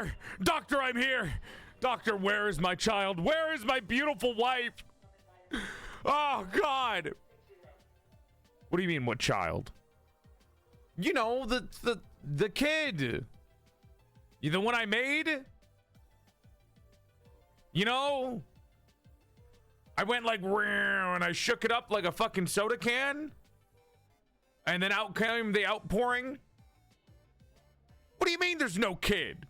Doctor! Doctor, I'm here! Doctor, where is my child? Where is my beautiful wife? Oh, God! What do you mean, what child? You know, the kid. You the one I made? You know? I went like, and I shook it up like a fucking soda can. And then out came the outpouring. What do you mean there's no kid?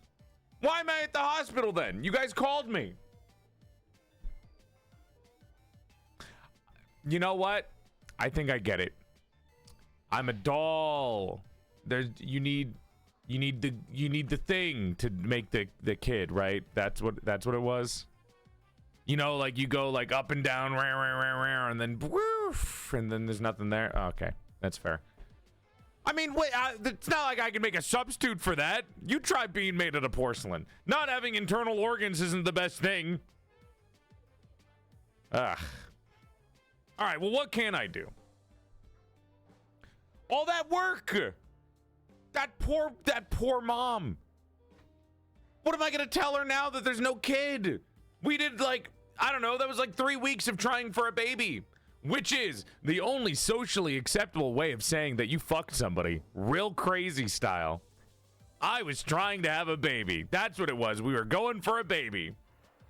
Why am I at the hospital then? You guys called me. You know what? I think I get it. I'm a doll. You need the thing to make the kid, right? That's what it was. You know, like you go like up and down, and then woof, and then there's nothing there. Oh, okay, that's fair. I mean, wait, it's not like I can make a substitute for that. You try being made out of porcelain. Not having internal organs isn't the best thing. Ugh. All right, well, what can I do? All that work. That poor mom. What am I gonna tell her now that there's no kid? We did like, I don't know, that was like 3 weeks of trying for a baby. Which is the only socially acceptable way of saying that you fucked somebody. Real crazy style. I was trying to have a baby. That's what it was. We were going for a baby.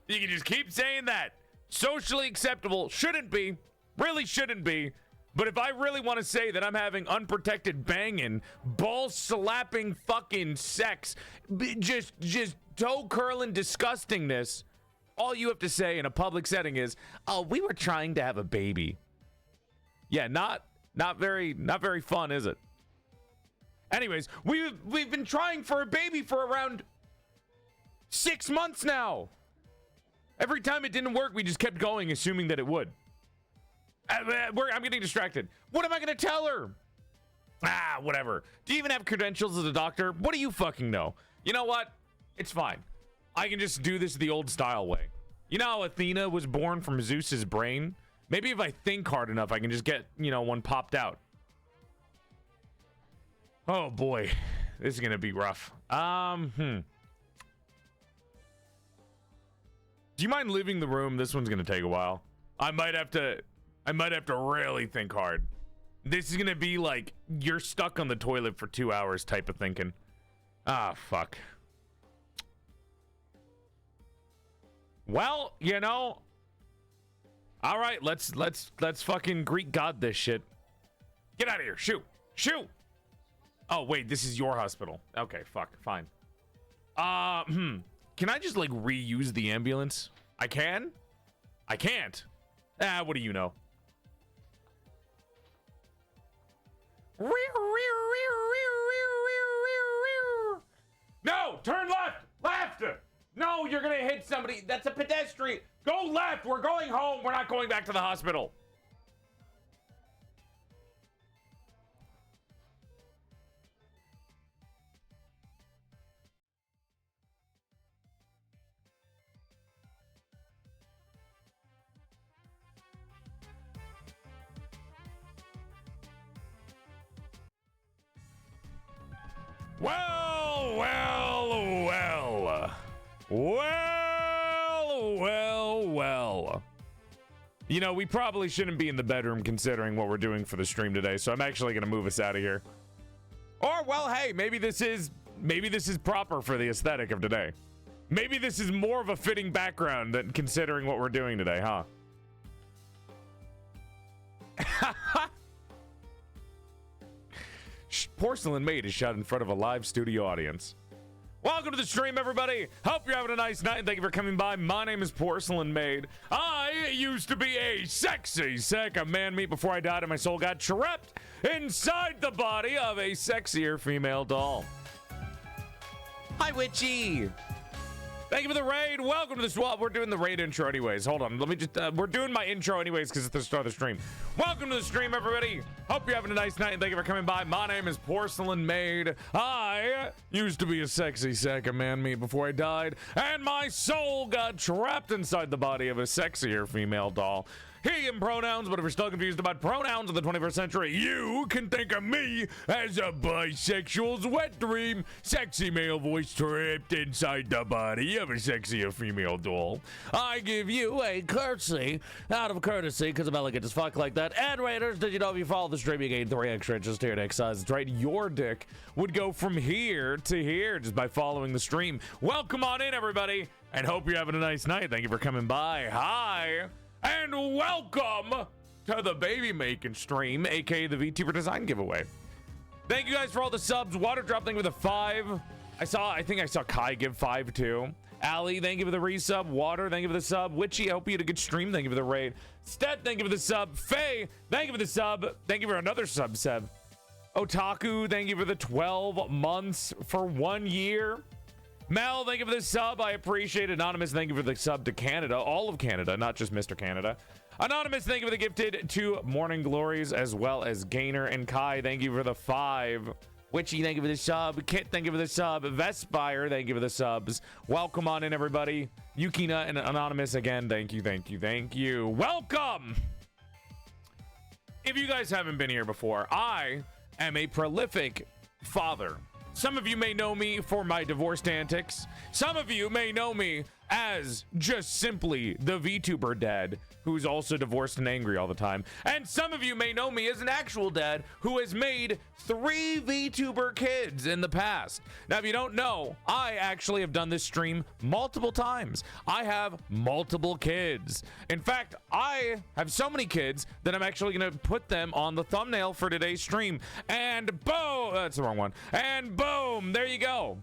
You can just keep saying that. Socially acceptable. Shouldn't be. Really shouldn't be. But if I really want to say that I'm having unprotected banging, ball slapping fucking sex, just toe curling disgustingness, all you have to say in a public setting is, "Oh, we were trying to have a baby." Yeah, not very fun, is it? Anyways, we've been trying for a baby for around 6 months now. Every time it didn't work, we just kept going, assuming that it would. I'm getting distracted. What am I gonna tell her? Ah, whatever. Do you even have credentials as a doctor? What do you fucking know? You know what? It's fine. I can just do this the old style way. You know how Athena was born from Zeus's brain? Maybe if I think hard enough, I can just get, one popped out. Oh boy, this is gonna be rough. Do you mind leaving the room? This one's gonna take a while. I might have to really think hard. This is gonna be like you're stuck on the toilet for 2 hours type of thinking. Ah, fuck. Well, all right, let's fucking Greek god this shit. Get out of here. Shoot. Oh, wait, this is your hospital. Okay, fuck, fine. Can I just like reuse the ambulance? I can? I can't. What do you know? No, turn left. No, you're gonna hit somebody. That's a pedestrian. Go left. We're going home. We're not going back to the hospital. Well. We probably shouldn't be in the bedroom considering what we're doing for the stream today, so I'm actually gonna move us out of here. Or, well, hey, maybe this is proper for the aesthetic of today. Maybe this is more of a fitting background than considering what we're doing today, huh? PorcelainMaid is shot in front of a live studio audience. Welcome to the stream, everybody. Hope you're having a nice night. Thank you for coming by. My name is PorcelainMaid. I used to be a sexy sack of man meat before I died and my soul got trapped inside the body of a sexier female doll. Hi, Witchy. Thank you for the raid. Welcome to the swap. We're doing the raid intro anyways. Hold on. Let me just, we're doing my intro anyways because it's the start of the stream. Welcome to the stream, everybody. Hope you're having a nice night and thank you for coming by. My name is PorcelainMaid. I used to be a sexy sack of man meat before I died and my soul got trapped inside the body of a sexier female doll. he and pronouns, but if you're still confused about pronouns in the 21st century, you can think of me as a bisexual's wet dream. Sexy male voice trapped inside the body of a sexy female doll. I give you a courtesy, out of courtesy, because I'm elegant as fuck like that. And Raiders, did you know if you follow the stream, you gain 3 extra inches to your dick size? That's right, your dick would go from here to here just by following the stream. Welcome on in, everybody, and hope you're having a nice night. Thank you for coming by. Hi. And welcome to the baby making stream, aka the VTuber design giveaway. Thank you guys for all the subs. Water Drop, thank you for the 5. I think I saw Kai give 5 too. Ali, thank you for the resub. Water, thank you for the sub. Witchy, I hope you had a good stream. Thank you for the raid. Stet, thank you for the sub. Faye, thank you for the sub. Thank you for another sub, Seb. Otaku, thank you for the 12 months for 1 year. Mel, thank you for the sub. I appreciate it. Anonymous, thank you for the sub to Canada. All of Canada, not just Mr. Canada. Anonymous, thank you for the gifted to Morning Glories, as well as Gainer and Kai. Thank you for the 5. Witchy, thank you for the sub. Kit, thank you for the sub. Vespire, thank you for the subs. Welcome on in, everybody. Yukina and Anonymous, again, thank you, thank you, thank you. Welcome! If you guys haven't been here before, I am a prolific father. Some of you may know me for my divorced antics. Some of you may know me as just simply the VTuber dad, who's also divorced and angry all the time. And some of you may know me as an actual dad who has made 3 VTuber kids in the past. Now, if you don't know, I actually have done this stream multiple times. I have multiple kids. In fact, I have so many kids that I'm actually going to put them on the thumbnail for today's stream. And boom, that's the wrong one. And boom, there you go.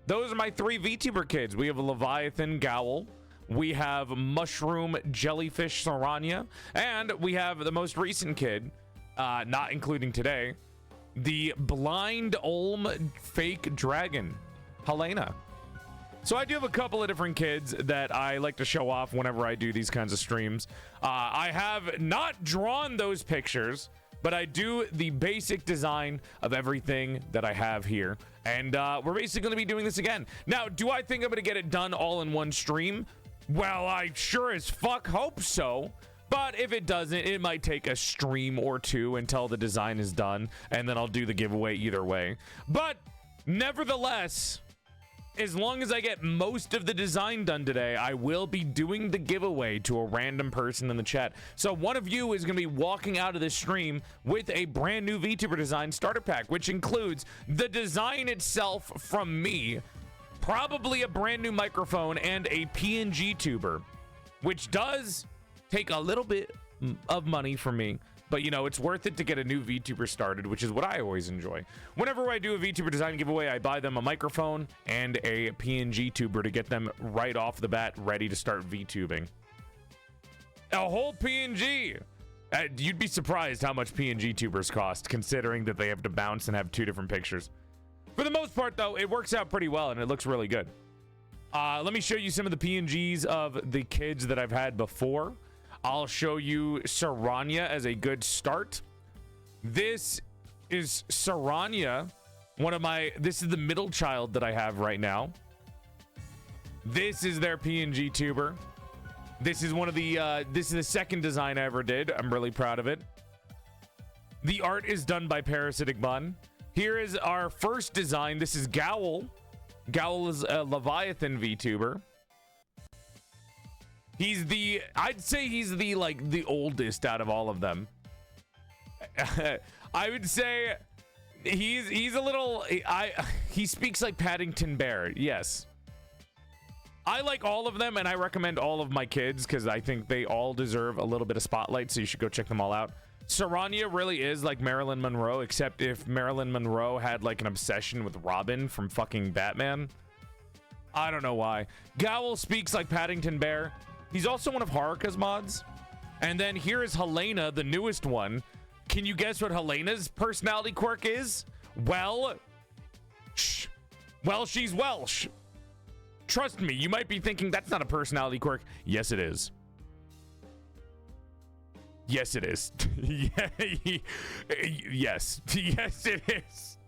Those are my 3 VTuber kids. We have a Leviathan Gowl. We have Mushroom Jellyfish Saranya. And we have the most recent kid, not including today, the Blind Olm Fake Dragon, Helena. So I do have a couple of different kids that I like to show off whenever I do these kinds of streams. I have not drawn those pictures, but I do the basic design of everything that I have here. And we're basically going to be doing this again. Now, do I think I'm going to get it done all in one stream? Well, I sure as fuck hope so. But if it doesn't, it might take a stream or 2 until the design is done. And then I'll do the giveaway either way. But nevertheless, as long as I get most of the design done today, I will be doing the giveaway to a random person in the chat. So one of you is going to be walking out of this stream with a brand new VTuber design starter pack, which includes the design itself from me, probably a brand new microphone, and a PNG tuber, which does take a little bit of money from me. But, you know, it's worth it to get a new VTuber started, which is what I always enjoy. Whenever I do a VTuber design giveaway, I buy them a microphone and a PNG tuber to get them right off the bat ready to start VTubing. A whole PNG! You'd be surprised how much PNG tubers cost, considering that they have to bounce and have 2 different pictures. For the most part, though, it works out pretty well, and it looks really good. Let me show you some of the PNGs of the kids that I've had before. I'll show you Saranya as a good start. This is Saranya, this is the middle child that I have right now. This is their PNG tuber. This is this is the second design I ever did. I'm really proud of it. The art is done by Parasitic Bun. Here is our first design. This is Gowl. Gowl is a Leviathan VTuber. I'd say he's the oldest out of all of them. I would say he's a little, he speaks like Paddington Bear. Yes. I like all of them, and I recommend all of my kids because I think they all deserve a little bit of spotlight, so you should go check them all out. Saranya really is like Marilyn Monroe, except if Marilyn Monroe had like an obsession with Robin from fucking Batman. I don't know why. Gowl speaks like Paddington Bear. He's also one of Haruka's mods. And then here is Helena, the newest one. Can you guess what Helena's personality quirk is? Well, she's Welsh. Trust me, you might be thinking that's not a personality quirk. Yes, it is. Yes, it is. Yes. Yes, it is.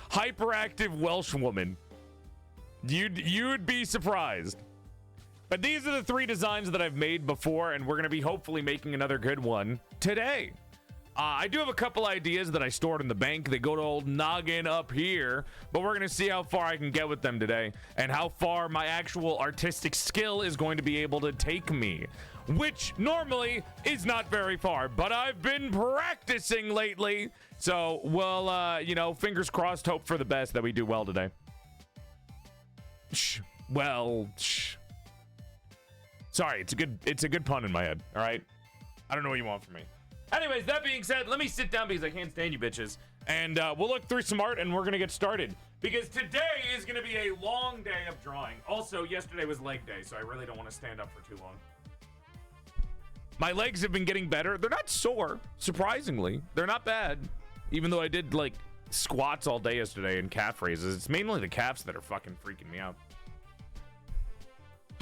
Hyperactive Welsh woman. You'd be surprised. But these are the 3 designs that I've made before, and we're going to be hopefully making another good one today. I do have a couple ideas that I stored in the bank that go to old noggin up here, but we're going to see how far I can get with them today and how far my actual artistic skill is going to be able to take me, which normally is not very far, but I've been practicing lately. So we'll, you know, fingers crossed, hope for the best that we do well today. Sorry, it's a good pun in my head, all right? I don't know what you want from me. Anyways, that being said, let me sit down because I can't stand you bitches. And we'll look through some art and we're going to get started. Because today is going to be a long day of drawing. Also, yesterday was leg day, so I really don't want to stand up for too long. My legs have been getting better. They're not sore, surprisingly. They're not bad. Even though I did, like, squats all day yesterday and calf raises. It's mainly the calves that are fucking freaking me out.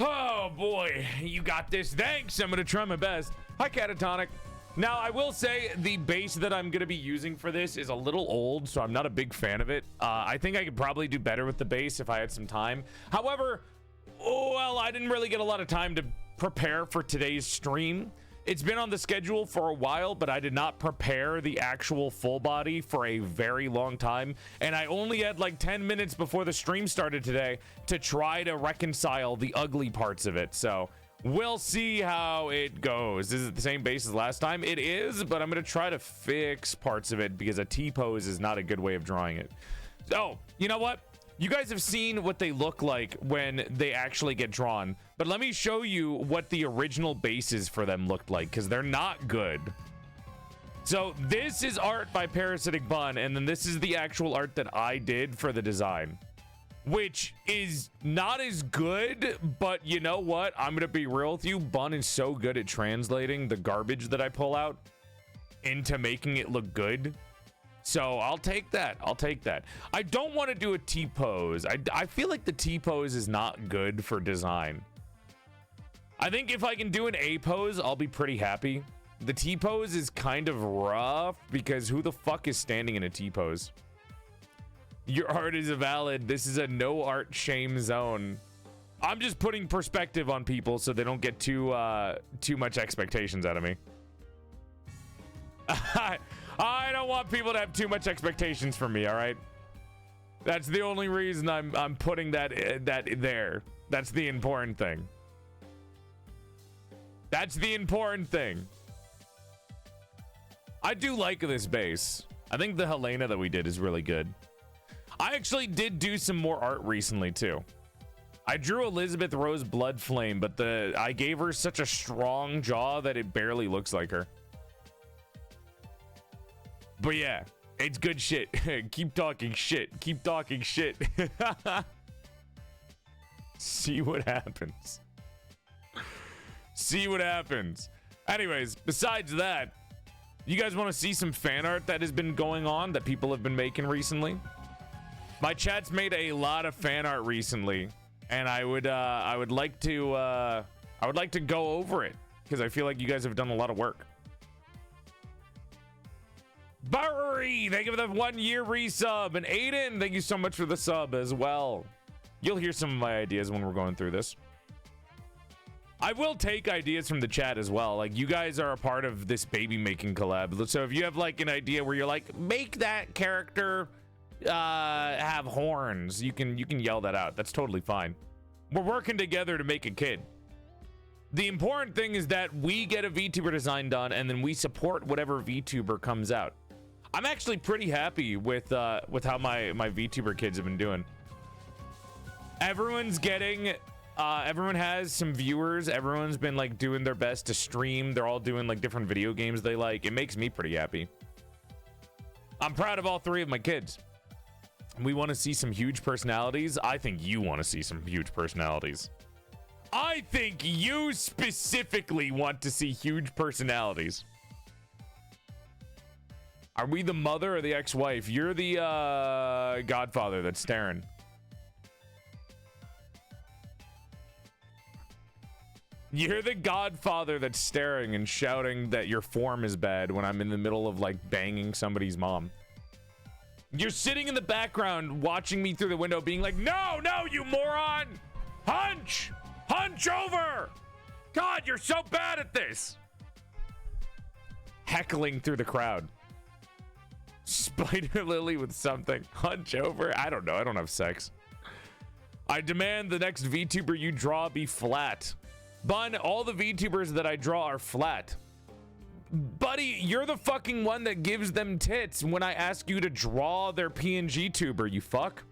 Oh, boy. You got this. Thanks. I'm going to try my best. Hi, Catatonic. Now, I will say the base that I'm going to be using for this is a little old, so I'm not a big fan of it. I think I could probably do better with the base if I had some time. However, well, I didn't really get a lot of time to prepare for today's stream. It's been on the schedule for a while, but I did not prepare the actual full body for a very long time. And I only had like 10 minutes before the stream started today to try to reconcile the ugly parts of it. So we'll see how it goes. Is it the same base as last time? It is, but I'm going to try to fix parts of it because a T-pose is not a good way of drawing it. So, you know what? You guys have seen what they look like when they actually get drawn, but let me show you what the original bases for them looked like because they're not good. So this is art by Parasitic Bun, and then this is the actual art that I did for the design, which is not as good, but you know what? I'm going to be real with you. Bun is so good at translating the garbage that I pull out into making it look good. So I'll take that. I'll take that. I don't want to do a T-pose. I feel like the T-pose is not good for design. I think if I can do an A-pose, I'll be pretty happy. The T-pose is kind of rough because who the fuck is standing in a T-pose? Your art is valid. This is a no art shame zone. I'm just putting perspective on people so they don't get too much expectations out of me. I don't want people to have too much expectations from me, all right? That's the only reason I'm putting that there. That's the important thing. That's the important thing. I do like this base. I think the Helena that we did is really good. I actually did do some more art recently too. I drew Elizabeth Rose Bloodflame, but I gave her such a strong jaw that it barely looks like her. But yeah, it's good shit. Keep talking shit. Keep talking shit. See what happens. See what happens. Anyways, besides that, you guys want to see some fan art that has been going on that people have been making recently? My chat's made a lot of fan art recently, and I would like to go over it because I feel like you guys have done a lot of work. Barry, thank you for the 1 year resub. And Aiden, thank you so much for the sub as well. You'll hear some of my ideas when we're going through this. I will take ideas from the chat as well. Like, you guys are a part of this baby making collab. So if you have like an idea where you're like, make that character have horns, you can yell that out. That's totally fine. We're working together to make a kid. The important thing is that we get a VTuber design done and then we support whatever VTuber comes out. I'm actually pretty happy with how my VTuber kids have been doing. Everyone's getting everyone has some viewers. Everyone's been like doing their best to stream. They're all doing like different video games they like. It makes me pretty happy. I'm proud of all 3 of my kids. We want to see some huge personalities. I think you want to see some huge personalities. I think you specifically want to see huge personalities. Are we the mother or the ex-wife? You're the godfather that's staring. You're the godfather that's staring and shouting that your form is bad when I'm in the middle of like banging somebody's mom. You're sitting in the background watching me through the window being like, no, you moron! Hunch! Hunch over! God, you're so bad at this! Heckling through the crowd. Spider Lily with something. Hunch over? I don't know. I don't have sex. I demand the next VTuber you draw be flat. Bun, all the VTubers that I draw are flat. Buddy, you're the fucking one that gives them tits when I ask you to draw their PNG tuber, you fuck.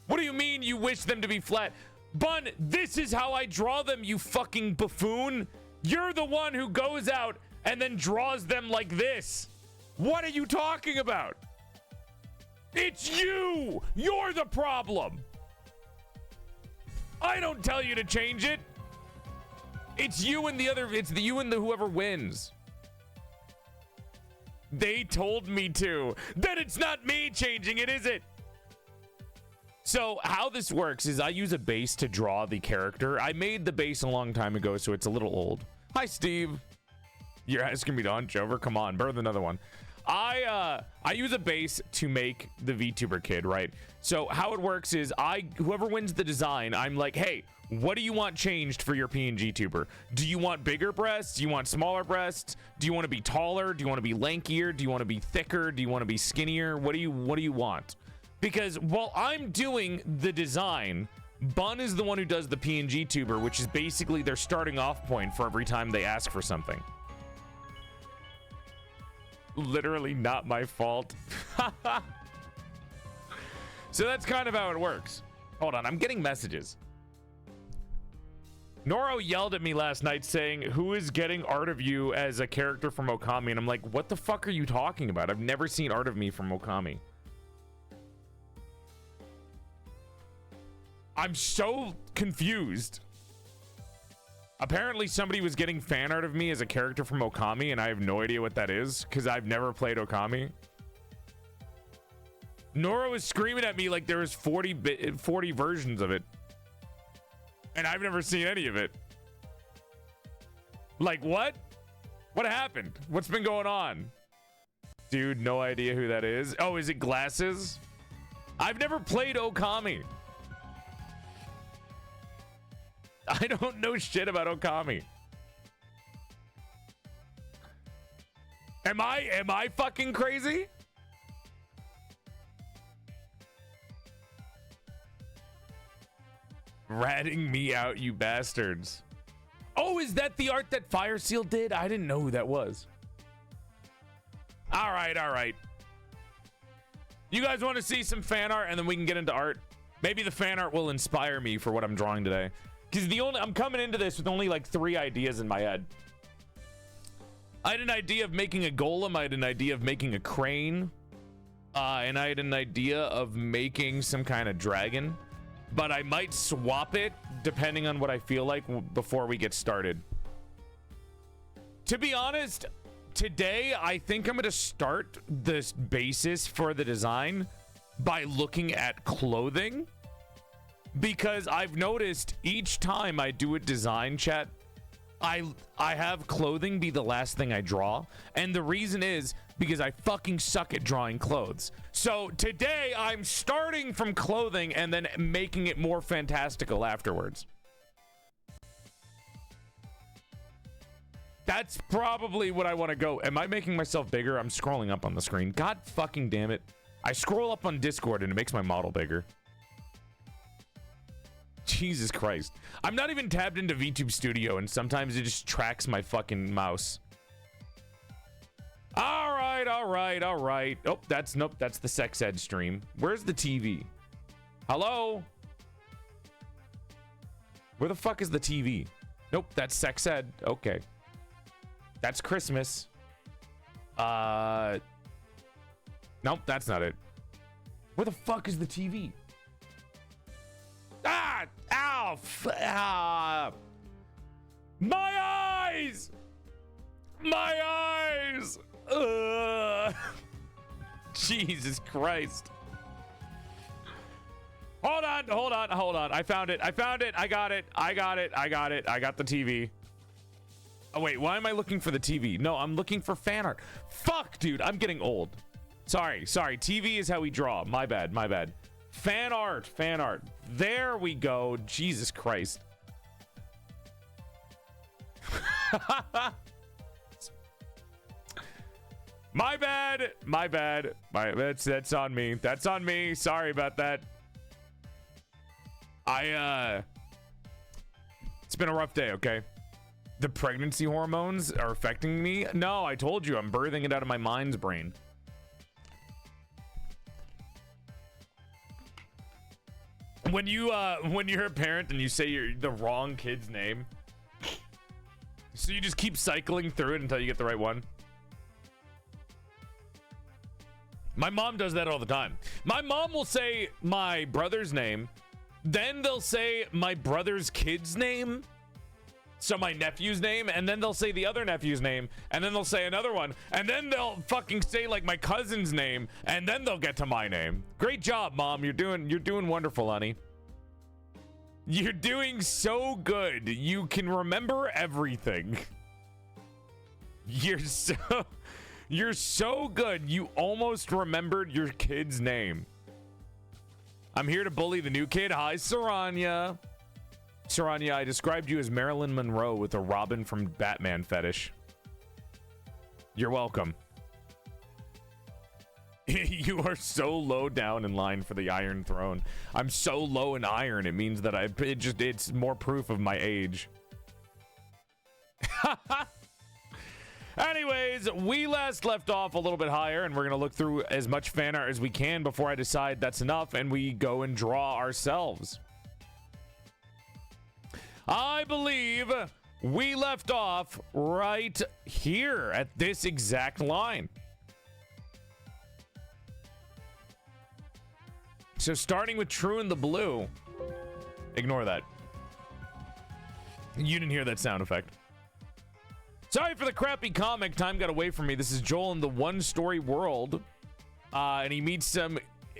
What do you mean you wish them to be flat? Bun, this is how I draw them, you fucking buffoon. You're the one who goes out and then draws them like this. What are you talking about? It's you! You're the problem! I don't tell you to change it. It's you and you and the whoever wins. They told me to. Then it's not me changing it, is it? So how this works is I use a base to draw the character. I made the base a long time ago, so it's a little old. Hi, Steve. You're asking me to hunch over? Come on, birth another one. I use a base to make the VTuber kid, right? So how it works is whoever wins the design, I'm like, hey, what do you want changed for your PNG tuber? Do you want bigger breasts? Do you want smaller breasts? Do you want to be taller? Do you want to be lankier? Do you want to be thicker? Do you want to be skinnier? What do you want? Because while I'm doing the design, Bun is the one who does the PNG tuber, which is basically their starting off point for every time they ask for something. Literally not my fault. So that's kind of how it works. Hold on, I'm getting messages. Noro yelled at me last night saying, who is getting Art of You as a character from Okami? And I'm like, what the fuck are you talking about? I've never seen Art of Me from Okami. I'm so confused. Apparently somebody was getting fan art of me as a character from Okami, and I have no idea what that is because I've never played Okami. Nora was screaming at me like there was 40 versions of it, and I've never seen any of it. Like, what? What happened? What's been going on? Dude, no idea who that is. Oh, is it Glasses? I've never played Okami. I don't know shit about Okami. Am I fucking crazy? Ratting me out, you bastards. Oh, is that the art that Fire Seal did? I didn't know who that was. All right. You guys want to see some fan art and then we can get into art? Maybe the fan art will inspire me for what I'm drawing today. Because I'm coming into this with only like 3 ideas in my head. I had an idea of making a golem. I had an idea of making a crane. And I had an idea of making some kind of dragon. But I might swap it depending on what I feel like before we get started. To be honest, today I think I'm going to start this basis for the design by looking at clothing. Because I've noticed each time I do a design chat, I have clothing be the last thing I draw. And the reason is because I fucking suck at drawing clothes. So today I'm starting from clothing and then making it more fantastical afterwards. That's probably what I want to go. Am I making myself bigger? I'm scrolling up on the screen. God fucking damn it. I scroll up on Discord and it makes my model bigger. Jesus Christ. I'm not even tabbed into VTube Studio and sometimes it just tracks my fucking mouse. All right. Oh, nope, that's the sex ed stream. Where's the TV? Hello? Where the fuck is the TV? Nope, that's sex ed. Okay. That's Christmas. Nope, that's not it. Where the fuck is the TV? Ah! Ow! My eyes! My eyes! Ugh. Jesus Christ. Hold on. I found it. I got it. I got the TV. Oh, wait. Why am I looking for the TV? No, I'm looking for fan art. Fuck, dude. I'm getting old. Sorry. TV is how we draw. My bad. Fan art. There we go. Jesus Christ. My bad. That's on me. That's on me. Sorry about that. It's been a rough day, okay? The pregnancy hormones are affecting me. No, I told you, I'm birthing it out of my mind's brain. When you're a parent and you say you're the wrong kid's name, so you just keep cycling through it until you get the right one. My mom does that all the time. My mom will say my brother's name, then they'll say my brother's kid's name, so my nephew's name, and then they'll say the other nephew's name, and then they'll say another one, and then they'll fucking say like my cousin's name, and then they'll get to my name. Great job, Mom. You're doing wonderful, honey. You're doing so good. You can remember everything. You're so good. You almost remembered your kid's name. I'm here to bully the new kid. Hi, Saranya. Saranya, I described you as Marilyn Monroe with a Robin from Batman fetish. You're welcome. You are so low down in line for the Iron Throne. I'm so low in iron, it means that it's more proof of my age. Anyways, we last left off a little bit higher, and we're going to look through as much fan art as we can before I decide that's enough, and we go and draw ourselves. I believe we left off right here at this exact line. So starting with True and the Blue. Ignore that. You didn't hear that sound effect. Sorry for the crappy comic. Time got away from me. This is Joel in the one-story world. And he meets some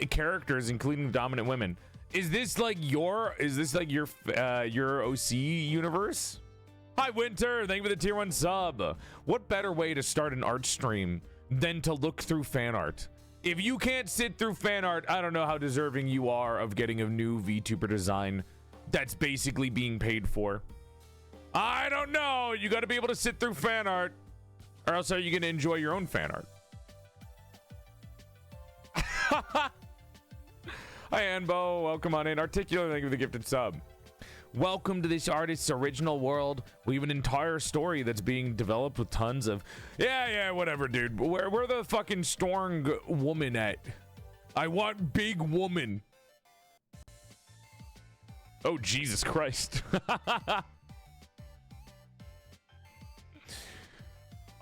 characters, including dominant women. Is this like your OC universe? Hi, Winter. Thank you for the tier 1 sub. What better way to start an art stream than to look through fan art? If you can't sit through fan art, I don't know how deserving you are of getting a new VTuber design that's basically being paid for. I don't know. You got to be able to sit through fan art, or else are you going to enjoy your own fan art? Hi, Anbo. Welcome on in. Articulate, thank you for the gifted sub. Welcome to this artist's original world. We have an entire story that's being developed with tons of... Yeah, whatever, dude. Where the fucking strong woman at? I want big woman. Oh, Jesus Christ.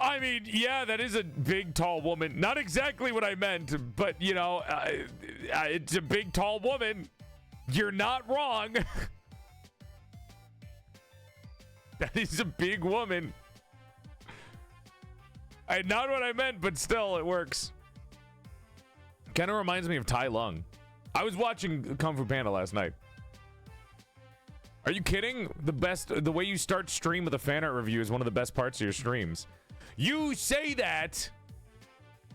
I mean, yeah, that is a big, tall woman. Not exactly what I meant, but, you know, it's a big, tall woman. You're not wrong. That is a big woman. Not what I meant, but still, it works. Kind of reminds me of Tai Lung. I was watching Kung Fu Panda last night. Are you kidding? The way you start stream with a fan art review is one of the best parts of your streams. You say that.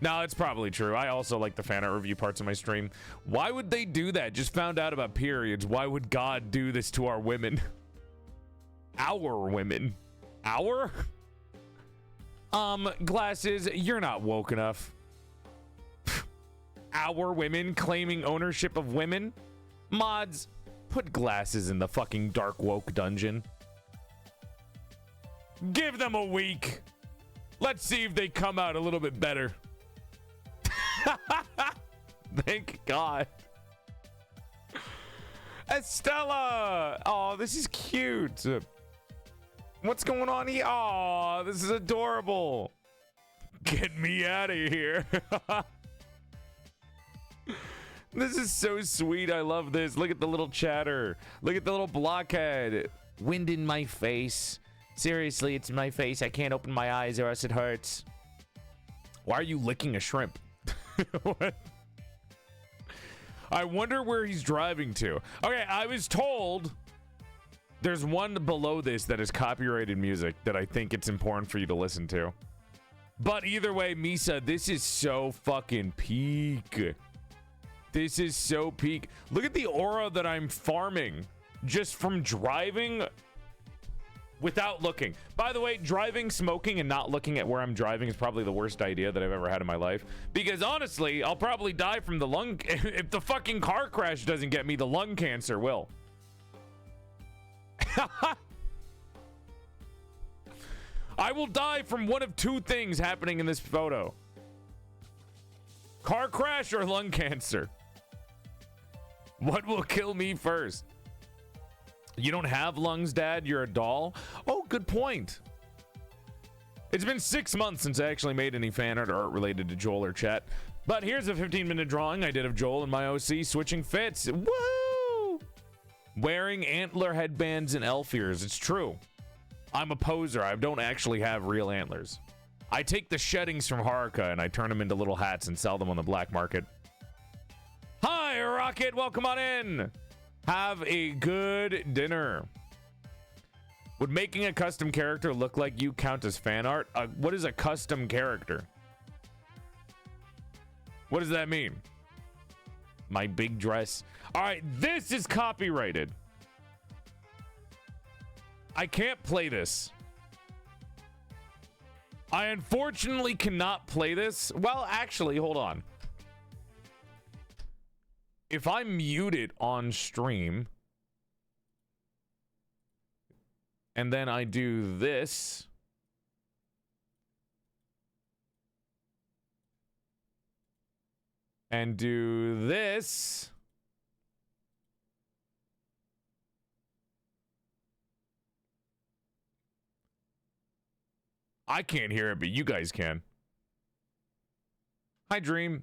No, it's probably true. I also like the fan art review parts of my stream. Why would they do that? Just found out about periods. Why would God do this to our women? Our women. Our? Glasses, you're not woke enough. Our women claiming ownership of women? Mods, put Glasses in the fucking dark woke dungeon. Give them a week. Let's see if they come out a little bit better. Thank God. Estella! Oh, this is cute. What's going on here? Oh, this is adorable. Get me out of here. This is so sweet. I love this. Look at the little chatter. Look at the little blockhead. Wind in my face. Seriously, it's my face. I can't open my eyes or else it hurts. Why are you licking a shrimp? What? I wonder where he's driving to. Okay, I was told there's one below this that is copyrighted music that I think it's important for you to listen to. But either way, Misa, this is so fucking peak. This is so peak. Look at the aura that I'm farming just from driving without looking. By the way, driving, smoking, and not looking at where I'm driving is probably the worst idea that I've ever had in my life. Because honestly, I'll probably die from the lung... If the fucking car crash doesn't get me, the lung cancer will. I will die from one of two things happening in this photo. Car crash or lung cancer. What will kill me first? You don't have lungs, Dad? You're a doll? Oh, good point. It's been 6 months since I actually made any fan art or art related to Joel or Chet. But here's a 15-minute drawing I did of Joel and my OC switching fits. Woo! Wearing antler headbands and elf ears. It's true. I'm a poser. I don't actually have real antlers. I take the sheddings from Haruka and I turn them into little hats and sell them on the black market. Hi, Rocket. Welcome on in. Have a good dinner. Would making a custom character look like you count as fan art? What is a custom character? What does that mean? My big dress. All right, this is copyrighted. I can't play this. I unfortunately cannot play this. Well, actually, hold on. If I mute it on stream and then I do this, and do this, I can't hear it, but you guys can. Hi, Dream.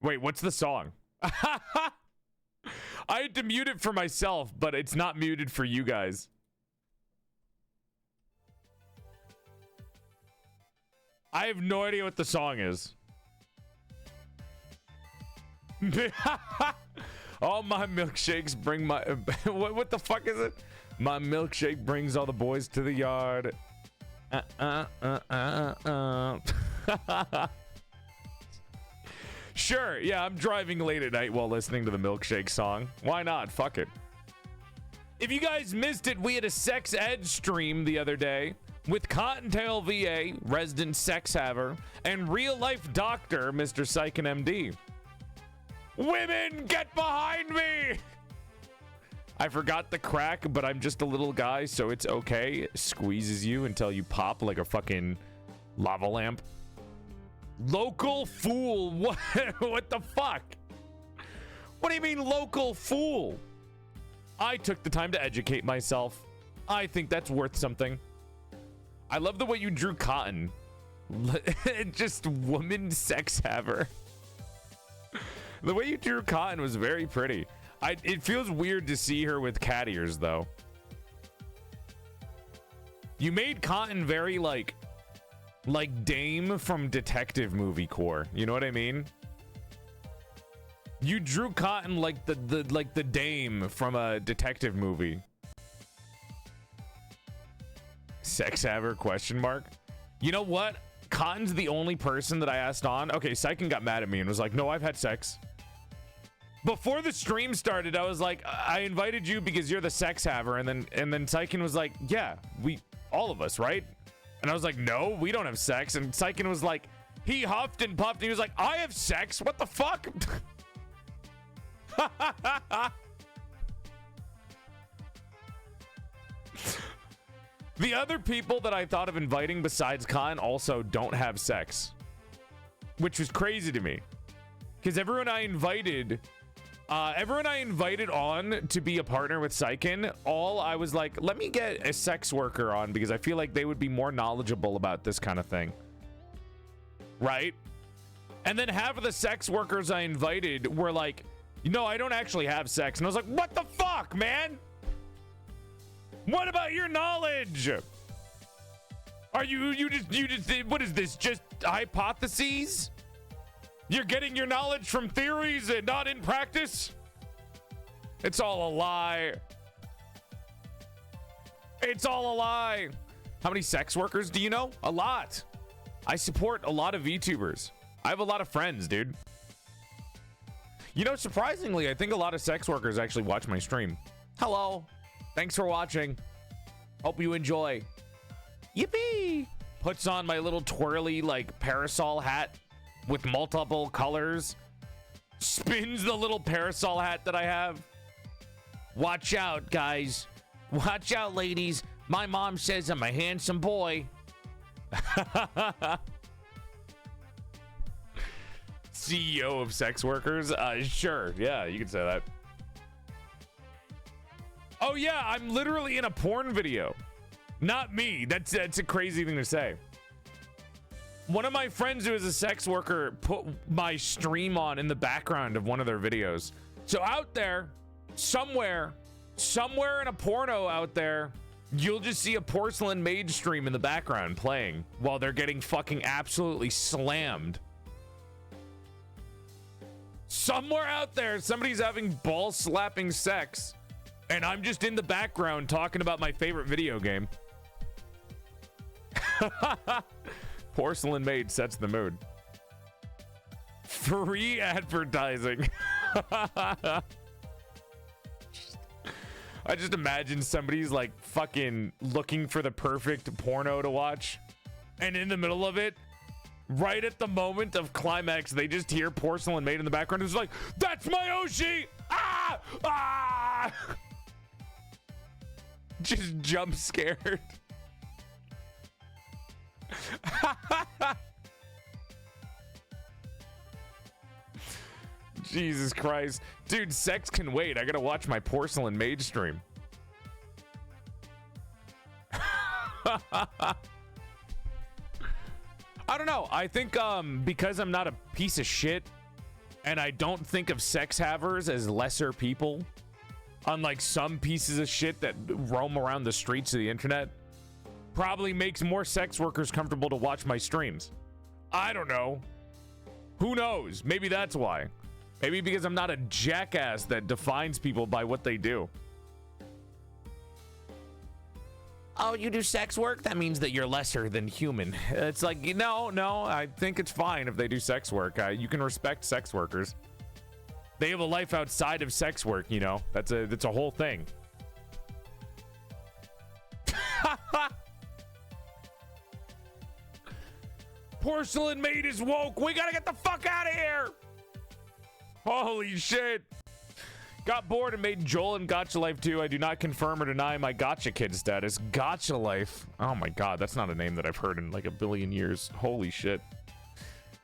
Wait, what's the song? I had to mute it for myself, but it's not muted for you guys. I have no idea what the song is. All my milkshakes bring my... what the fuck is it? My milkshake brings all the boys to the yard. Sure, yeah, I'm driving late at night while listening to the milkshake song. Why not? Fuck it. If you guys missed it, we had a sex ed stream the other day with Cottontail VA, resident sex haver, and real life doctor, Mr. Psychin MD. Women, get behind me! I forgot the crack, but I'm just a little guy, so it's okay. Squeezes you until you pop like a fucking lava lamp. Local fool. What? What the fuck? What do you mean local fool? I took the time to educate myself. I think that's worth something. I love the way you drew Cotton. Just woman sex haver. The way you drew Cotton was very pretty. It feels weird to see her with cat ears, though. You made Cotton very like Dame from Detective Movie Corps. You know what I mean? You drew Cotton like the Dame from a detective movie. Sex haver question mark. You know what? Cotton's the only person that I asked on. Okay, Psychin got mad at me and was like, "No, I've had sex." Before the stream started, I was like, "I invited you because you're the sex haver," and then Psychin was like, "Yeah, we all of us, right?" And I was like, "No, we don't have sex." And Psychin was like, he huffed and puffed and he was like, "I have sex? What the fuck?" The other people that I thought of inviting besides Khan also don't have sex, which was crazy to me, because everyone I invited on to be a partner with Psychin, I was like, let me get a sex worker on because I feel like they would be more knowledgeable about this kind of thing, right? And then half of the sex workers I invited were like, "No, I don't actually have sex." And I was like, what the fuck, man? What about your knowledge? Are you just what is this, just hypotheses? You're getting your knowledge from theories and not in practice? It's all a lie. It's all a lie. How many sex workers do you know? A lot. I support a lot of VTubers. I have a lot of friends, dude. You know, surprisingly, I think a lot of sex workers actually watch my stream. Hello. Thanks for watching. Hope you enjoy. Yippee! Puts on my little twirly, like, parasol hat with multiple colors. Spins the little parasol hat that I have. Watch out, guys. Watch out, ladies. My mom says I'm a handsome boy. CEO of sex workers? Sure. Yeah, you can say that. Oh, yeah, I'm literally in a porn video. Not me. That's a crazy thing to say. One of my friends who is a sex worker put my stream on in the background of one of their videos. So out there, somewhere in a porno out there, you'll just see a PorcelainMaid stream in the background playing while they're getting fucking absolutely slammed. Somewhere out there, somebody's having ball slapping sex, and I'm just in the background talking about my favorite video game. PorcelainMaid sets the mood. Free advertising. I just imagine somebody's like fucking looking for the perfect porno to watch, and in the middle of it, right at the moment of climax, they just hear PorcelainMaid in the background. It's like, that's my Oshi! Ah! Ah! Just jump scared. Jesus Christ. Dude, sex can wait. I gotta watch my PorcelainMaid stream. I don't know. I think because I'm not a piece of shit and I don't think of sex havers as lesser people, unlike some pieces of shit that roam around the streets of the internet, probably makes more sex workers comfortable to watch my streams. I don't know. Who knows? Maybe that's why. Maybe because I'm not a jackass that defines people by what they do. Oh, you do sex work? That means that you're lesser than human. It's like, no, I think it's fine if they do sex work. You can respect sex workers. They have a life outside of sex work, you know? That's a whole thing. PorcelainMaid is woke. We gotta get the fuck out of here. Holy shit. Got bored and made Joel and Gotcha Life 2. I do not confirm or deny my Gotcha Kid status. Gotcha Life. Oh my god, that's not a name that I've heard in like a billion years. Holy shit.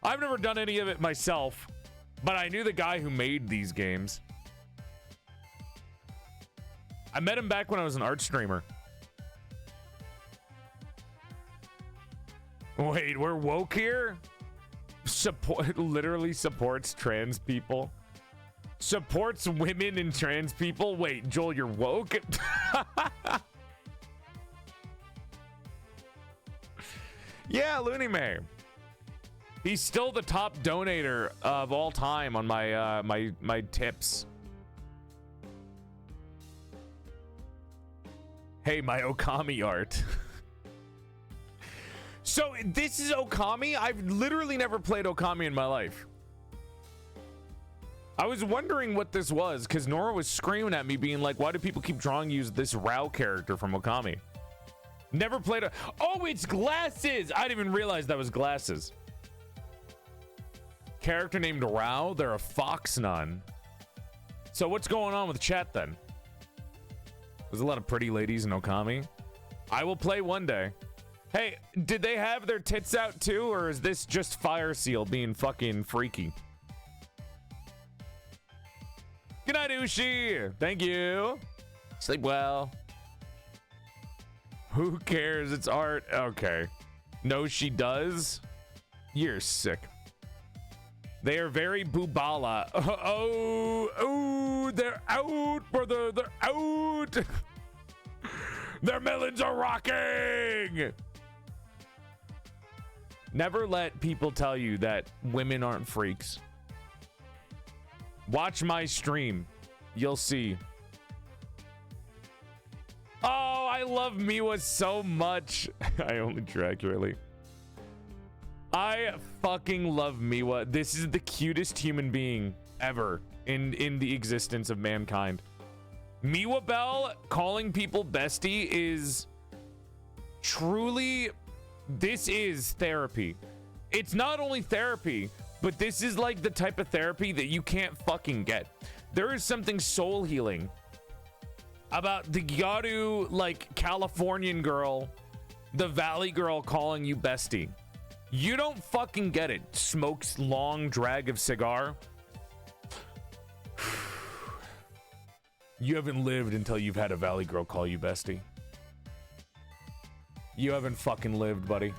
I've never done any of it myself, but I knew the guy who made these games. I met him back when I was an art streamer. Wait, we're woke here? Literally supports trans people. Supports women and trans people. Wait, Joel, you're woke? Yeah, Looney May. He's still the top donator of all time on my my tips. Hey, my Okami art. So this is Okami? I've literally never played Okami in my life. I was wondering what this was because Nora was screaming at me being like, why do people keep drawing you as this Rao character from Okami? Never played a... Oh, it's glasses! I didn't even realize that was glasses. Character named Rao? They're a fox nun. So what's going on with chat then? There's a lot of pretty ladies in Okami. I will play one day. Hey, did they have their tits out too, or is this just Fire Seal being fucking freaky? Good night, Ushi. Thank you. Sleep well. Who cares? It's art. Okay. No, she does. You're sick. They are very boobala. Oh, they're out, brother. They're out. Their melons are rocking. Never let people tell you that women aren't freaks. Watch my stream. You'll see. Oh, I love Miwa so much. I only drew accurately. I fucking love Miwa. This is the cutest human being ever in the existence of mankind. Miwa Bell calling people bestie is truly, this is therapy. It's not only therapy, but this is like the type of therapy that you can't fucking get. There is something soul healing about the Gyaru, like, Californian girl, the Valley girl calling you bestie. You don't fucking get it. Smokes long drag of cigar. You haven't lived until you've had a Valley girl call you bestie. You haven't fucking lived, buddy.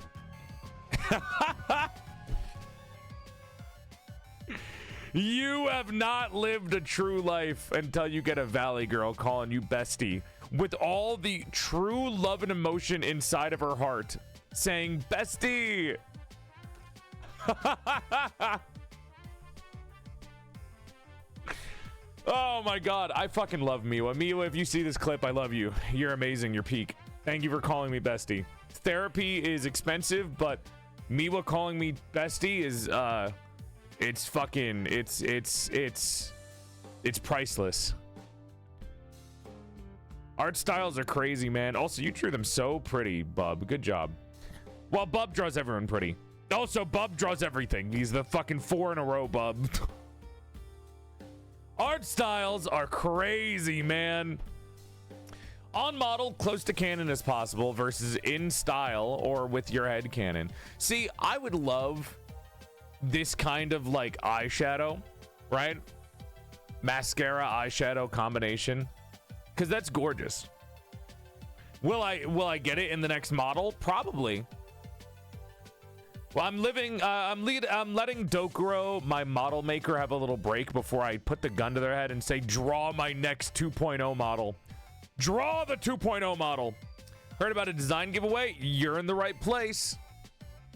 You have not lived a true life until you get a Valley girl calling you bestie with all the true love and emotion inside of her heart saying bestie. Oh my god, I fucking love Miwa. Miwa, if you see this clip, I love you. You're amazing. You're peak. Thank you for calling me bestie. Therapy is expensive, but Miwa calling me bestie is it's fucking it's priceless. Art styles are crazy, man. Also, you drew them so pretty, Bub. Good job. Well, Bub draws everyone pretty. Also, Bub draws everything. He's the fucking 4 in a row, Bub. Art styles are crazy, man. On model, close to canon as possible versus in style or with your head canon. See, I would love this kind of like eyeshadow, right? Mascara eyeshadow combination, because that's gorgeous. Will I get it in the next model? Probably. Well, I'm letting Dokuro, my model maker, have a little break before I put the gun to their head and say, draw my next 2.0 model. Draw the 2.0 model. Heard about a design giveaway? You're in the right place.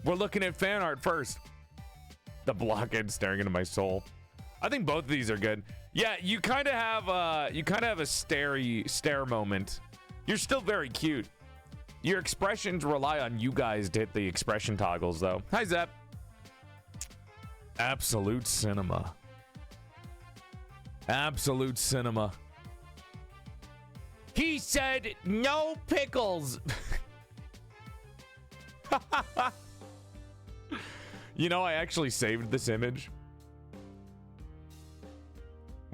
We're looking at fan art first. The blockhead staring into my soul. I think both of these are good. Yeah, you kind of have a stare moment. You're still very cute. Your expressions rely on you guys to hit the expression toggles, though. Hi, Zep. Absolute cinema. Absolute cinema. He said no pickles. You know, I actually saved this image.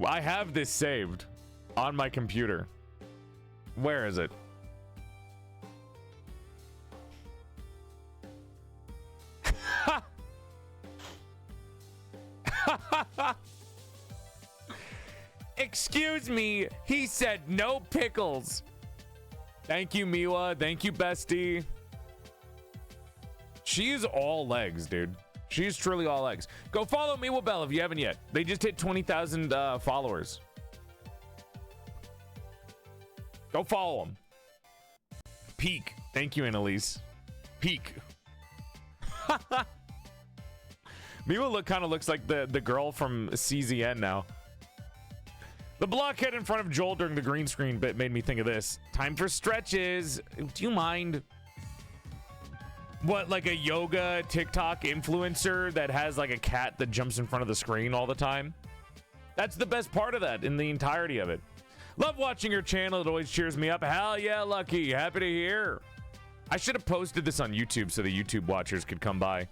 I have this saved on my computer. Where is it? Excuse me, he said no pickles. Thank you, Miwa. Thank you, bestie. She is all legs, dude. She's truly all legs. Go follow Miwa Bell if you haven't yet. They just hit 20,000 followers. Go follow them. Peak. Thank you, Annalise. Peak. Miwa kind of looks like the girl from CZN now. The blockhead in front of Joel during the green screen bit made me think of this. Time for stretches. Do you mind? What, like a yoga TikTok influencer that has like a cat that jumps in front of the screen all the time? That's the best part of that in the entirety of it. Love watching your channel. It always cheers me up. Hell yeah, Lucky. Happy to hear. I should have posted this on YouTube so the YouTube watchers could come by.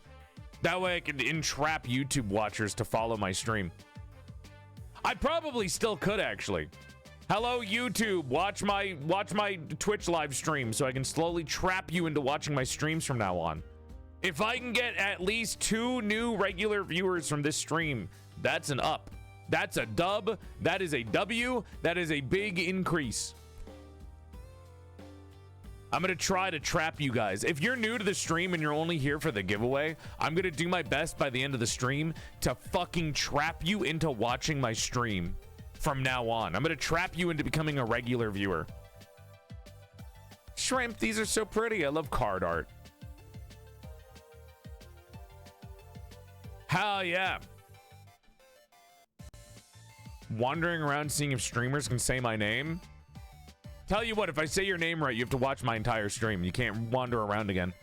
That way I could entrap YouTube watchers to follow my stream. I probably still could, actually. Hello, YouTube. Watch my Twitch live stream so I can slowly trap you into watching my streams from now on. If I can get at least 2 new regular viewers from this stream, that's an up. That's a dub. That is a W. That is a big increase. I'm going to try to trap you guys. If you're new to the stream and you're only here for the giveaway, I'm going to do my best by the end of the stream to fucking trap you into watching my stream from now on. I'm going to trap you into becoming a regular viewer. Shrimp, these are so pretty. I love card art. Hell yeah. Wandering around seeing if streamers can say my name. Tell you what, if I say your name right, you have to watch my entire stream. You can't wander around again.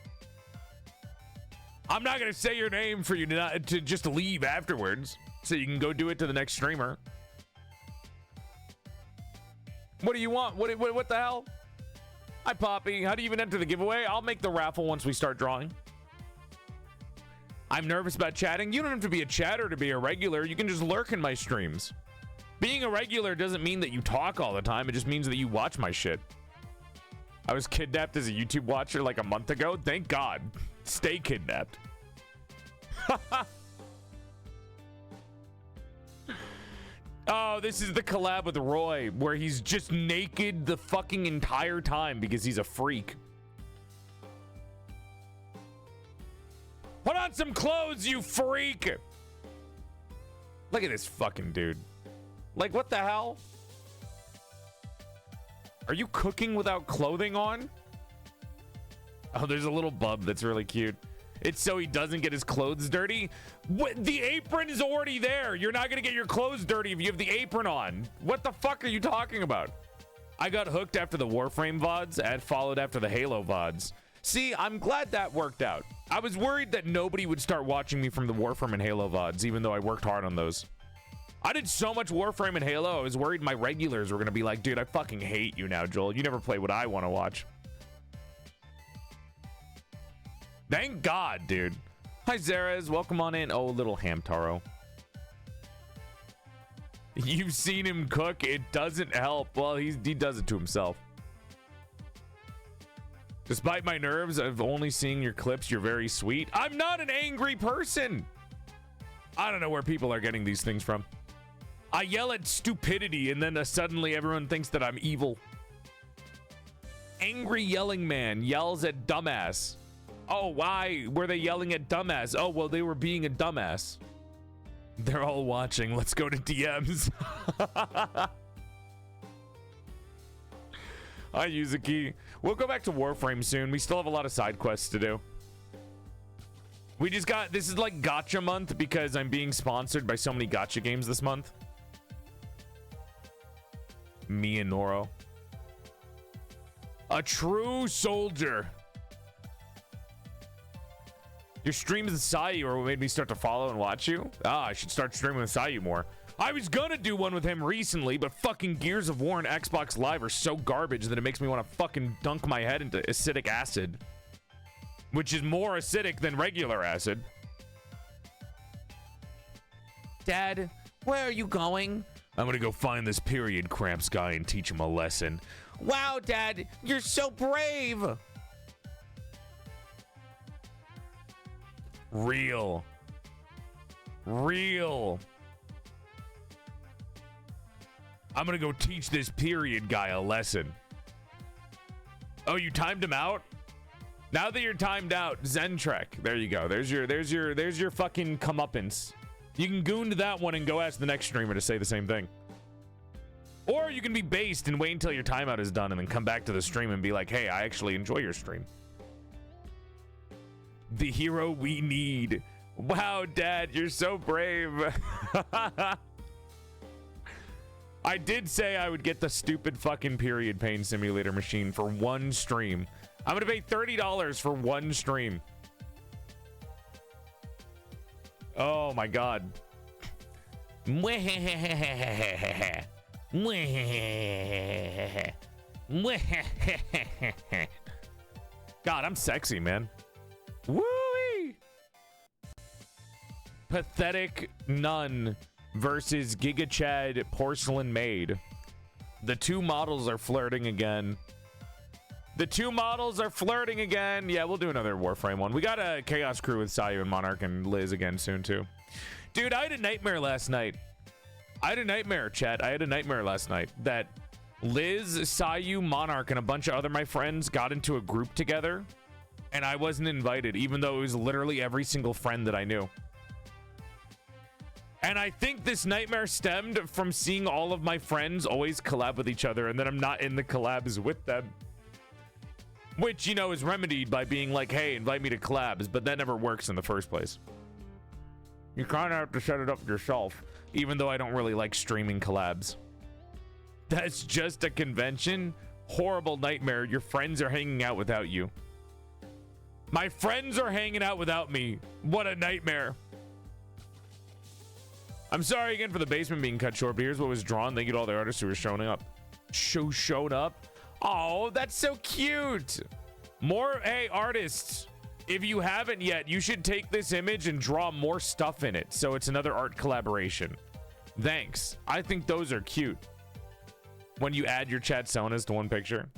I'm not going to say your name for you to just leave afterwards, so you can go do it to the next streamer. What do you want? What the hell? Hi, Poppy. How do you even enter the giveaway? I'll make the raffle once we start drawing. I'm nervous about chatting. You don't have to be a chatter to be a regular. You can just lurk in my streams. Being a regular doesn't mean that you talk all the time. It just means that you watch my shit. I was kidnapped as a YouTube watcher like a month ago. Thank God. Stay kidnapped. Oh, this is the collab with Roy where he's just naked the fucking entire time because he's a freak. Put on some clothes, you freak! Look at this fucking dude. Like, what the hell? Are you cooking without clothing on? Oh, there's a little bub that's really cute. It's so he doesn't get his clothes dirty. What? The apron is already there. You're not gonna get your clothes dirty if you have the apron on. What the fuck are you talking about? I got hooked after the Warframe VODs and followed after the Halo VODs. See, I'm glad that worked out. I was worried that nobody would start watching me from the Warframe and Halo VODs, even though I worked hard on those. I did so much Warframe and Halo, I was worried my regulars were gonna be like, dude, I fucking hate you now, Joel. You never play what I want to watch. Thank God, dude. Hi, Zaraz. Welcome on in. Oh, little Hamtaro. You've seen him cook. It doesn't help. Well, he does it to himself. Despite my nerves of only seeing your clips, you're very sweet. I'm not an angry person. I don't know where people are getting these things from. I yell at stupidity, and then suddenly everyone thinks that I'm evil. Angry yelling man yells at dumbass. Oh, why were they yelling at dumbass? Oh, well, they were being a dumbass. They're all watching. Let's go to DMs. I use a key. We'll go back to Warframe soon. We still have a lot of side quests to do. We just got, this is like gacha month because I'm being sponsored by so many gacha games this month. Me and Noro. A true soldier. Your stream is Sayu or what made me start to follow and watch you? Ah, I should start streaming with Sayu more. I was gonna do one with him recently, but fucking Gears of War and Xbox Live are so garbage that it makes me want to fucking dunk my head into acidic acid. Which is more acidic than regular acid. Dad, where are you going? I'm gonna go find this period cramps guy and teach him a lesson. Wow, Dad, you're so brave! Real. I'm gonna go teach this period guy a lesson. Oh, you timed him out? Now that you're timed out, Zentrek. There you go. There's your fucking comeuppance. You can goon to that one and go ask the next streamer to say the same thing. Or you can be based and wait until your timeout is done and then come back to the stream and be like, hey, I actually enjoy your stream. The hero we need. Wow, Dad, you're so brave. I did say I would get the stupid fucking period pain simulator machine for one stream. I'm gonna pay $30 for one stream. Oh my God. God, I'm sexy, man. Woo-wee! Pathetic Nun versus Giga Chad PorcelainMaid. The two models are flirting again. Yeah, we'll do another Warframe one. We got a Chaos Crew with Sayu and Monarch and Liz again soon, too. Dude, I had a nightmare last night. Chat. I had a nightmare last night that Liz, Sayu, Monarch, and a bunch of other my friends got into a group together. And I wasn't invited, even though it was literally every single friend that I knew. And I think this nightmare stemmed from seeing all of my friends always collab with each other, and then I'm not in the collabs with them. Which, you know, is remedied by being like, hey, invite me to collabs, but that never works in the first place. You kind of have to set it up yourself, even though I don't really like streaming collabs. That's just a convention? Horrible nightmare. Your friends are hanging out without you. My friends are hanging out without me. What a nightmare. I'm sorry again for the basement being cut short, but here's what was drawn. Thank you to all the artists who were showing up. showed up. Oh, that's so cute. More, hey, artists, if you haven't yet, you should take this image and draw more stuff in it. So it's another art collaboration. Thanks. I think those are cute. When you add your chat sonas to one picture.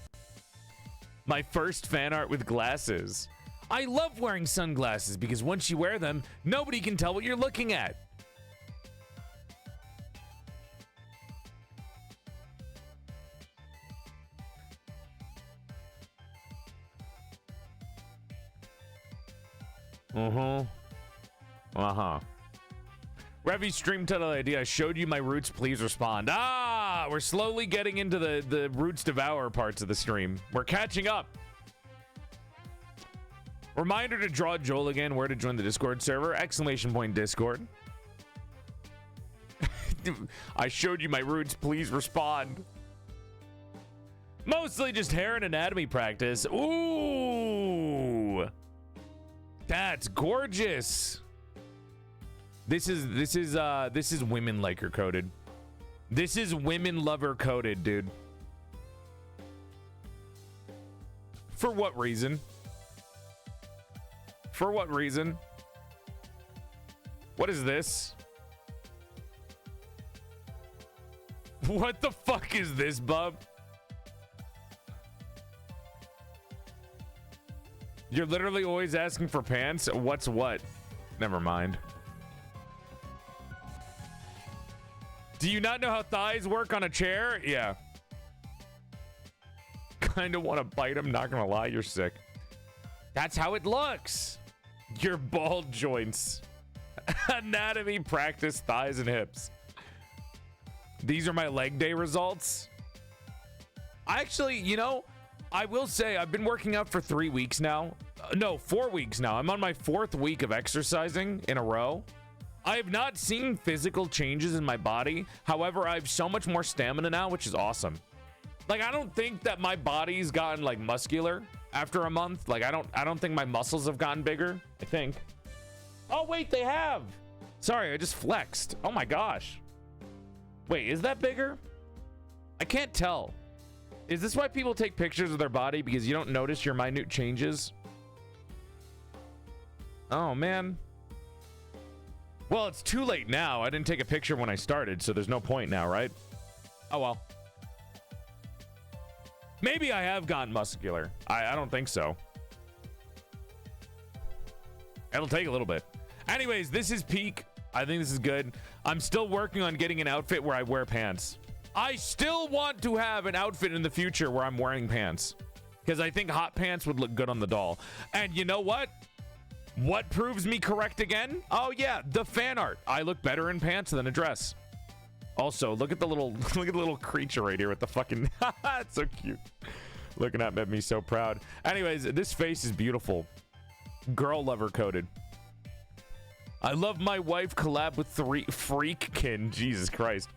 My first fan art with glasses. I love wearing sunglasses because once you wear them, nobody can tell what you're looking at. Revy stream title idea. I showed you my roots. Please respond. Ah, we're slowly getting into the roots devour parts of the stream. We're catching up. Reminder to draw Joel again. Where to join the Discord server? !Discord. I showed you my roots. Please respond. Mostly just hair and anatomy practice. Ooh. That's gorgeous. This is women liker coded. This is women lover coded, dude. For what reason? For what reason? What is this? What the fuck is this, bub? You're literally always asking for pants? What's what? Never mind. Do you not know how thighs work on a chair? Yeah. Kind of want to bite him, not gonna lie, you're sick. That's how it looks. Your ball joints. Anatomy practice, thighs and hips. These are my leg day results. I actually, you know, I will say I've been working out for 3 weeks now. No, 4 weeks now. I'm on my 4th week of exercising in a row. I have not seen physical changes in my body. However, I have so much more stamina now, which is awesome. Like, I don't think that my body's gotten like muscular after a month. Like, I don't think my muscles have gotten bigger. I think. Oh wait, they have. Sorry, I just flexed. Oh my gosh. Wait, is that bigger? I can't tell. Is this why people take pictures of their body, because you don't notice your minute changes? Oh man. Well, it's too late now. I didn't take a picture when I started, so there's no point now, right? Oh well. Maybe I have gotten muscular. I don't think so. It'll take a little bit. Anyways, this is peak. I think this is good. I'm still working on getting an outfit where I wear pants. I still want to have an outfit in the future where I'm wearing pants, because I think hot pants would look good on the doll. And you know what? What proves me correct again? Oh yeah, the fan art. I look better in pants than a dress. Also, look at the little creature right here with the fucking it's so cute. Looking at me so proud. Anyways, this face is beautiful. Girl lover coded. I love my wife collab with Freakkin. Jesus Christ.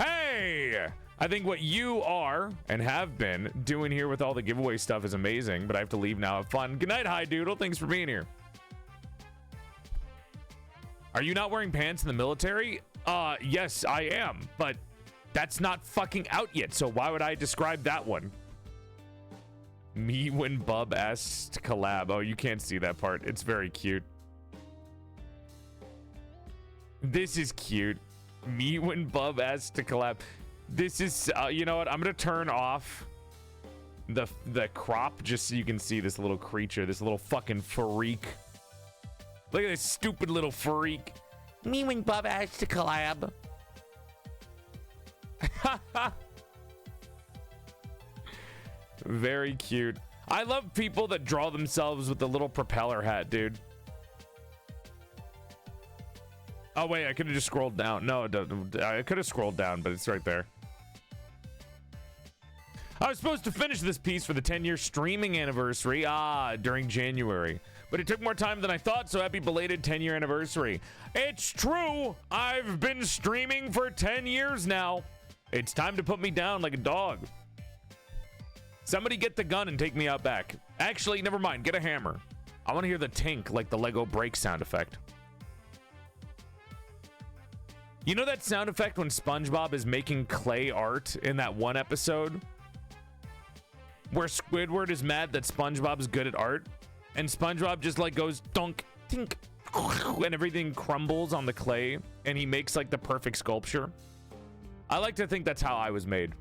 Hey! I think what you are and have been doing here with all the giveaway stuff is amazing, but I have to leave now. Have fun. Good night, Hi Doodle. Thanks for being here. Are you not wearing pants in the military? Yes, I am, but that's not fucking out yet, so why would I describe that one? Me when Bub asked to collab. Oh, you can't see that part. It's very cute. This is cute. Me when Bub asked to collab. This is, you know what? I'm gonna turn off the crop just so you can see this little creature, this little fucking freak. Look at this stupid little freak. Me when Bub asked to collab. Very cute. I love people that draw themselves with the little propeller hat, dude. Oh wait, I could have just scrolled down. No, I could have scrolled down, but it's right there. I was supposed to finish this piece for the 10-year streaming anniversary, during January. But it took more time than I thought, so happy belated 10-year anniversary. It's true! I've been streaming for 10 years now. It's time to put me down like a dog. Somebody get the gun and take me out back. Actually, never mind, get a hammer. I want to hear the tink like the Lego break sound effect. You know that sound effect when SpongeBob is making clay art in that one episode? Where Squidward is mad that SpongeBob's good at art, and SpongeBob just like goes dunk, tink, and everything crumbles on the clay, and he makes like the perfect sculpture. I like to think that's how I was made.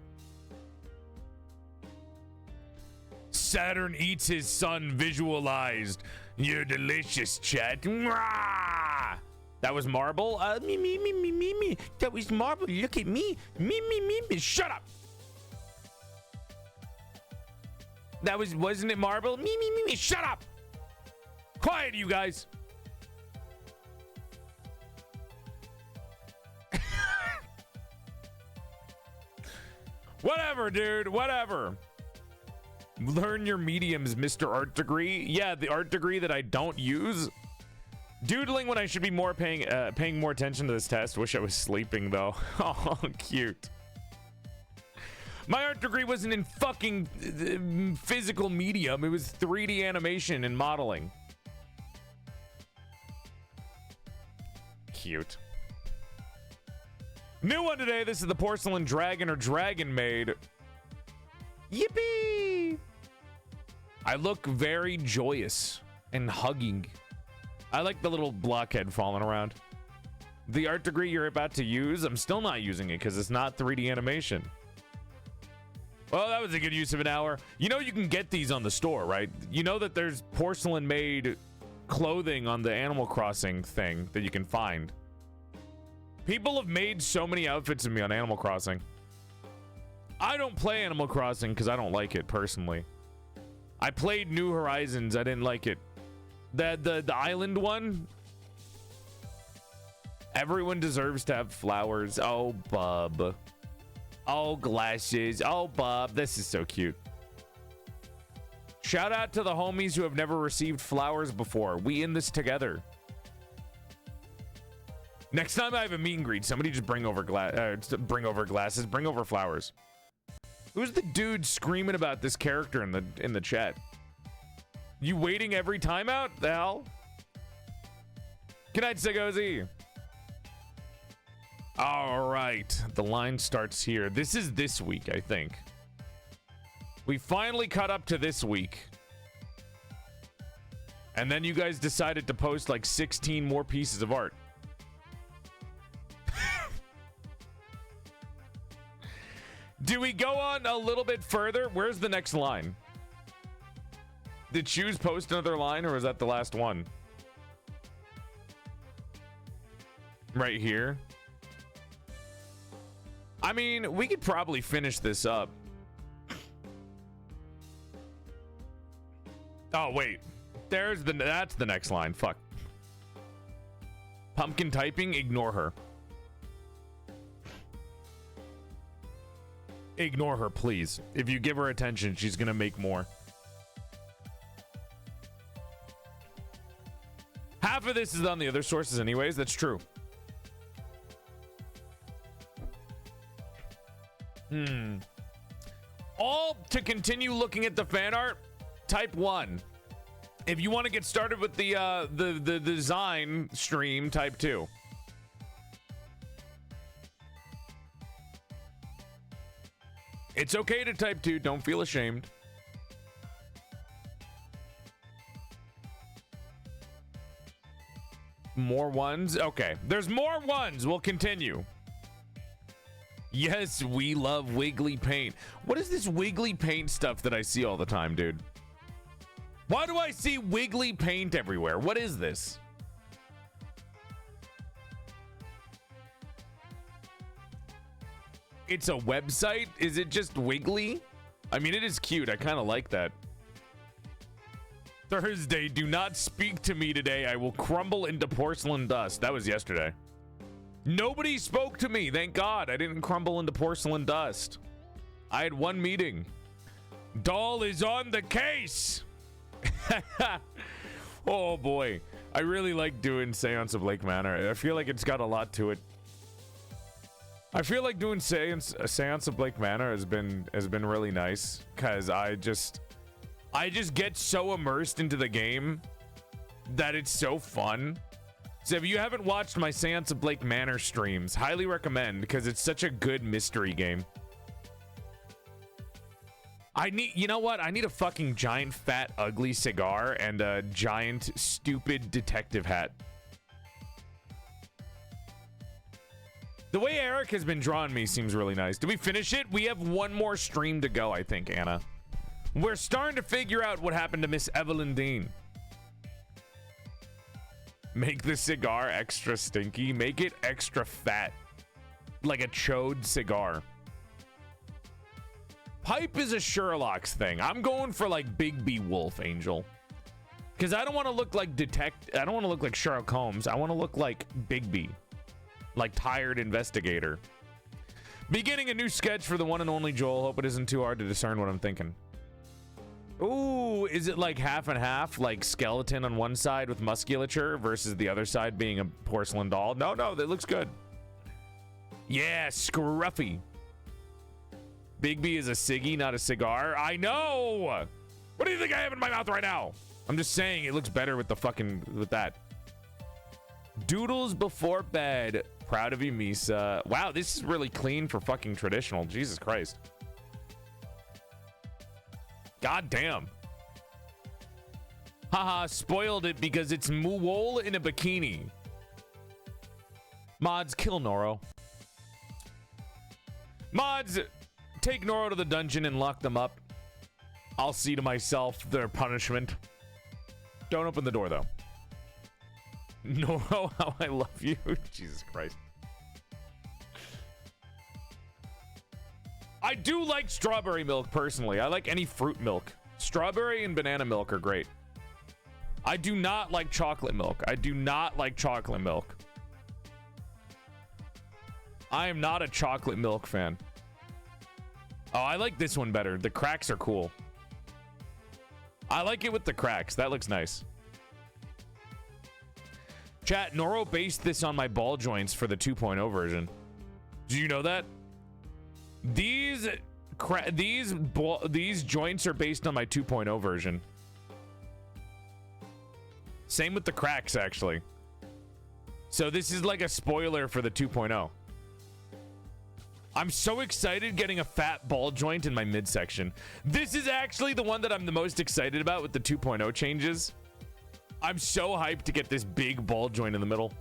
Saturn eats his son visualized. You're delicious, chat. Mwah! That was Marble. Me. That was Marble. Look at me. Me. Shut up. That wasn't it Marble? Me. Shut up. Quiet, you guys. Whatever, dude. Whatever. Learn your mediums, Mr. Art Degree. Yeah, the art degree that I don't use. Doodling when I should be paying more attention to this test. Wish I was sleeping though. Oh, cute. My art degree wasn't in fucking physical medium. It was 3D animation and modeling. Cute. New one today. This is the Porcelain Dragon or PorcelainMaid. Yippee! I look very joyous and hugging. I like the little blockhead falling around. The art degree you're about to use, I'm still not using it because it's not 3D animation. Well, that was a good use of an hour. You know you can get these on the store, right? You know that there's porcelain-made clothing on the Animal Crossing thing that you can find. People have made so many outfits of me on Animal Crossing. I don't play Animal Crossing because I don't like it personally. I played New Horizons. I didn't like it. The island one. Everyone deserves to have flowers. Oh, bub. Oh, glasses. Oh, bub. This is so cute. Shout out to the homies who have never received flowers before. We in this together. Next time I have a meet and greet, somebody just bring over glasses. Bring over flowers. Who's the dude screaming about this character in the chat? You waiting every time out? The hell? Good night, Sigozi. All right, the line starts here. This is this week, I think. We finally caught up to this week. And then you guys decided to post like 16 more pieces of art. Do we go on a little bit further? Where's the next line? Did Shoes post another line, or was that the last one? Right here. I mean, we could probably finish this up. Oh, wait. That's the next line. Fuck. Pumpkin typing, ignore her. Ignore her, please. If you give her attention, she's gonna make more. Half of this is on the other sources anyways. That's true. All to continue looking at the fan art, type 1. If you want to get started with the design stream, type 2. It's okay to type 2. Don't feel ashamed. More ones? Okay. There's more ones. We'll continue. Yes, we love wiggly paint. What is this wiggly paint stuff that I see all the time, dude? Why do I see wiggly paint everywhere? What is this? It's a website? Is it just wiggly? I mean, it is cute. I kind of like that. Thursday, do not speak to me today. I will crumble into porcelain dust. That was yesterday. Nobody spoke to me. Thank God I didn't crumble into porcelain dust. I had one meeting. Doll is on the case. Oh boy. I really like doing Seance of Lake Manor. I feel like it's got a lot to it. I feel like doing Seance of Lake Manor has been really nice because I just get so immersed into the game that it's so fun. So if you haven't watched my Seance of Blake Manor streams, highly recommend, because it's such a good mystery game. You know what? I need a fucking giant, fat, ugly cigar and a giant, stupid detective hat. The way Eric has been drawing me seems really nice. Did we finish it? We have one more stream to go, I think, Anna. We're starting to figure out what happened to Miss Evelyn Dean. Make the cigar extra stinky. Make it extra fat. Like a chode cigar. Pipe is a Sherlock's thing. I'm going for like Bigby Wolf, Angel. Because I don't want to look like I don't want to look like Sherlock Holmes. I want to look like Bigby. Like tired investigator. Beginning a new sketch for the one and only Joel. Hope it isn't too hard to discern what I'm thinking. Ooh, is it like half and half? Like skeleton on one side with musculature versus the other side being a porcelain doll? No, that looks good. Yeah, scruffy. Bigby is a ciggy, not a cigar. I know! What do you think I have in my mouth right now? I'm just saying it looks better with the fucking, with that. Doodles before bed. Proud of you, Misa. Wow, this is really clean for fucking traditional. Jesus Christ. God damn. Haha, spoiled it because it's Muwol in a bikini. Mods, kill Noro. Mods, take Noro to the dungeon and lock them up. I'll see to myself their punishment. Don't open the door, though. Noro, how I love you. Jesus Christ. I do like strawberry milk, personally. I like any fruit milk. Strawberry and banana milk are great. I do not like chocolate milk. I do not like chocolate milk. I am not a chocolate milk fan. Oh, I like this one better. The cracks are cool. I like it with the cracks. That looks nice. Chat, Noro based this on my ball joints for the 2.0 version. Did you know that? These joints are based on my 2.0 version. Same with the cracks, actually. So this is like a spoiler for the 2.0. I'm so excited getting a fat ball joint in my midsection. This is actually the one that I'm the most excited about with the 2.0 changes. I'm so hyped to get this big ball joint in the middle.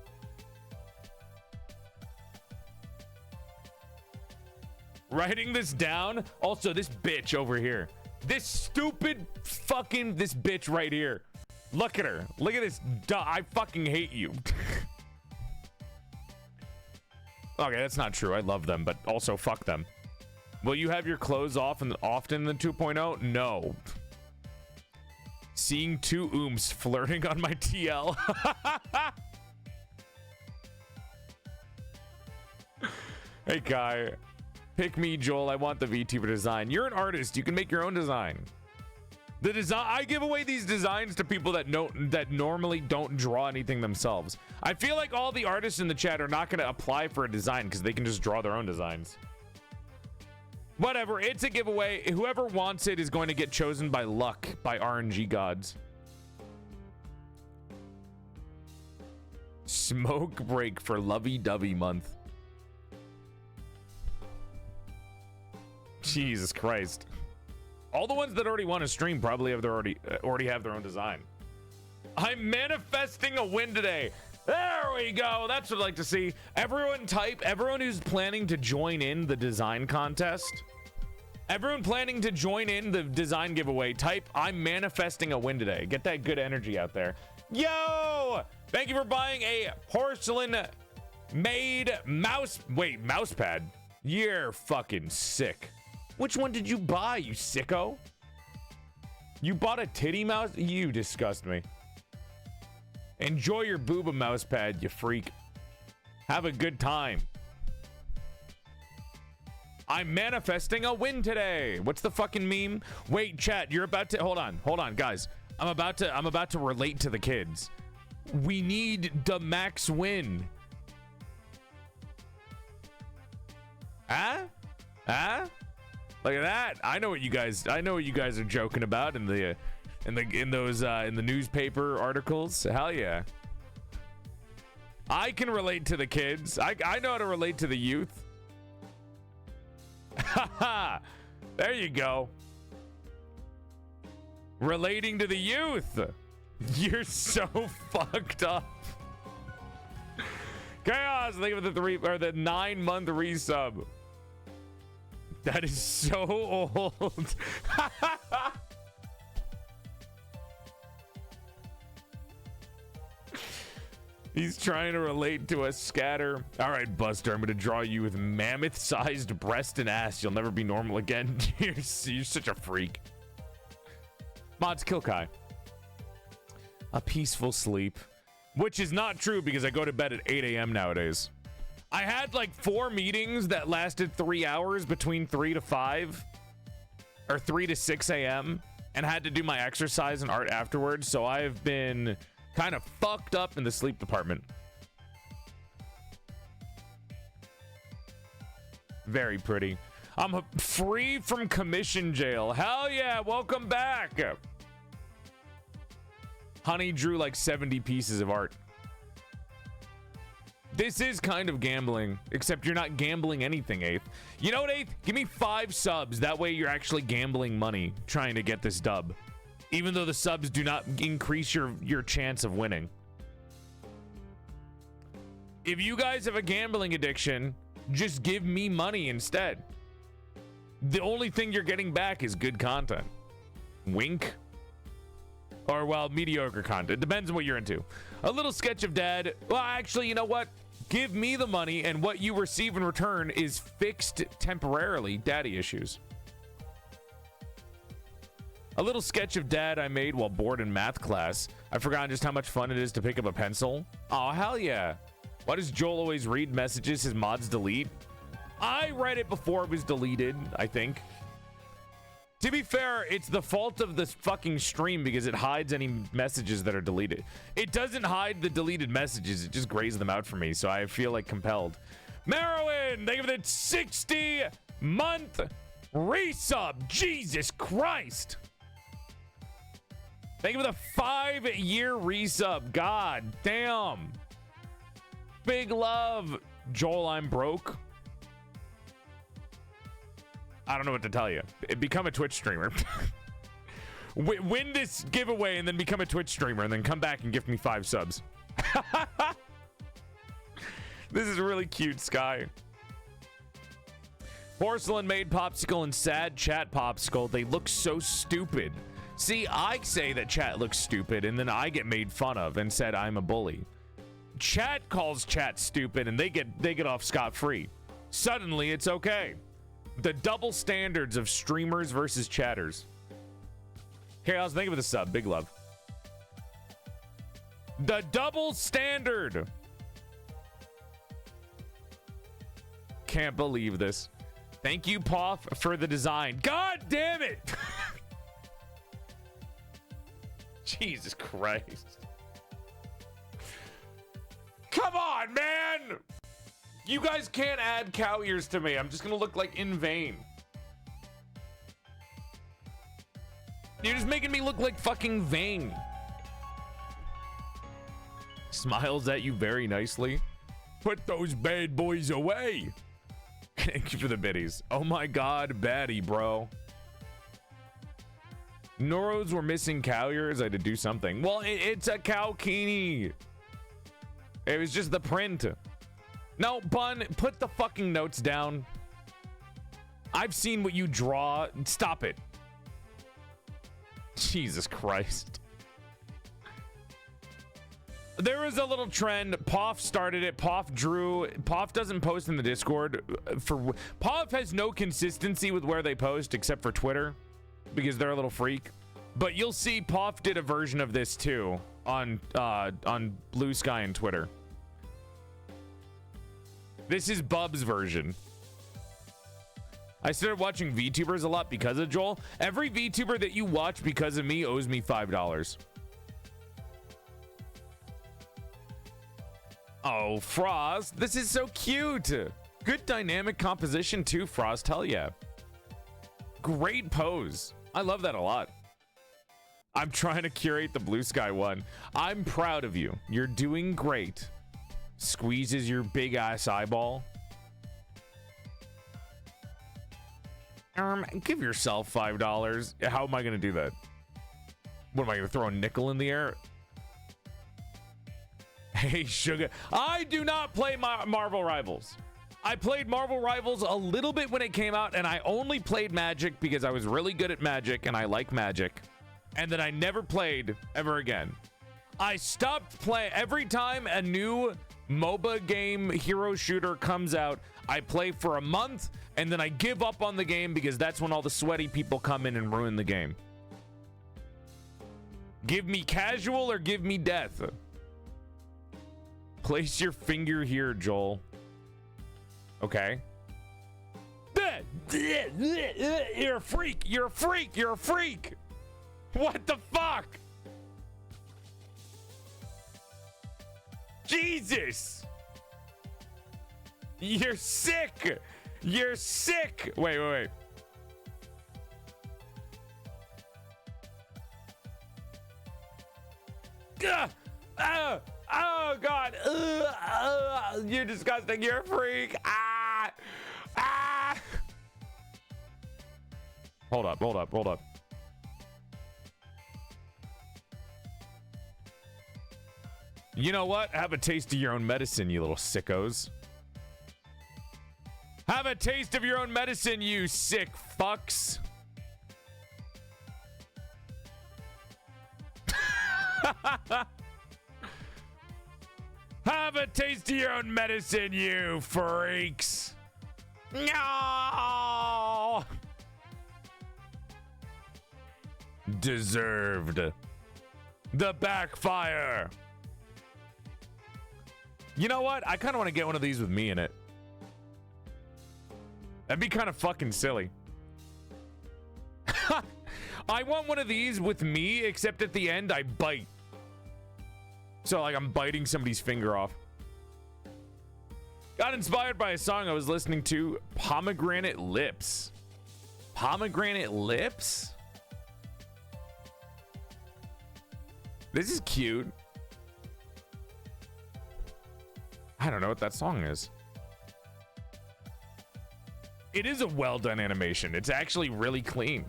Writing this down. Also, this bitch over here. This stupid fucking, this bitch right here. Look at her. Look at this. I fucking hate you. Okay, that's not true. I love them, but also fuck them. Will you have your clothes off and often in the 2.0? No. Seeing two ooms flirting on my TL. Hey, Kai. Pick me, Joel. I want the VTuber design. You're an artist. You can make your own design. The design, I give away these designs to people that normally don't draw anything themselves. I feel like all the artists in the chat are not going to apply for a design because they can just draw their own designs. Whatever, it's a giveaway. Whoever wants it is going to get chosen by luck, by RNG gods. Smoke break for lovey-dovey month. Jesus Christ. All the ones that already want to stream probably have already have their own design. I'm manifesting a win today. There we go. That's what I like to see. Everyone type, everyone who's planning to join in the design contest. Everyone planning to join in the design giveaway, type, I'm manifesting a win today. Get that good energy out there. Yo! Thank you for buying a porcelain-made mouse pad. You're fucking sick. Which one did you buy, you sicko? You bought a titty mouse? You disgust me. Enjoy your booba mouse pad, you freak. Have a good time. I'm manifesting a win today. What's the fucking meme? Wait, chat, you're about to hold on, guys. I'm about to relate to the kids. We need the max win. Huh? Look at that. I know what you guys are joking about in the newspaper articles. Hell yeah. I can relate to the kids. I know how to relate to the youth. Haha. There you go. Relating to the youth. You're so fucked up. Chaos, think of the 9-month resub. That is so old. He's trying to relate to a scatter. All right, Buster, I'm gonna draw you with mammoth-sized breast and ass. You'll never be normal again. You're such a freak. Mods, kill Kai. A peaceful sleep. Which is not true because I go to bed at 8 a.m. nowadays. I had like 4 meetings that lasted 3 hours between 3 to 5 or 3 to 6 a.m. and had to do my exercise and art afterwards. So I've been kind of fucked up in the sleep department. Very pretty. I'm free from commission jail. Hell yeah, welcome back. Honey drew like 70 pieces of art. This is kind of gambling, except you're not gambling anything, Eighth. You know what, Eighth? Give me 5 subs. That way you're actually gambling money trying to get this dub. Even though the subs do not increase your chance of winning. If you guys have a gambling addiction, just give me money instead. The only thing you're getting back is good content. Wink. Or, well, mediocre content. Depends on what you're into. A little sketch of dad. Well, actually, you know what? Give me the money, and what you receive in return is fixed temporarily daddy issues. A little sketch of dad I made while bored in math class. I've forgotten just how much fun it is to pick up a pencil. Oh, hell yeah. Why does Joel always read messages his mods delete? I read it before it was deleted, I think. To be fair, it's the fault of this fucking stream because it hides any messages that are deleted. It doesn't hide the deleted messages, it just grays them out for me, so I feel like compelled. Merowin, thank you for the 60-month resub. Jesus Christ. Thank you for the 5-year resub. God damn. Big love. Joel, I'm broke. I don't know what to tell you. Become a Twitch streamer. Win this giveaway and then become a Twitch streamer and then come back and give me 5 subs. This is really cute, Sky. PorcelainMaid popsicle and sad chat popsicle. They look so stupid. See, I say that chat looks stupid and then I get made fun of and said I'm a bully. Chat calls chat stupid and they get off scot-free. Suddenly it's okay. The double standards of streamers versus chatters. Chaos, thank you for the sub. Big love. The double standard. Can't believe this. Thank you, Poff, for the design. God damn it. Jesus Christ. Come on, man. You guys can't add cow ears to me. I'm just gonna look like in vain. You're just making me look like fucking vain. Smiles at you very nicely. Put those bad boys away. Thank you for the biddies. Oh my god, baddie, bro. Noros were missing cow ears. I had to do something. Well, it's a cowkini. It was just the print. No, Bun, put the fucking notes down. I've seen what you draw. Stop it. Jesus Christ. There was a little trend. Poff started it. Poff drew. Poff doesn't post in the Discord. Poff has no consistency with where they post except for Twitter because they're a little freak. But you'll see Poff did a version of this too on Blue Sky and Twitter. This is Bub's version. I started watching VTubers a lot because of Joel. Every VTuber that you watch because of me owes me $5. Oh, Frost, this is so cute. Good dynamic composition too, Frost. Hell yeah. Great pose. I love that a lot. I'm trying to curate the Blue Sky one. I'm proud of you. You're doing great. squeezes your big ass eyeball. Give yourself $5. How am I gonna do that? What am I gonna throw a nickel in the air? Hey, sugar. I do not play Marvel Rivals. I played Marvel Rivals a little bit when it came out, and I only played Magic because I was really good at Magic and I like Magic. And then I never played ever again. I stopped playing. Every time a new MOBA game, hero shooter comes out, I play for a month and then I give up on the game because that's when all the sweaty people come in and ruin the game. Give me casual or give me death. Place your finger here, Joel. Okay. You're a freak. You're a freak. You're a freak. What the fuck? Jesus. You're sick. You're sick. Wait. Oh God. You're disgusting. You're a freak. Hold up. You know what? Have a taste of your own medicine, you little sickos. Have a taste of your own medicine, you sick fucks. Have a taste of your own medicine, you freaks. No. Deserved. The backfire. You know what? I kind of want to get one of these with me in it. That'd be kind of fucking silly. I want one of these with me, except at the end I bite. So like I'm biting somebody's finger off. Got inspired by a song I was listening to, Pomegranate Lips. Pomegranate Lips? This is cute. I don't know what that song is. It is a well done animation. It's actually really clean.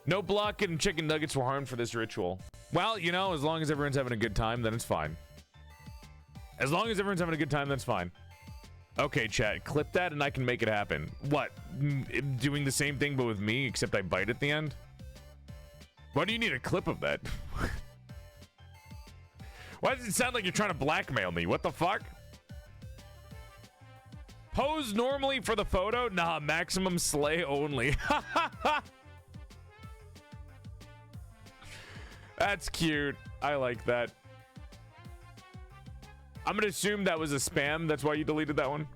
No block and chicken nuggets were harmed for this ritual. Well, you know, as long as everyone's having a good time, then it's fine. As long as everyone's having a good time, that's fine. Okay, chat, clip that and I can make it happen. What? Doing the same thing but with me, except I bite at the end? Why do you need a clip of that? Why does it sound like you're trying to blackmail me? What the fuck? Pose normally for the photo? Nah, maximum slay only. That's cute. I like that. I'm gonna assume that was a spam. That's why you deleted that one.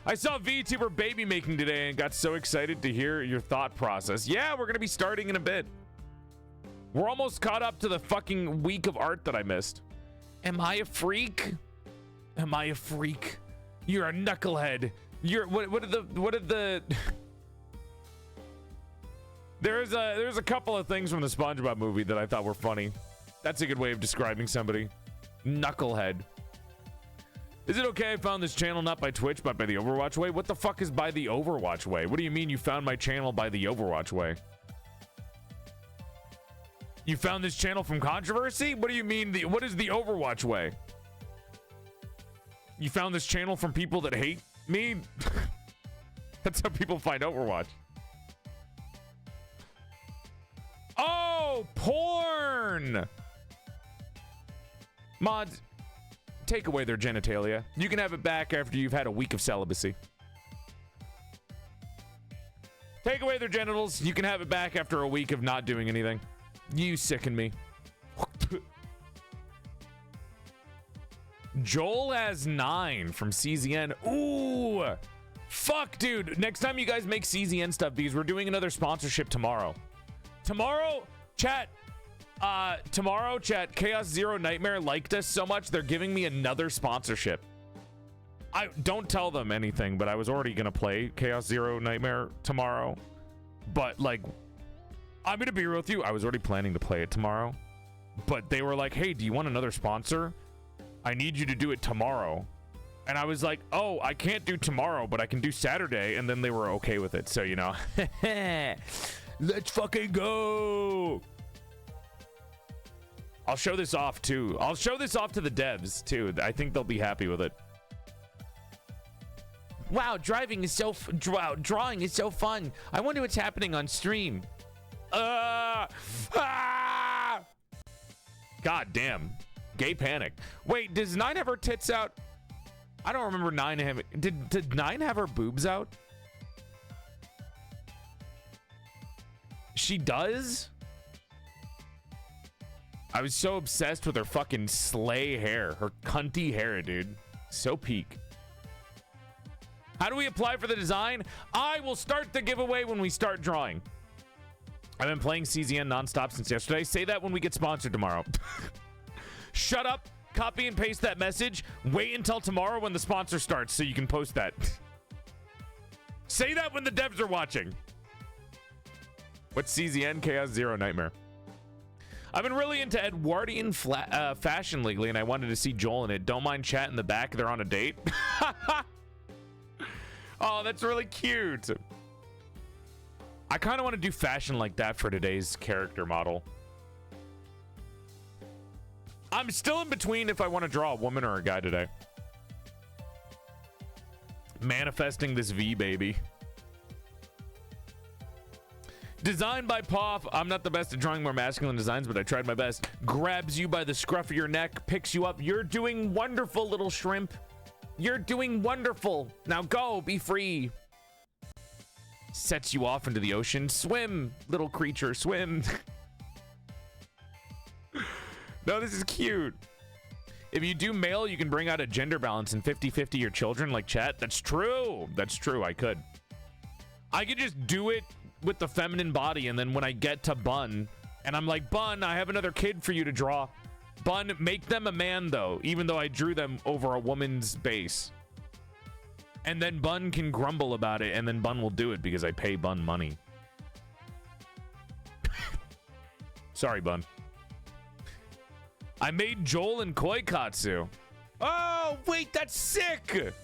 I saw Vtuber baby making today and got so excited to hear your thought process. Yeah, we're gonna be starting in a bit. We're almost caught up to the fucking week of art that I missed. Am I a freak? Am I a freak? You're a knucklehead. You're what are the There's a couple of things from the SpongeBob movie that I thought were funny. That's a good way of describing somebody. Knucklehead. Is it okay I found this channel not by Twitch but by the Overwatch way? What the fuck is by the Overwatch way? What do you mean you found my channel by the Overwatch way? You found this channel from controversy? What do you mean what is the Overwatch way? You found this channel from people that hate me? That's how people find Overwatch. Oh, porn! Mods, take away their genitalia. You can have it back after you've had a week of celibacy. Take away their genitals. You can have it back after a week of not doing anything. You sicken me. Joel has 9 from CZN. Ooh! Fuck, dude. Next time you guys make CZN stuff, because we're doing another sponsorship tomorrow. Tomorrow, chat, Chaos Zero Nightmare liked us so much, they're giving me another sponsorship. I don't tell them anything, but I was already gonna play Chaos Zero Nightmare tomorrow. But, like, I'm gonna be real with you, I was already planning to play it tomorrow. but they were like, hey, do you want another sponsor? I need you to do it tomorrow. And I was like, oh, I can't do tomorrow, but I can do Saturday. And then they were okay with it. So, you know, let's fucking go. I'll show this off too. I'll show this off to the devs too. I think they'll be happy with it. Wow, driving is so drawing is so fun. I wonder what's happening on stream. God damn. Gay panic. Wait, does 9 have her tits out? I don't remember 9 having. Did 9 have her boobs out? She does? I was so obsessed with her fucking slay hair. Her cunty hair, dude. So peak. How do we apply for the design? I will start the giveaway when we start drawing. I've been playing CZN nonstop since yesterday. Say that when we get sponsored tomorrow. Shut up. Copy and paste that message. Wait until tomorrow when the sponsor starts so you can post that. Say that when the devs are watching. What's CZN? Chaos Zero Nightmare. I've been really into Edwardian fashion lately, and I wanted to see Joel in it. Don't mind chat in the back. They're on a date. Oh, that's really cute. I kind of want to do fashion like that for today's character model. I'm still in between if I want to draw a woman or a guy today. Manifesting this V, baby. Designed by Poff. I'm not the best at drawing more masculine designs, but I tried my best. Grabs you by the scruff of your neck, picks you up. You're doing wonderful, little shrimp. You're doing wonderful. Now go, be free. Sets you off into the ocean. Swim, little creature, swim. No, this is cute. If you do male, you can bring out a gender balance and 50-50 your children like chat. That's true. That's true. I could just do it with the feminine body, and then when I get to Bun, and I'm like, Bun, I have another kid for you to draw. Bun, make them a man, though, even though I drew them over a woman's base. And then Bun can grumble about it, and then Bun will do it because I pay Bun money. Sorry, Bun. I made Joel and Koikatsu. Oh, wait, that's sick.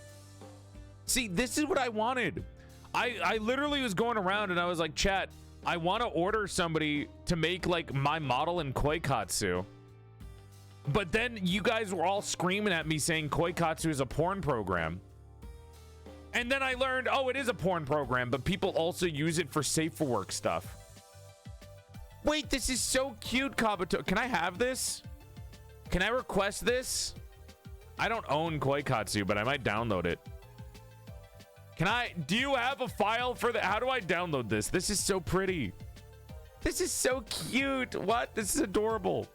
See, this is what I wanted. I literally was going around and I was like, chat, I want to order somebody to make like my model in Koikatsu. But then you guys were all screaming at me saying Koikatsu is a porn program. And then I learned, oh, it is a porn program, but people also use it for safe for work stuff. Wait, this is so cute, Kabuto. Can I have this? Can I request this? I don't own Koikatsu, but I might download it. Do you have a file for that? How do I download this? This is so pretty. This is so cute. What? This is adorable.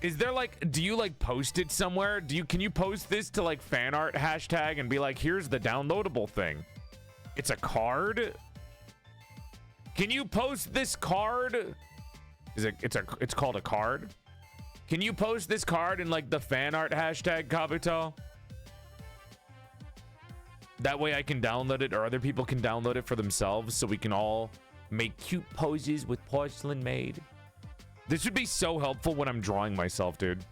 Is there like, do you like post it somewhere? Can you post this to like fan art hashtag and be like, here's the downloadable thing? It's a card. Can you post this card? It's called a card. Can you post this card in like the fan art hashtag, Kabuto? That way I can download it, or other people can download it for themselves, so we can all make cute poses with PorcelainMaid. This would be so helpful when I'm drawing myself, dude.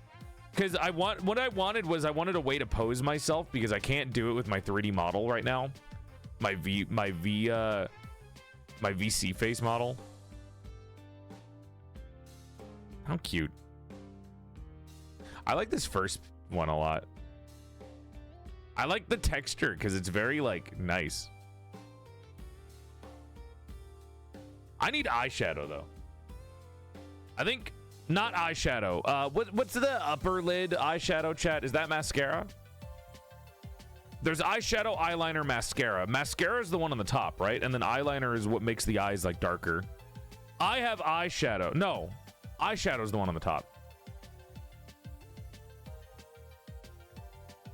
Because what I wanted a way to pose myself, because I can't do it with my 3D model right now. My VC face model. How cute. I like this first one a lot. I like the texture because it's very like nice. I need eyeshadow though. I think not eyeshadow. What's the upper lid eyeshadow, chat? Is that mascara? There's eyeshadow, eyeliner, mascara. Mascara is the one on the top, right? And then eyeliner is what makes the eyes like darker. I have eyeshadow. No, eyeshadow is the one on the top.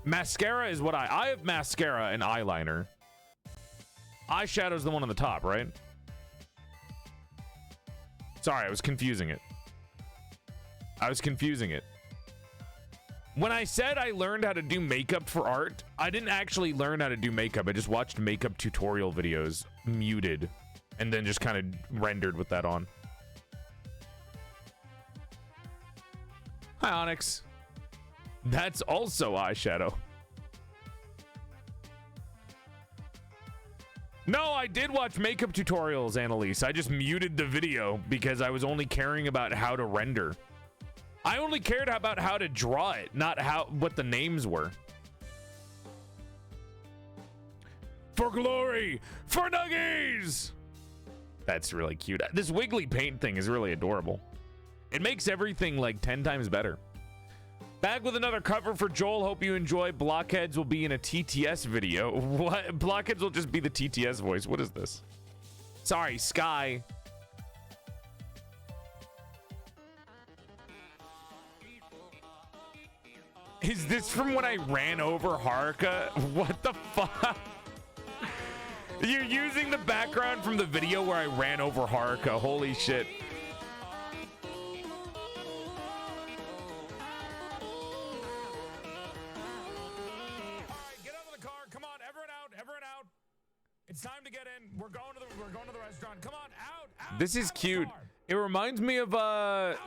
Mascara is what I have mascara and eyeliner. Eyeshadow is the one on the top, right? Sorry, I was confusing it. When I said I learned how to do makeup for art, I didn't actually learn how to do makeup. I just watched makeup tutorial videos muted. and then just kind of rendered with that on. Hi, Onyx. That's also eyeshadow. No, I did watch makeup tutorials, Annalise. I just muted the video because I was only caring about how to render. I only cared about how to draw it, not what the names were. For glory, for nuggies! That's really cute. This wiggly paint thing is really adorable. It makes everything like 10 times better. Back with another cover for Joel. Hope you enjoy. Blockheads will be in a TTS video. What? Blockheads will just be the TTS voice. What is this? Sorry, Sky. Is this from when I ran over Haruka? What the fuck? You're using the background from the video where I ran over Haruka. Holy shit. It's time to get in. We're going to the restaurant. Come on, out. This is cute. It reminds me of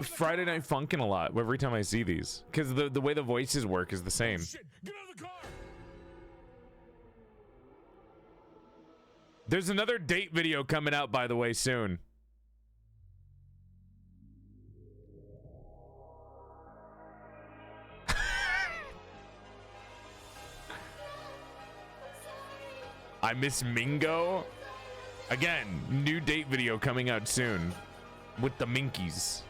Friday Night Funkin' a lot every time I see these, because the way the voices work is the same. Shit. Get out of the car. There's another date video coming out, by the way, soon. I miss Mingo. Again, new date video coming out soon with the Minkies.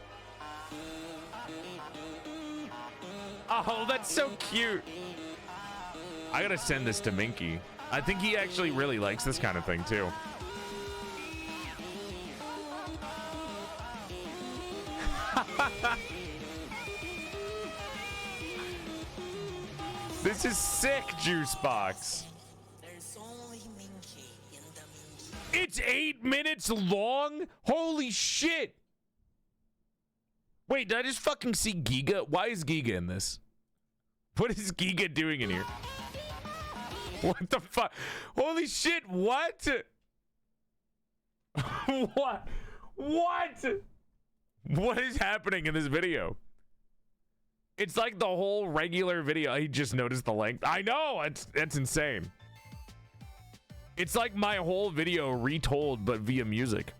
Oh, that's so cute. I gotta send this to Minky. I think he actually really likes this kind of thing too. This is sick, Juice Box. It's 8 minutes long? Holy shit. Wait, did I just fucking see Giga? Why is Giga in this? What is Giga doing in here? What the fuck? Holy shit, what? What? What? What is happening in this video? It's like the whole regular video. I just noticed the length. I know, that's insane. It's like my whole video retold, but via music.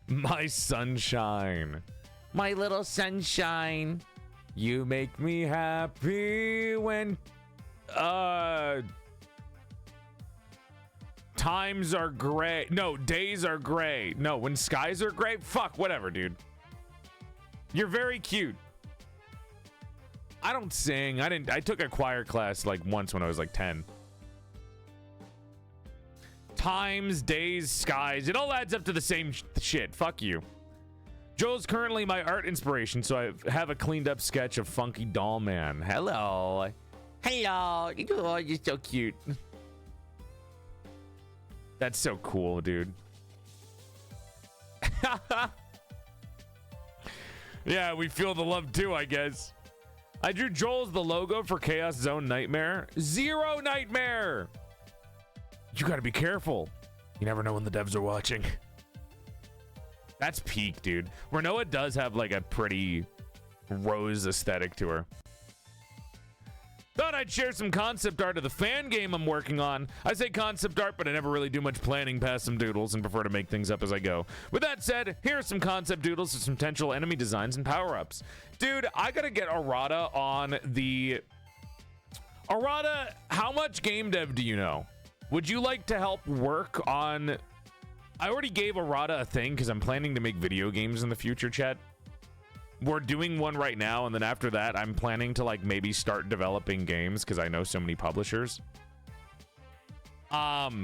My sunshine. My little sunshine. You make me happy when times are gray. No, days are gray. No, when skies are gray. Fuck, whatever, dude. You're very cute. I don't sing. I took a choir class like once when I was like 10. Times, days, skies. It all adds up to the same shit. Fuck you. Joel's currently my art inspiration, so I have a cleaned up sketch of Funky Doll Man. Hello. Hello. Oh, you're so cute. That's so cool, dude. Yeah, we feel the love too, I guess. I drew Joel's the logo for Chaos Zone Nightmare. Zero Nightmare! You gotta be careful. You never know when the devs are watching. That's peak, dude. Renoa does have like a pretty rose aesthetic to her. Thought I'd share some concept art of the fan game I'm working on. I say concept art, but I never really do much planning past some doodles and prefer to make things up as I go. With that said, here are some concept doodles of some potential enemy designs and power-ups. Dude, I gotta get Arata on the... Arata, how much game dev do you know? Would you like to help work on... I already gave Arata a thing because I'm planning to make video games in the future, chat. We're doing one right now, and then after that, I'm planning to like maybe start developing games because I know so many publishers. Arata,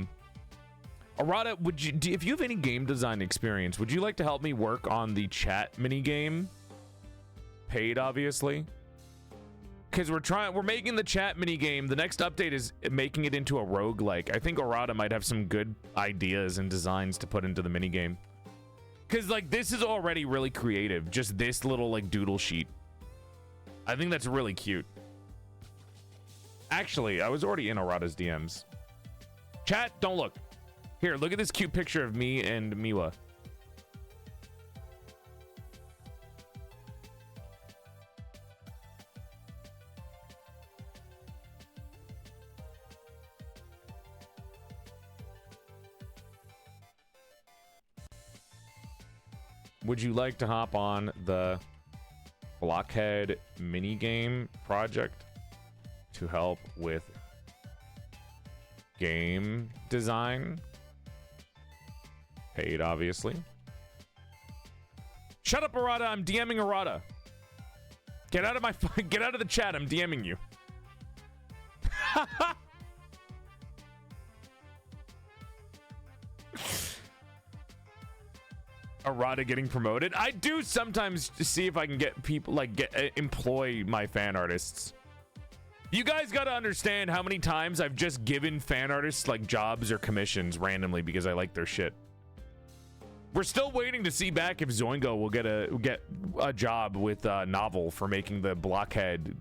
would you, if you have any game design experience, would you like to help me work on the chat mini game? Paid, obviously. Because we're making the chat mini game. The next update is making it into a roguelike. I think Arata might have some good ideas and designs to put into the mini game. Because, like, this is already really creative. Just this little, like, doodle sheet. I think that's really cute. Actually, I was already in Arata's DMs. Chat, don't look. Here, look at this cute picture of me and Miwa. Would you like to hop on the Blockhead minigame project to help with game design? Paid, obviously. Shut up, Arata. I'm DMing Arata. Get out of my get out of the chat. I'm DMing you. Arata getting promoted. I do sometimes see if I can get people like employ my fan artists. You guys got to understand how many times I've just given fan artists like jobs or commissions randomly because I like their shit. We're still waiting to see back if Zoingo will get a job with Novel for making the Blockhead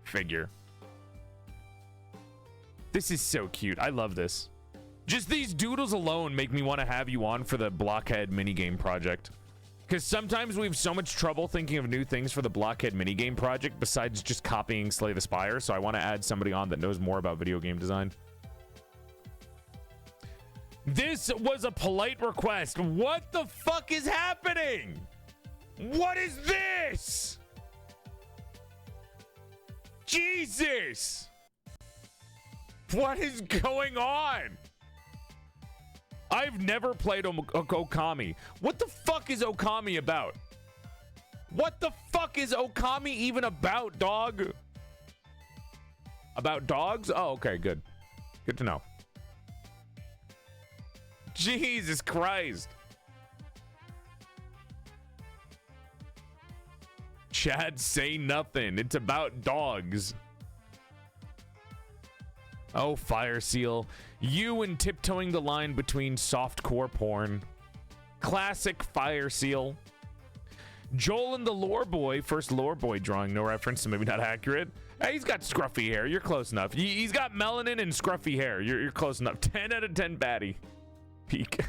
figure. This is so cute. I love this. Just these doodles alone make me want to have you on for the Blockhead minigame project. Because sometimes we have so much trouble thinking of new things for the Blockhead minigame project besides just copying Slay the Spire, so I want to add somebody on that knows more about video game design. This was a polite request. What the fuck is happening? What is this? Jesus! What is going on? I've never played Okami. What the fuck is Okami about? What the fuck is Okami even about, dog? About dogs? Oh, okay, good. Good to know. Jesus Christ. Chad, say nothing. It's about dogs. Oh, Fire Seal. You and tiptoeing the line between softcore porn. Classic Fire Seal. Joel and the Lore Boy. First Lore Boy drawing. No reference, so maybe not accurate. Hey, he's got scruffy hair. You're close enough. He's got melanin and scruffy hair. You're close enough. 10 out of 10 baddie. Peak.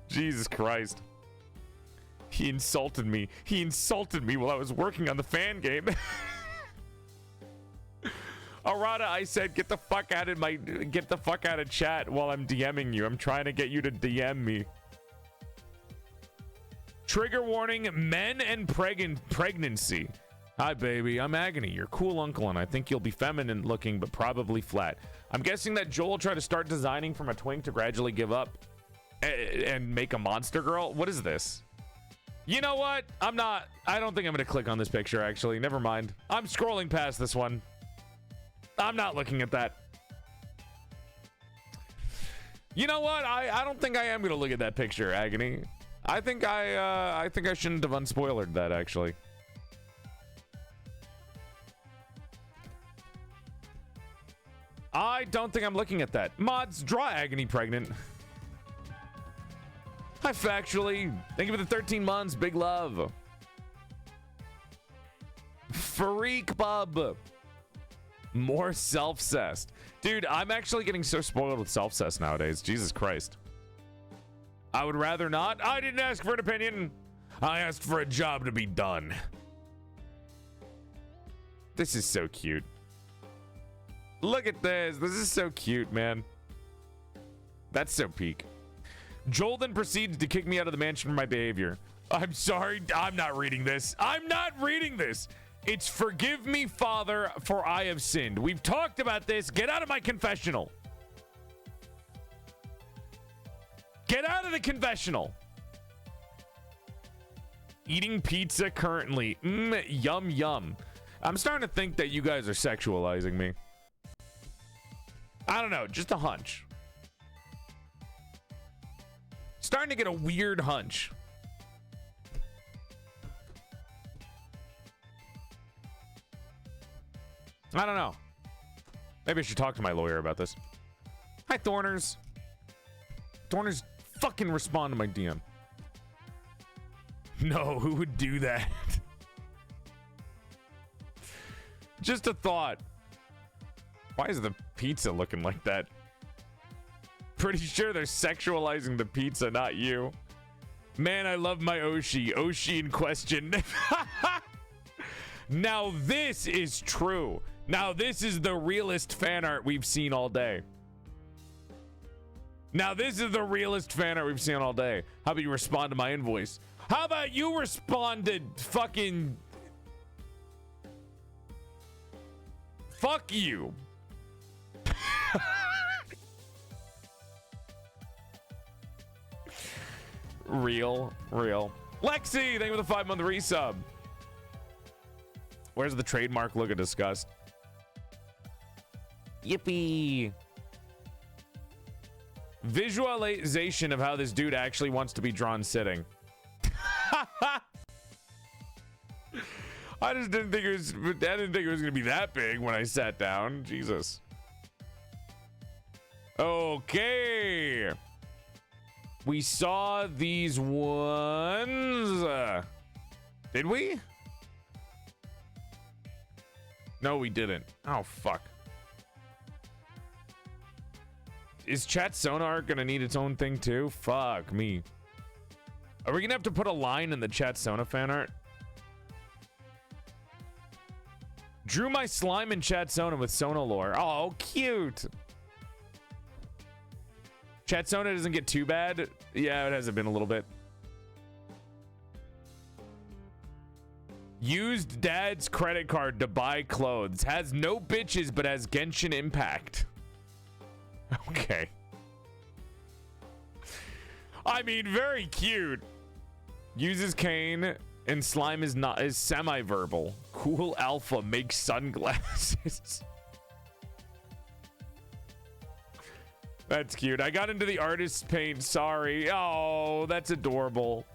Jesus Christ. He insulted me. He insulted me while I was working on the fan game. Arata, I said, get the fuck out of chat while I'm DMing you. I'm trying to get you to DM me. Trigger warning, men and pregnancy. Hi, baby. I'm Agony, your cool uncle, and I think you'll be feminine looking, but probably flat. I'm guessing that Joel tried to start designing from a twink to gradually give up and make a monster girl. What is this? You know what? I don't think I'm going to click on this picture, actually. Never mind. I'm scrolling past this one. I'm not looking at that. You know what? I don't think I am going to look at that picture, Agony. I think I shouldn't have unspoilered that, actually. I don't think I'm looking at that. Mods, draw Agony pregnant. Hi, Factually. Thank you for the 13 months. Big love. Freak Bub. More self-cessed. Dude, I'm actually getting so spoiled with self-cessed nowadays. Jesus Christ. I would rather not. I didn't ask for an opinion. I asked for a job to be done. This is so cute. Look at this. This is so cute, man. That's so peak. Joel then proceeded to kick me out of the mansion for my behavior. I'm sorry. I'm not reading this. I'm not reading this. It's forgive me, Father, for I have sinned. We've talked about this. Get out of my confessional. Get out of the confessional. Eating pizza currently. Yum, yum. I'm starting to think that you guys are sexualizing me. I don't know. Just a hunch. Starting to get a weird hunch. I don't know. Maybe I should talk to my lawyer about this. Hi, Thorners. Thorners, fucking respond to my DM. No, who would do that? Just a thought. Why is the pizza looking like that? Pretty sure they're sexualizing the pizza, not you. Man, I love my Oshi. Oshi in question. Now this is true. Now this is the realest fan art we've seen all day. Now this is the realest fan art we've seen all day. How about you respond to my invoice? How about you responded fucking... Fuck you. Real. Lexi, thank you for the 5-month resub. Where's the trademark look of disgust? Yippee. Visualization of how this dude actually wants to be drawn sitting. I didn't think it was gonna be that big when I sat down. Jesus. Okay. We saw these ones. Did we? No, we didn't. Oh, fuck. Is Chat Sonar gonna need its own thing too? Fuck me. Are we gonna have to put a line in the Chat Sona fan art? Drew my slime in Chat Sona with Sonalore. Oh, cute. Chat Sona doesn't get too bad. Yeah, it hasn't been a little bit. Used dad's credit card to buy clothes. Has no bitches, but has Genshin Impact. Okay. I mean, very cute. Uses cane and slime is semi-verbal. Cool alpha makes sunglasses. That's cute. I got into the artist's paint. Sorry. Oh, that's adorable.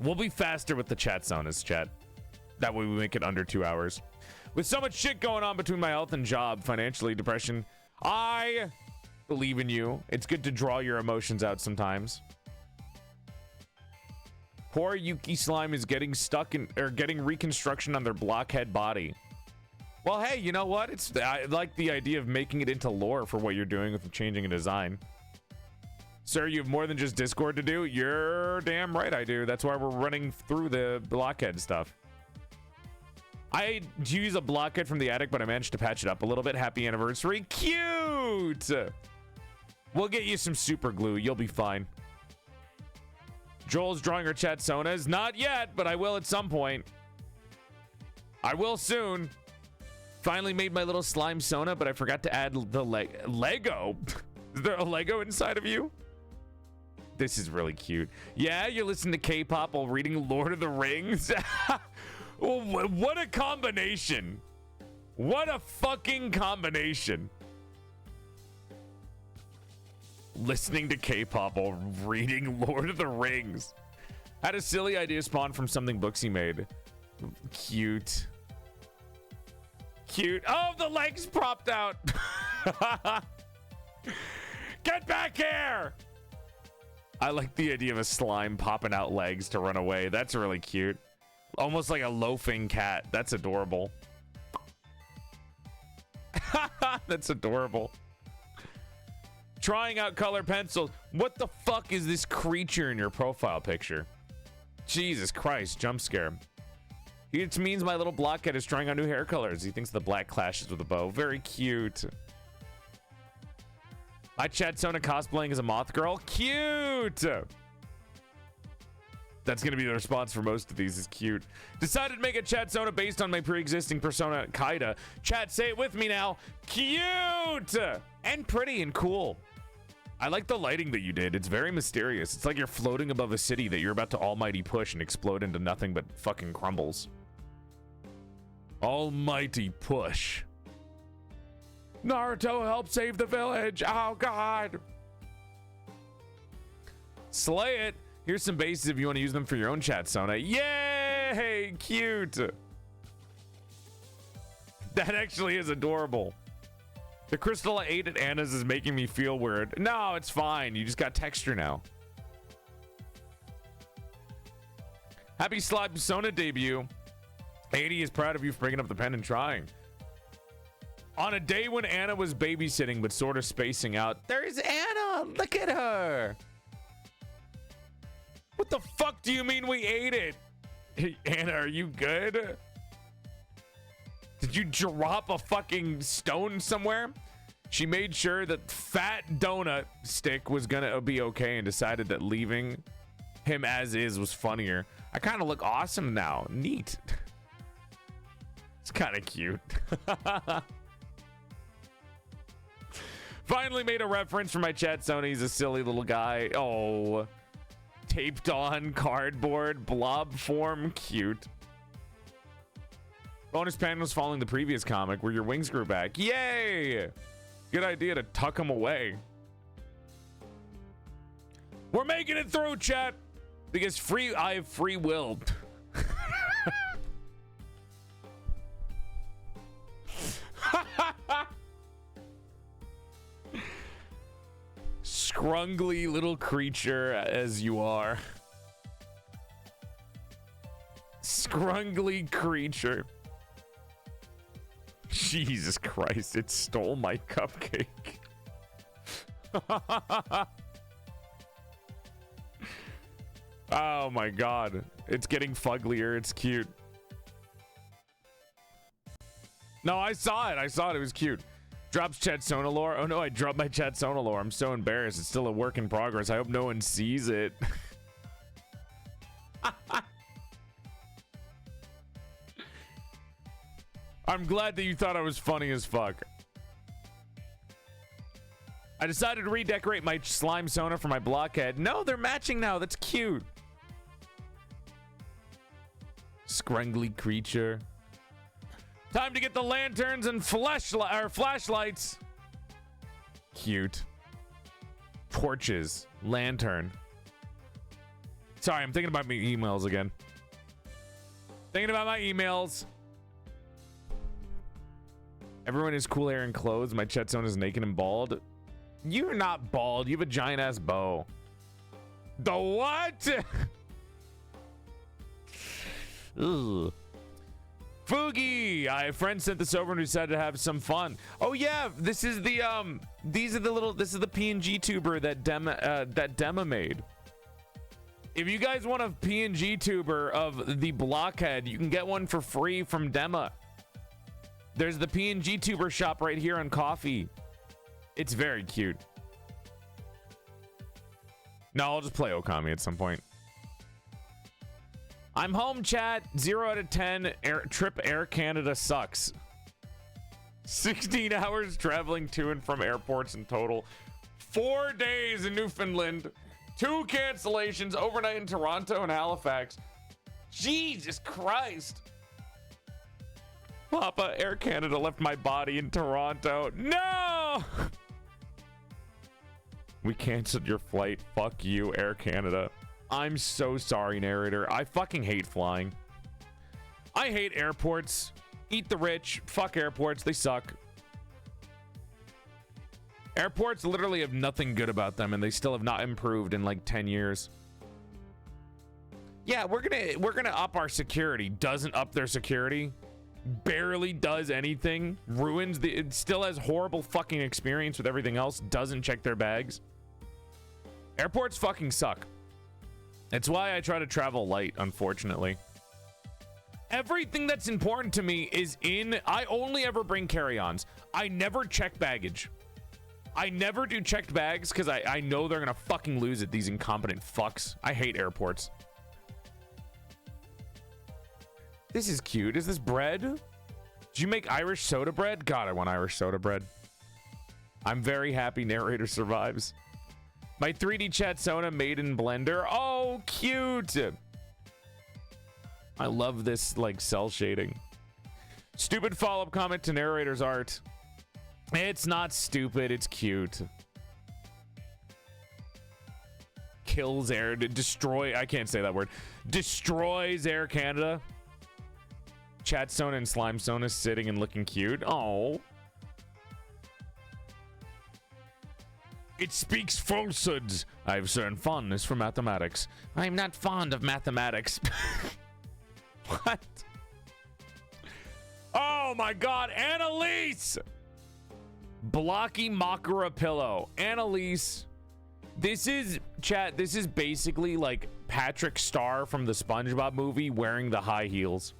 We'll be faster with the chat sonas, chat. That way we make it under 2 hours. With so much shit going on between my health and job, financially, depression, I believe in you. It's good to draw your emotions out sometimes. Poor Yuki Slime is getting stuck in, or getting reconstruction on their blockhead body. Well, hey, you know what? I like the idea of making it into lore for what you're doing with changing a design. Sir, you have more than just Discord to do? You're damn right I do. That's why we're running through the blockhead stuff. I use a blockhead from the attic, but I managed to patch it up a little bit. Happy anniversary. Cute! We'll get you some super glue. You'll be fine. Joel's drawing her chat sonas. Not yet, but I will at some point. I will soon. Finally made my little slime sona, but I forgot to add the Lego. Is there a Lego inside of you? This is really cute. Yeah, you're listening to K-pop while reading Lord of the Rings? What a combination. What a fucking combination. Listening to K-pop while reading Lord of the Rings. Had a silly idea spawn from something Booksy made. Cute. Cute. Oh, the legs propped out. Get back here. I like the idea of a slime popping out legs to run away. That's really cute. Almost like a loafing cat. That's adorable. That's adorable. Trying out color pencils. What the fuck is this creature in your profile picture? Jesus Christ, jump scare. It means my little blockhead is trying on new hair colors. He thinks the black clashes with the bow. Very cute. My chat Sona cosplaying as a moth girl. Cute. That's going to be the response for most of these is cute. Decided to make a chat Sona based on my pre-existing persona, Kaida. Chat, say it with me now. Cute. And pretty and cool. I like the lighting that you did. It's very mysterious. It's like you're floating above a city that you're about to almighty push and explode into nothing but fucking crumbles. Almighty push. Naruto, help save the village. Oh, God. Slay it. Here's some bases if you want to use them for your own chat, Sona. Yay! Cute. That actually is adorable. The crystal I ate at Anna's is making me feel weird. No, it's fine. You just got texture now. Happy Slime Sona debut. 80 is proud of you for bringing up the pen and trying. On a day when Anna was babysitting but sort of spacing out, there's Anna! Look at her! What the fuck do you mean we ate it? Hey, Anna, are you good? Did you drop a fucking stone somewhere? She made sure that Fat Donut Stick was gonna be okay and decided that leaving him as is was funnier. I kind of look awesome now. Neat. It's kind of cute. Finally made a reference for my chat zone. He's a silly little guy. Oh, taped on cardboard blob form. Cute. Bonus panels following the previous comic where your wings grew back. Yay! Good idea to tuck them away. We're making it through, chat, because I have free will. Scrungly little creature as you are. Scrungly creature. Jesus Christ, it stole my cupcake. Oh my god. It's getting fugglier. It's cute. No, I saw it. It was cute. Drops chat Sonalore. Oh no, I dropped my chat Sonalore. I'm so embarrassed. It's still a work in progress. I hope no one sees it. I'm glad that you thought I was funny as fuck. I decided to redecorate my slime Sona for my blockhead. No, they're matching now. That's cute. Scrungly creature. Time to get the lanterns and flashlights. Cute. Torches. Lantern. Sorry, I'm thinking about my emails again. Thinking about my emails. Everyone has cool hair and clothes. My Chetzone is naked and bald. You're not bald. You have a giant ass bow. The what? Ugh. Foogie, a friend sent this over and decided to have some fun. Oh yeah, this is the this is the PNG tuber that Dema made. If you guys want a PNG tuber of the blockhead, you can get one for free from Dema. There's the PNG tuber shop right here on Coffee. It's very cute. No, I'll just play Okami at some point. I'm home, chat. 0 out of 10. Trip Air Canada sucks. 16 hours traveling to and from airports in total. 4 days in Newfoundland. 2 cancellations overnight in Toronto and Halifax. Jesus Christ. Papa, Air Canada left my body in Toronto. No! We canceled your flight. Fuck you, Air Canada. I'm so sorry, narrator. I fucking hate flying. I hate airports. Eat the rich. Fuck airports. They suck. Airports literally have nothing good about them, and they still have not improved in like 10 years. Yeah, we're gonna up our security. Doesn't up their security. Barely does anything. Ruins the. It still has horrible fucking experience with everything else. Doesn't check their bags. Airports fucking suck. That's why I try to travel light, unfortunately. Everything that's important to me is in... I only ever bring carry-ons. I never check baggage. I never do checked bags because I know they're gonna fucking lose it, these incompetent fucks. I hate airports. This is cute. Is this bread? Did you make Irish soda bread? God, I want Irish soda bread. I'm very happy narrator survives. My 3D chat Sona made in Blender. Oh, cute. I love this, like, cell shading. Stupid follow-up comment to narrator's art. It's not stupid. It's cute. Kills Air... Destroy... I can't say that word. Destroys Air Canada. Chat Sona and Slime Sona sitting and looking cute. Oh. It speaks falsehoods. I have certain fondness for mathematics. I'm not fond of mathematics. What? Oh my god, Annalise! Blocky Makara pillow. Annalise. This is, chat, this is basically like Patrick Star from the SpongeBob movie wearing the high heels.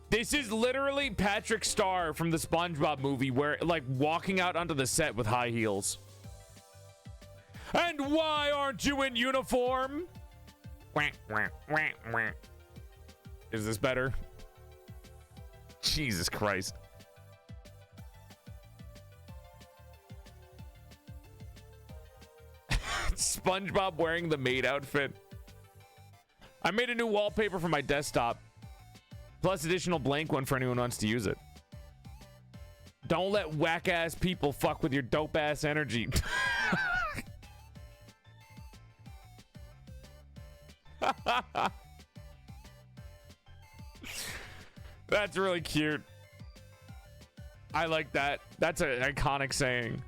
This is literally Patrick Star from the SpongeBob movie where, like, walking out onto the set with high heels. And why aren't you in uniform? Is this better? Jesus Christ. SpongeBob wearing the maid outfit. I made a new wallpaper for my desktop. Plus additional blank one for anyone who wants to use it. Don't let whack ass people fuck with your dope ass energy. That's really cute. I like that. That's an iconic saying.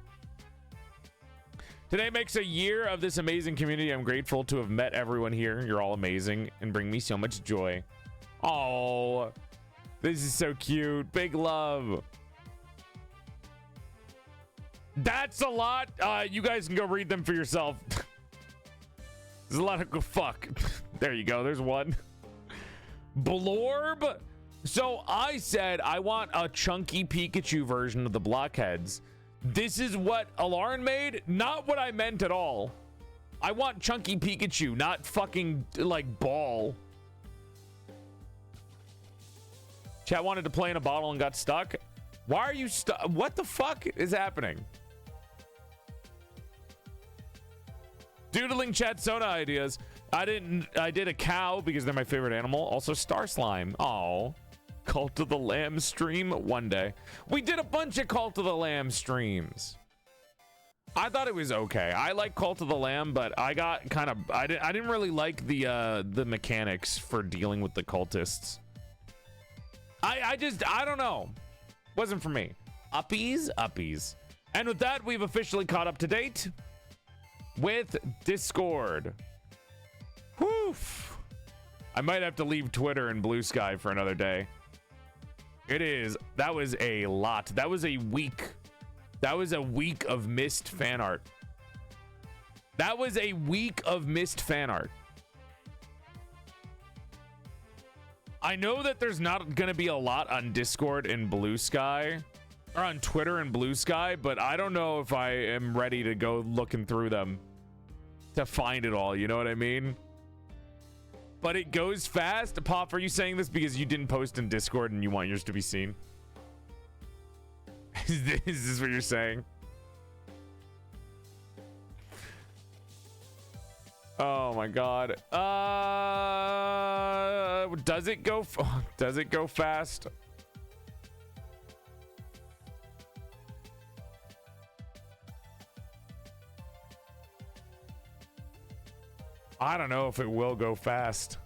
Today makes a year of this amazing community. I'm grateful to have met everyone here. You're all amazing and bring me so much joy. Oh, this is so cute. Big love. That's a lot. You guys can go read them for yourself. There's a lot of fuck. There you go. There's one. Blorb. So I said I want a chunky Pikachu version of the blockheads. This is what Alarin made. Not what I meant at all. I want chunky Pikachu, not fucking like ball. Chat wanted to play in a bottle and got stuck. Why are you stuck? What the fuck is happening? Doodling chat soda ideas. I did a cow because they're my favorite animal. Also star slime. Oh, Cult of the Lamb stream one day. We did a bunch of Cult of the Lamb streams. I thought it was okay. I like Cult of the Lamb, but I got kind of I didn't really like the mechanics for dealing with the cultists. I don't know. Wasn't for me. Uppies. And with that, we've officially caught up to date with Discord. Woof. I might have to leave Twitter and Blue Sky for another day. It is. That was a lot. That was a week. That was a week of missed fan art. That was a week of missed fan art. I know that there's not going to be a lot on Discord and Blue Sky, or on Twitter and Blue Sky, but I don't know if I am ready to go looking through them to find it all. You know what I mean? But it goes fast. Pop, are you saying this because you didn't post in Discord and you want yours to be seen? Is this what you're saying? Oh my god. Does it go fast? I don't know if it will go fast.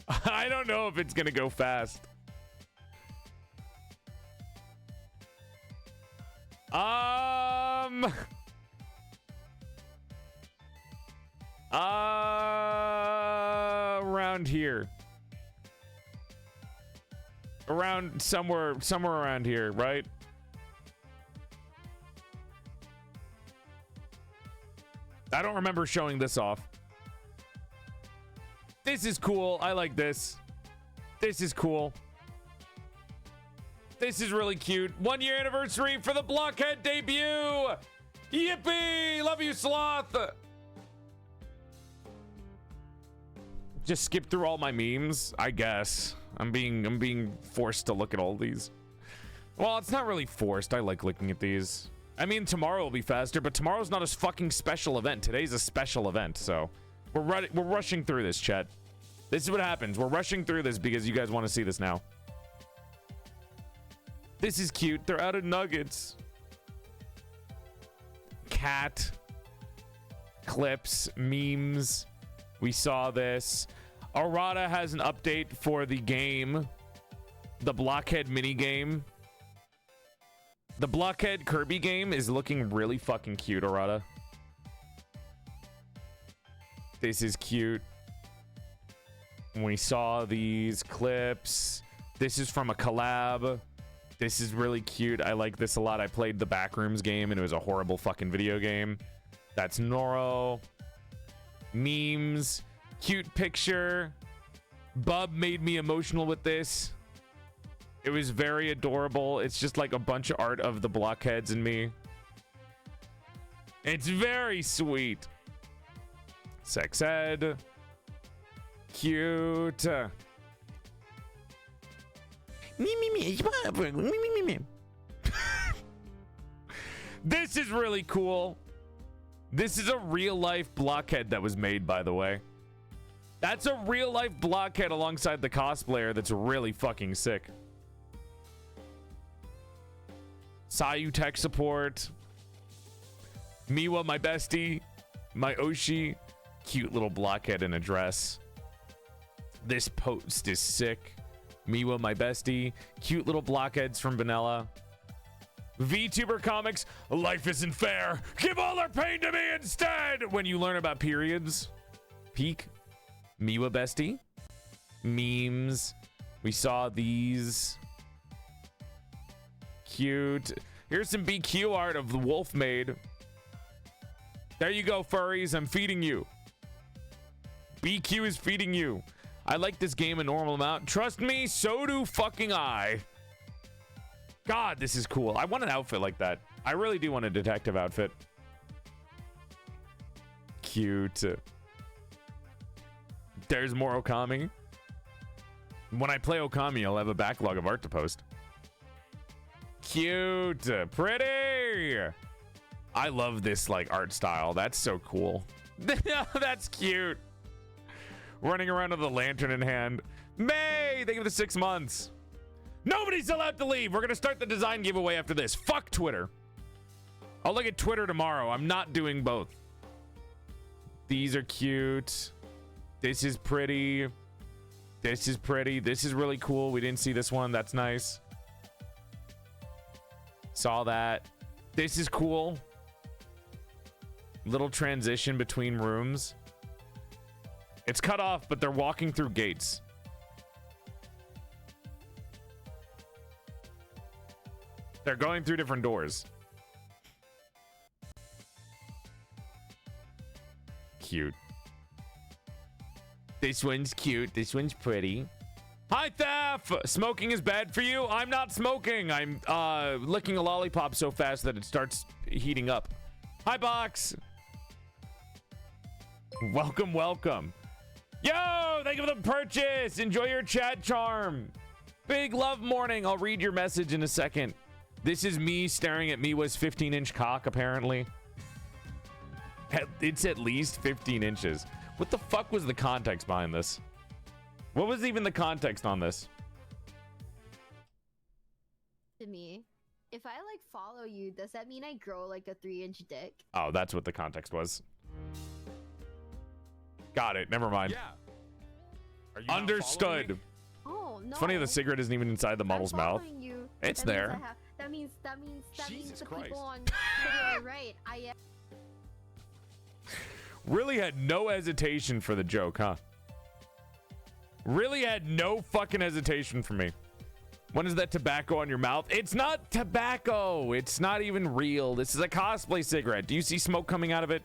I don't know if it's gonna go fast. Around here. Around somewhere around here, right? I don't remember showing this off. This is cool. I like this. This is cool. This is really cute. 1 year anniversary for the Blockhead debut. Yippee! Love you, Sloth. Just skip through all my memes, I guess. I'm being forced to look at all these. Well, it's not really forced. I like looking at these. I mean, tomorrow will be faster, but tomorrow's not a fucking special event. Today's a special event, so we're rushing through this, chat. This is what happens. We're rushing through this because you guys want to see this now. This is cute. They're out of nuggets. Cat. Clips. Memes. We saw this. Arata has an update for the game. The Blockhead mini game. The Blockhead Kirby game is looking really fucking cute, Arata. This is cute. We saw these clips. This is from a collab. This is really cute. I like this a lot. I played the Backrooms game and it was a horrible fucking video game. That's Noro. Memes. Cute picture. Bub made me emotional with this. It was very adorable. It's just like a bunch of art of the blockheads and me. It's very sweet. Sex ed. Cute. This is really cool. This is a real life blockhead that was made, by the way. That's a real life blockhead alongside the cosplayer that's really fucking sick. Sayu tech support. Miwa, my bestie. My Oshi. Cute little blockhead in a dress. This post is sick. Miwa, my bestie. Cute little blockheads from Vanilla. Vtuber comics. Life isn't fair. Give all their pain to me instead. When you learn about periods. Peak. Miwa bestie. Memes. We saw these. Cute. Here's some BQ art of the wolf maid. There you go, furries. I'm feeding you. BQ is feeding you. I like this game a normal amount. Trust me, so do fucking I. God, this is cool. I want an outfit like that. I really do want a detective outfit. Cute. There's more Okami. When I play Okami, I'll have a backlog of art to post. Cute. Pretty. I love this like art style. That's so cool. That's cute. Running around with a lantern in hand. May, thank you for the 6 months. Nobody's allowed to leave. We're going to start the design giveaway after this. Fuck Twitter. I'll look at Twitter tomorrow. I'm not doing both. These are cute. This is pretty. This is pretty. This is really cool. We didn't see this one. That's nice. Saw that. This is cool. Little transition between rooms. It's cut off, but they're walking through gates. They're going through different doors. Cute. This one's cute. This one's pretty. Hi, Thaf! Smoking is bad for you? I'm not smoking. I'm licking a lollipop so fast that it starts heating up. Hi, Box! Welcome, welcome. Yo, thank you for the purchase. Enjoy your chat charm. Big love morning. I'll read your message in a second. This is me staring at Miwa's 15-inch cock, apparently. It's at least 15 inches. What the fuck was the context behind this? What was even the context on this? To me, if I like follow you, does that mean I grow like a 3-inch dick? Oh, that's what the context was. Got it. Never mind. Yeah. Are you Understood. Oh no. It's funny the cigarette isn't even inside the model's mouth. You. It's that there. Means that means Jesus the Christ. people on Twitter are right. I Really had no hesitation for the joke, huh? Really had no fucking hesitation for me. When is that tobacco on your mouth? It's not tobacco. It's not even real. This is a cosplay cigarette. Do you see smoke coming out of it?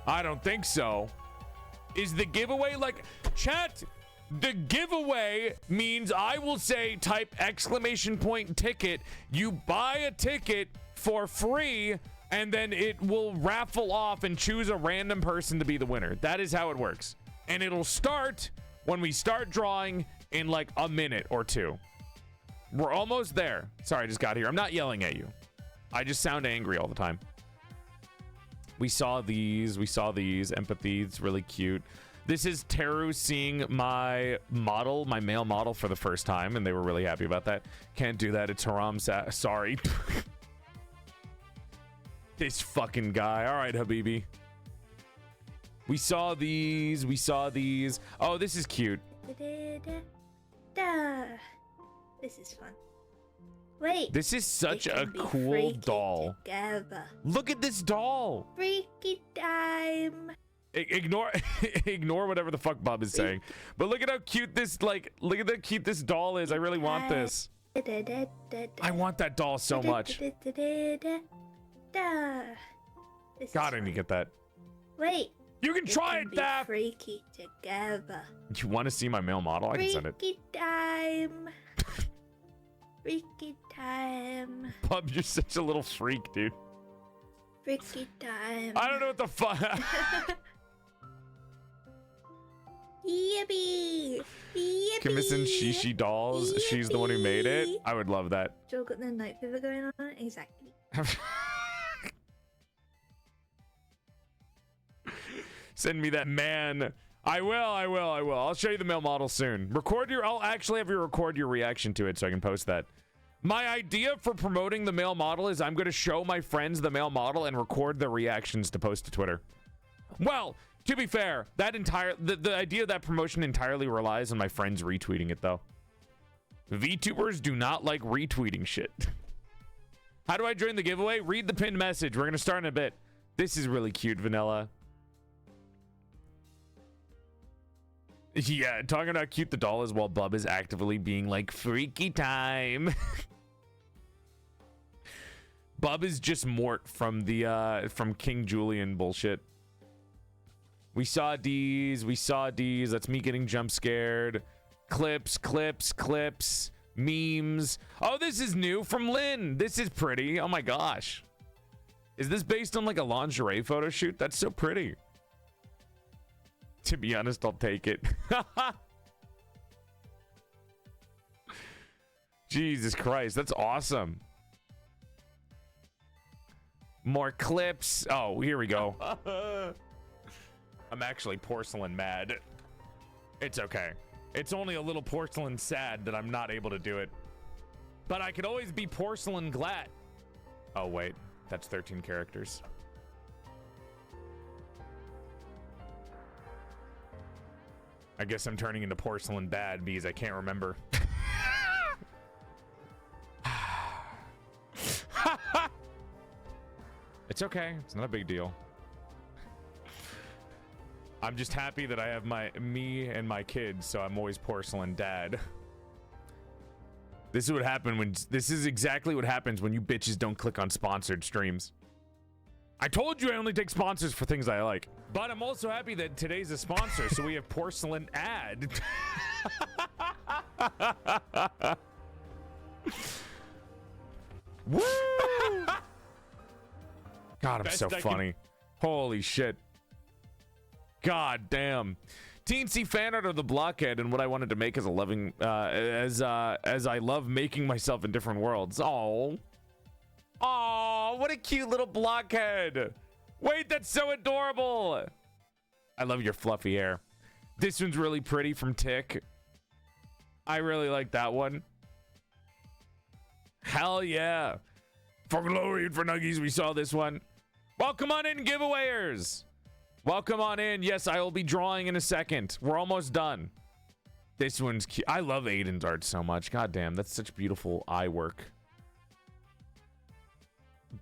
I don't think so. Is the giveaway like... Chat, the giveaway means I will say type exclamation point ticket. You buy a ticket for free and then it will raffle off and choose a random person to be the winner. That is how it works. And it'll start when we start drawing in like a minute or two. We're almost there. Sorry, I just got here. I'm not yelling at you. I just sound angry all the time. We saw these. Empathy. It's really cute. This is Teru seeing my model, my male model for the first time, and they were really happy about that. Can't do that. It's Haram. Sorry. This fucking guy. All right, Habibi. We saw these. Oh, this is cute. This is fun. Wait. This is such a cool doll. Together. Look at this doll. Freaky time. Ignore ignore whatever the fuck Bub is saying. But look at how cute this look at how cute this doll is. I really want this. I want that doll so much. God, I need to get that. Wait. You can try it, Daff. Freaky together. You want to see my male model? I can send it. Freaky time. Freaky time. Bub, you're such a little freak, dude. Freaky time. I don't know what the fuck. Yippee! Yippee! Commission Shishi dolls. Yippee! She's the one who made it. I would love that. Joe got the night fever going on. Exactly. Send me that man. I will. I'll show you the male model soon. I'll actually have you record your reaction to it so I can post that. My idea for promoting the male model is I'm going to show my friends the male model and record their reactions to post to Twitter. Well, to be fair, the idea of that promotion entirely relies on my friends retweeting it, though. VTubers do not like retweeting shit. How do I join the giveaway? Read the pinned message. We're going to start in a bit. This is really cute, Vanilla. Yeah, talking about how cute the doll is while Bub is actively being like, freaky time. Bub is just Mort from the from King Julian bullshit. We saw D's. That's me getting jump scared. Clips. Memes. Oh, this is new from Lynn. This is pretty. Oh my gosh. Is this based on like a lingerie photo shoot? That's so pretty. To be honest, I'll take it. Jesus Christ, that's awesome. More clips. Oh, here we go. I'm actually porcelain mad. It's okay. It's only a little porcelain sad that I'm not able to do it. But I could always be porcelain glad. Oh, wait. That's 13 characters. I guess I'm turning into porcelain bad because I can't remember. It's okay. It's not a big deal. I'm just happy that I have me and my kids, so I'm always porcelain dad. This is exactly what happens when you bitches don't click on sponsored streams. I told you I only take sponsors for things I like. But I'm also happy that today's a sponsor, so we have porcelain ad. Woo! God, I'm so funny. Holy shit. God damn. Teensy fan art of the blockhead and what I wanted to make as a loving as I love making myself in different worlds. Oh. Oh, what a cute little blockhead. Wait, that's so adorable. I love your fluffy hair. This one's really pretty from Tick. I really like that one. Hell yeah. For glory and for nuggies, we saw this one. Welcome on in, giveawayers. Welcome on in. Yes, I will be drawing in a second. We're almost done. This one's cute. I love Aiden's art so much. God damn, that's such beautiful eye work.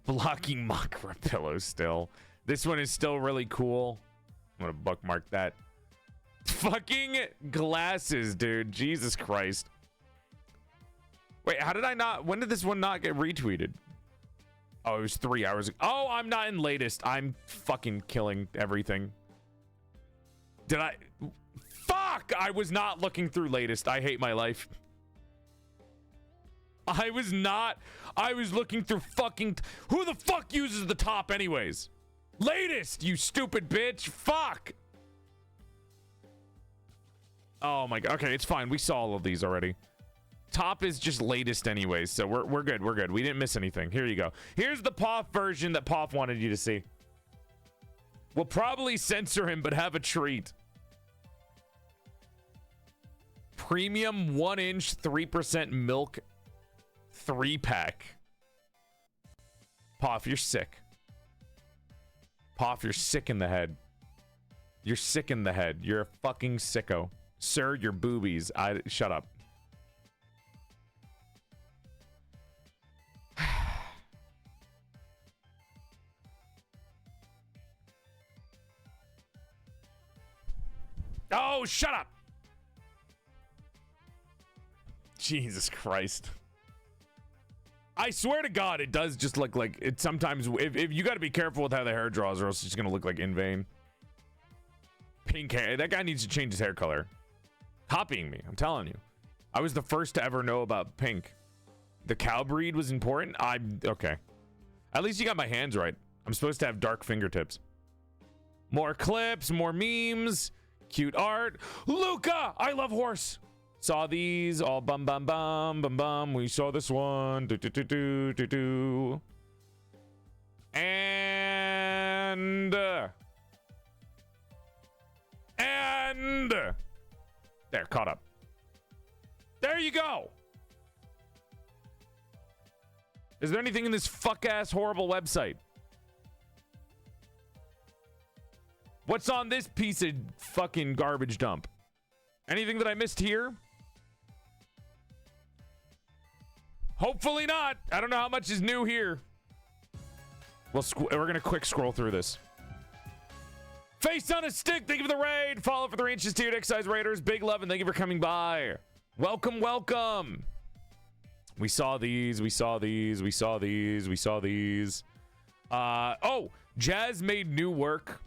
Blocking Makra pillow still. This one is still really cool. I'm gonna bookmark that. Fucking glasses, dude. Jesus Christ. Wait, how did I not? When did this one not get retweeted? Oh, it was 3 hours ago. Oh, I'm not in latest. I'm fucking killing everything. Did I? Fuck! I was not looking through latest. I hate my life. I was not. I was looking through fucking. Who the fuck uses the top, anyways? Latest, you stupid bitch. Fuck. Oh my god. Okay, it's fine. We saw all of these already. Top is just latest anyways, so we're good. We're good. We didn't miss anything. Here you go. Here's the POF version that POF wanted you to see. We'll probably censor him, but have a treat. Premium 1-inch 3% milk 3-pack. POF, you're sick. POF, you're sick in the head. You're sick in the head. You're a fucking sicko. Sir, your boobies. Shut up. Oh, shut up. Jesus Christ. I swear to God, it does just look like it sometimes. If you got to be careful with how the hair draws, or else it's going to look like in vain. Pink hair. That guy needs to change his hair color. Copying me, I'm telling you. I was the first to ever know about pink. The cow breed was important. I'm okay. At least you got my hands right. I'm supposed to have dark fingertips. More clips, more memes, cute art. Luca, I love horse. Saw these all bum bum bum bum bum. We saw this one. Do do do do do do. And there, caught up. There you go. Is there anything in this fuck-ass horrible website? What's on this piece of fucking garbage dump? Anything that I missed here? Hopefully not. I don't know how much is new here. Well, we're gonna quick scroll through this. Face on a stick, thank you for the raid. Follow for 3 inches to your next size raiders. Big love and thank you for coming by. Welcome, welcome. We saw these, we saw these, we saw these, we saw these. Oh, Jazz made new work.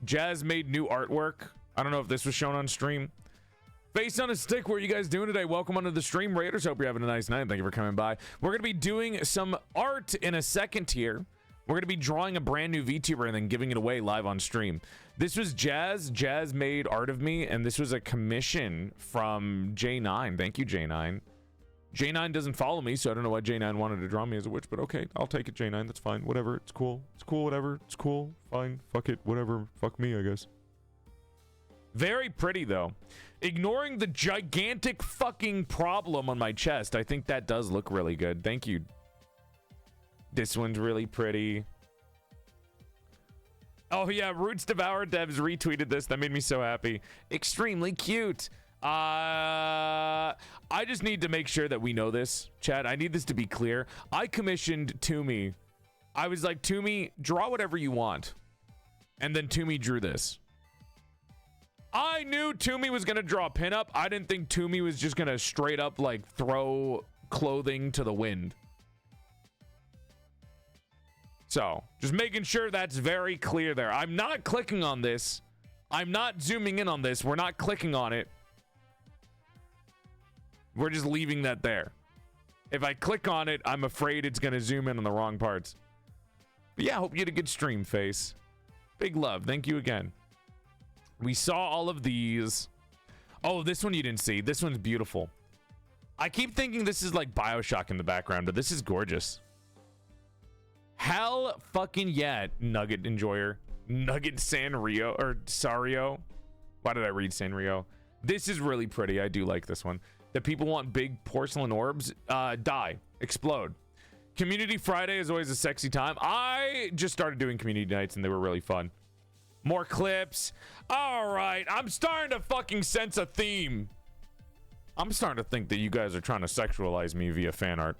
Jazz made new artwork. I don't know if this was shown on stream. Face on a stick, what are you guys doing today? Welcome onto the stream, Raiders. Hope you're having a nice night. Thank you for coming by. We're going to be doing some art in a second here. We're going to be drawing a brand new VTuber and then giving it away live on stream. This was Jazz. Jazz made art of me, and this was a commission from J9. Thank you, J9. J9 doesn't follow me, so I don't know why J9 wanted to draw me as a witch, but okay, I'll take it, J9. That's fine. Whatever. It's cool. It's cool, whatever. It's cool. Fine. Fuck it. Whatever. Fuck me, I guess. Very pretty, though. Ignoring the gigantic fucking problem on my chest, I think that does look really good. Thank you. This one's really pretty. Oh, yeah. Roots Devour Devs retweeted this. That made me so happy. Extremely cute. I just need to make sure that we know this, Chad. I need this to be clear. I commissioned Toomey. I was like, Toomey, draw whatever you want. And then Toomey drew this. I knew Toomey was going to draw a pinup. I didn't think Toomey was just going to straight up like throw clothing to the wind. So just making sure that's very clear there. I'm not clicking on this. I'm not zooming in on this. We're not clicking on it. We're just leaving that there. If I click on it, I'm afraid it's going to zoom in on the wrong parts. But yeah, hope you had a good stream, Face. Big love. Thank you again. We saw all of these. Oh, this one you didn't see. This one's beautiful. I keep thinking this is like BioShock in the background, but this is gorgeous. Hell fucking yeah, Nugget Enjoyer. Nugget Sanrio, or Sario. Why did I read Sanrio? This is really pretty. I do like this one. That people want big porcelain orbs. Die. Explode. Community Friday is always a sexy time. I just started doing community nights and they were really fun. More clips. All right. I'm starting to fucking sense a theme. I'm starting to think that you guys are trying to sexualize me via fan art.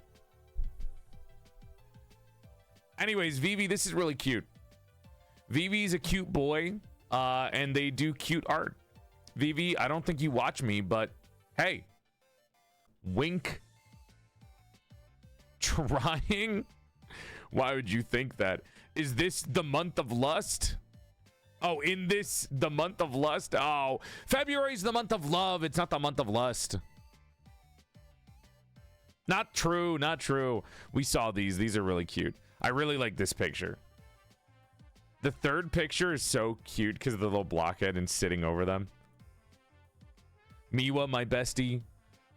Anyways, Vivi, this is really cute. Vivi's a cute boy, and they do cute art. Vivi, I don't think you watch me, but hey. Wink. Trying? Why would you think that? Is this the month of lust? Oh, in this, the month of lust? Oh, February's the month of love. It's not the month of lust. Not true, not true. We saw these. These are really cute. I really like this picture. The third picture is so cute because of the little blockhead and sitting over them. Miwa, my bestie.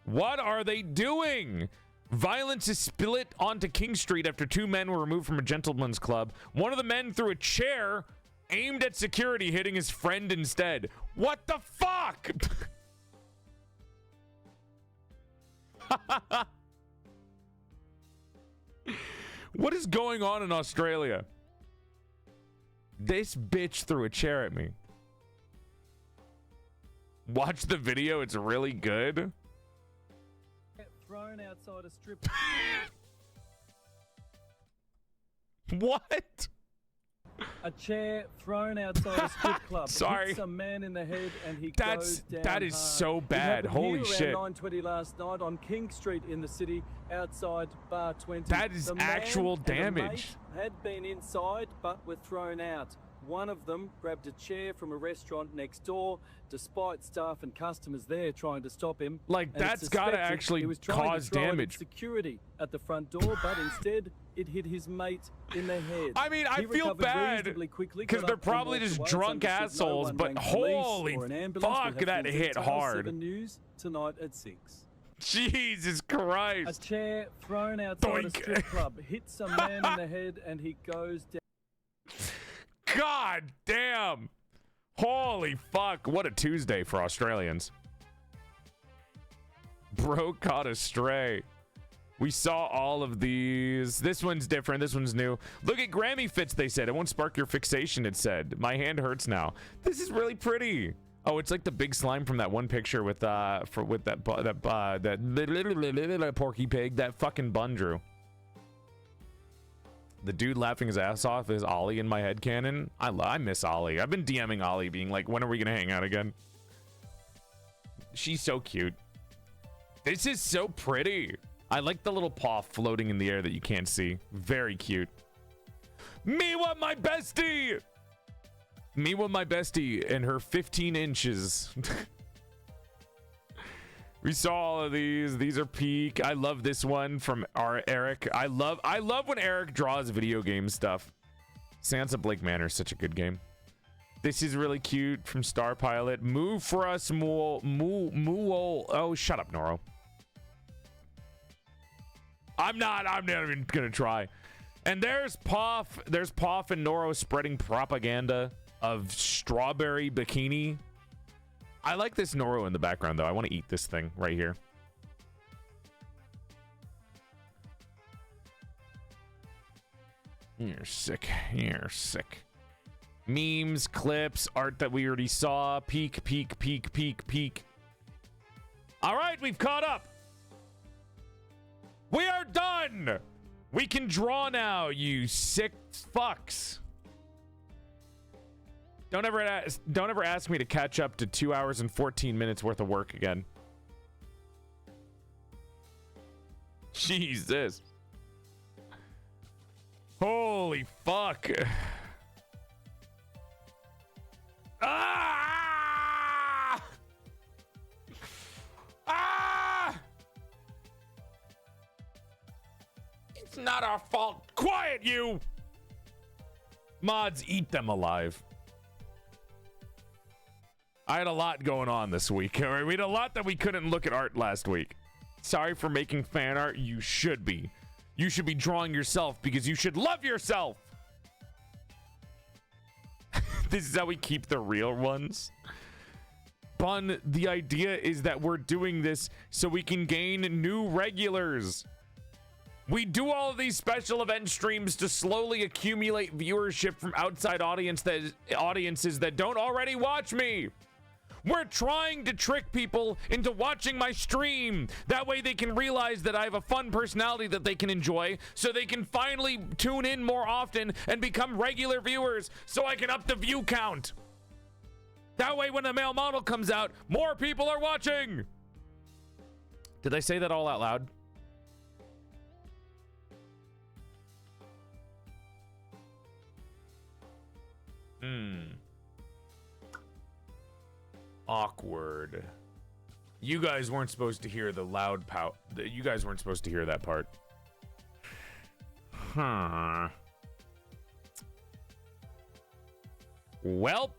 What are they doing? Violence is split onto King Street after 2 men were removed from a gentleman's club. One of the men threw a chair aimed at security, hitting his friend instead. What the fuck? What is going on in Australia? This bitch threw a chair at me. Watch the video, it's really good. Thrown outside a strip. What? A chair thrown outside a strip club. Sorry. Hits a man in the head and he That's goes down that is hard. so It bad. happened Holy here shit. around 9:20 last night on King Street in the city, outside Bar 20. That is The man actual and the damage. mate had been inside but were thrown out. One of them grabbed a chair from a restaurant next door, despite staff and customers there trying to stop him. Like, and it's that's gotta suspected actually he was trying to cause throw it at damage. security at the front door, but instead it hit his mate in the head. I mean, I He feel recovered bad reasonably quickly, because got they're up and probably walked just away. It's drunk understood no assholes, one but rang police holy or an ambulance. fuck, We'll have that full hit details. hard. 7 News tonight at 6. Jesus A Christ. chair thrown outside a Doink. strip club hits a man in the head and he goes down. God damn. Holy fuck. What a Tuesday for Australians. Bro caught a stray. We saw all of these. This one's different. This one's new. Look at Grammy fits, they said. It won't spark your fixation, it said. My hand hurts now. This is really pretty. Oh, it's like the big slime from that one picture with that Porky Pig, that fucking bun drew. The dude laughing his ass off is Ollie in my head canon. I miss Ollie. I've been DMing Ollie being like, when are we gonna hang out again? She's so cute. This is so pretty. I like the little paw floating in the air that you can't see. Very cute. Miwa, my bestie! Miwa, my bestie, and her 15 inches. We saw all of these. These are peak. I love this one from our Eric. I love when Eric draws video game stuff. Sansa Blake Manor is such a good game. This is really cute from Star Pilot. Move for us, Moo. Oh, shut up, Noro. I'm not even gonna try. And there's Poff. There's Poff and Noro spreading propaganda of strawberry bikini. I like this Noro in the background, though. I want to eat this thing right here. You're sick. You're sick. Memes, clips, art that we already saw. Peak, peak, peak, peak, peak. All right, we've caught up. We are done. We can draw now, you sick fucks. Don't ever ask me to catch up to 2 hours and 14 minutes worth of work again. Jesus. Holy fuck. Ah! Ah! It's not our fault. Quiet, you! Mods, eat them alive. I had a lot going on this week. All right? We had a lot that we couldn't look at art last week. Sorry for making fan art. You should be. You should be drawing yourself because you should love yourself. This is how we keep the real ones. Bun, the idea is that we're doing this so we can gain new regulars. We do all of these special event streams to slowly accumulate viewership from outside audiences that don't already watch me. We're trying to trick people into watching my stream. That way they can realize that I have a fun personality that they can enjoy, so they can finally tune in more often and become regular viewers, so I can up the view count. That way when the male model comes out, more people are watching. Did I say that all out loud? Awkward. You guys weren't supposed to hear the loud pout. You guys weren't supposed to hear that part. Huh. Welp.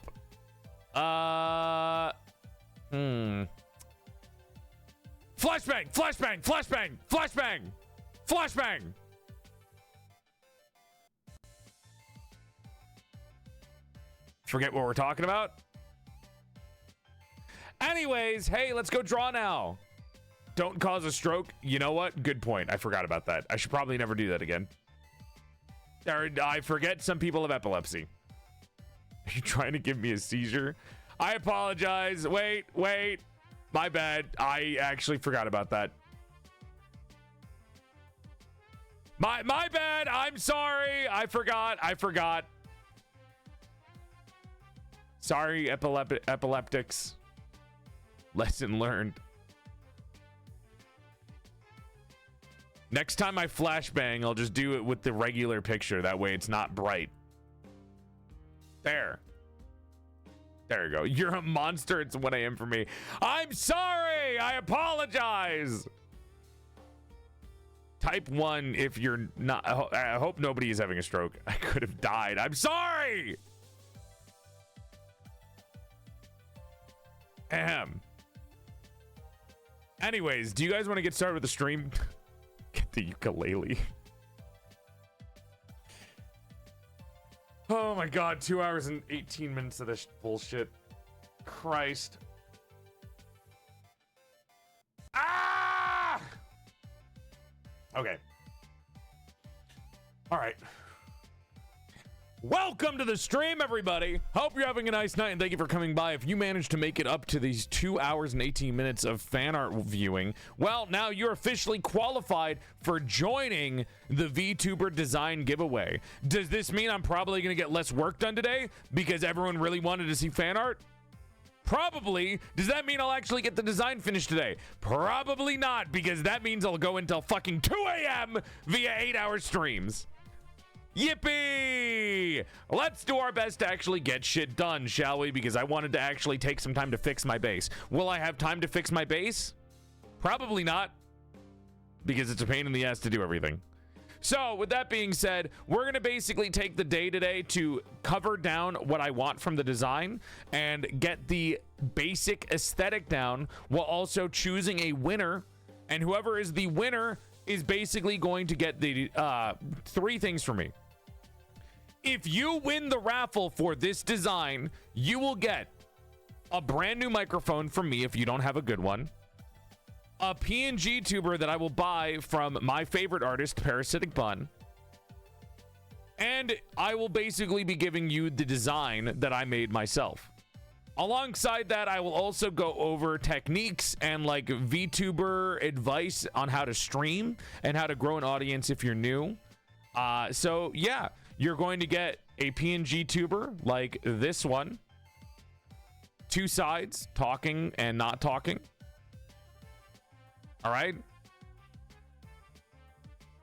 Flashbang! Flashbang! Flashbang! Flashbang! Flashbang! Forget what we're talking about? Anyways, hey, let's go draw now. Don't cause a stroke. You know what? Good point. I forgot about that. I should probably never do that again. Or I forget some people have epilepsy. Are you trying to give me a seizure? I apologize. Wait. My bad. I actually forgot about that. My bad. I'm sorry. I forgot. Sorry, epileptics. Lesson learned. Next time I flashbang, I'll just do it with the regular picture. That way it's not bright. There. There you go. You're a monster. It's 1 a.m. for me. I'm sorry. I apologize. Type 1 if you're not. I hope nobody is having a stroke. I could have died. I'm sorry. Ahem. Anyways, do you guys want to get started with the stream? Get the ukulele. Oh my god, 2 hours and 18 minutes of this bullshit. Christ. Ah! Okay. All right. Welcome to the stream, everybody. Hope you're having a nice night, and thank you for coming by. If you managed to make it up to these 2 hours and 18 minutes of fan art viewing, well, now you're officially qualified for joining the Vtuber design giveaway. Does this mean I'm probably going to get less work done today because everyone really wanted to see fan art? Probably. Does that mean I'll actually get the design finished today? Probably not, because that means I'll go until fucking 2 a.m. via 8-hour streams. Yippee! Let's do our best to actually get shit done, shall we? Because I wanted to actually take some time to fix my base. Will I have time to fix my base? Probably not, because it's a pain in the ass to do everything. So, with that being said, we're going to basically take the day today to cover down what I want from the design and get the basic aesthetic down while also choosing a winner. And whoever is the winner is basically going to get the 3 things from me. If you win the raffle for this design, you will get a brand new microphone from me if you don't have a good one, a PNG tuber that I will buy from my favorite artist, Parasitic Bun, and I will basically be giving you the design that I made myself. Alongside that, I will also go over techniques and like VTuber advice on how to stream and how to grow an audience if you're new. So yeah, you're going to get a PNG tuber like this one. 2 sides, talking and not talking. All right.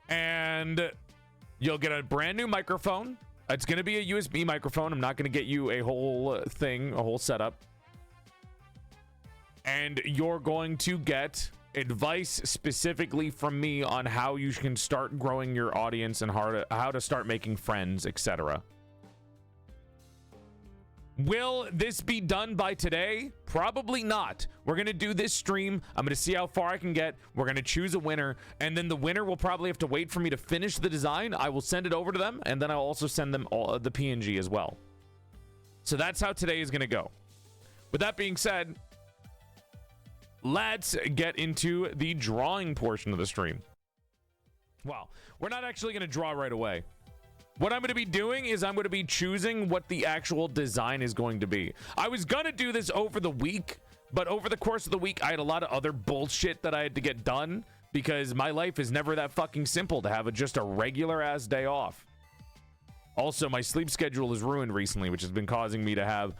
And you'll get a brand new microphone. It's going to be a USB microphone. I'm not going to get you a whole thing, a whole setup. And you're going to get advice specifically from me on how you can start growing your audience and how to start making friends, etc. Will this be done by today? Probably not. We're going to do this stream. I'm going to see how far I can get. We're going to choose a winner, and then the winner will probably have to wait for me to finish the design. I will send it over to them, and then I'll also send them all the PNG as well. So that's how today is going to go. With that being said, let's get into the drawing portion of the stream. Well, we're not actually going to draw right away. What I'm going to be doing is I'm going to be choosing what the actual design is going to be. I was going to do this over the week, but over the course of the week, I had a lot of other bullshit that I had to get done because my life is never that fucking simple to have just a regular ass day off. Also, my sleep schedule is ruined recently, which has been causing me to have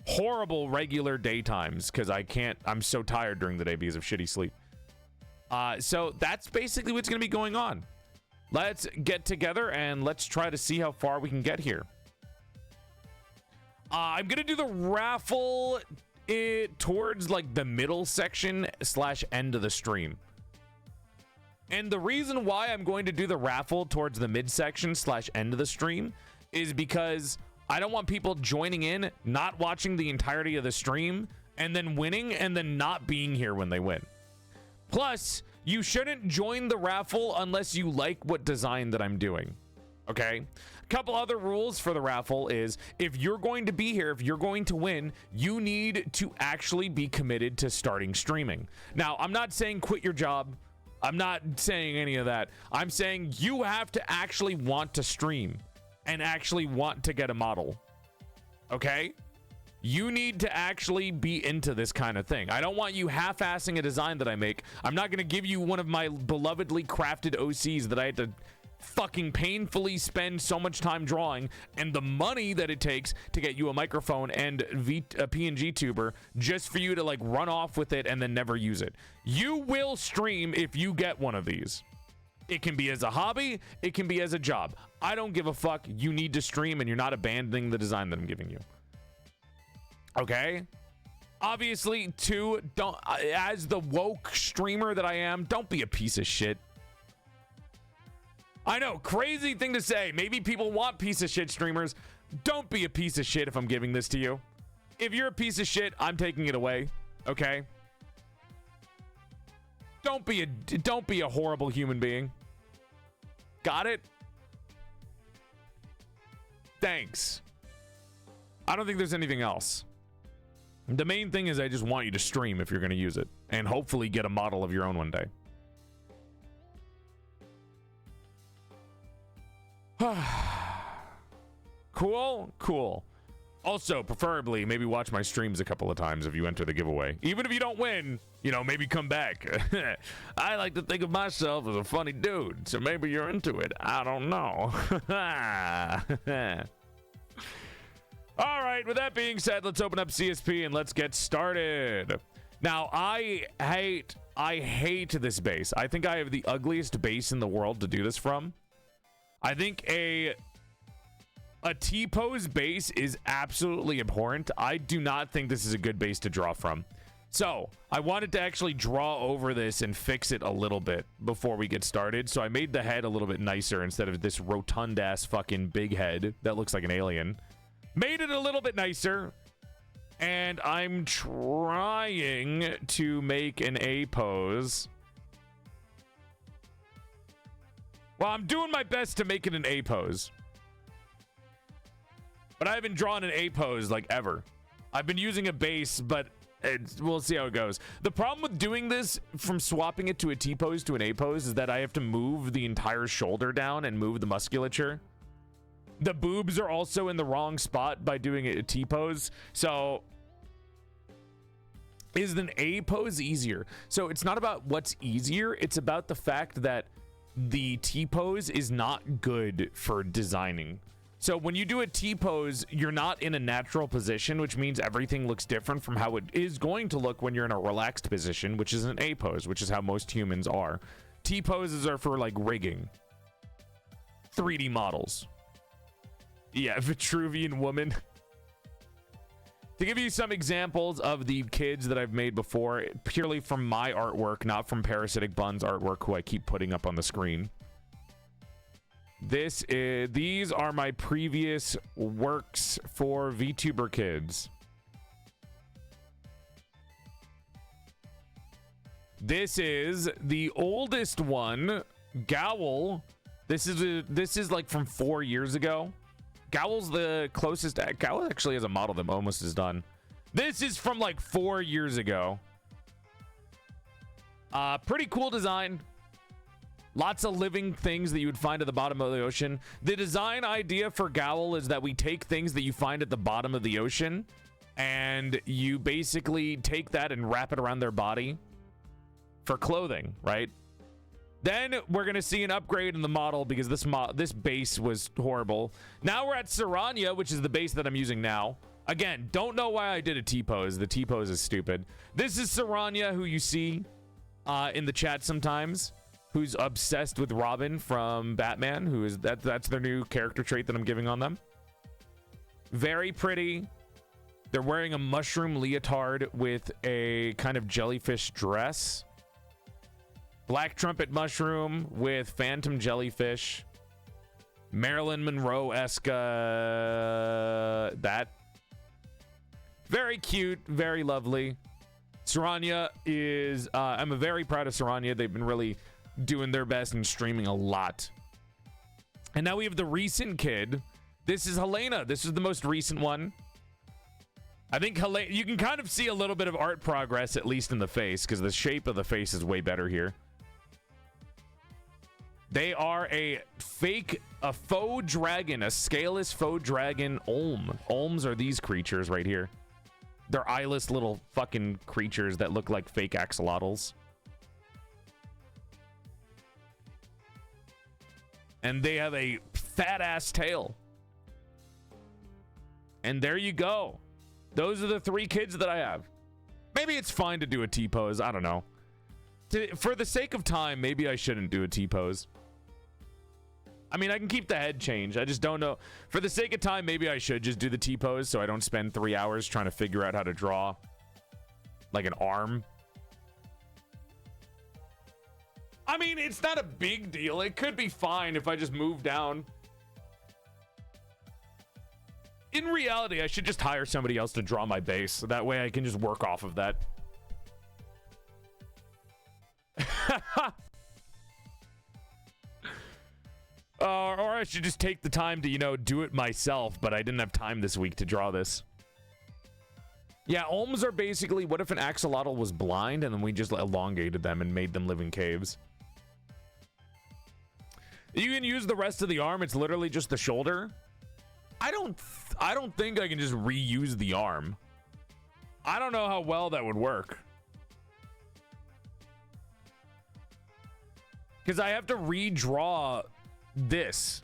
horrible regular daytimes because I'm so tired during the day because of shitty sleep. So that's basically what's going to be going on. Let's get together and let's try to see how far we can get here. I'm going to do the raffle towards like the middle section / end of the stream. And the reason why I'm going to do the raffle towards the midsection / end of the stream is because I don't want people joining in, not watching the entirety of the stream, and then winning and then not being here when they win. Plus, you shouldn't join the raffle unless you like what design that I'm doing. Okay? A couple other rules for the raffle is if you're going to be here, if you're going to win, you need to actually be committed to starting streaming. Now, I'm not saying quit your job. I'm not saying any of that. I'm saying you have to actually want to stream and actually want to get a model. Okay? You need to actually be into this kind of thing. I don't want you half-assing a design that I make. I'm not going to give you one of my belovedly crafted OCs that I had to fucking painfully spend so much time drawing and the money that it takes to get you a microphone and a PNG tuber just for you to like run off with it and then never use it. You will stream if you get one of these. It can be as a hobby, it can be as a job. I don't give a fuck. You need to stream and you're not abandoning the design that I'm giving you. Okay? Obviously, too, don't, as the woke streamer that I am, don't be a piece of shit. I know, crazy thing to say. Maybe people want piece of shit streamers. Don't be a piece of shit if I'm giving this to you. If you're a piece of shit, I'm taking it away. Okay? Don't be a horrible human being. Got it? Thanks. I don't think there's anything else. The main thing is I just want you to stream if you're going to use it and hopefully get a model of your own one day. Cool. Also, preferably, maybe watch my streams a couple of times if you enter the giveaway. Even if you don't win, you know, maybe come back. I like to think of myself as a funny dude, so maybe you're into it. I don't know. All right, with that being said, let's open up CSP and let's get started. Now, I hate this base. I think I have the ugliest base in the world to do this from. I think a T-pose base is absolutely abhorrent. I do not think this is a good base to draw from. So I wanted to actually draw over this and fix it a little bit before we get started. So I made the head a little bit nicer instead of this rotund ass fucking big head that looks like an alien. Made it a little bit nicer. And I'm trying to make an A pose. Well, I'm doing my best to make it an A pose. But I haven't drawn an A pose like ever. I've been using a base, but we'll see how it goes. The problem with doing this from swapping it to a T pose to an A pose is that I have to move the entire shoulder down and move the musculature. The boobs are also in the wrong spot by doing a T pose. So is an A pose easier? So it's not about what's easier. It's about the fact that the T pose is not good for designing. So when you do a T pose, you're not in a natural position, which means everything looks different from how it is going to look when you're in a relaxed position, which is an A pose, which is how most humans are. T poses are for like rigging. 3D models. Yeah, Vitruvian woman. To give you some examples of the kids that I've made before, purely from my artwork, not from Parasitic Bun's artwork, who I keep putting up on the screen. These are my previous works for VTuber kids. This is the oldest one, Gowl. This is like from 4 years ago. Gowl's the closest. Gowl actually has a model that almost is done. This is from like 4 years ago. Pretty cool design. Lots of living things that you would find at the bottom of the ocean. The design idea for Gowl is that we take things that you find at the bottom of the ocean and you basically take that and wrap it around their body for clothing, right? Then we're going to see an upgrade in the model because this base was horrible. Now we're at Saranya, which is the base that I'm using now. Again, don't know why I did a T-pose. The T-pose is stupid. This is Saranya, who you see in the chat sometimes, who's obsessed with Robin from Batman, who is that's their new character trait that I'm giving on them. Very pretty. They're wearing a mushroom leotard with a kind of jellyfish dress. Black trumpet mushroom with phantom jellyfish. Marilyn Monroe-esque that. Very cute, very lovely. Saranya is I'm very proud of Saranya. They've been really doing their best and streaming a lot. And now we have the recent kid. This is Helena. This is the most recent one. I think Helena, you can kind of see a little bit of art progress, at least in the face, because the shape of the face is way better here. They are a faux dragon, a scaleless faux dragon Olm. Olms are these creatures right here. They're eyeless little fucking creatures that look like fake axolotls. And they have a fat ass tail. And there you go. Those are the 3 kids that I have. Maybe it's fine to do a T-pose. I don't know. For the sake of time, maybe I shouldn't do a T-pose. I mean, I can keep the head change. I just don't know. For the sake of time, maybe I should just do the T-pose so I don't spend 3 hours trying to figure out how to draw like an arm. I mean, it's not a big deal. It could be fine if I just move down. In reality, I should just hire somebody else to draw my base. So that way I can just work off of that. Or I should just take the time to, you know, do it myself, but I didn't have time this week to draw this. Yeah, Olms are basically, what if an axolotl was blind and then we just elongated them and made them live in caves? You can use the rest of the arm. It's literally just the shoulder. I don't think I can just reuse the arm. I don't know how well that would work. Because I have to redraw this.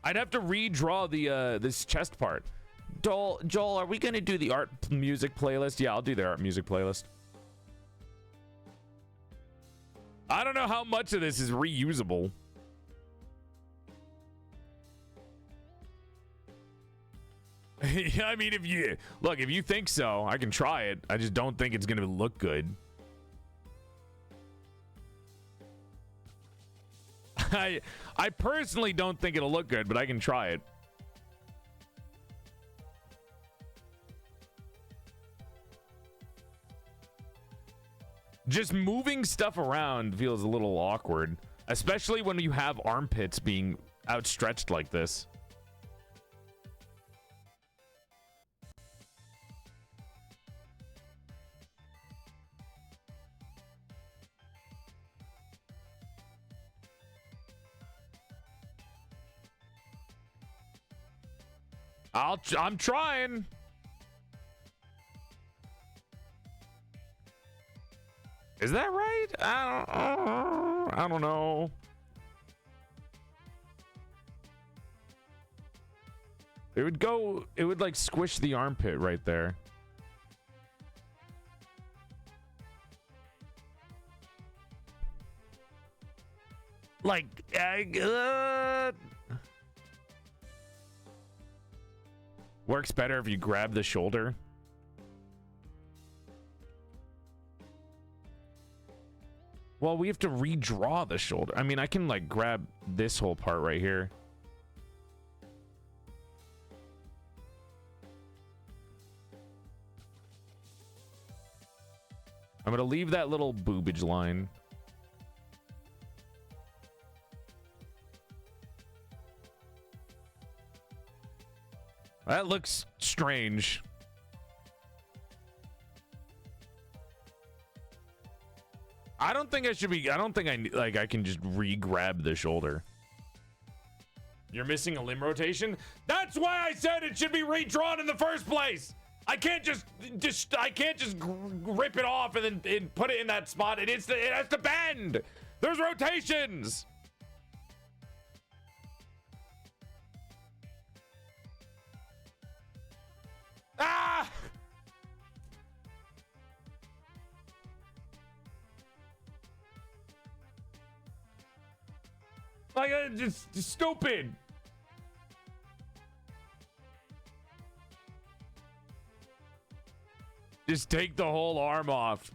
I'd have to redraw the this chest part. Joel, are we gonna do the art music playlist? Yeah, I'll do the art music playlist. I don't know how much of this is reusable. I mean, if you think so, I can try it. I just don't think it's gonna look good. I personally don't think it'll look good, but I can try it. Just moving stuff around feels a little awkward, especially when you have armpits being outstretched like this. I'm trying. Is that right? I don't know. It would like squish the armpit right there. Like, works better if you grab the shoulder. Well, we have to redraw the shoulder. I mean, I can like grab this whole part right here. I'm gonna leave that little boobage line. That looks strange. I don't think I should be. I don't think I can just re-grab the shoulder. You're missing a limb rotation. That's why I said it should be redrawn in the first place. I can't just rip it off and then put it in that spot. It has to bend. There's rotations. Ah! Like, just stupid. Just take the whole arm off.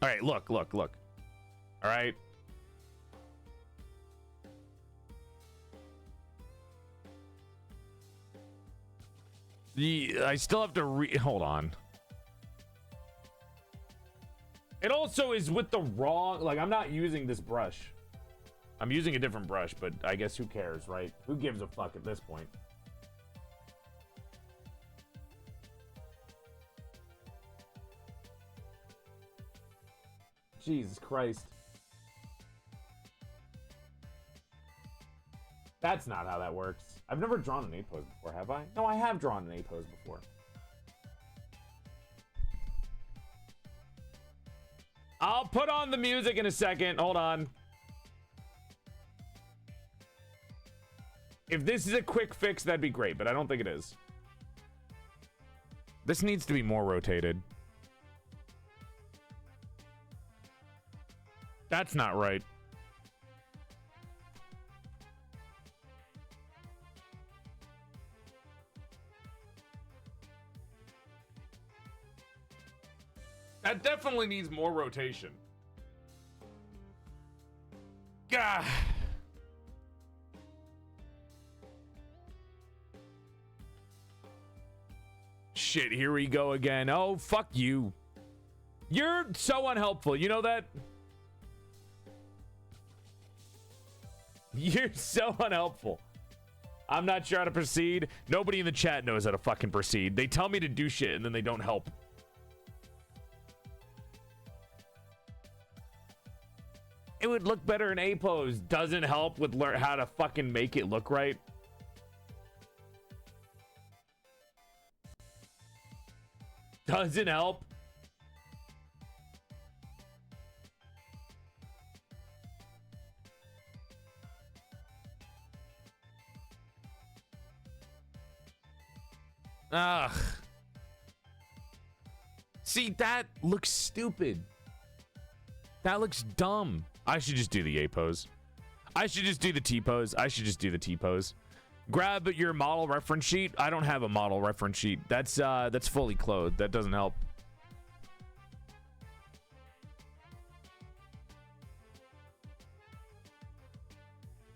All right, look. All right. I still have to hold on. It also is with the wrong, like, I'm not using this brush. I'm using a different brush, but I guess who cares, right? Who gives a fuck at this point? Jesus Christ. That's not how that works. I've never drawn an A pose before, have I? No, I have drawn an A pose before. I'll put on the music in a second. Hold on. If this is a quick fix, that'd be great, but I don't think it is. This needs to be more rotated. That's not right. That definitely needs more rotation. Gah. Shit, here we go again. Oh, fuck you. You're so unhelpful. You know that? You're so unhelpful. I'm not sure how to proceed. Nobody in the chat knows how to fucking proceed. They tell me to do shit and then they don't help. It would look better in A pose. Doesn't help with learn how to fucking make it look right. Doesn't help. Ugh. See, that looks stupid. That looks dumb. I should just do the A pose. I should just do the T pose. I should just do the T pose. Grab your model reference sheet. I don't have a model reference sheet. That's fully clothed. That doesn't help.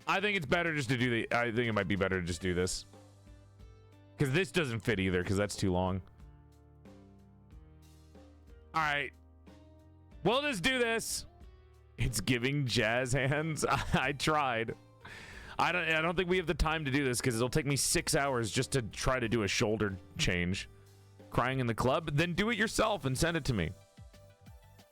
I think it's better just to do the. I think it might be better to just do this. Because this doesn't fit either, because that's too long. All right. We'll just do this. It's giving jazz hands. I tried. I don't think we have the time to do this because it'll take me 6 hours just to try to do a shoulder change. Crying in the club? Then do it yourself and send it to me.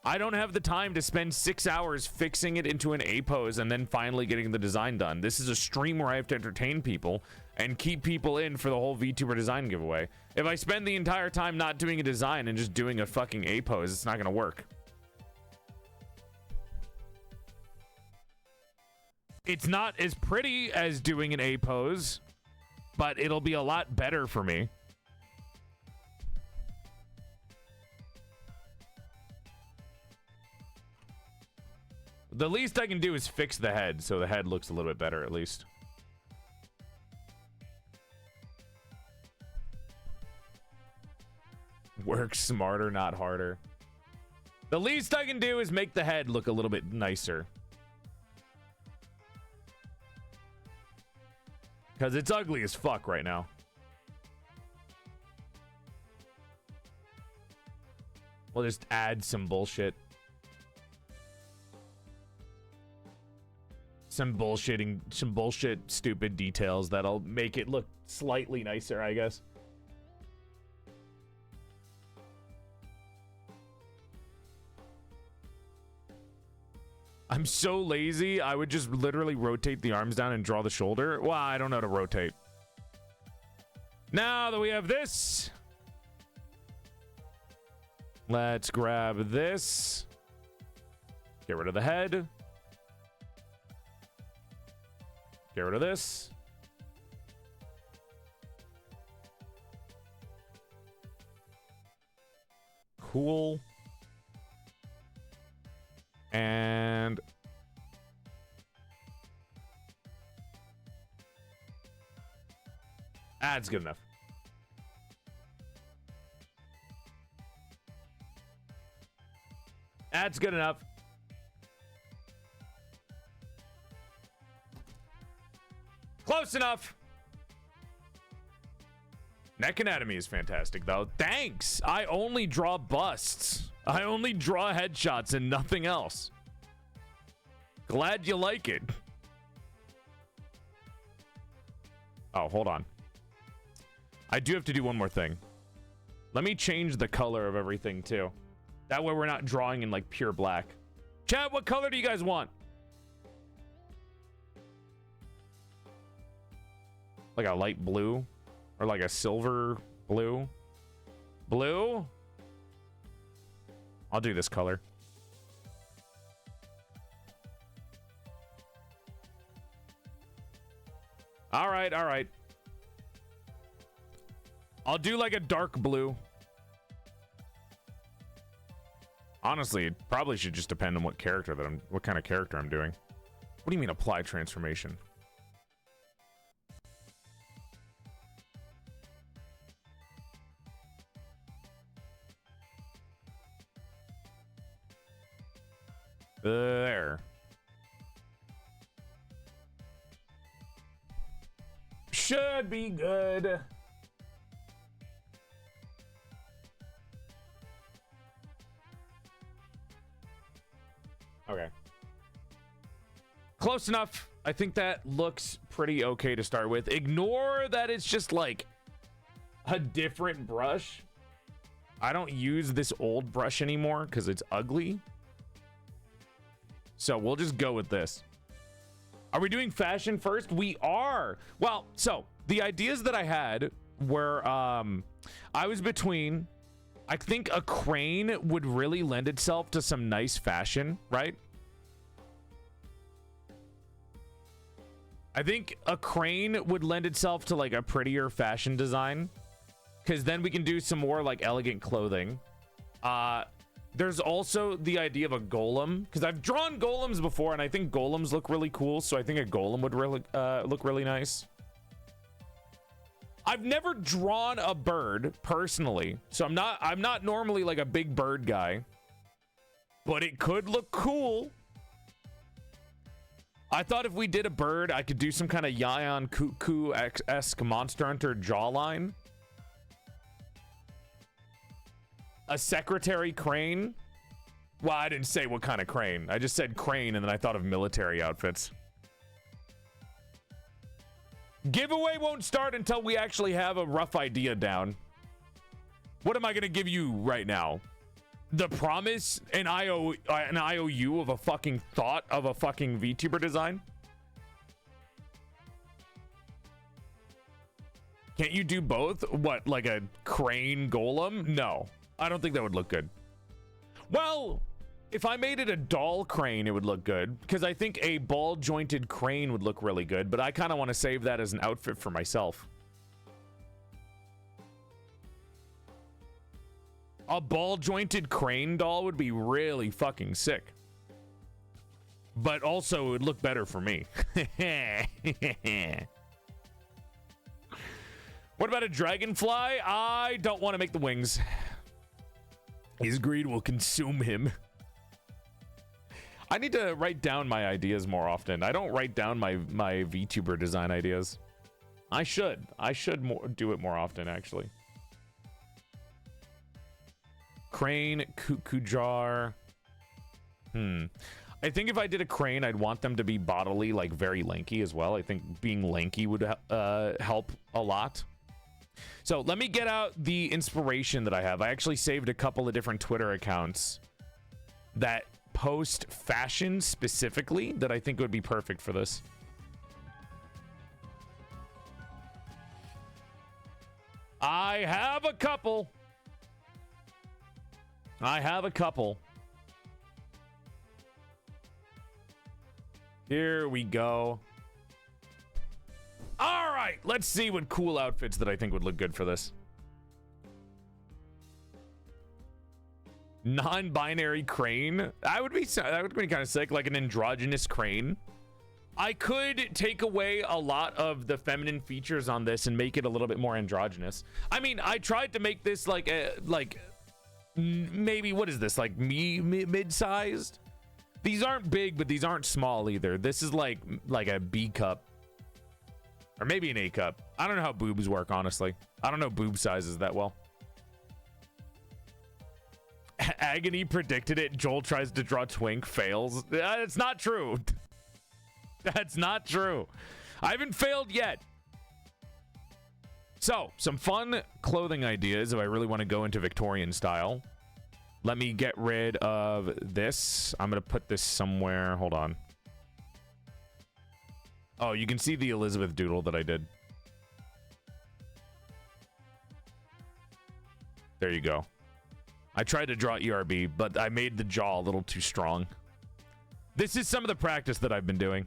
I don't have the time to spend 6 hours fixing it into an A pose and then finally getting the design done. This is a stream where I have to entertain people and keep people in for the whole VTuber design giveaway. If I spend the entire time not doing a design and just doing a fucking A pose, it's not gonna work. It's not as pretty as doing an A pose, but it'll be a lot better for me. The least I can do is fix the head, so the head looks a little bit better at least. Work smarter, not harder. The least I can do is make the head look a little bit nicer. Because it's ugly as fuck right now. We'll just add some bullshit. Some bullshit stupid details that'll make it look slightly nicer, I guess. I'm so lazy, I would just literally rotate the arms down and draw the shoulder. Well, I don't know how to rotate. Now that we have this, let's grab this. Get rid of the head. Get rid of this. Cool. And that's good enough. That's good enough. Close enough. Neck anatomy is fantastic, though. Thanks. I only draw busts. I only draw headshots and nothing else. Glad you like it. Oh, hold on. I do have to do one more thing. Let me change the color of everything, too. That way we're not drawing in, like, pure black. Chat, what color do you guys want? Like a light blue or like a silver blue. Blue? I'll do this color. All right, all right. I'll do like a dark blue. Honestly, it probably should just depend on what kind of character I'm doing. What do you mean apply transformation? There. Should be good. Okay. Close enough. I think that looks pretty okay to start with. Ignore that it's just like a different brush. I don't use this old brush anymore because it's ugly. So we'll just go with this. Are we doing fashion first? We are. Well, so the ideas that I had were I was between, I think a crane would really lend itself to some nice fashion, right? I think a crane would lend itself to like a prettier fashion design, because then we can do some more like elegant clothing. There's also the idea of a golem, because I've drawn golems before and I think golems look really cool, so I think a golem would really look really nice. I've never drawn a bird personally, so I'm not normally like a big bird guy, but it could look cool. I thought if we did a bird, I could do some kind of Yion Cuckoo-esque Monster Hunter jawline. A secretary crane. Well, I didn't say what kind of crane. I just said crane, and then I thought of military outfits. Giveaway won't start until we actually have a rough idea down. What am I going to give you right now? The promise, an IOU of a fucking thought of a fucking VTuber design? Can't you do both? What, like a crane golem? No, I don't think that would look good. Well, if I made it a doll crane, it would look good, because I think a ball-jointed crane would look really good, but I kind of want to save that as an outfit for myself. A ball-jointed crane doll would be really fucking sick. But also, it would look better for me. What about a dragonfly? I don't want to make the wings. His greed will consume him. I need to write down my ideas more often. I don't write down my VTuber design ideas. I should do it more often, actually. Crane, cuckoo jar. I think if I did a crane, I'd want them to be bodily, like very lanky as well. I think being lanky would help a lot. So let me get out the inspiration that I have. I actually saved a couple of different Twitter accounts that post fashion specifically that I think would be perfect for this. I have a couple. Here we go. All right, let's see what cool outfits that I think would look good for this. Non-binary crane. That would be kind of sick, like an androgynous crane. I could take away a lot of the feminine features on this and make it a little bit more androgynous. I mean, I tried to make this like maybe, what is this, like mid-sized? These aren't big, but these aren't small either. This is like a B cup. Or maybe an A cup. I don't know how boobs work, honestly. I don't know boob sizes that well. Agony predicted it. Joel tries to draw twink, fails. It's not true. That's not true. I haven't failed yet. So, some fun clothing ideas if I really want to go into Victorian style. Let me get rid of this. I'm going to put this somewhere. Hold on. Oh, you can see the Elizabeth doodle that I did. There you go. I tried to draw ERB, but I made the jaw a little too strong. This is some of the practice that I've been doing.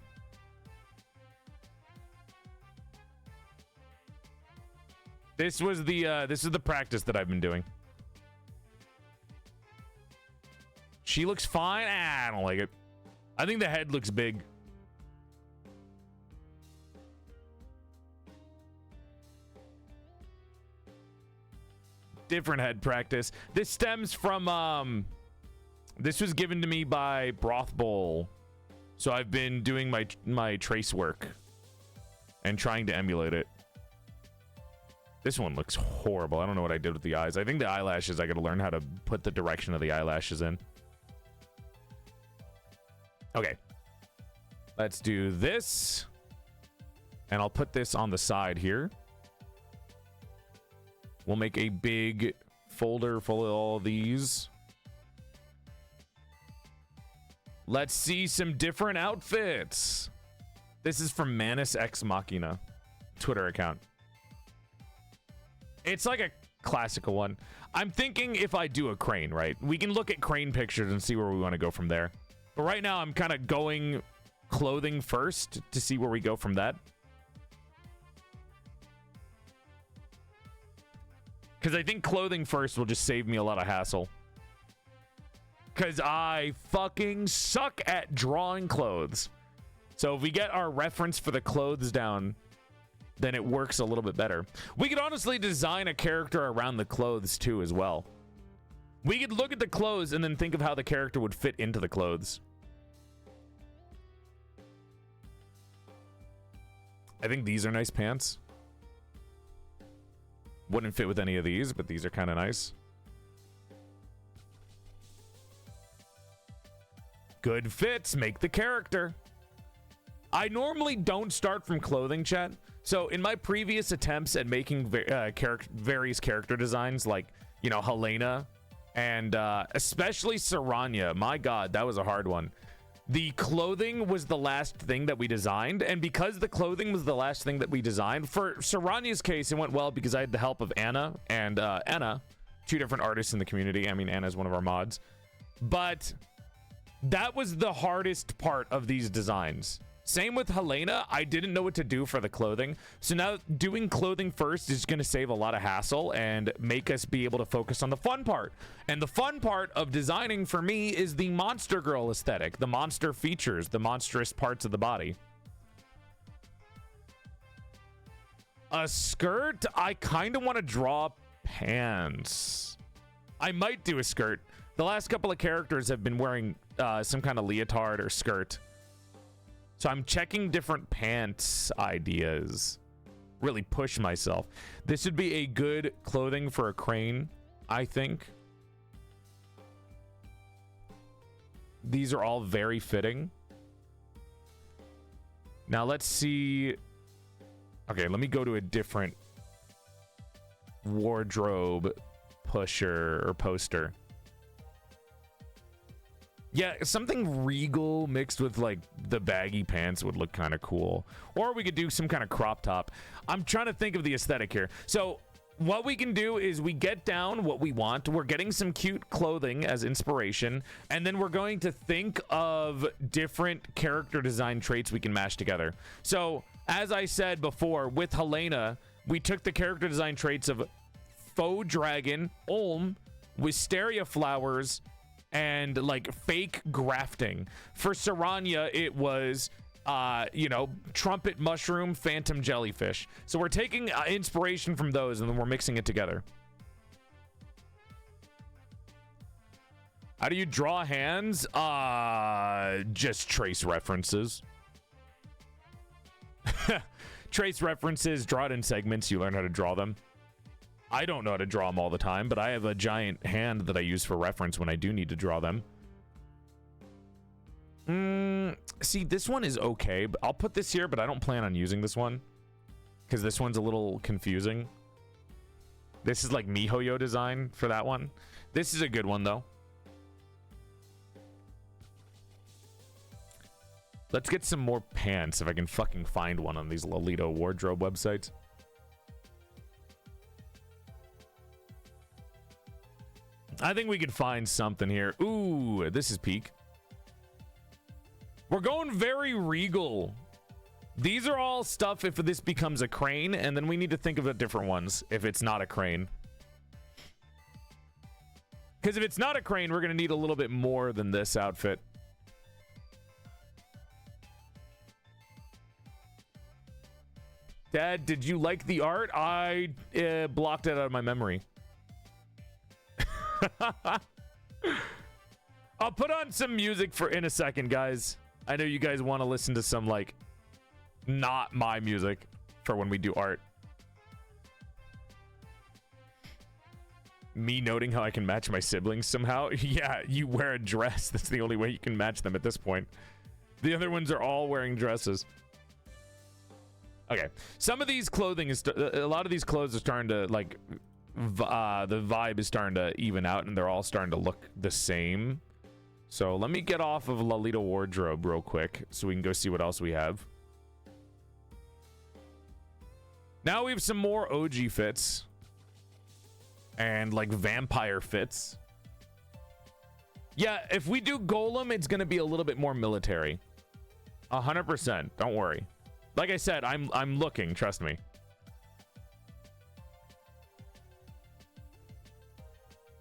This is the practice that I've been doing. She looks fine. Ah, I don't like it. I think the head looks big. Different head practice. This stems from this was given to me by Broth Bowl. So I've been doing my trace work and trying to emulate it. This one looks horrible. I don't know what I did with the eyes. I think the eyelashes, I gotta learn how to put the direction of the eyelashes in. Okay. Let's do this. And I'll put this on the side here. We'll make a big folder full of all of these. Let's see some different outfits. This is from Manus Ex Machina Twitter account. It's like a classical one. I'm thinking if I do a crane, right? We can look at crane pictures and see where we want to go from there. But right now I'm kind of going clothing first to see where we go from that. Because I think clothing first will just save me a lot of hassle. Because I fucking suck at drawing clothes. So if we get our reference for the clothes down, then it works a little bit better. We could honestly design a character around the clothes too as well. We could look at the clothes and then think of how the character would fit into the clothes. I think these are nice pants. Wouldn't fit with any of these, but these are kind of nice. Good fits make the character. I normally don't start from clothing, chat. So in my previous attempts at making various character designs, like, you know, Helena and especially Saranya, my god, that was a hard one. The clothing was the last thing that we designed, and because the clothing was the last thing that we designed, for Saranya's case, it went well because I had the help of Anna and Anna, two different artists in the community. I mean, Anna's one of our mods. But that was the hardest part of these designs. Same with Helena. I didn't know what to do for the clothing. So now doing clothing first is going to save a lot of hassle and make us be able to focus on the fun part. And the fun part of designing for me is the monster girl aesthetic, the monster features, the monstrous parts of the body. A skirt? I kind of want to draw pants. I might do a skirt. The last couple of characters have been wearing some kind of leotard or skirt. So I'm checking different pants ideas. Really push myself. This would be a good clothing for a crane, I think. These are all very fitting. Now let's see. Okay, let me go to a different wardrobe pusher or poster. Yeah, something regal mixed with like the baggy pants would look kind of cool. Or we could do some kind of crop top. I'm trying to think of the aesthetic here. So what we can do is we get down what we want. We're getting some cute clothing as inspiration. And then we're going to think of different character design traits we can mash together. So as I said before, with Helena, we took the character design traits of faux dragon, Olm, wisteria flowers, and like fake grafting. For Saranya, it was you know, trumpet mushroom, phantom jellyfish. So we're taking inspiration from those and then we're mixing it together. How do you draw hands? Just trace references. Trace references, draw it in segments, you learn how to draw them. I don't know how to draw them all the time, but I have a giant hand that I use for reference when I do need to draw them. See, this one is okay, but I'll put this here, but I don't plan on using this one because this one's a little confusing. This is like MiHoYo design for that one. This is a good one, though. Let's get some more pants if I can fucking find one on these Lolito wardrobe websites. I think we could find something here. Ooh, this is peak. We're going very regal. These are all stuff if this becomes a crane, and then we need to think of different ones if it's not a crane. Because if it's not a crane, we're going to need a little bit more than this outfit. Dad, did you like the art? I blocked it out of my memory. I'll put on some music for in a second, guys. I know you guys want to listen to some, like, not my music for when we do art. Me noting how I can match my siblings somehow. Yeah, you wear a dress. That's the only way you can match them at this point. The other ones are all wearing dresses. Okay, some of these clothing is a lot of these clothes are starting to like the vibe is starting to even out, and they're all starting to look the same. So let me get off of Lolita wardrobe real quick so we can go see what else we have. Now we have some more OG fits and like vampire fits. Yeah, if we do Golem, it's gonna be a little bit more military. 100%. Don't worry. Like I said, I'm looking. Trust me.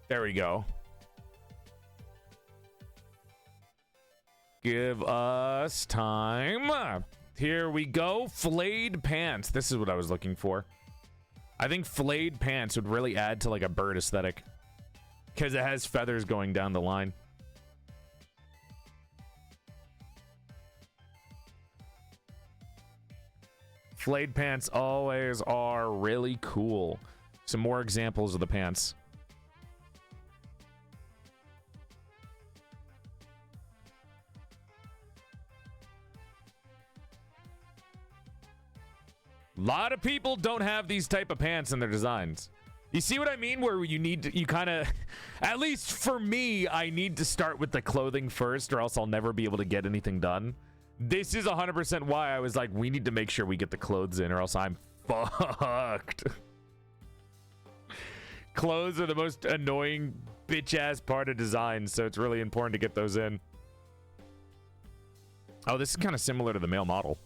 There we go. Give us time. Here we go. Flayed pants. This is what I was looking for. I think flayed pants would really add to like a bird aesthetic because it has feathers going down the line. Flayed pants always are really cool. Some more examples of the pants. A lot of people don't have these type of pants in their designs. You see what I mean? Where you need to, you kind of, at least for me, I need to start with the clothing first or else I'll never be able to get anything done. This is 100% why I was like, we need to make sure we get the clothes in or else I'm fucked. Clothes are the most annoying bitch-ass part of design, so it's really important to get those in. Oh, this is kind of similar to the male model.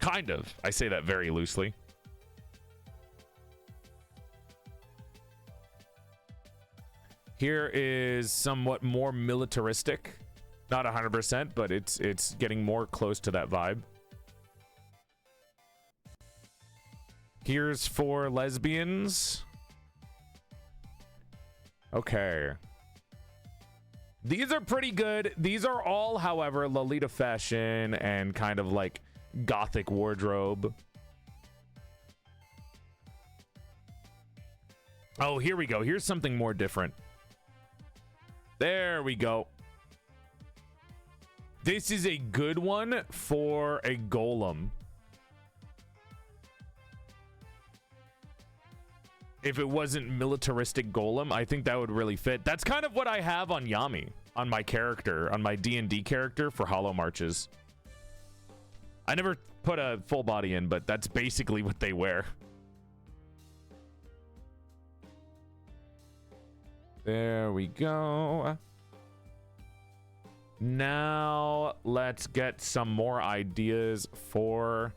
Kind of. I say that very loosely. Here is somewhat more militaristic. Not 100%, but it's getting more close to that vibe. Here's for lesbians. Okay. These are pretty good. These are all, however, Lolita fashion and kind of like gothic wardrobe. Oh, here we go. Here's something more different. There we go. This is a good one for a golem. If it wasn't militaristic golem, I think that would really fit. That's kind of what I have on Yami, on my character, on my D&D character for Hollow Marches. I never put a full body in, but that's basically what they wear. There we go. Now let's get some more ideas for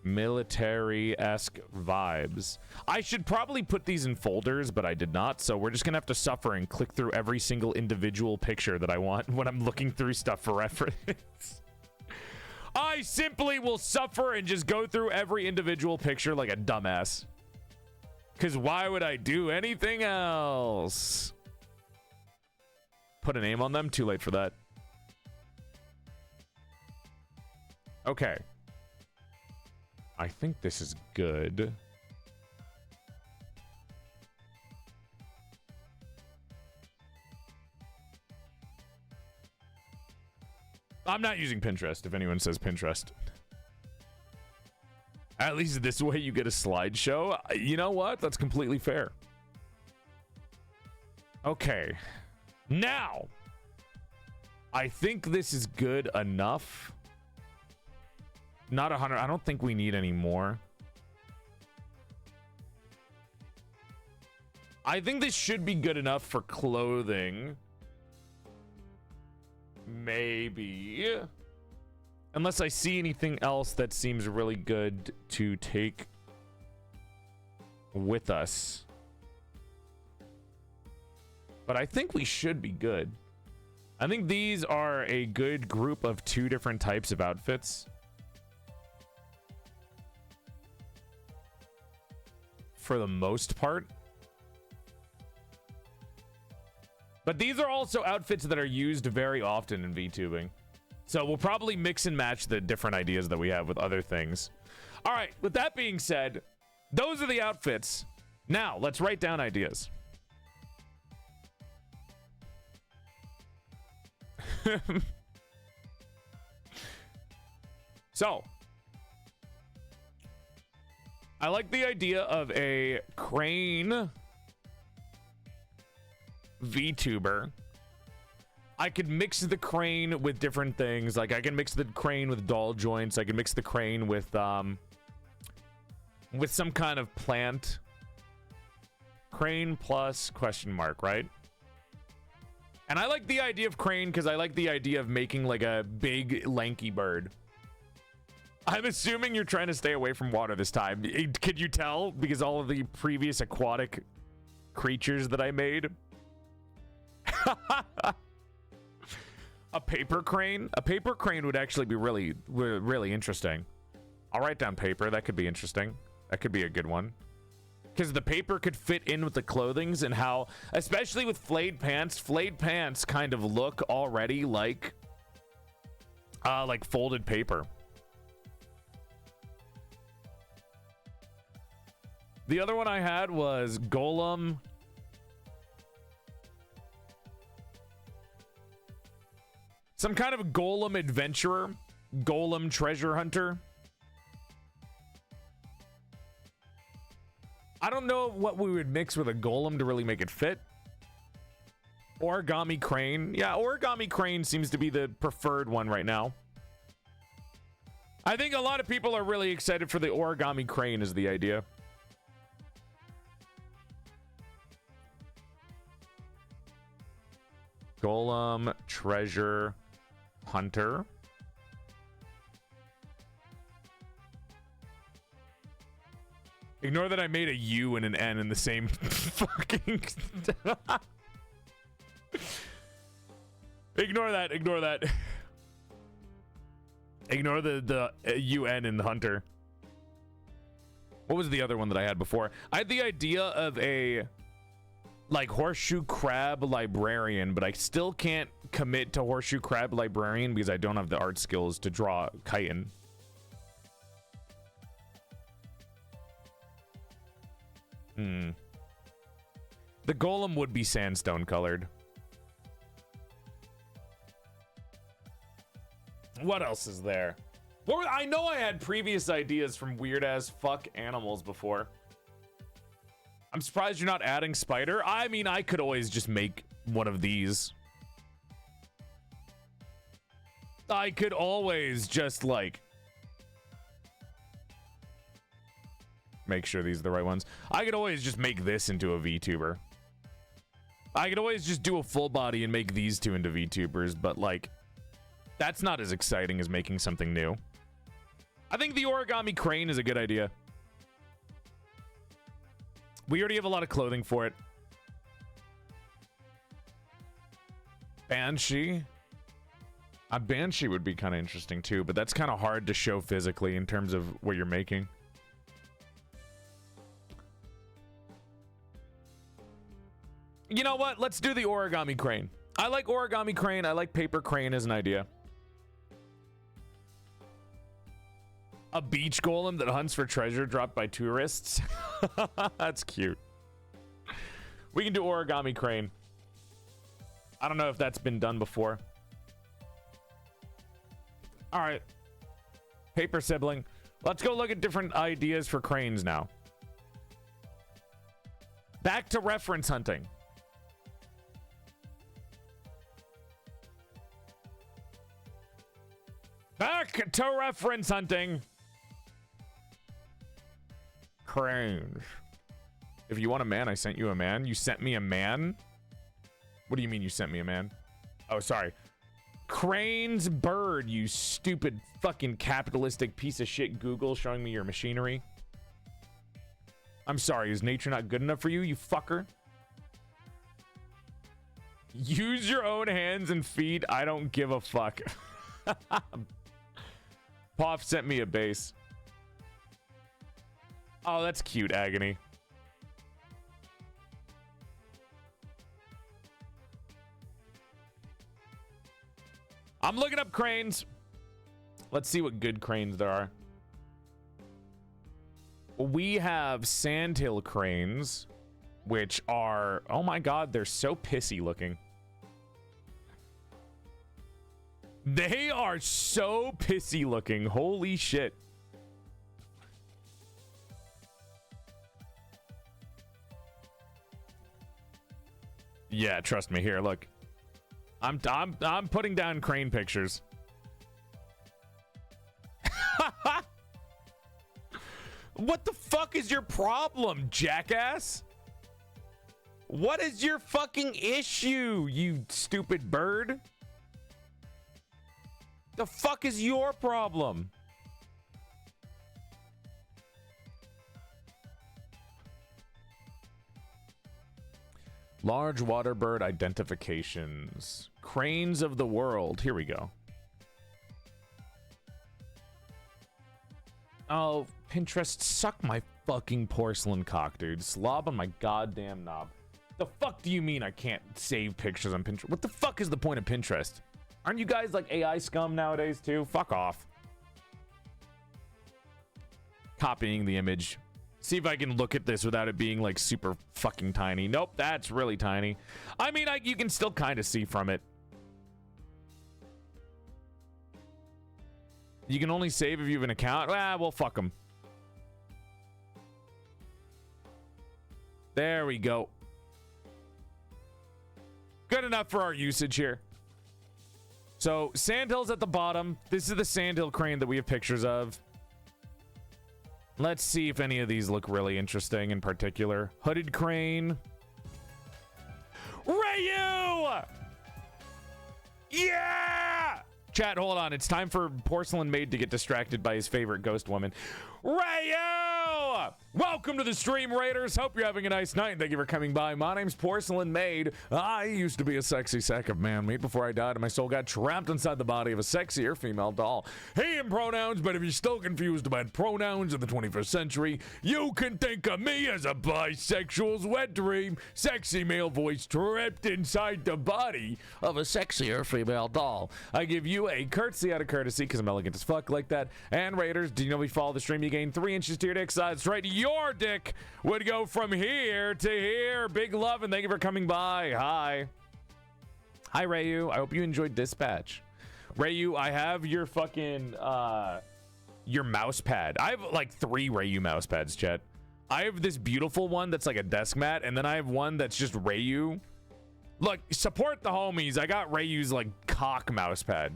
military-esque vibes. I should probably put these in folders, but I did not, so we're just gonna have to suffer and click through every single individual picture that I want when I'm looking through stuff for reference. I simply will suffer and just go through every individual picture like a dumbass. Because why would I do anything else? Put a name on them? Too late for that. Okay. I think this is good. I'm not using Pinterest if anyone says Pinterest. At least this way you get a slideshow. You know what? That's completely fair. Okay. Now, I think this is good enough. Not 100. I don't think we need any more. I think this should be good enough for clothing. Maybe. Unless I see anything else that seems really good to take with us. But I think we should be good. I think these are a good group of 2 different types of outfits. For the most part. But these are also outfits that are used very often in VTubing. So we'll probably mix and match the different ideas that we have with other things. All right, with that being said, those are the outfits. Now, let's write down ideas. So, I like the idea of a crane VTuber. I could mix the crane with different things. Like I can mix the crane with doll joints. I can mix the crane with some kind of plant. Crane plus question mark, right? And I like the idea of crane because I like the idea of making like a big lanky bird. I'm assuming you're trying to stay away from water this time. Could you tell? Because all of the previous aquatic creatures that I made. A paper crane? A paper crane would actually be really interesting. I'll write down paper. That could be interesting. That could be a good one. Because the paper could fit in with the clothings and how, especially with flayed pants kind of look already like folded paper. The other one I had was Golem. Some kind of golem adventurer. Golem treasure hunter. I don't know what we would mix with a golem to really make it fit. Origami crane. Yeah, origami crane seems to be the preferred one right now. I think a lot of people are really excited for the origami crane is the idea. Golem treasure hunter. Ignore that I made a U and an N in the same fucking... Ignore that. Ignore that. Ignore the UN in the hunter. What was the other one that I had before? I had the idea of a... like horseshoe crab librarian, but I still can't commit to horseshoe crab librarian because I don't have the art skills to draw chitin. The golem would be sandstone colored. What else is there? I know I had previous ideas from weird as fuck animals before. I'm surprised you're not adding spider. I mean, I could always just make one of these. I could always just like make sure these are the right ones. I could always just make this into a VTuber. I could always just do a full body and make these 2 into VTubers, but like that's not as exciting as making something new. I think the origami crane is a good idea. We already have a lot of clothing for it. Banshee. A banshee would be kind of interesting too, but that's kind of hard to show physically in terms of what you're making. You know what? Let's do the origami crane. I like origami crane. I like paper crane as an idea. A beach golem that hunts for treasure dropped by tourists. That's cute. We can do origami crane. I don't know if that's been done before. All right. Paper sibling. Let's go look at different ideas for cranes now. Back to reference hunting. Back to reference hunting. Cranes. If you want a man, I sent you a man. You sent me a man? What do you mean you sent me a man? Oh, sorry. Crane's bird, you stupid fucking capitalistic piece of shit Google showing me your machinery. I'm sorry, is nature not good enough for you, you fucker? Use your own hands and feet. I don't give a fuck. Poff sent me a base. Oh, that's cute, Agony. I'm looking up cranes. Let's see what good cranes there are. We have sandhill cranes, which are, oh my god, they're so pissy looking. They are so pissy looking. Holy shit. Yeah, trust me. Here, look. I'm putting down crane pictures. What the fuck is your problem, jackass? What is your fucking issue, you stupid bird? The fuck is your problem? Large water bird identifications. Cranes of the world. Here we go. Oh, Pinterest, suck my fucking porcelain cock, dude. Slob on my goddamn knob. The fuck do you mean I can't save pictures on Pinterest? What the fuck is the point of Pinterest? Aren't you guys like AI scum nowadays too? Fuck off. Copying the image. See if I can look at this without it being like super fucking tiny. Nope, that's really tiny. I mean, you can still kind of see from it. You can only save if you have an account. Ah, well, fuck them. There we go. Good enough for our usage here. So, sandhills at the bottom. This is the sandhill crane that we have pictures of. Let's see if any of these look really interesting in particular. Hooded crane. Ryu! Yeah! Chat, hold on. It's time for PorcelainMaid to get distracted by his favorite ghost woman. Ryu! Welcome to the stream, Raiders. Hope you're having a nice night. Thank you for coming by. My name's PorcelainMaid. I used to be a sexy sack of man meat before I died and my soul got trapped inside the body of a sexier female doll. He and pronouns, but if you're still confused about pronouns in the 21st century, you can think of me as a bisexual's wet dream. Sexy male voice trapped inside the body of a sexier female doll. I give you a curtsy out of courtesy because I'm elegant as fuck like that. And Raiders, do you know if you follow the stream, you gain 3 inches to your dick size. Right, your dick would go from here to here. Big love and thank you for coming by. Hi. Hi, Rayu. I hope you enjoyed Dispatch. Rayu, I have your fucking, your mouse pad. I have like 3 Rayu mouse pads, chat. I have this beautiful one that's like a desk mat, and then I have one that's just Rayu. Look, support the homies. I got Rayu's like cock mouse pad.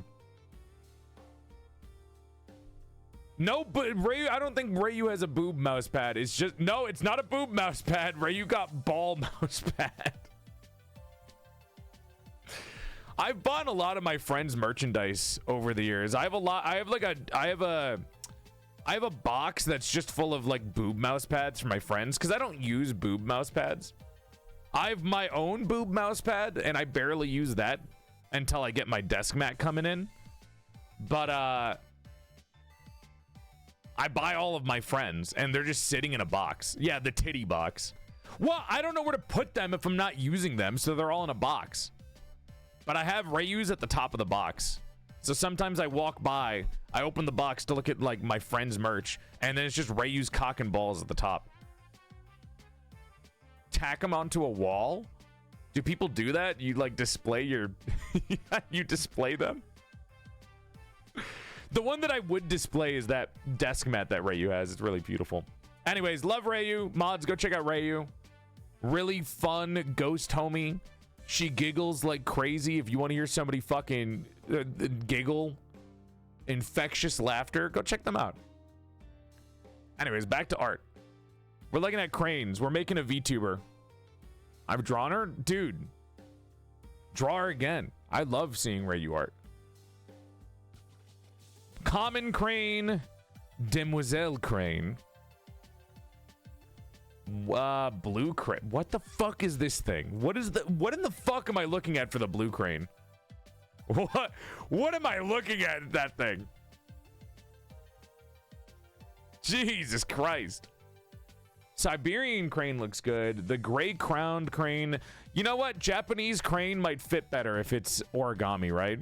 No, but Rayu, I don't think Rayu has a boob mouse pad. It's just, no, it's not a boob mouse pad. Rayu got ball mouse pad. I've bought a lot of my friends' merchandise over the years. I have a lot. I have a box that's just full of like boob mouse pads for my friends because I don't use boob mouse pads. I have my own boob mouse pad and I barely use that until I get my desk mat coming in. But I buy all of my friends and they're just sitting in a box. Yeah, the titty box. Well, I don't know where to put them if I'm not using them, so they're all in a box. But I have Rayu's at the top of the box. So sometimes I walk by, I open the box to look at like my friend's merch, and then it's just Rayu's cock and balls at the top. Tack them onto a wall? Do people do that? You like display your you display them? The one that I would display is that desk mat that Rayu has. It's really beautiful. Anyways, love Rayu. Mods, go check out Rayu. Really fun ghost homie. She giggles like crazy. If you want to hear somebody fucking giggle, infectious laughter, go check them out. Anyways, back to art. We're looking at cranes. We're making a VTuber. I've drawn her? Dude. Draw her again. I love seeing Rayu art. Common crane. Demoiselle crane. Blue crane. What the fuck is this thing? What in the fuck am I looking at for the blue crane? What am I looking at that thing? Jesus Christ. Siberian crane looks good. The gray crowned crane. You know what? Japanese crane might fit better if it's origami, right?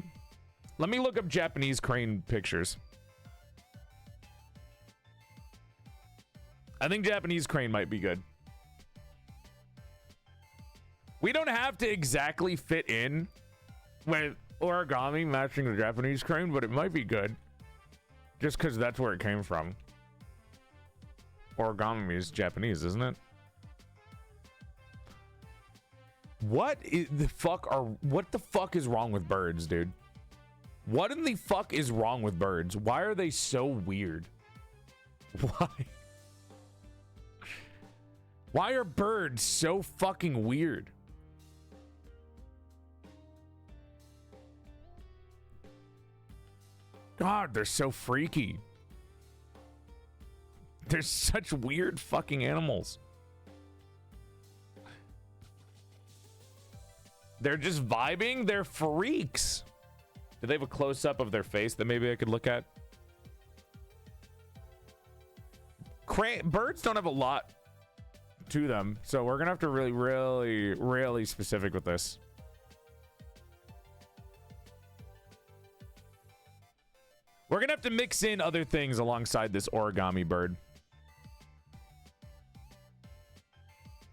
Let me look up Japanese crane pictures. I think Japanese crane might be good. We don't have to exactly fit in with origami matching the Japanese crane, but it might be good. Just because that's where it came from. Origami is Japanese, isn't it? What the fuck is wrong with birds, dude? What in the fuck is wrong with birds? Why are they so weird? Why? Why are birds so fucking weird? God, they're so freaky. They're such weird fucking animals. They're just vibing. They're freaks. Do they have a close-up of their face that maybe I could look at? Birds don't have a lot to them, so we're gonna have to really specific with this. We're gonna have to mix in other things alongside this origami bird.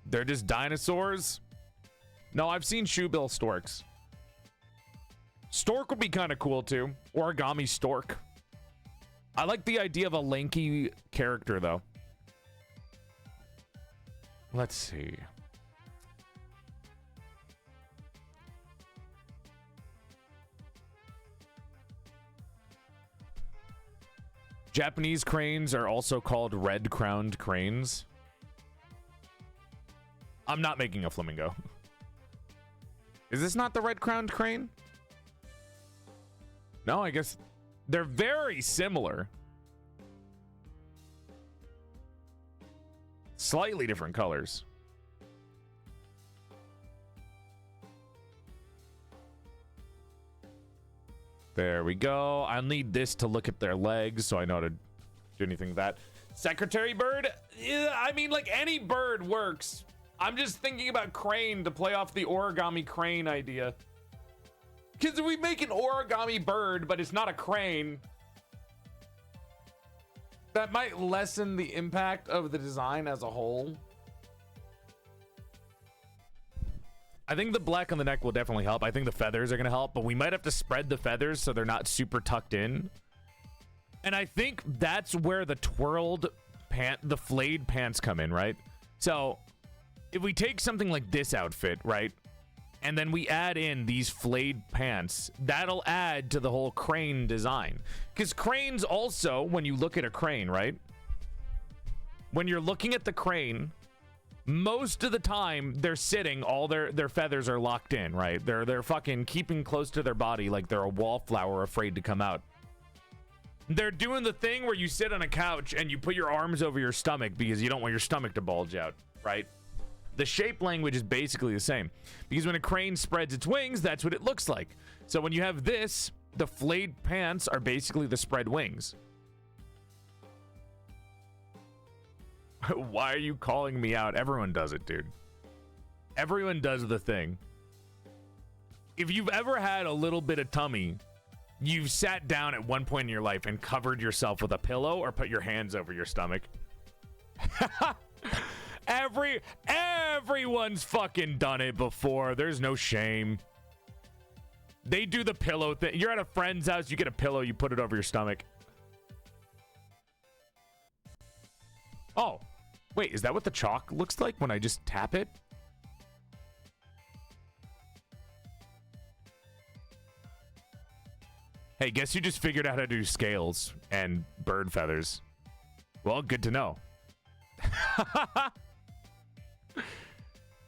They're just dinosaurs. No, I've seen shoebill storks. Stork would be kind of cool too. Origami stork. I like the idea of a lanky character though. Let's see. Japanese cranes are also called red-crowned cranes. I'm not making a flamingo. Is this not the red-crowned crane? No, I guess they're very similar. Slightly different colors. There we go. I'll need this to look at their legs so I know how to do anything with that. Secretary bird? Yeah, I mean, like, any bird works. I'm just thinking about crane to play off the origami crane idea. Because if we make an origami bird, but it's not a crane, that might lessen the impact of the design as a whole. I think the black on the neck will definitely help. I think the feathers are going to help, but we might have to spread the feathers so they're not super tucked in. And I think that's where the the flayed pants come in, right? So if we take something like this outfit, right? And then we add in these flayed pants, that'll add to the whole crane design. Because cranes also, when you look at a crane, right? When you're looking at the crane, most of the time they're sitting, all their feathers are locked in, right? They're fucking keeping close to their body like they're a wallflower afraid to come out. They're doing the thing where you sit on a couch and you put your arms over your stomach because you don't want your stomach to bulge out, right? The shape language is basically the same. Because when a crane spreads its wings, that's what it looks like. So when you have this, the flayed pants are basically the spread wings. Why are you calling me out? Everyone does it, dude. Everyone does the thing. If you've ever had a little bit of tummy, you've sat down at one point in your life and covered yourself with a pillow or put your hands over your stomach. Everyone's fucking done it before. There's no shame. They do the pillow thing. You're at a friend's house, you get a pillow, you put it over your stomach. Oh, wait, is that what the chalk looks like when I just tap it? Hey, guess you just figured out how to do scales and bird feathers. Well, good to know.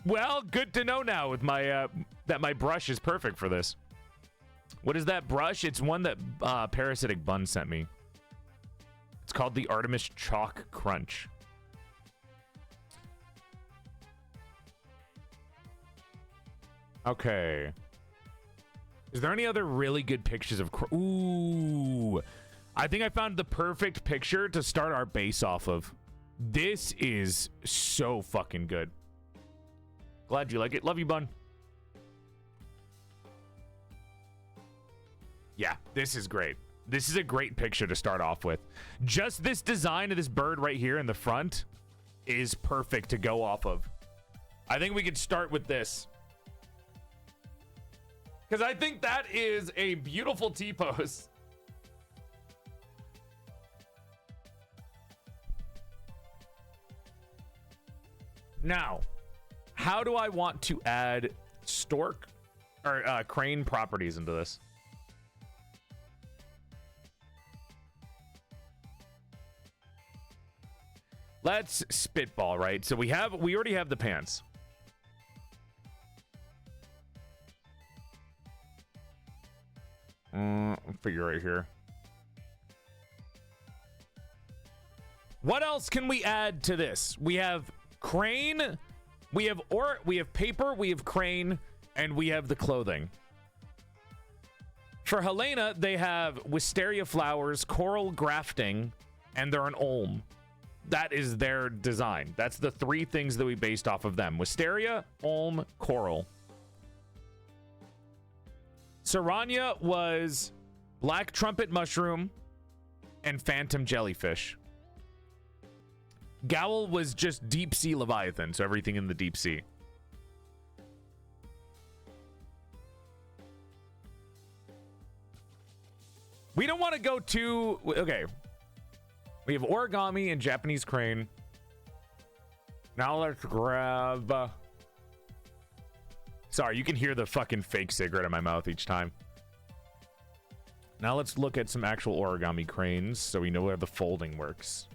Well, good to know now with my that my brush is perfect for this. What is that brush? It's one that Parasitic Bun sent me. It's called the Artemis Chalk Crunch. Okay. Is there any other really good pictures of... Ooh. I think I found the perfect picture to start our base off of. This is so fucking good. Glad you like it. Love you, Bun. Yeah, this is great. This is a great picture to start off with. Just this design of this bird right here in the front is perfect to go off of. I think we could start with this. Because I think that is a beautiful T-pose. Now, how do I want to add stork or crane properties into this? Let's spitball, right? So we already have the pants. I'll figure right here. What else can we add to this? We have crane, we have paper, we have crane, and we have the clothing. For Helena, they have wisteria flowers, coral grafting, and they're an olm. That is their design. That's the three things that we based off of them. Wisteria, olm, coral. Saranya was black trumpet mushroom and phantom jellyfish. Gowl was just deep sea leviathan, so everything in the deep sea. We don't want to go too... Okay. We have origami and Japanese crane. Now let's grab... Sorry, you can hear the fucking fake cigarette in my mouth each time. Now let's look at some actual origami cranes so we know where the folding works.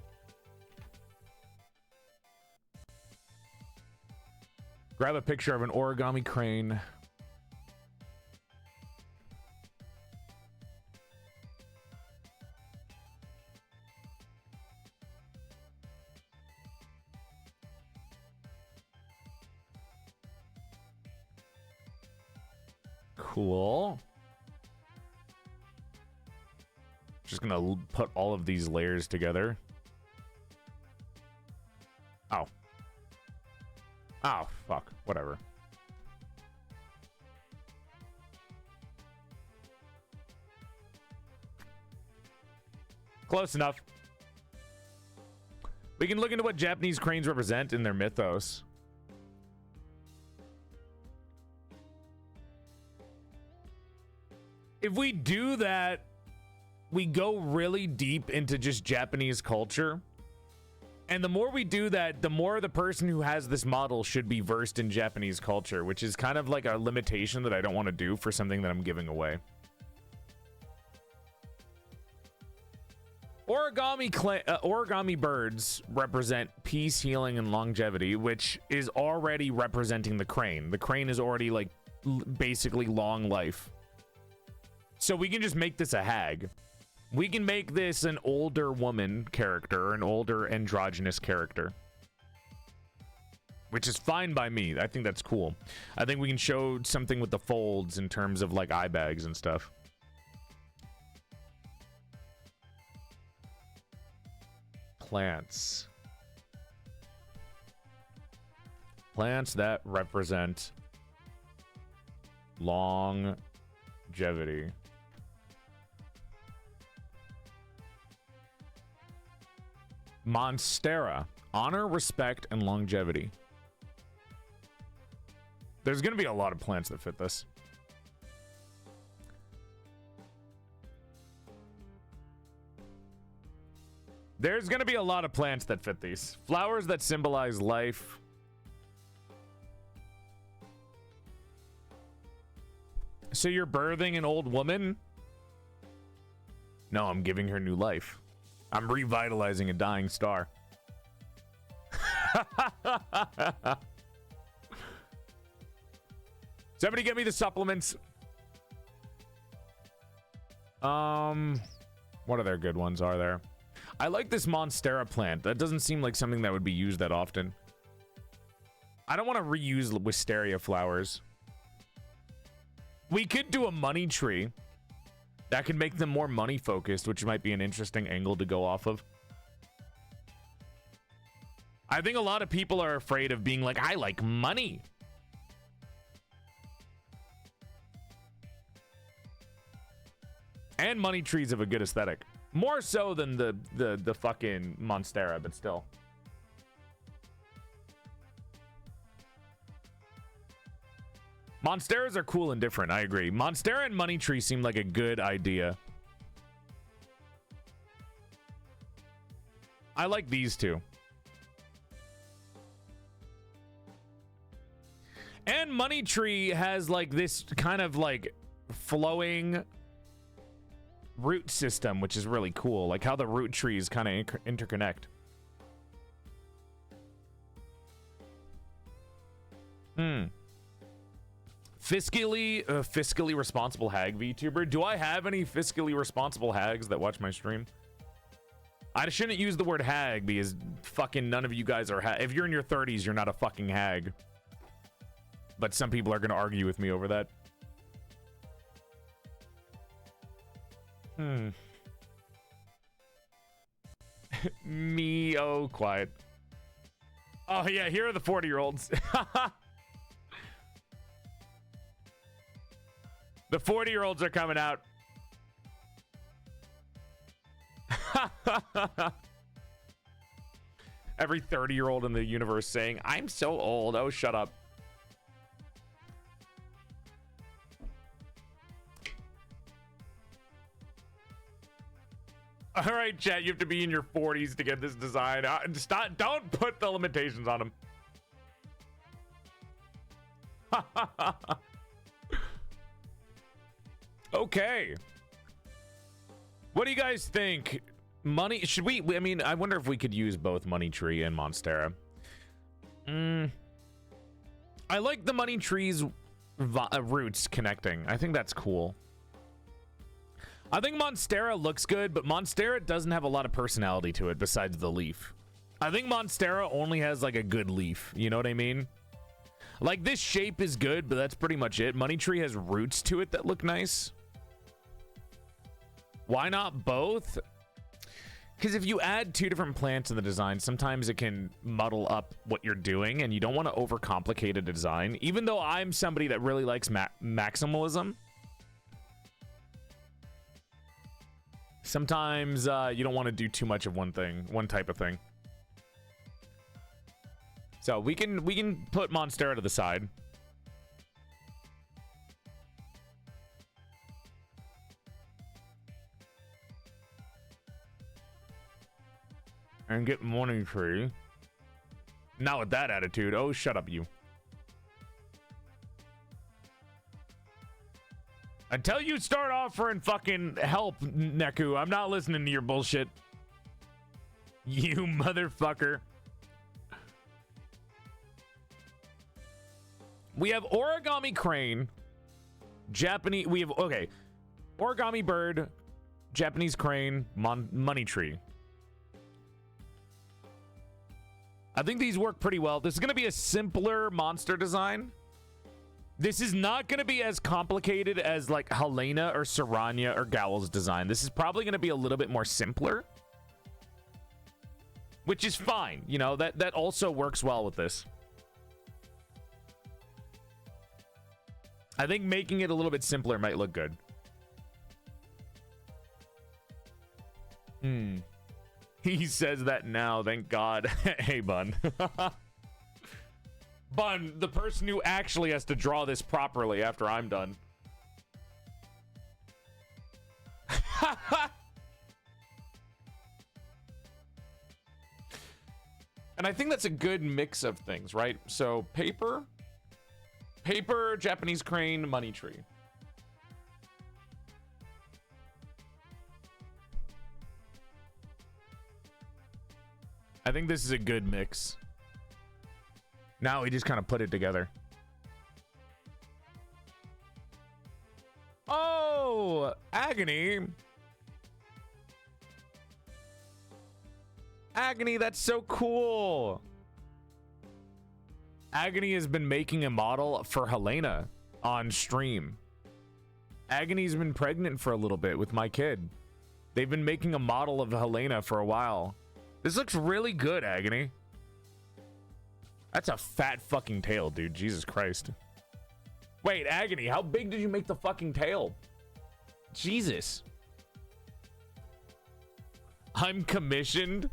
Grab a picture of an origami crane. Cool. Just gonna put all of these layers together. Oh. Oh, fuck. Whatever. Close enough. We can look into what Japanese cranes represent in their mythos. If we do that, we go really deep into just Japanese culture. And the more we do that, the more the person who has this model should be versed in Japanese culture, which is kind of like a limitation that I don't want to do for something that I'm giving away. Origami birds represent peace, healing, and longevity, which is already representing the crane. The crane is already like basically long life. So we can just make this a hag. We can make this an older woman character, an older androgynous character. Which is fine by me. I think that's cool. I think we can show something with the folds in terms of like eye bags and stuff. Plants. Plants that represent longevity. Monstera, honor, respect, and longevity. There's going to be a lot of plants that fit this. There's going to be a lot of plants that fit these. Flowers that symbolize life. So you're birthing an old woman? No, I'm giving her new life. I'm revitalizing a dying star. Somebody get me the supplements. What other good ones are there? I like this Monstera plant. That doesn't seem like something that would be used that often. I don't want to reuse wisteria flowers. We could do a money tree. That could make them more money focused, which might be an interesting angle to go off of. I think a lot of people are afraid of being like, I like money. And money trees have a good aesthetic. More so than the fucking Monstera, but still. Monsteras are cool and different, I agree. Monstera and money tree seem like a good idea. I like these two. And money tree has like this kind of like flowing root system, which is really cool. Like how the root trees kind of interconnect. Fiscally responsible hag VTuber. Do I have any fiscally responsible hags that watch my stream? I shouldn't use the word hag because fucking none of you guys are if you're in your 30s, you're not a fucking hag. But some people are going to argue with me over that. Me, oh, quiet. Oh, yeah, here are the 40-year-olds. The 40-year-olds are coming out. Every 30-year-old in the universe saying, I'm so old. Oh, shut up. All right, chat, you have to be in your 40s to get this design. Don't put the limitations on them. Okay. What do you guys think? Money, should we, I mean, I wonder if we could use both Money Tree and Monstera. I like the Money Tree's roots connecting. I think that's cool. I think Monstera looks good, but Monstera doesn't have a lot of personality to it besides the leaf. I think Monstera only has like a good leaf. You know what I mean? Like this shape is good, but that's pretty much it. Money Tree has roots to it that look nice. Why not both? Because if you add two different plants in the design, sometimes it can muddle up what you're doing, and you don't want to overcomplicate a design. Even though I'm somebody that really likes maximalism, sometimes you don't want to do too much of one thing, one type of thing. So we can put Monstera to the side. And get Money Tree. Not with that attitude. Oh, shut up, you. Until you start offering fucking help, Neku, I'm not listening to your bullshit. You motherfucker. We have Origami Crane. Japanese, we have, okay. Origami Bird, Japanese Crane, Money Tree. I think these work pretty well. This is going to be a simpler monster design. This is not going to be as complicated as like Helena or Saranya or Gowl's design. This is probably going to be a little bit more simpler, which is fine. You know, that also works well with this. I think making it a little bit simpler might look good. He says that now, thank God. Hey, Bun. Bun, the person who actually has to draw this properly after I'm done. And I think that's a good mix of things, right? So paper, Japanese Crane, Money Tree. I think this is a good mix. Now we just kind of put it together. Oh, Agony. Agony, that's so cool. Agony has been making a model for Helena on stream. Agony's been pregnant for a little bit with my kid. They've been making a model of Helena for a while. This looks really good, Agony. That's a fat fucking tail, dude. Jesus Christ. Wait, Agony, how big did you make the fucking tail? Jesus. I'm commissioned.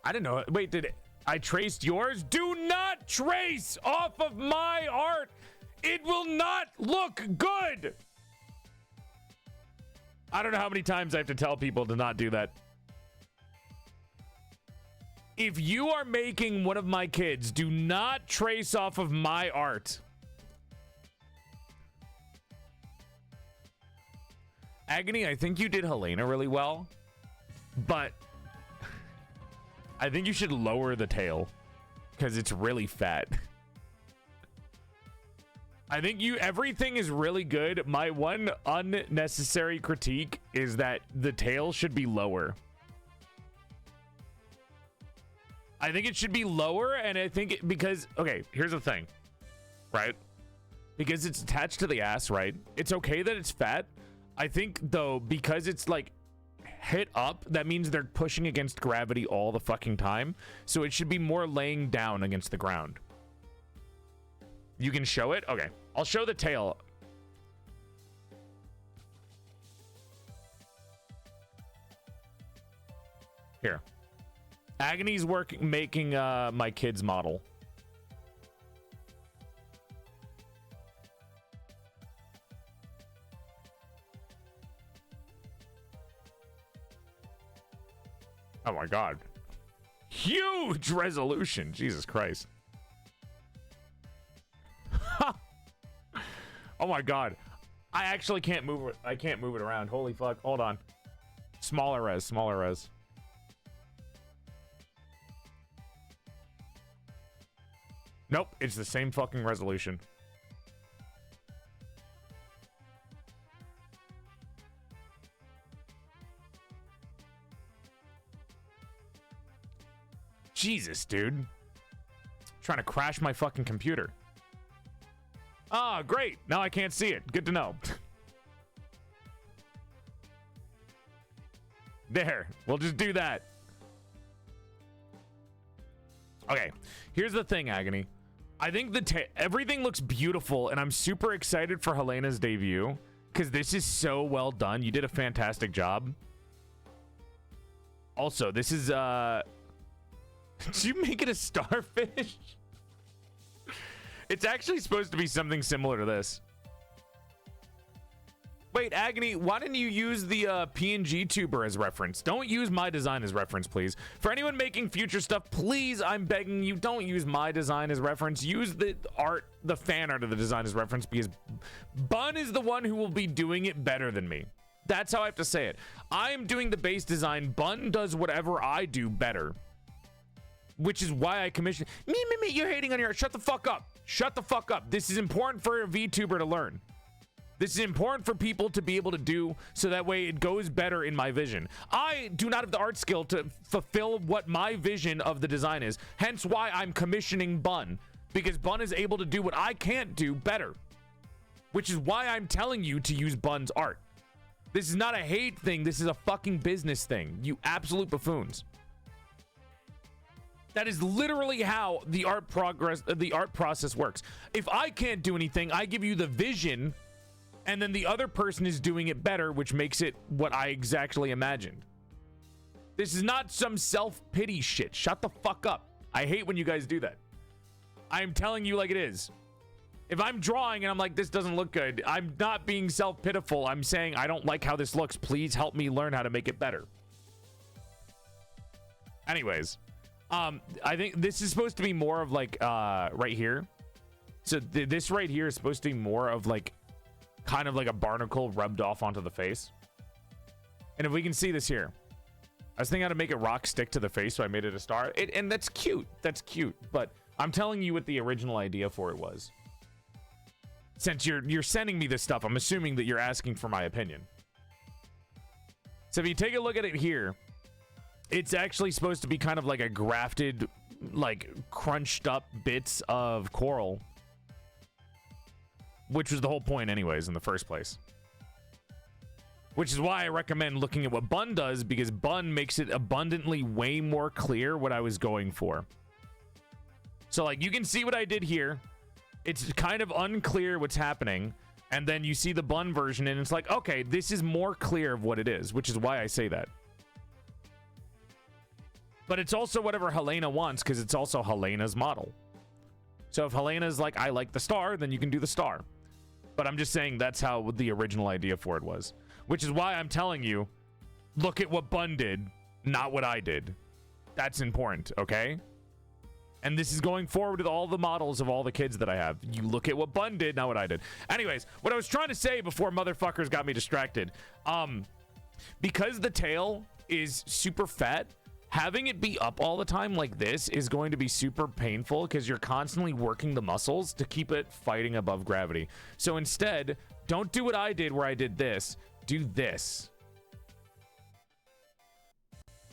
I didn't know. Wait, did I traced yours? Do not trace off of my art. It will not look good. I don't know how many times I have to tell people to not do that. If you are making one of my kids, do not trace off of my art. Agony, I think you did Helena really well, but I think you should lower the tail because it's really fat. I think everything is really good. My one unnecessary critique is that the tail should be lower. I think it should be lower, and I think because, okay, here's the thing, right? Because it's attached to the ass, right? It's okay that it's fat. I think, though, because it's like hit up, that means they're pushing against gravity all the fucking time. So it should be more laying down against the ground. You can show it? Okay. I'll show the tail. Here. Agony's making my kid's model. Oh my god. Huge resolution. Jesus Christ. Oh my god. I actually can't move it. I can't move it around. Holy fuck. Hold on. Smaller res, smaller res. Nope, it's the same fucking resolution. Jesus, dude. Trying to crash my fucking computer. Ah, great. Now I can't see it. Good to know. There. We'll just do that. Okay. Here's the thing, Agony. I think everything looks beautiful, and I'm super excited for Helena's debut because this is so well done. You did a fantastic job. Also, this is did you make it a starfish? It's actually supposed to be something similar to this. Wait, Agony, why didn't you use the PNG tuber as reference? Don't use my design as reference, please. For anyone making future stuff, please, I'm begging you, don't use my design as reference. Use the art, the fan art of the design as reference, because Bun is the one who will be doing it better than me. That's how I have to say it. I am doing the base design. Bun does whatever I do better. Which is why I commissioned. Me, you're hating on your art. Shut the fuck up. Shut the fuck up. This is important for a VTuber to learn. This is important for people to be able to do so that way it goes better in my vision. I do not have the art skill to fulfill what my vision of the design is. Hence why I'm commissioning Bun. Because Bun is able to do what I can't do better. Which is why I'm telling you to use Bun's art. This is not a hate thing. This is a fucking business thing. You absolute buffoons. That is literally how the art process works. If I can't do anything, I give you the vision, and then the other person is doing it better, which makes it what I exactly imagined. This is not some self-pity shit. Shut the fuck up. I hate when you guys do that. I'm telling you like it is. If I'm drawing and I'm like, this doesn't look good, I'm not being self-pitiful. I'm saying I don't like how this looks. Please help me learn how to make it better. Anyways. I think this is supposed to be more of like right here. So this right here is supposed to be more of like kind of like a barnacle rubbed off onto the face. And if we can see this here, I was thinking how to make it rock stick to the face, so I made it a star. And that's cute. That's cute. But I'm telling you what the original idea for it was. Since you're sending me this stuff, I'm assuming that you're asking for my opinion. So if you take a look at it here, it's actually supposed to be kind of like a grafted, like crunched up bits of coral, which was the whole point anyways in the first place. Which is why I recommend looking at what Bun does, because Bun makes it abundantly way more clear what I was going for. So like you can see what I did here. It's kind of unclear what's happening. And then you see the Bun version and it's like, okay, this is more clear of what it is, which is why I say that. But it's also whatever Helena wants, because it's also Helena's model. So if Helena's like, I like the star, then you can do the star. But I'm just saying that's how the original idea for it was. Which is why I'm telling you, look at what Bun did, not what I did. That's important, okay? And this is going forward with all the models of all the kids that I have. You look at what Bun did, not what I did. Anyways, what I was trying to say before motherfuckers got me distracted. Because the tail is super fat, having it be up all the time like this is going to be super painful because you're constantly working the muscles to keep it fighting above gravity. So instead, don't do what I did where I did this. Do this.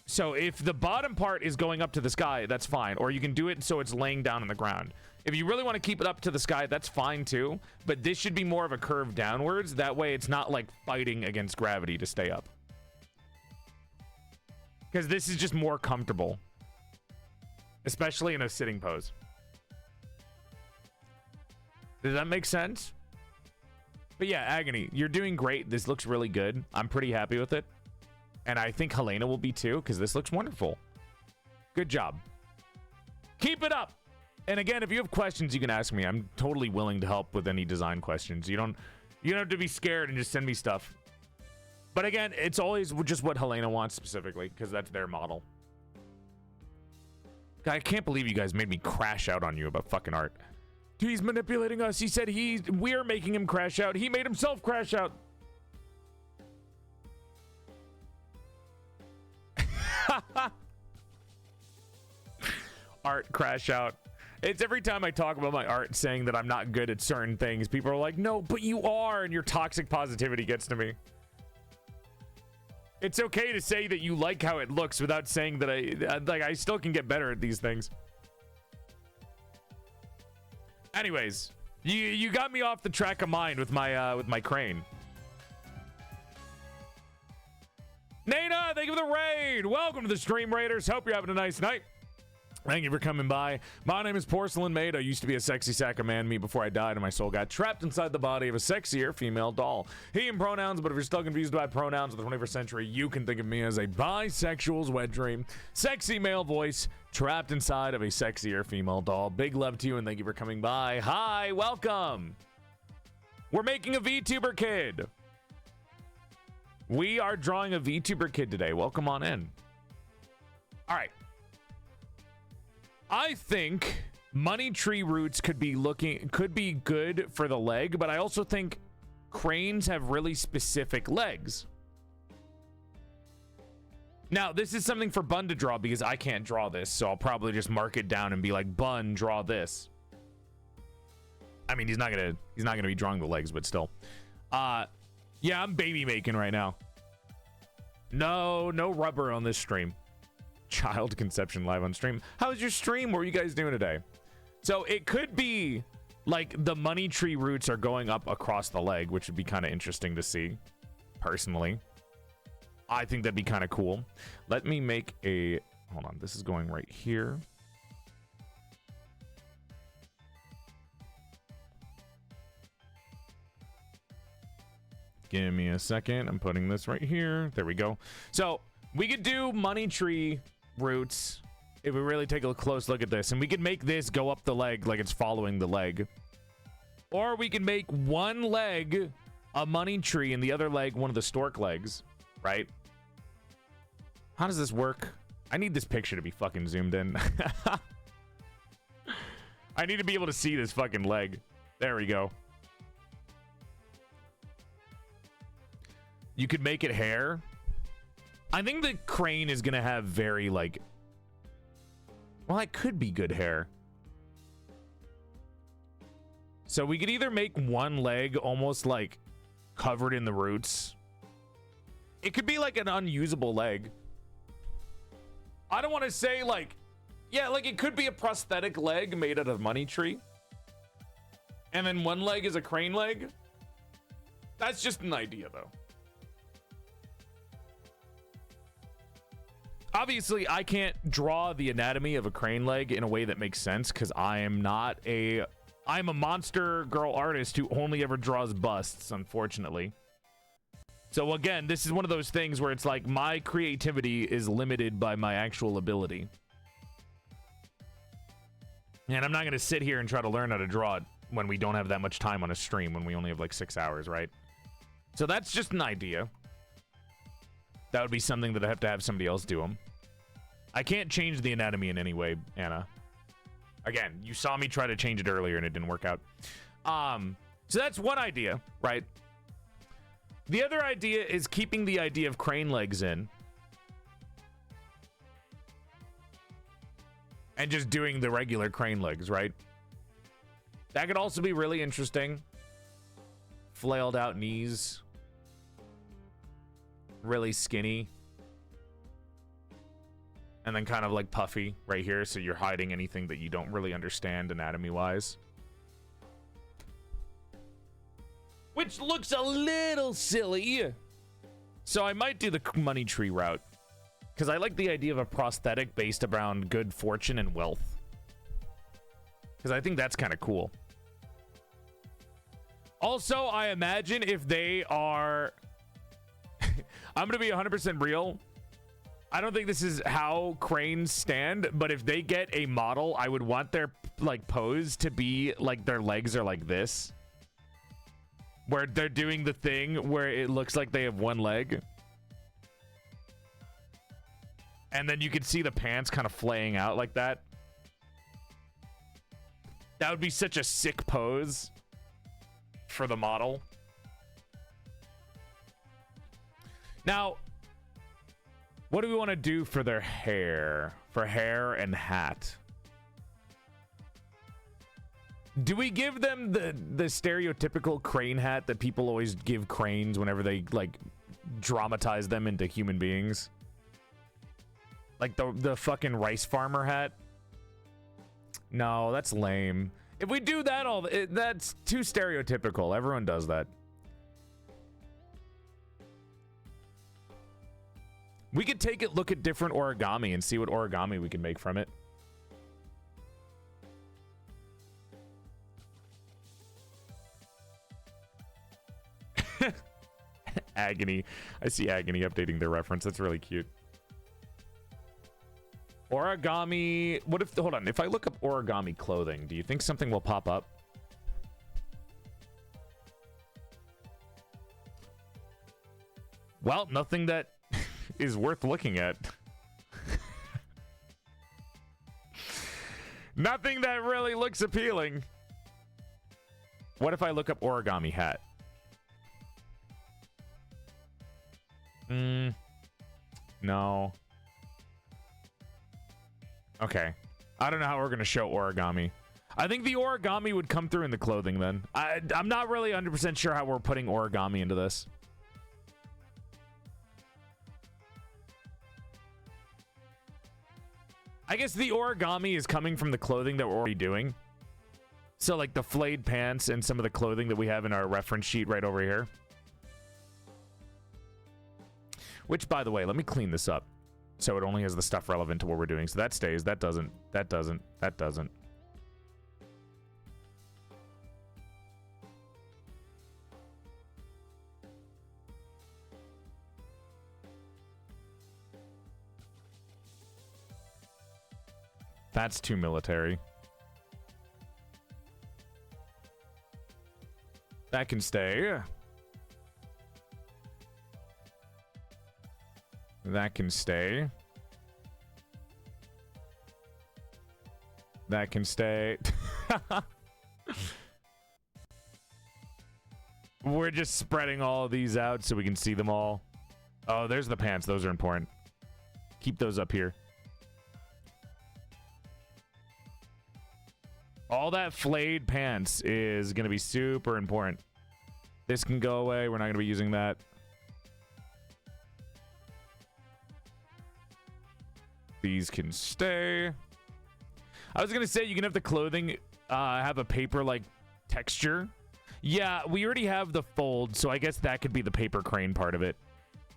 So if the bottom part is going up to the sky, that's fine. Or you can do it so it's laying down on the ground. If you really want to keep it up to the sky, that's fine too. But this should be more of a curve downwards. That way it's not like fighting against gravity to stay up. Because this is just more comfortable. Especially in a sitting pose. Does that make sense? But yeah, Agony, you're doing great. This looks really good. I'm pretty happy with it. And I think Helena will be too, because this looks wonderful. Good job. Keep it up. And again, if you have questions, you can ask me. I'm totally willing to help with any design questions. You don't have to be scared and just send me stuff. But again, it's always just what Helena wants specifically, because that's their model. I can't believe you guys made me crash out on you about fucking art. Dude, he's manipulating us. He said we're making him crash out. He made himself crash out. Art crash out. It's every time I talk about my art saying that I'm not good at certain things, people are like, no, but you are, and your toxic positivity gets to me. It's okay to say that you like how it looks without saying that I still can get better at these things. Anyways, you got me off the track of mind with my crane. Nana, thank you for the raid. Welcome to the stream, Raiders. Hope you're having a nice night. Thank you for coming by. My name is PorcelainMaid. I used to be a sexy sack of man meat before I died and my soul got trapped inside the body of a sexier female doll. He and pronouns, but if you're still confused by pronouns of the 21st century, you can think of me as a bisexual's wet dream. Sexy male voice trapped inside of a sexier female doll. Big love to you and thank you for coming by. Hi, welcome. We're making a VTuber kid. We are drawing a VTuber kid today. Welcome on in. All right. I think money tree roots could be good for the leg, but I also think cranes have really specific legs. Now, this is something for Bun to draw because I can't draw this, so I'll probably just mark it down and be like, Bun, draw this. I mean, he's not gonna be drawing the legs, but still. Yeah, I'm baby making right now. No rubber on this stream. Child conception live on stream. How was your stream? What were you guys doing today? So it could be like the money tree roots are going up across the leg, which would be kind of interesting to see. Personally, I think that'd be kind of cool. Let me make a, hold on, this is going right here. Give me a second. I'm putting this right here. There we go. So we could do money tree roots if we really take a close look at this, and we could make this go up the leg like it's following the leg, or we can make one leg a money tree and the other leg one of the stork legs, right? How does this work? I need this picture to be fucking zoomed in. I need to be able to see this fucking leg. There we go. You could make it hair. I think the crane is gonna have very like, well, it could be good hair. So we could either make one leg almost like covered in the roots. It could be like an unusable leg. I don't want to say like, yeah, like it could be a prosthetic leg made out of money tree. And then one leg is a crane leg. That's just an idea though. Obviously, I can't draw the anatomy of a crane leg in a way that makes sense because I'm a monster girl artist who only ever draws busts, unfortunately. So again, this is one of those things where it's like my creativity is limited by my actual ability. And I'm not going to sit here and try to learn how to draw it when we don't have that much time on a stream, when we only have like 6 hours, right? So that's just an idea. That would be something that I have to have somebody else do them. I can't change the anatomy in any way, Anna. Again, you saw me try to change it earlier and it didn't work out. So that's one idea, right? The other idea is keeping the idea of crane legs in. And just doing the regular crane legs, right? That could also be really interesting. Flailed out knees. Really skinny. And then kind of like puffy right here, so you're hiding anything that you don't really understand anatomy-wise. Which looks a little silly. So I might do the money tree route. Because I like the idea of a prosthetic based around good fortune and wealth. Because I think that's kind of cool. Also, I imagine if they are... I'm going to be 100% real. I don't think this is how cranes stand, but if they get a model, I would want their like pose to be like their legs are like this. Where they're doing the thing where it looks like they have one leg. And then you can see the pants kind of flaying out like that. That would be such a sick pose for the model. Now, what do we want to do for their hair? For hair and hat. Do we give them the stereotypical crane hat that people always give cranes whenever they, like, dramatize them into human beings? Like the fucking rice farmer hat? No, that's lame. If we do that, that's too stereotypical. Everyone does that. We could look at different origami and see what origami we can make from it. Agony. I see Agony updating their reference. That's really cute. Origami. What if, hold on. If I look up origami clothing, do you think something will pop up? Well, nothing that is worth looking at. Nothing that really looks appealing. What if I look up origami hat? No. Okay. I don't know how we're going to show origami. I think the origami would come through in the clothing then. I'm not really 100% sure how we're putting origami into this. I guess the origami is coming from the clothing that we're already doing. So like the flayed pants and some of the clothing that we have in our reference sheet right over here. Which, by the way, let me clean this up. So it only has the stuff relevant to what we're doing. So that stays, that doesn't, that doesn't, that doesn't. That's too military. That can stay. That can stay. That can stay. We're just spreading all of these out so we can see them all. Oh, there's the pants. Those are important. Keep those up here. All that flayed pants is going to be super important. This can go away. We're not going to be using that. These can stay. I was going to say you can have the clothing have a paper-like texture. Yeah, we already have the fold, so I guess that could be the paper crane part of it.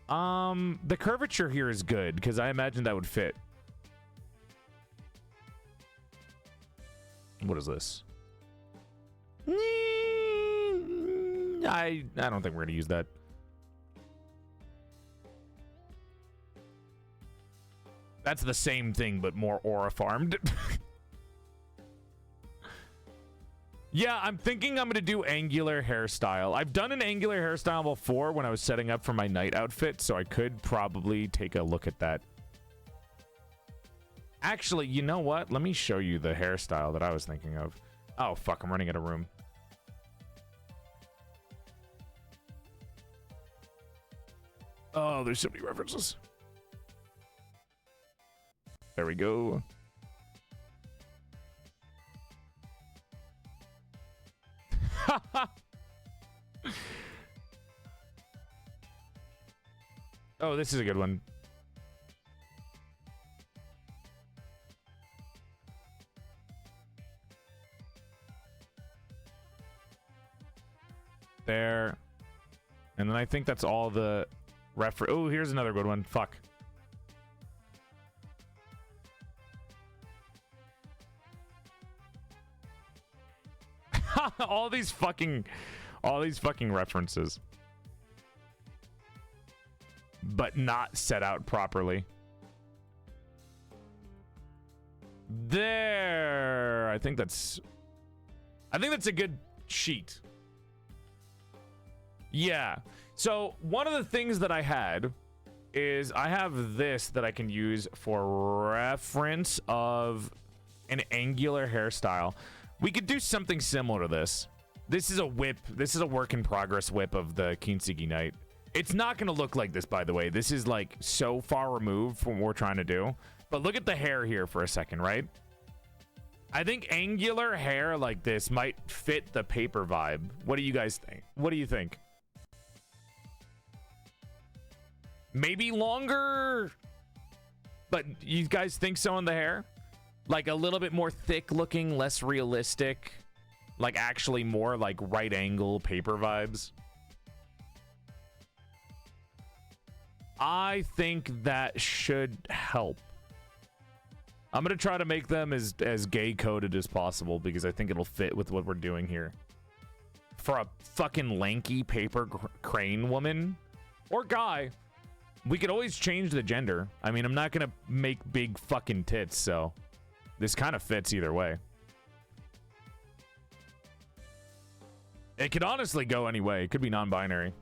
The curvature here is good because I imagine that would fit. What is this? I don't think we're gonna use that. That's the same thing, but more aura farmed. Yeah, I'm thinking I'm gonna do angular hairstyle. I've done an angular hairstyle before when I was setting up for my night outfit, so I could probably take a look at that. Actually, you know what? Let me show you the hairstyle that I was thinking of. Oh, fuck, I'm running out of room. Oh, there's so many references. There we go. Oh, this is a good one. There. And then I think that's all the oh, here's another good one. Fuck. all these fucking references. But not set out properly. There. I think that's a good sheet. Yeah. So one of the things that I had is I have this that I can use for reference of an angular hairstyle. We could do something similar to this. This is a whip. This is a work in progress whip of the Kintsugi Knight. It's not going to look like this, by the way. This is like so far removed from what we're trying to do. But look at the hair here for a second, right? I think angular hair like this might fit the paper vibe. What do you guys think? What do you think? Maybe longer, but you guys think so on the hair? Like a little bit more thick looking, less realistic, like actually more like right angle paper vibes. I think that should help. I'm gonna try to make them as gay coded as possible because I think it'll fit with what we're doing here. For a fucking lanky paper crane woman or guy, we could always change the gender. I mean, I'm not gonna make big fucking tits, so this kind of fits either way. It could honestly go any way. It could be non-binary.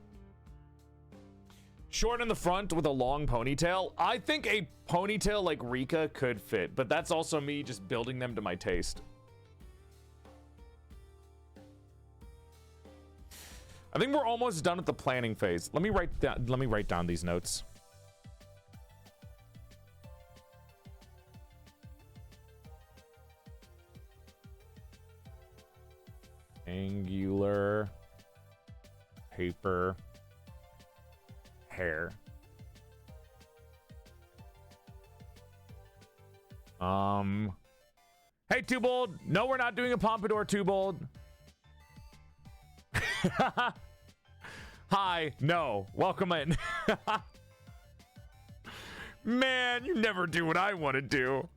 Short in the front with a long ponytail. I think a ponytail like Rika could fit, but that's also me just building them to my taste. I think we're almost done with the planning phase. Let me write down these notes. Angular paper hair. Hey, Too Bold. No, we're not doing a pompadour, Too Bold. Hi. No. Welcome in. Man, you never do what I want to do.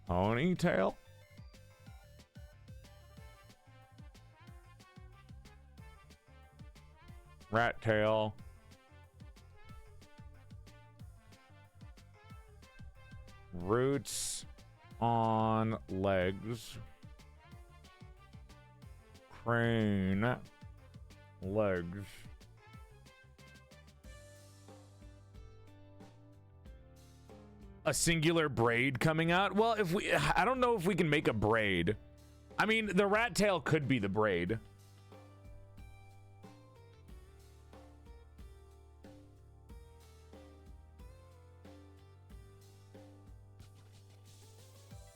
Ponytail. Rat tail. Roots on legs. Crane legs. A singular braid coming out? Well, I don't know if we can make a braid. I mean, the rat tail could be the braid.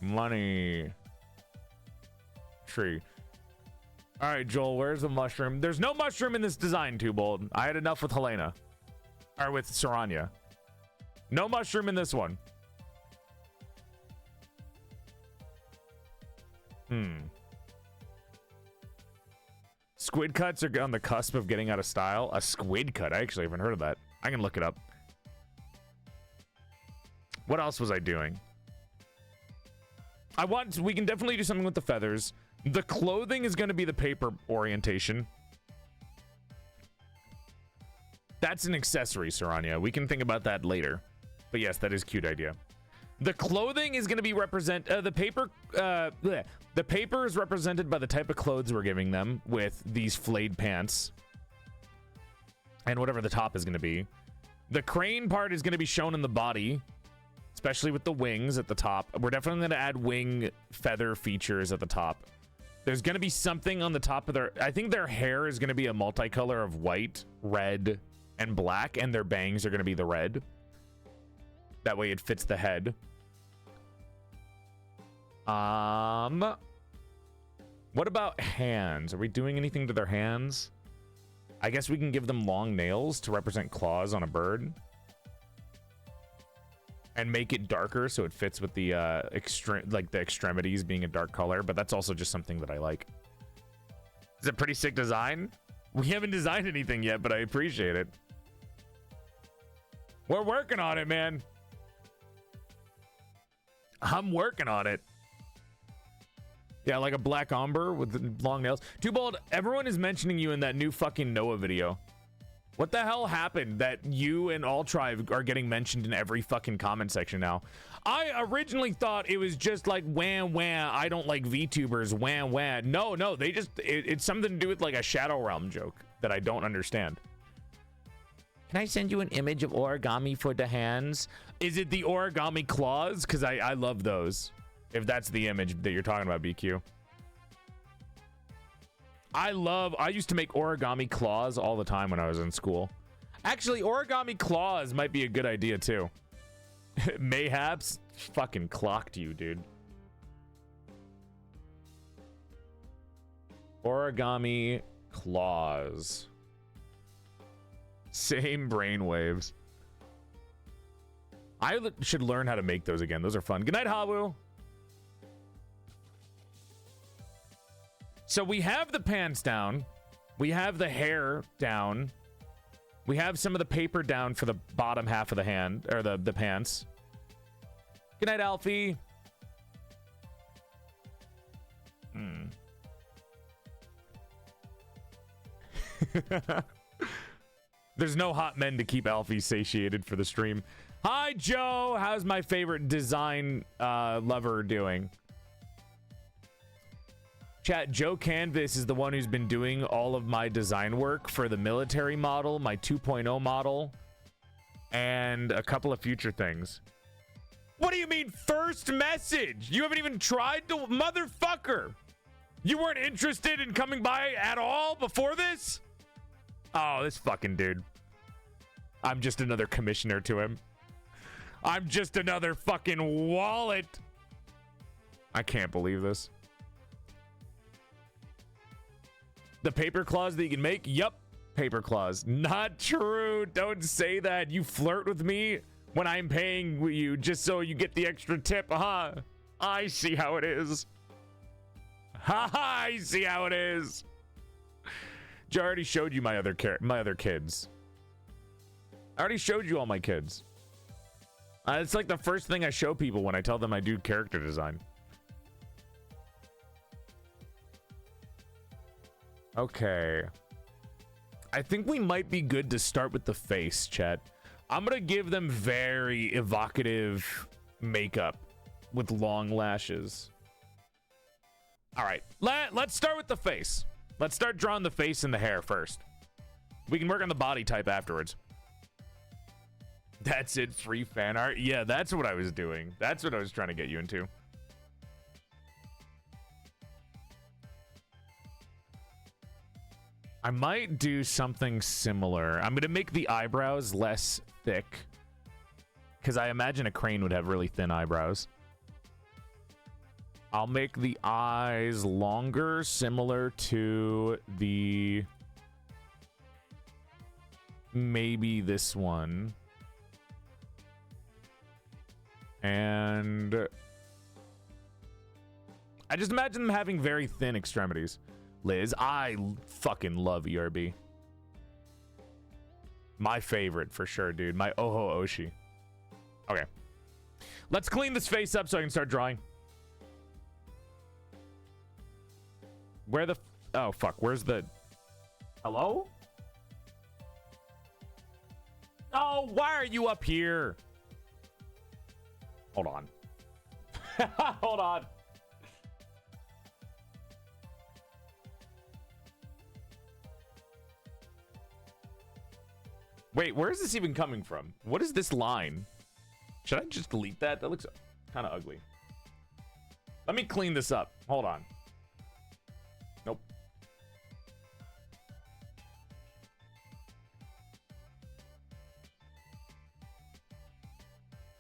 Money. Tree. All right, Joel, where's the mushroom? There's no mushroom in this design, Too Bold. I had enough with Helena. Or with Saranya. No mushroom in this one. Squid cuts are on the cusp of getting out of style. A squid cut? I actually haven't heard of that. I can look it up. What else was I doing? We can definitely do something with the feathers. The clothing is going to be the paper orientation. That's an accessory, Saranya. We can think about that later. But yes, that is a cute idea. The clothing is going to be the paper is represented by the type of clothes we're giving them with these flayed pants. And whatever the top is going to be. The crane part is going to be shown in the body, especially with the wings at the top. We're definitely going to add wing feather features at the top. There's going to be something on the top of I think their hair is going to be a multicolor of white, red, and black, and their bangs are going to be the red. That way it fits the head. What about hands? Are we doing anything to their hands? I guess we can give them long nails to represent claws on a bird. And make it darker so it fits with the the extremities being a dark color, but that's also just something that I like. It's a pretty sick design. We haven't designed anything yet, but I appreciate it. We're working on it, man. I'm working on it. Yeah, like a black umber with long nails. Too Bold, everyone is mentioning you in that new fucking Noah video. What the hell happened that you and All Tribe are getting mentioned in every fucking comment section now? I originally thought it was just like wham wham, I don't like VTubers, wham wham. No, they just it's something to do with like a Shadow Realm joke that I don't understand. Can I send you an image of origami for the hands? Is it the origami claws? Because I love those. If that's the image that you're talking about, BQ. I used to make origami claws all the time when I was in school. Actually, origami claws might be a good idea too. Mayhaps fucking clocked you, dude. Origami claws. Same brainwaves. I should learn how to make those again. Those are fun. Good night, Hawu. So we have the pants down. We have the hair down. We have some of the paper down for the bottom half of the hand, or the pants. Good night, Alfie. There's no hot men to keep Alfie satiated for the stream. Hi, Joe. How's my favorite design lover doing? Chat, Joe Canvas is the one who's been doing all of my design work for the military model, my 2.0 model, and a couple of future things. What do you mean first message? You haven't even tried to... Motherfucker! You weren't interested in coming by at all before this? Oh, this fucking dude. I'm just another commissioner to him. I'm just another fucking wallet. I can't believe this. The paper claws that you can make? Yup. Paper claws. Not true. Don't say that. You flirt with me when I'm paying you just so you get the extra tip, huh? I see how it is. Ha ha, I see how it is. I already showed you my other kids. I already showed you all my kids. It's like the first thing I show people when I tell them I do character design. Okay. I think we might be good to start with the face, chat. I'm gonna give them very evocative makeup with long lashes. All right, let's start with the face. Let's start drawing the face and the hair first. We can work on the body type afterwards. That's it, free fan art? Yeah, that's what I was doing. That's what I was trying to get you into. I might do something similar. I'm going to make the eyebrows less thick, because I imagine a crane would have really thin eyebrows. I'll make the eyes longer, similar to the... maybe this one. And... I just imagine them having very thin extremities. Liz, I fucking love ERB. My favorite for sure, dude. My Oho Oshi. Okay. Let's clean this face up so I can start drawing. Where the... oh, fuck. Where's the... hello? Oh, why are you up here? Hold on. Hold on. Wait, where is this even coming from? What is this line? Should I just delete that? That looks kind of ugly. Let me clean this up. Hold on. Nope.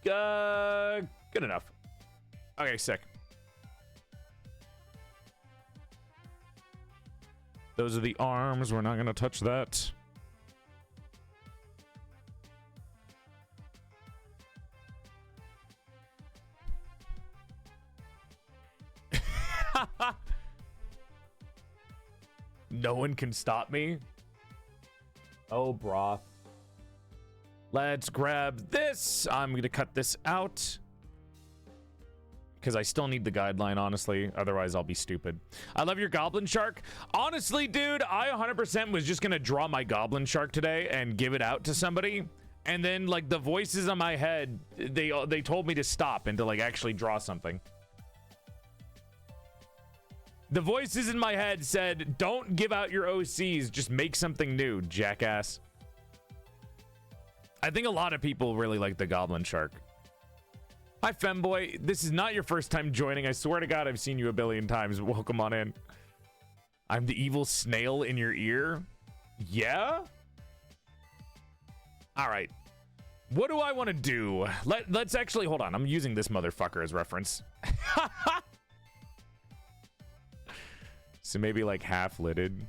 Good enough. Okay, sick. Those are the arms. We're not going to touch that. No one can stop me. Oh, broth. Let's grab this. I'm going to cut this out. Because I still need the guideline, honestly. Otherwise, I'll be stupid. I love your goblin shark. Honestly, dude, I 100% was just going to draw my goblin shark today and give it out to somebody. And then, like, the voices in my head, they told me to stop and to, like, actually draw something. The voices in my head said, don't give out your OCs, just make something new, jackass. I think a lot of people really like the goblin shark. Hi, Femboy. This is not your first time joining. I swear to God, I've seen you a billion times. Welcome on in. I'm the evil snail in your ear? Yeah? All right. What do I want to do? Let's actually, hold on. I'm using this motherfucker as reference. So maybe like half-lidded.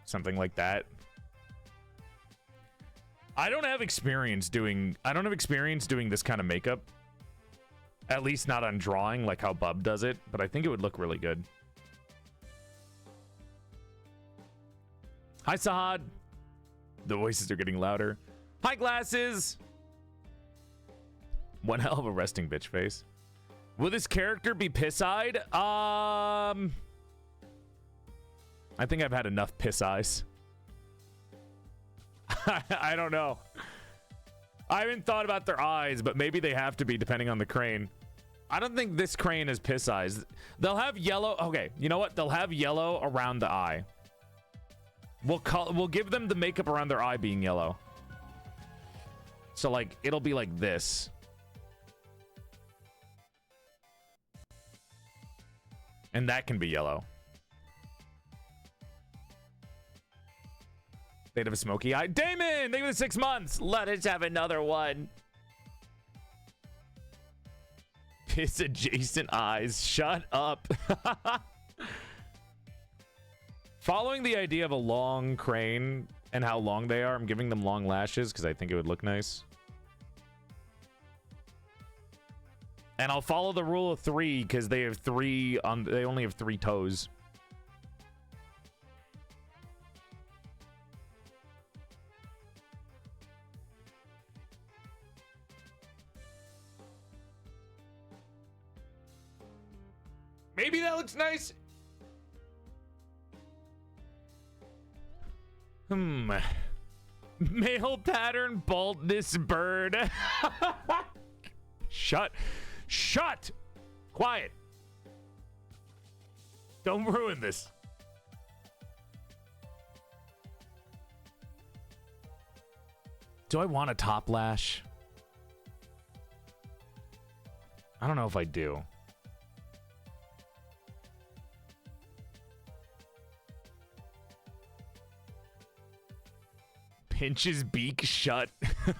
Something like that. I don't have experience doing this kind of makeup. At least not on drawing like how Bub does it, but I think it would look really good. Hi, Sahad. The voices are getting louder. Hi, Glasses. One hell of a resting bitch face. Will this character be piss-eyed? I think I've had enough piss eyes. I don't know. I haven't thought about their eyes, but maybe they have to be depending on the crane. I don't think this crane has piss eyes. They'll have yellow. Okay, you know what? They'll have yellow around the eye. We'll give them the makeup around their eye being yellow. So like it'll be like this. And that can be yellow. They'd have a smoky eye. Damon, thank you for the 6 months. Let us have another one. Piss adjacent eyes. Shut up. Following the idea of a long crane and how long they are, I'm giving them long lashes because I think it would look nice. And I'll follow the rule of 3 because they have they only have 3 toes. Maybe that looks nice. Male pattern baldness bird. Shut. Quiet. Don't ruin this. Do I want a top lash? I don't know if I do. pinch his beak shut.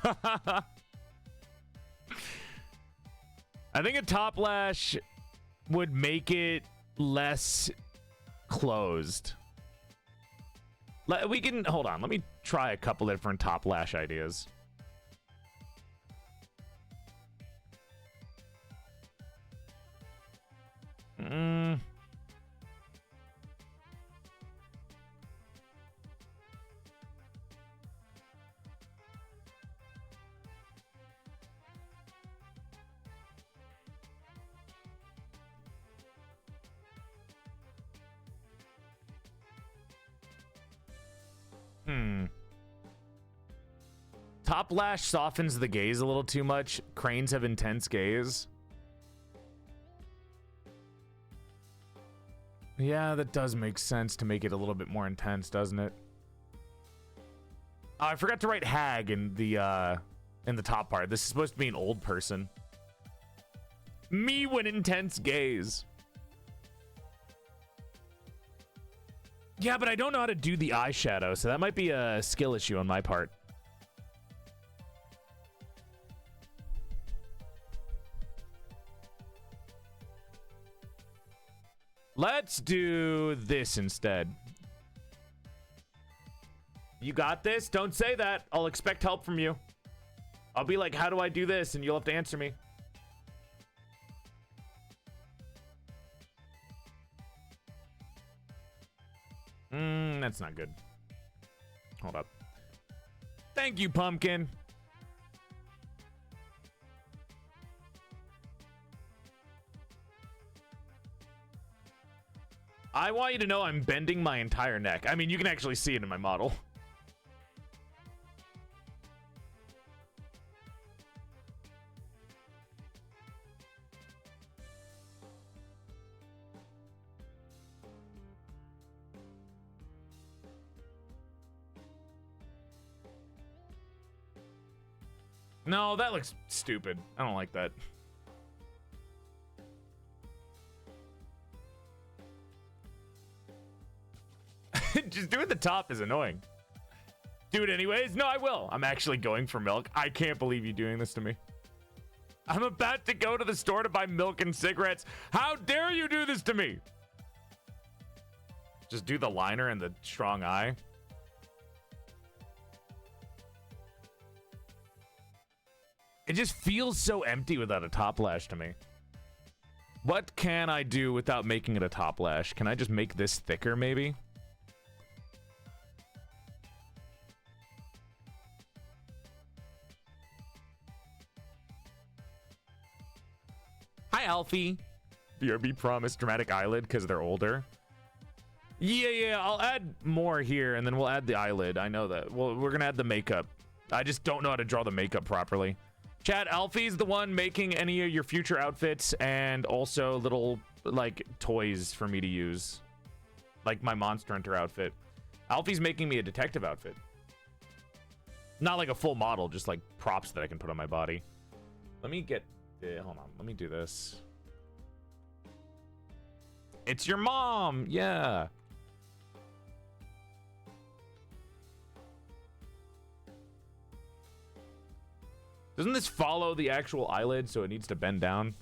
I think a top lash would make it less closed. We can hold on. Let me try a couple different top lash ideas. Top lash softens the gaze a little too much. Cranes have intense gaze. Yeah, that does make sense to make it a little bit more intense, doesn't it? Oh, I forgot to write hag in the top part. This is supposed to be an old person. Me with intense gaze. Yeah, but I don't know how to do the eyeshadow, so that might be a skill issue on my part. Let's do this instead. You got this? Don't say that. I'll expect help from you. I'll be like, how do I do this? And you'll have to answer me. That's not good. Hold up. Thank you, Pumpkin. I want you to know I'm bending my entire neck. I mean, you can actually see it in my model. No, that looks stupid. I don't like that. Just doing the top is annoying. Do it anyways? No, I will. I'm actually going for milk. I can't believe you doing this to me. I'm about to go to the store to buy milk and cigarettes. How dare you do this to me? Just do the liner and the strong eye. It just feels so empty without a top lash to me. What can I do without making it a top lash? Can I just make this thicker, maybe? Hi, Alfie. BRB promised dramatic eyelid because they're older. Yeah, I'll add more here, and then we'll add the eyelid. I know that. Well, we're going to add the makeup. I just don't know how to draw the makeup properly. Chat, Alfie's the one making any of your future outfits and also little, like, toys for me to use. Like my Monster Hunter outfit. Alfie's making me a detective outfit. Not like a full model, just like props that I can put on my body. Let me get... hold on, let me do this. It's your mom! Yeah! Doesn't this follow the actual eyelid, so it needs to bend down?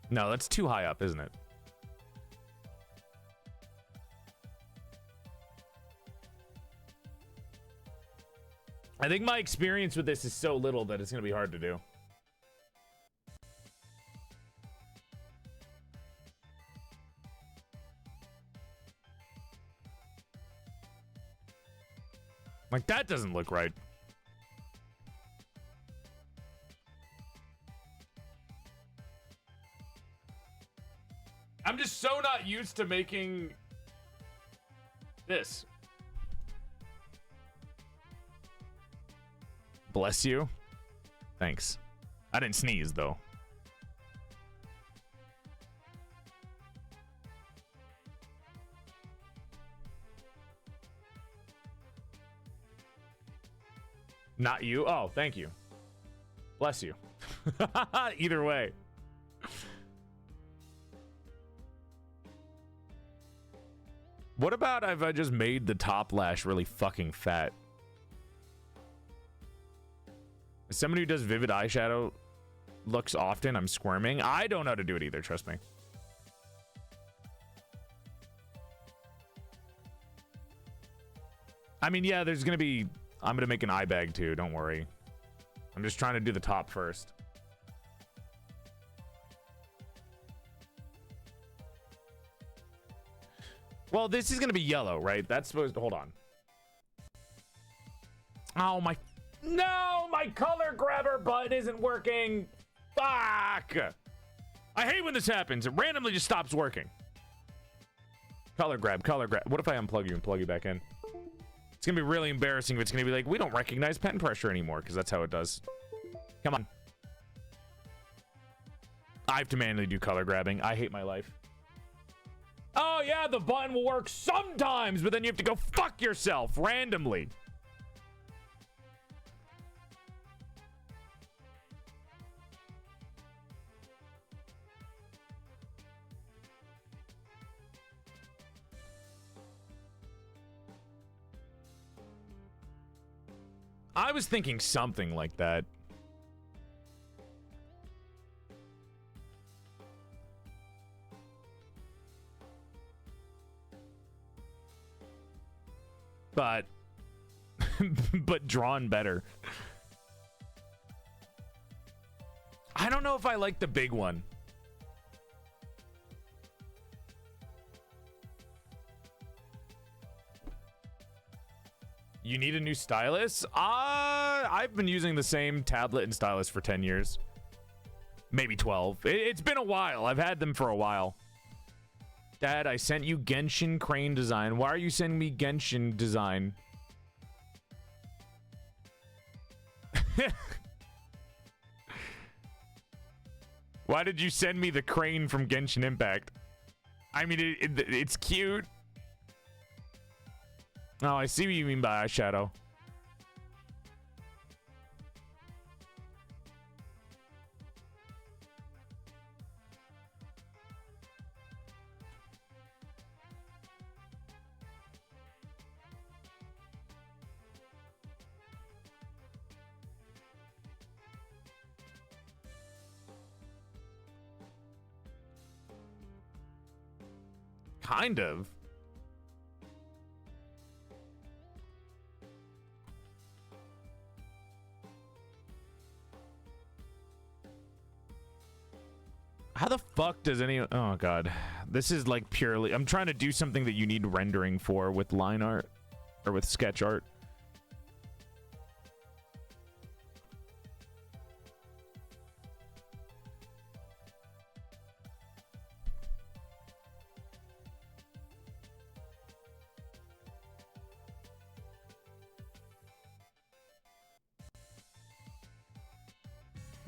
No, that's too high up, isn't it? I think my experience with this is so little that it's going to be hard to do. Like, that doesn't look right. I'm just so not used to making this. Bless you. Thanks. I didn't sneeze, though. Not you? Oh, thank you. Bless you. Either way. What about if I just made the top lash really fucking fat? As someone who does vivid eyeshadow looks often, I'm squirming. I don't know how to do it either, trust me. I mean, yeah, there's gonna be... I'm gonna make an eye bag too, don't worry. I'm just trying to do the top first. Well, this is gonna be yellow, right? That's supposed to... Hold on. Oh, my... No! My color grabber button isn't working! Fuck! I hate when this happens. It randomly just stops working. Color grab, color grab. What if I unplug you and plug you back in? It's gonna be really embarrassing if it's gonna be like, we don't recognize pen pressure anymore, because that's how it does. Come on. I have to manually do color grabbing. I hate my life. Oh yeah, the button will work sometimes, but then you have to go fuck yourself randomly. I was thinking something like that. But but drawn better. I don't know if I like the big one. You need a new stylus? I've been using the same tablet and stylus for 10 years. Maybe 12. It's been a while. I've had them for a while. Dad, I sent you Genshin crane design. Why are you sending me Genshin design? Why did you send me the crane from Genshin Impact? I mean, it's cute. Oh, I see what you mean by eyeshadow. Kind of. How the fuck does any... Oh, God. This is like purely... I'm trying to do something that you need rendering for with line art. Or with sketch art.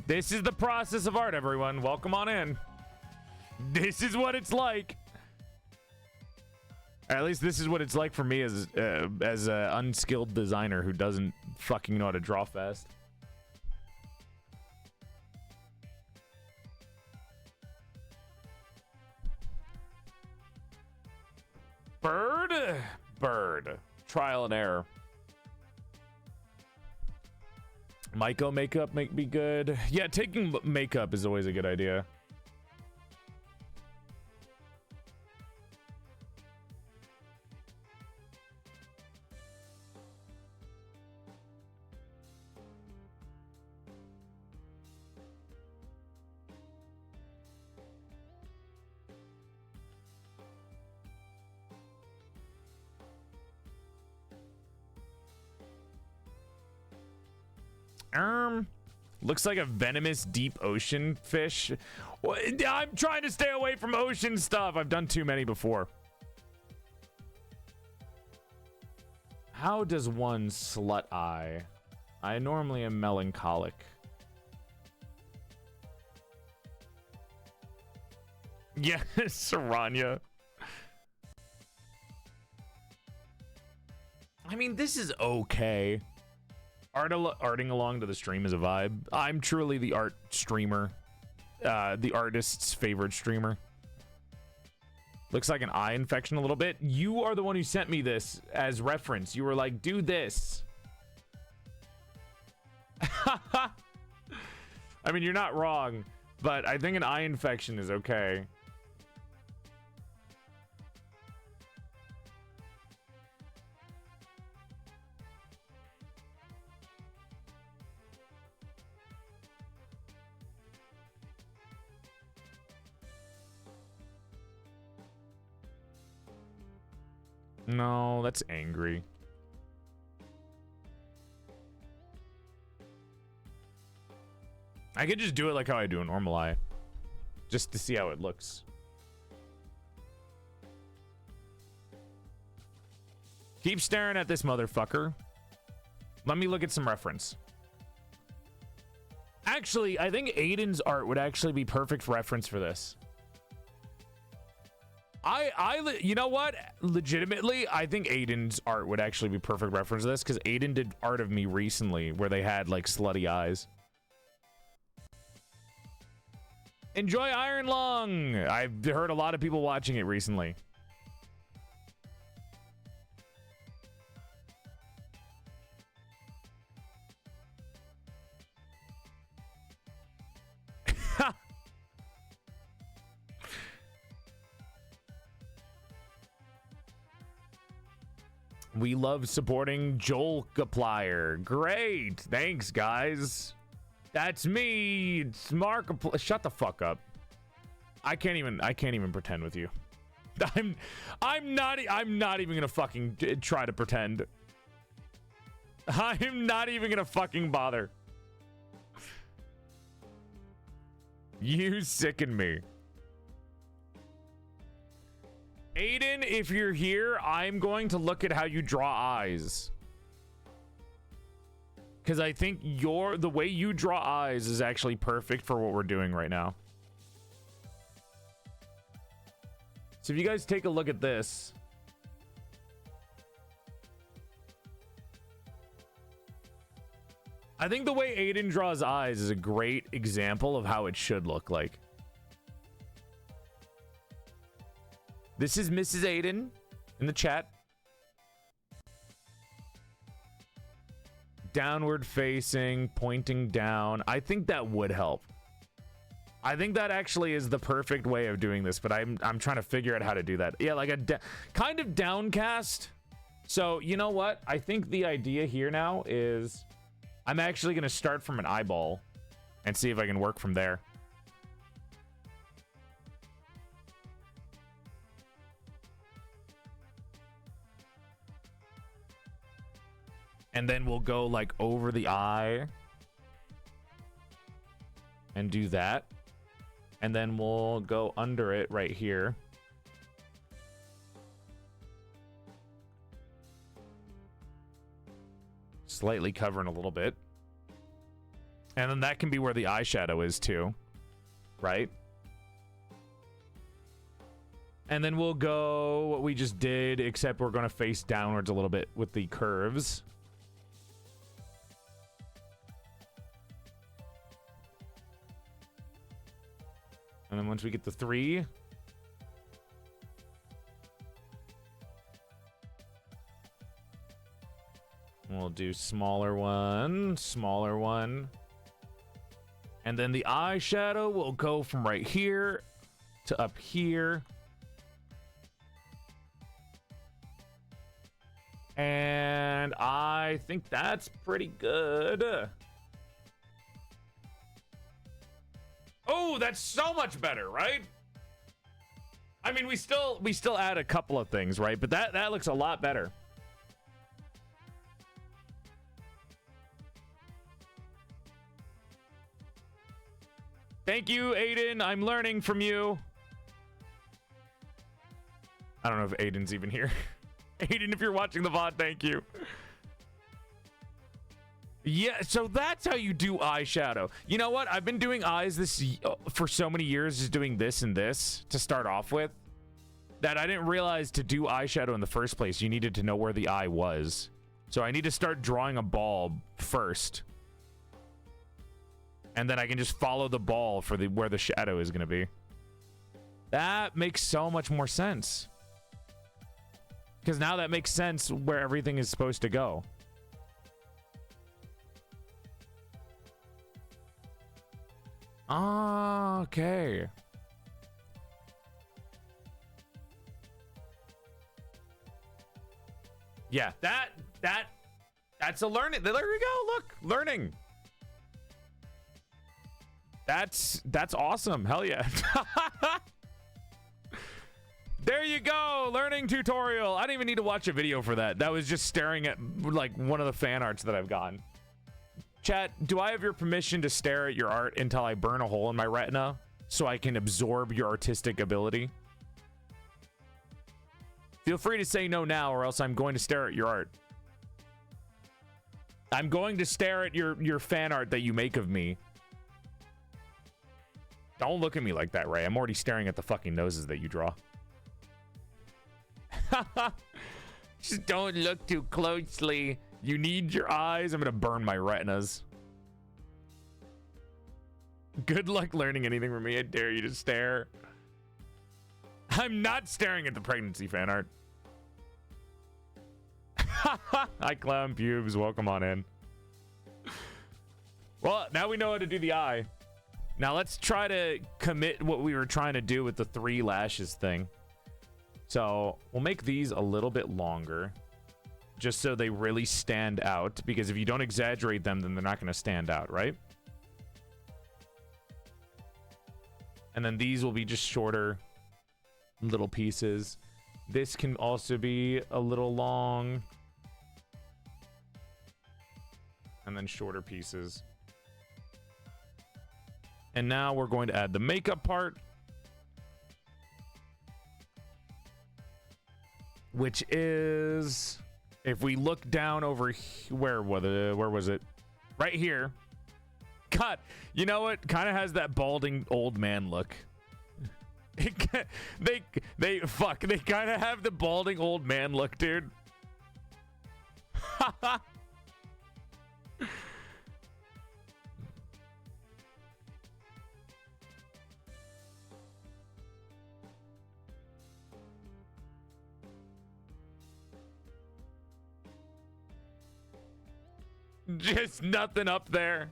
This is the process of art, everyone. Welcome on in. This is what it's like. Or at least this is what it's like for me as an unskilled designer who doesn't fucking know how to draw fast. Bird? Bird. Trial and error. Myco makeup make me good. Yeah, taking makeup is always a good idea. Looks like a venomous deep ocean fish. I'm trying to stay away from ocean stuff. I've done too many before. How does one slut eye? I normally am melancholic. Yes, Saranya. I mean, this is okay. Arting along to the stream is a vibe. I'm truly the art streamer. The artist's favorite streamer. Looks like an eye infection a little bit. You are the one who sent me this as reference. You were like, do this. I mean, you're not wrong, but I think an eye infection is okay. No, that's angry. I could just do it like how I do a normal eye. Just to see how it looks. Keep staring at this motherfucker. Let me look at some reference. Actually, I think Aiden's art would actually be perfect reference for this. You know what? Legitimately, I think Aiden's art would actually be perfect reference to this because Aiden did art of me recently where they had like slutty eyes. Enjoy Iron Lung. I've heard a lot of people watching it recently. We love supporting Joel Kaplier. Great. Thanks, guys. That's me. It's Mark. Shut the fuck up. I can't even pretend with you. I'm not even gonna fucking try to pretend. I'm not even gonna fucking bother. You sicken me. Aiden, if you're here, I'm going to look at how you draw eyes. Because I think the way you draw eyes is actually perfect for what we're doing right now. So if you guys take a look at this. I think the way Aiden draws eyes is a great example of how it should look like. This is Mrs. Aiden in the chat. Downward facing, pointing down. I think that would help. I think that actually is the perfect way of doing this, but I'm trying to figure out how to do that. Yeah, like a kind of downcast. So, you know what? I think the idea here now is I'm actually going to start from an eyeball and see if I can work from there. And then we'll go like over the eye and do that. And then we'll go under it right here. Slightly covering a little bit. And then that can be where the eyeshadow is too, right? And then we'll go what we just did, except we're going to face downwards a little bit with the curves. And then once we get the 3, we'll do smaller one, and then the eyeshadow will go from right here to up here. And I think that's pretty good. Oh, that's so much better, right? I mean, we still add a couple of things, right? But that looks a lot better. Thank you, Aiden. I'm learning from you. I don't know if Aiden's even here. Aiden, if you're watching the VOD, thank you. Yeah, so that's how you do eyeshadow. You know what? I've been doing eyes for so many years, just doing this and this to start off with, that I didn't realize to do eyeshadow in the first place, you needed to know where the eye was. So I need to start drawing a ball first. And then I can just follow the ball for where the shadow is going to be. That makes so much more sense. Because now that makes sense where everything is supposed to go. Ah, okay. Yeah, that's a learning. There we go. Look, learning. That's awesome. Hell yeah. There you go. Learning tutorial. I didn't even need to watch a video for that. That was just staring at like one of the fan arts that I've gotten. Chat, do I have your permission to stare at your art until I burn a hole in my retina so I can absorb your artistic ability? Feel free to say no now, or else I'm going to stare at your art. I'm going to stare at your fan art that you make of me. Don't look at me like that, Ray. I'm already staring at the fucking noses that you draw. Just don't look too closely. You need your eyes. I'm gonna burn my retinas. Good luck learning anything from me. I dare you to stare. I'm not staring at the pregnancy fan art. Hi, clown pubes. Welcome on in. Well, now we know how to do the eye. Now let's try to commit what we were trying to do with the 3 lashes thing. So we'll make these a little bit longer, just so they really stand out, because if you don't exaggerate them, then they're not going to stand out, right? And then these will be just shorter little pieces. This can also be a little long. And then shorter pieces. And now we're going to add the makeup part, which is, if we look down over where was it? Right here. God, you know what? Kind of has that balding old man look. They kind of have the balding old man look, dude. Just nothing up there.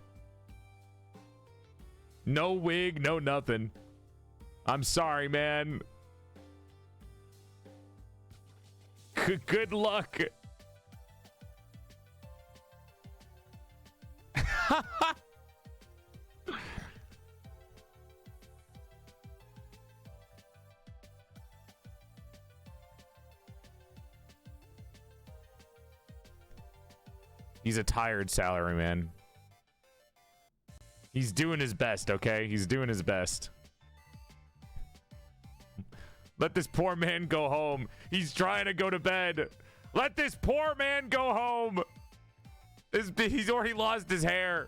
No wig, no nothing. I'm sorry, man. Good luck. He's a tired salaryman. He's doing his best, okay? He's doing his best. Let this poor man go home. He's trying to go to bed. Let this poor man go home. He's already lost his hair.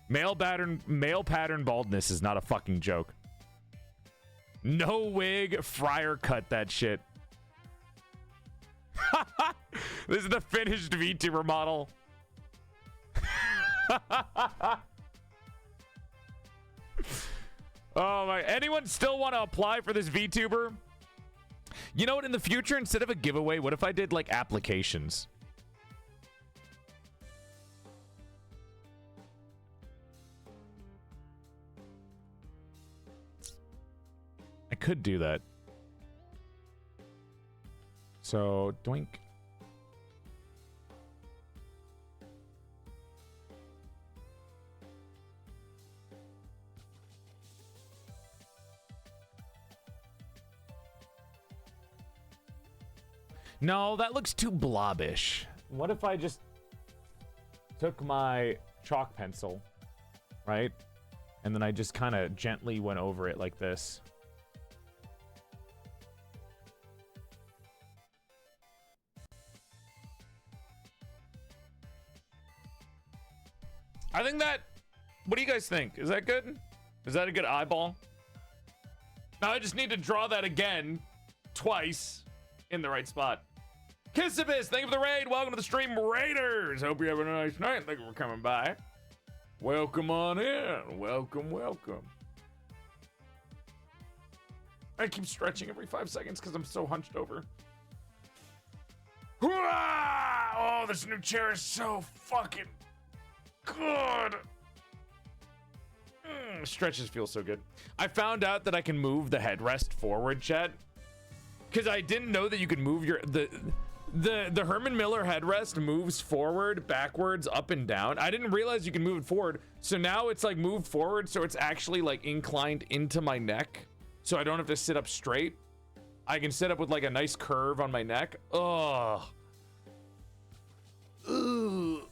Male pattern baldness is not a fucking joke. No wig, Friar cut that shit. This is the finished VTuber model. Oh my, anyone still want to apply for this VTuber? You know what, in the future, instead of a giveaway, what if I did like applications? I could do that. So, doink. No, that looks too blobbish. What if I just took my chalk pencil, right? And then I just kind of gently went over it like this. I think that, what do you guys think? Is that good? Is that a good eyeball? Now I just need to draw that again, twice, in the right spot. Kissabis, thank you for the raid. Welcome to the stream, Raiders. Hope you're having a nice night. Thank you for coming by. Welcome on in. Welcome, welcome. I keep stretching every 5 seconds because I'm so hunched over. Oh, this new chair is so fucking good. Stretches feel so good. I found out that I can move the headrest forward, chat, because I didn't know that you could move your the Herman Miller headrest moves forward, backwards, up and down. I didn't realize you can move it forward, so now it's like moved forward, so it's actually like inclined into my neck, so I don't have to sit up straight. I can sit up with like a nice curve on my neck. Ugh. Ooh.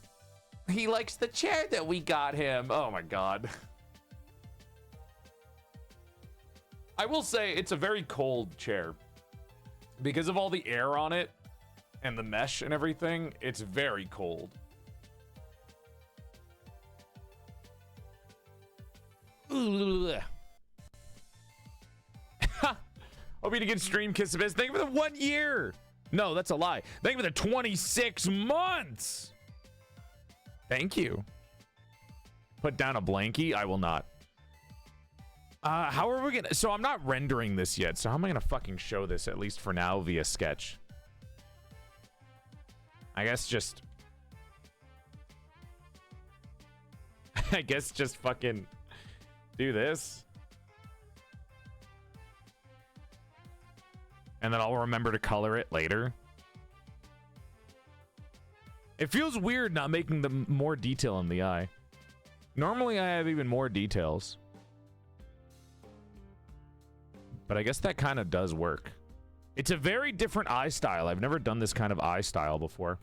He likes the chair that we got him. Oh my god. I will say it's a very cold chair. Because of all the air on it and the mesh and everything, it's very cold. Hope you had a good stream, Kiss Abyss. Thank you for the 1 year. No, that's a lie. Thank you for the 26 months. Thank you. Put down a blankie. I will not. How are we gonna... So I'm not rendering this yet. So how am I gonna fucking show this, at least for now, via sketch? I guess just... I guess just fucking do this. And then I'll remember to color it later. It feels weird not making the more detail in the eye. Normally I have even more details. But I guess that kind of does work. It's a very different eye style. I've never done this kind of eye style before.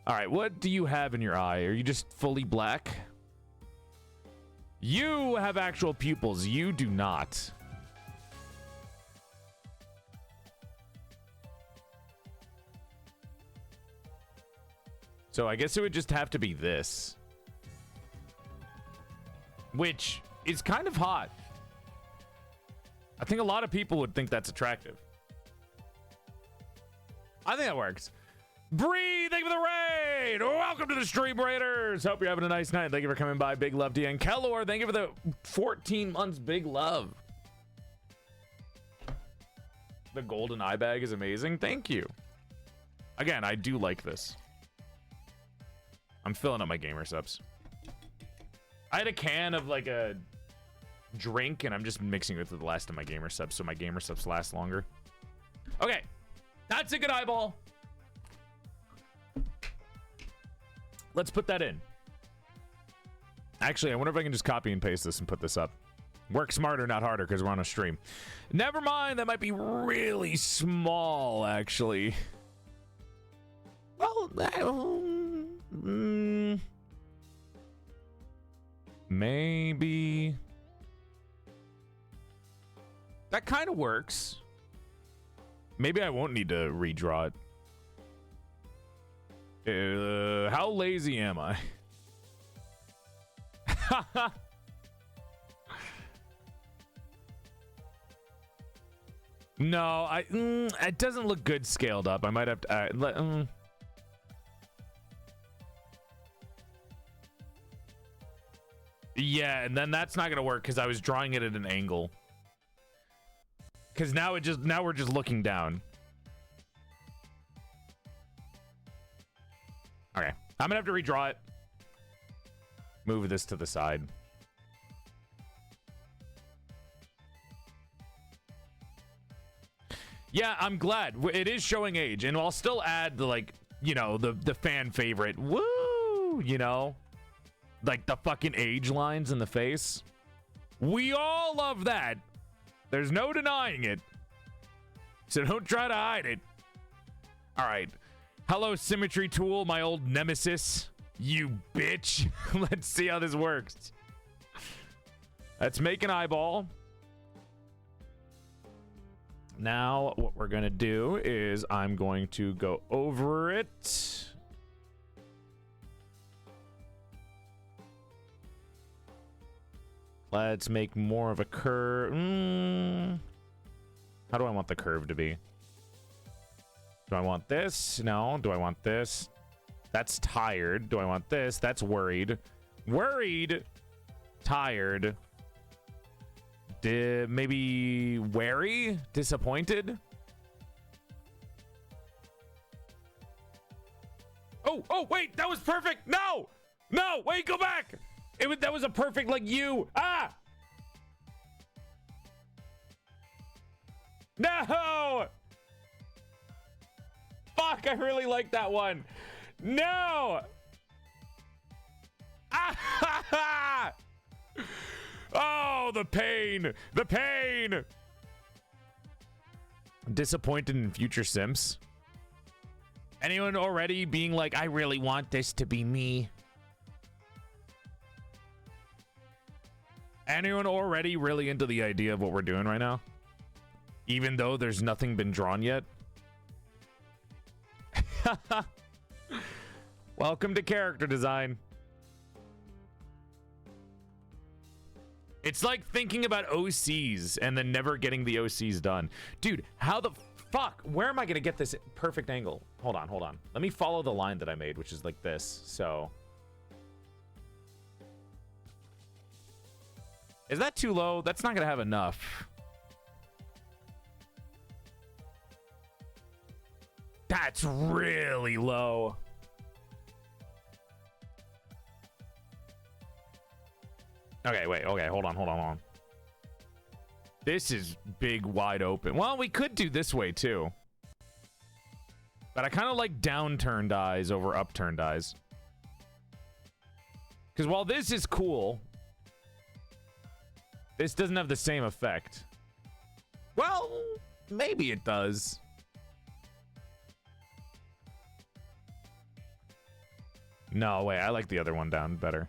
All right, what do you have in your eye? Are you just fully black? You have actual pupils. You do not. So I guess it would just have to be this. Which is kind of hot. I think a lot of people would think that's attractive. I think that works. Bree, thank you for the raid. Welcome to the stream, Raiders. Hope you're having a nice night. Thank you for coming by. Big love to you. And Kellor, thank you for the 14 months. Big love. The golden eye bag is amazing. Thank you. Again, I do like this. I'm filling up my gamer subs. I had a can of like a drink and I'm just mixing it with the last of my gamer subs so my gamer subs last longer. Okay, that's a good eyeball. Let's put that in. Actually, I wonder if I can just copy and paste this and put this up. Work smarter, not harder, because we're on a stream. Never mind, that might be really small, actually. Well, maybe that kind of works. Maybe I won't need to redraw it. How lazy am I? No, it doesn't look good scaled up. I might have to yeah, and then that's not gonna work because I was drawing it at an angle. Because now we're just looking down. Okay, I'm gonna have to redraw it. Move this to the side. Yeah, I'm glad it is showing age, and I'll still add the, like, you know, the fan favorite. Woo, you know, like the fucking age lines in the face. We all love that. There's no denying it. So don't try to hide it. All right. Hello, Symmetry Tool, my old nemesis. You bitch. Let's see how this works. Let's make an eyeball. Now, what we're going to do is I'm going to go over it. Let's make more of a curve. How do I want the curve to be? Do I want this? No. Do I want this? That's tired. Do I want this? That's worried. Worried. Tired. maybe wary, disappointed. Oh, wait, that was perfect. No, wait, go back. That was a perfect, like, you. Ah. No. Fuck, I really like that one. No. Ah. Oh, the pain. The pain. Disappointed in future Sims. Anyone already being like, I really want this to be me? Anyone already really into the idea of what we're doing right now? Even though there's nothing been drawn yet? Welcome to character design. It's like thinking about OCs and then never getting the OCs done. Dude, how the fuck? Where am I gonna get this perfect angle? Hold on. Let me follow the line that I made, which is like this. So. Is that too low? That's not gonna have enough. That's really low. Okay, wait. Okay, hold on. This is big, wide open. Well, we could do this way too. But I kind of like downturned eyes over upturned eyes. Because while this is cool, this doesn't have the same effect. Well, maybe it does. No, wait, I like the other one down better.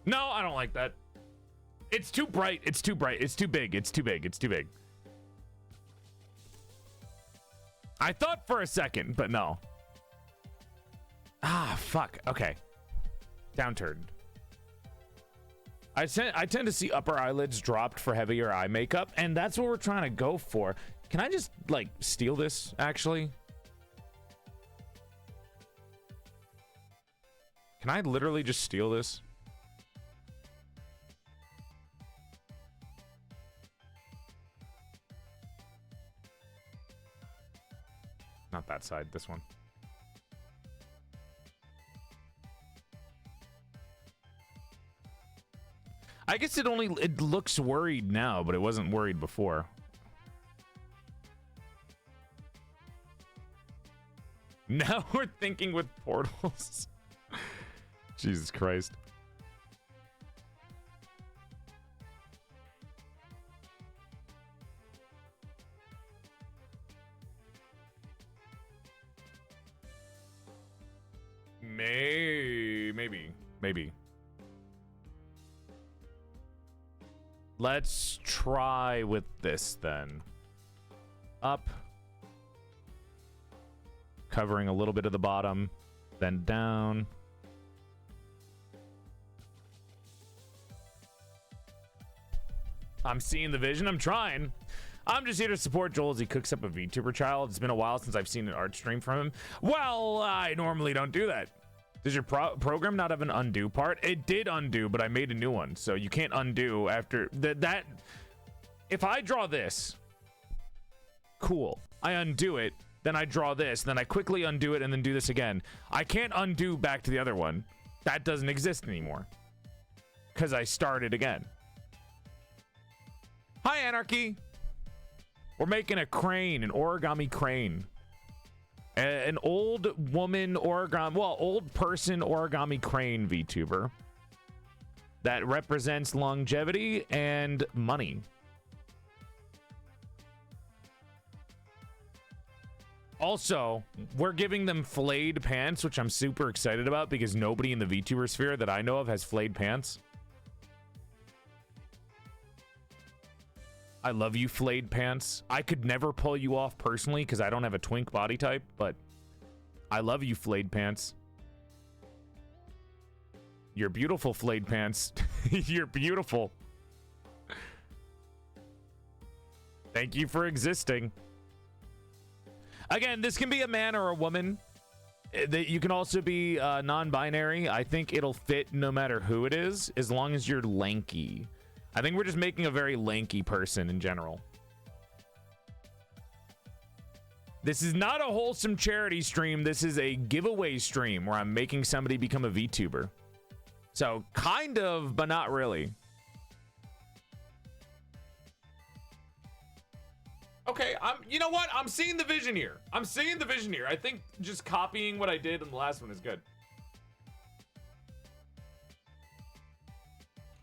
No, I don't like that. It's too bright. It's too bright. It's too big. It's too big. It's too big. I thought for a second, but no. Ah, fuck. Okay. Downturned. I tend to see upper eyelids dropped for heavier eye makeup, and that's what we're trying to go for. Can I just, like, steal this, actually? Can I literally just steal this? Not that side, this one. I guess it looks worried now, but it wasn't worried before. Now we're thinking with portals. Jesus Christ. Maybe. Let's try with this then. Up. Covering a little bit of the bottom. Then down. I'm seeing the vision. I'm trying. I'm just here to support Joel as he cooks up a VTuber child. It's been a while since I've seen an art stream from him. Well, I normally don't do that. Does your program not have an undo part? It did undo, but I made a new one. So you can't undo after that. If I draw this, cool. I undo it, then I draw this, then I quickly undo it and then do this again. I can't undo back to the other one. That doesn't exist anymore. Because I started again. Hi, Anarchy. We're making a crane, an origami crane. An old woman origami, well, old person origami crane VTuber that represents longevity and money. Also, we're giving them flayed pants, which I'm super excited about because nobody in the VTuber sphere that I know of has flayed pants. I love you, flayed pants. I could never pull you off personally because I don't have a twink body type, but I love you, flayed pants. You're beautiful, flayed pants. You're beautiful. Thank you for existing. Again, this can be a man or a woman. You can also be non-binary. I think it'll fit no matter who it is, as long as you're lanky. I think we're just making a very lanky person in general. This is not a wholesome charity stream. This is a giveaway stream where I'm making somebody become a VTuber. So, kind of, but not really. Okay, you know what? I'm seeing the vision here. I'm seeing the vision here. I think just copying what I did in the last one is good.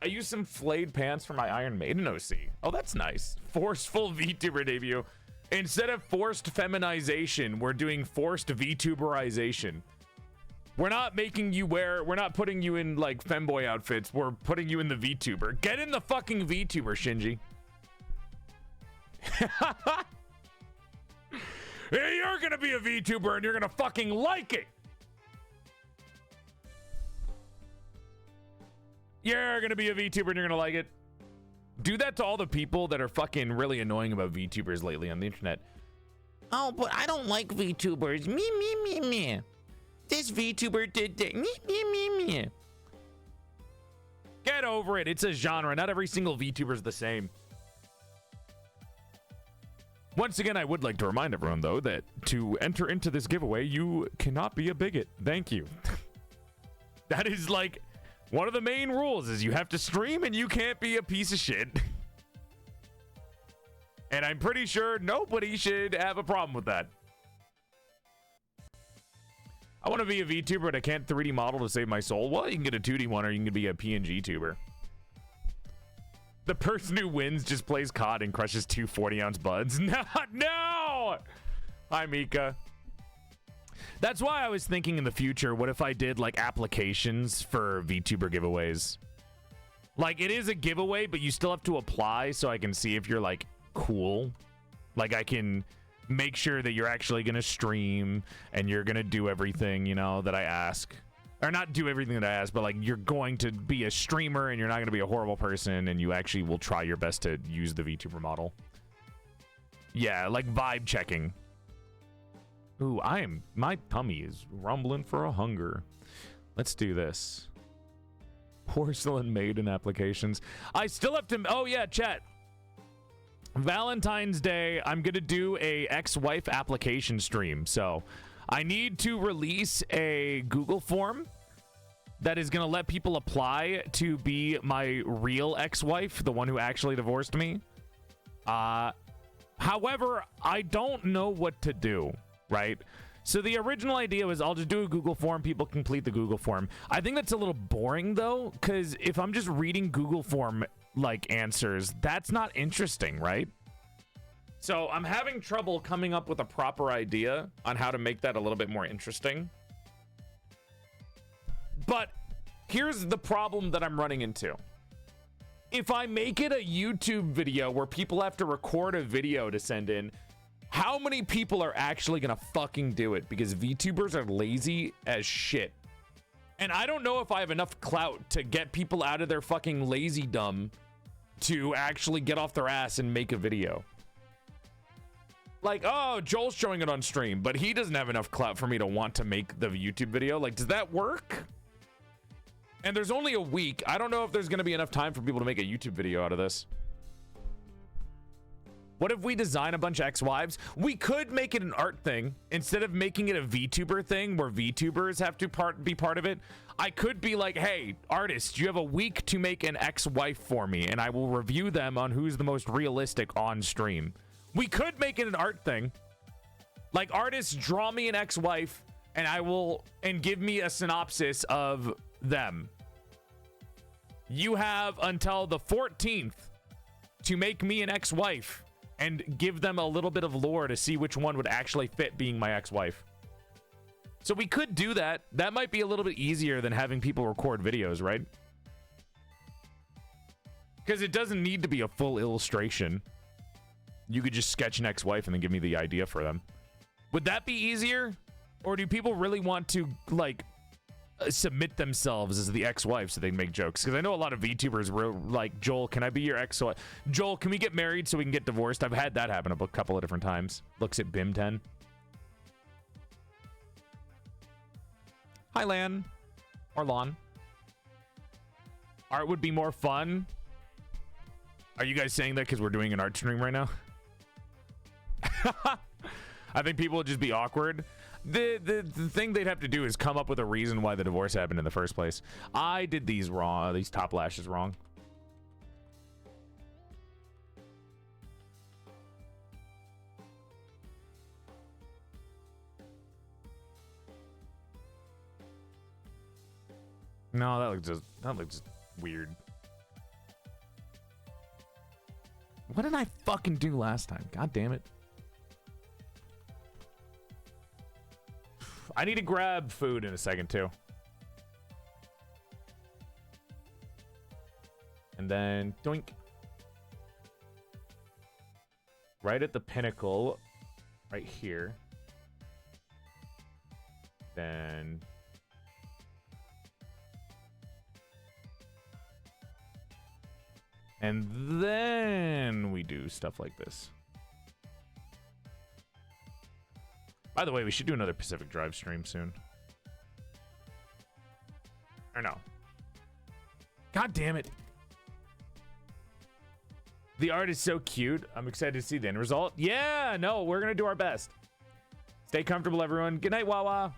I used some flayed pants for my Iron Maiden OC. Oh, that's nice. Forceful VTuber debut. Instead of forced feminization, we're doing forced VTuberization. We're not making you wear, we're not putting you in like femboy outfits. We're putting you in the VTuber. Get in the fucking VTuber, Shinji. You're gonna be a VTuber and you're gonna fucking like it. You're gonna be a VTuber and you're gonna like it. Do that to all the people that are fucking really annoying about VTubers lately on the internet. Oh, but I don't like VTubers. Me. This VTuber did that. Me. Get over it. It's a genre. Not every single VTuber is the same. Once again, I would like to remind everyone, though, that to enter into this giveaway, you cannot be a bigot. Thank you. That is, like, one of the main rules is you have to stream and you can't be a piece of shit. And I'm pretty sure nobody should have a problem with that. I want to be a VTuber, but I can't 3D model to save my soul. Well, you can get a 2D one or you can be a PNG tuber. The person who wins just plays COD and crushes 2 40-ounce buds. No! Hi, Mika. That's why I was thinking in the future, what if I did, like, applications for VTuber giveaways? Like, it is a giveaway, but you still have to apply so I can see if you're, like, cool. Like, I can make sure that you're actually going to stream and you're going to do everything, you know, that I ask. Or not do everything that I ask, but like you're going to be a streamer and you're not going to be a horrible person and you actually will try your best to use the VTuber model. Yeah, like vibe checking. Ooh, my tummy is rumbling for a hunger. Let's do this. PorcelainMaid applications. I still have to, oh yeah, chat. Valentine's Day, I'm going to do a ex-wife application stream. So I need to release a Google form that is going to let people apply to be my real ex-wife, the one who actually divorced me. However, I don't know what to do, right? So the original idea was I'll just do a Google form, people complete the Google form. I think that's a little boring though, because if I'm just reading Google form like answers, that's not interesting, right? So I'm having trouble coming up with a proper idea on how to make that a little bit more interesting. But here's the problem that I'm running into. If I make it a YouTube video where people have to record a video to send in, how many people are actually gonna fucking do it? Because VTubers are lazy as shit. And I don't know if I have enough clout to get people out of their fucking lazy dumb to actually get off their ass and make a video. Like, oh, Joel's showing it on stream, but he doesn't have enough clout for me to want to make the YouTube video. Like, does that work? And there's only a week. I don't know if there's going to be enough time for people to make a YouTube video out of this. What if we design a bunch of ex-wives? We could make it an art thing. Instead of making it a VTuber thing where VTubers have to be part of it, I could be like, hey, artist, you have a week to make an ex-wife for me, and I will review them on who's the most realistic on stream. We could make it an art thing. Like, artists draw me an ex-wife, and give me a synopsis of them. You have until the 14th to make me an ex-wife. and give them a little bit of lore to see which one would actually fit being my ex-wife. So we could do that. That might be a little bit easier than having people record videos, right? Because it doesn't need to be a full illustration. You could just sketch an ex-wife and then give me the idea for them. Would that be easier? Or do people really want to, like, submit themselves as the ex-wife so they can make jokes? Because I know a lot of VTubers were like, Joel, can I be your ex-wife? Joel, can we get married so we can get divorced? I've had that happen a couple of different times. Looks at BIM10. Hi, Lan. Or Lon. Art would be more fun. Are you guys saying that because we're doing an art stream right now? I think people would just be awkward. The thing they'd have to do is come up with a reason why the divorce happened in the first place. I did these wrong, these top lashes wrong. No, that looks just weird. What did I fucking do last time? God damn it. I need to grab food in a second too. And then doink. Right at the pinnacle, right here. Then and then we do stuff like this. By the way, we should do another Pacific Drive stream soon. Or no. God damn it. The art is so cute. I'm excited to see the end result. Yeah, no, we're going to do our best. Stay comfortable, everyone. Good night, Wawa.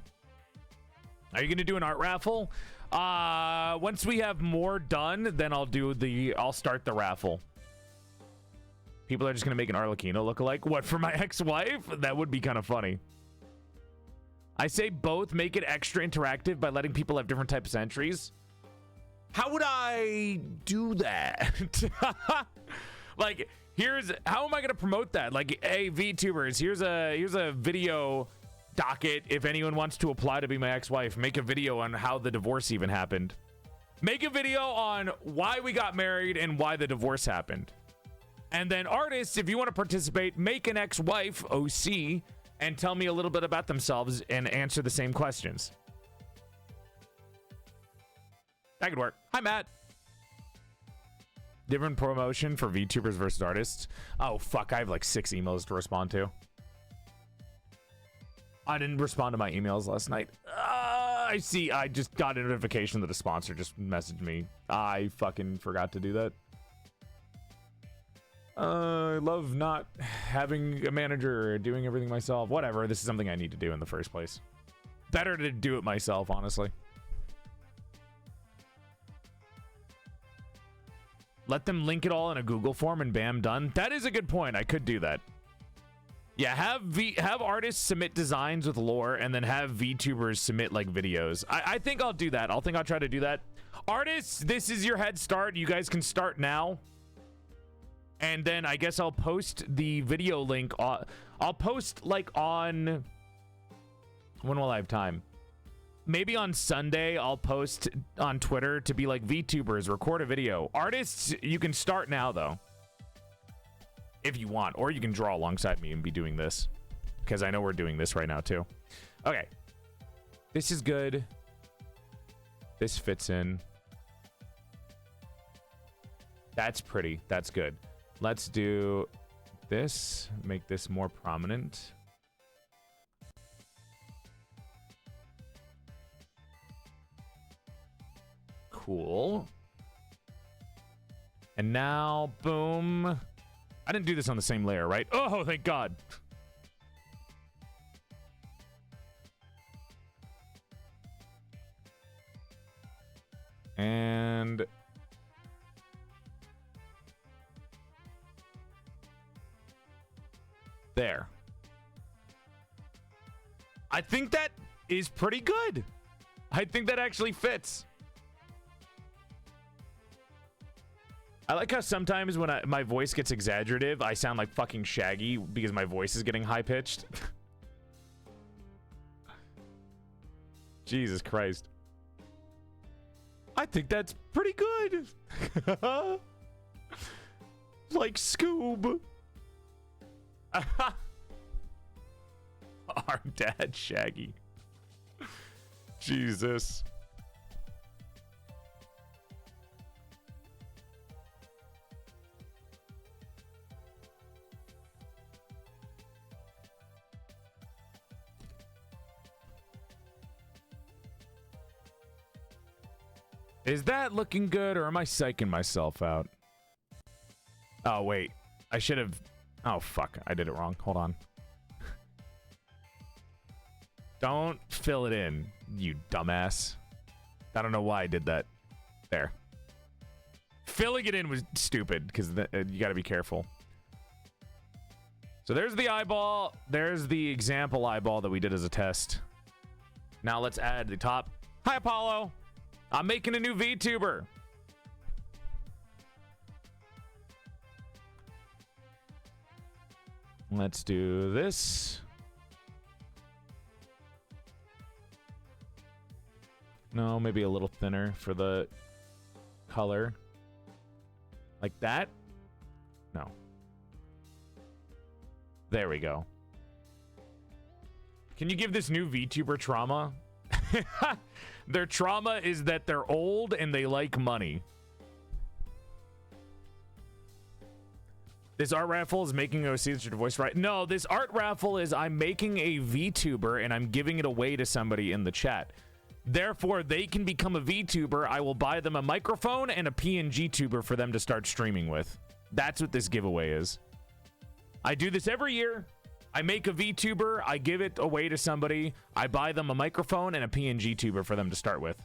Are you going to do an art raffle? Once we have more done, then I'll start the raffle. People are just going to make an Arlecchino look-alike. What, for my ex-wife? That would be kind of funny. I say both make it extra interactive by letting people have different types of entries. How would I do that? Like, how am I going to promote that? Like, hey, VTubers, here's a video docket if anyone wants to apply to be my ex-wife. Make a video on how the divorce even happened. Make a video on why we got married and why the divorce happened. And then artists, if you want to participate, make an ex-wife OC and tell me a little bit about themselves and answer the same questions. That could work. Hi, Matt. Different promotion for VTubers versus artists. Oh, fuck. I have like 6 emails to respond to. I didn't respond to my emails last night. I see. I just got a notification that a sponsor just messaged me. I fucking forgot to do that. I love not having a manager or doing everything myself. Whatever. This is something I need to do in the first place. Better to do it myself, honestly. Let them link it all in a Google form and bam, done. That is a good point. I could do that. Yeah, have artists submit designs with lore and then have VTubers submit like videos. I think I'll do that. I'll try to do that. Artists, this is your head start. You guys can start now. And then I guess I'll post the video link. I'll post like on... When will I have time? Maybe on Sunday, I'll post on Twitter to be like, VTubers, record a video. Artists, you can start now, though. If you want. Or you can draw alongside me and be doing this. Because I know we're doing this right now, too. Okay. This is good. This fits in. That's pretty. That's good. Let's do this. Make this more prominent. Cool. And now, boom. I didn't do this on the same layer, right? Oh, thank God. And... there. I think that is pretty good. I think that actually fits. I like how sometimes when my voice gets exaggerative, I sound like fucking Shaggy because my voice is getting high-pitched. Jesus Christ. I think that's pretty good. Like Scoob. Our dad, Shaggy. Jesus. Is that looking good, or am I psyching myself out? Oh, wait. I should have... Oh, fuck. I did it wrong. Hold on. Don't fill it in, you dumbass. I don't know why I did that. There. Filling it in was stupid, because you gotta be careful. So there's the eyeball. There's the example eyeball that we did as a test. Now let's add the top. Hi, Apollo. I'm making a new VTuber. Let's do this. No, maybe a little thinner for the color. Like that? No. There we go. Can you give this new VTuber trauma? Their trauma is that they're old and they like money. This art raffle is making OC that your voice right. No, this art raffle is I'm making a VTuber and I'm giving it away to somebody in the chat. Therefore, they can become a VTuber. I will buy them a microphone and a PNG tuber for them to start streaming with. That's what this giveaway is. I do this every year. I make a VTuber, I give it away to somebody, I buy them a microphone and a PNG tuber for them to start with.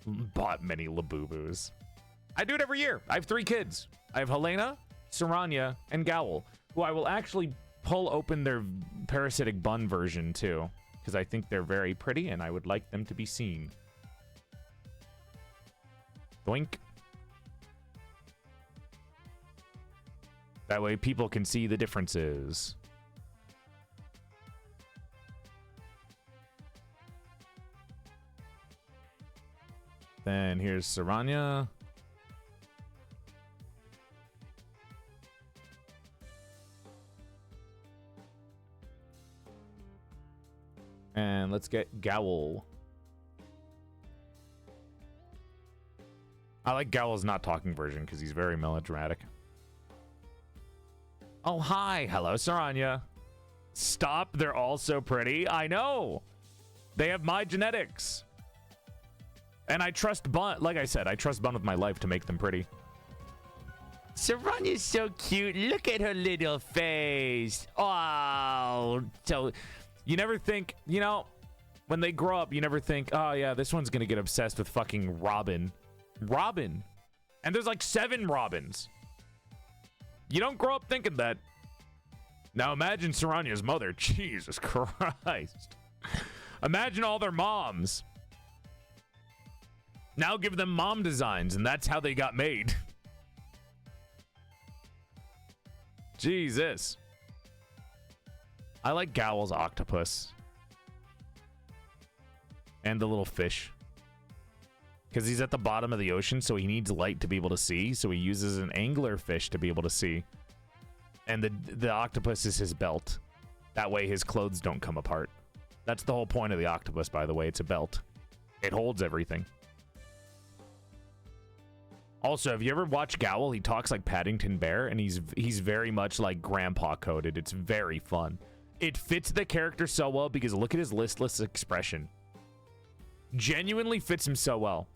Bought many Labubu's. I do it every year. I have 3 kids. I have Helena, Saranya, and Gowl, who I will actually pull open their parasitic bun version too, because I think they're very pretty and I would like them to be seen. Doink. That way people can see the differences. Then here's Saranya. And let's get Gowl. I like Gowl's not talking version because he's very melodramatic. Oh, hi. Hello, Saranya. Stop. They're all so pretty. I know. They have my genetics. And I trust Bun. Like I said, I trust Bun with my life to make them pretty. Saranya's so cute. Look at her little face. Oh. So you never think, you know, when they grow up, you never think, oh, yeah, this one's going to get obsessed with fucking Robin. Robin. And there's like 7 Robins. You don't grow up thinking that. Now imagine Saranya's mother. Jesus Christ. Imagine all their moms. Now give them mom designs, and that's how they got made. Jesus. I like Gowl's octopus. And the little fish. Because he's at the bottom of the ocean, so he needs light to be able to see. So he uses an angler fish to be able to see. And the octopus is his belt. That way his clothes don't come apart. That's the whole point of the octopus, by the way. It's a belt. It holds everything. Also, have you ever watched Gowl? He talks like Paddington Bear, and he's very much like Grandpa coded. It's very fun. It fits the character so well because look at his listless expression. Genuinely fits him so well.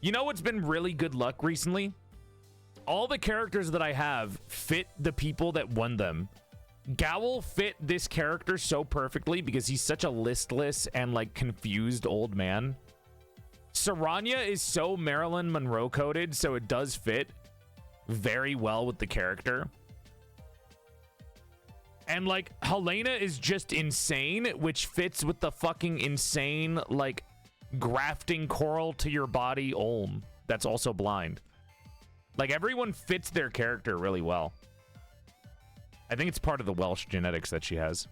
You know what's been really good luck recently? All the characters that I have fit the people that won them. Gowl fit this character so perfectly because he's such a listless and like confused old man. Saranya is so Marilyn Monroe coded, so it does fit very well with the character. And like Helena is just insane, which fits with the fucking insane like grafting coral to your body Olm that's also blind. Like, everyone fits their character really well. I think it's part of the Welsh genetics that she has.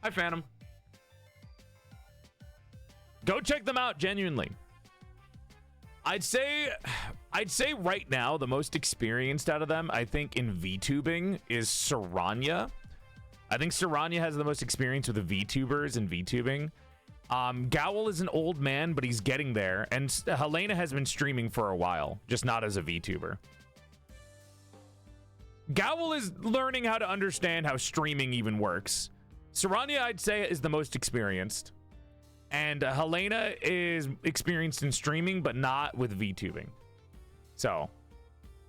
Hi, Phantom. Go check them out, genuinely. I'd say right now the most experienced out of them, I think, in VTubing is Saranya. I think Saranya has the most experience with the VTubers in VTubing. Gowl is an old man, but he's getting there. And Helena has been streaming for a while, just not as a VTuber. Gowl is learning how to understand how streaming even works. Saranya, I'd say, is the most experienced. And Helena is experienced in streaming, but not with VTubing. So,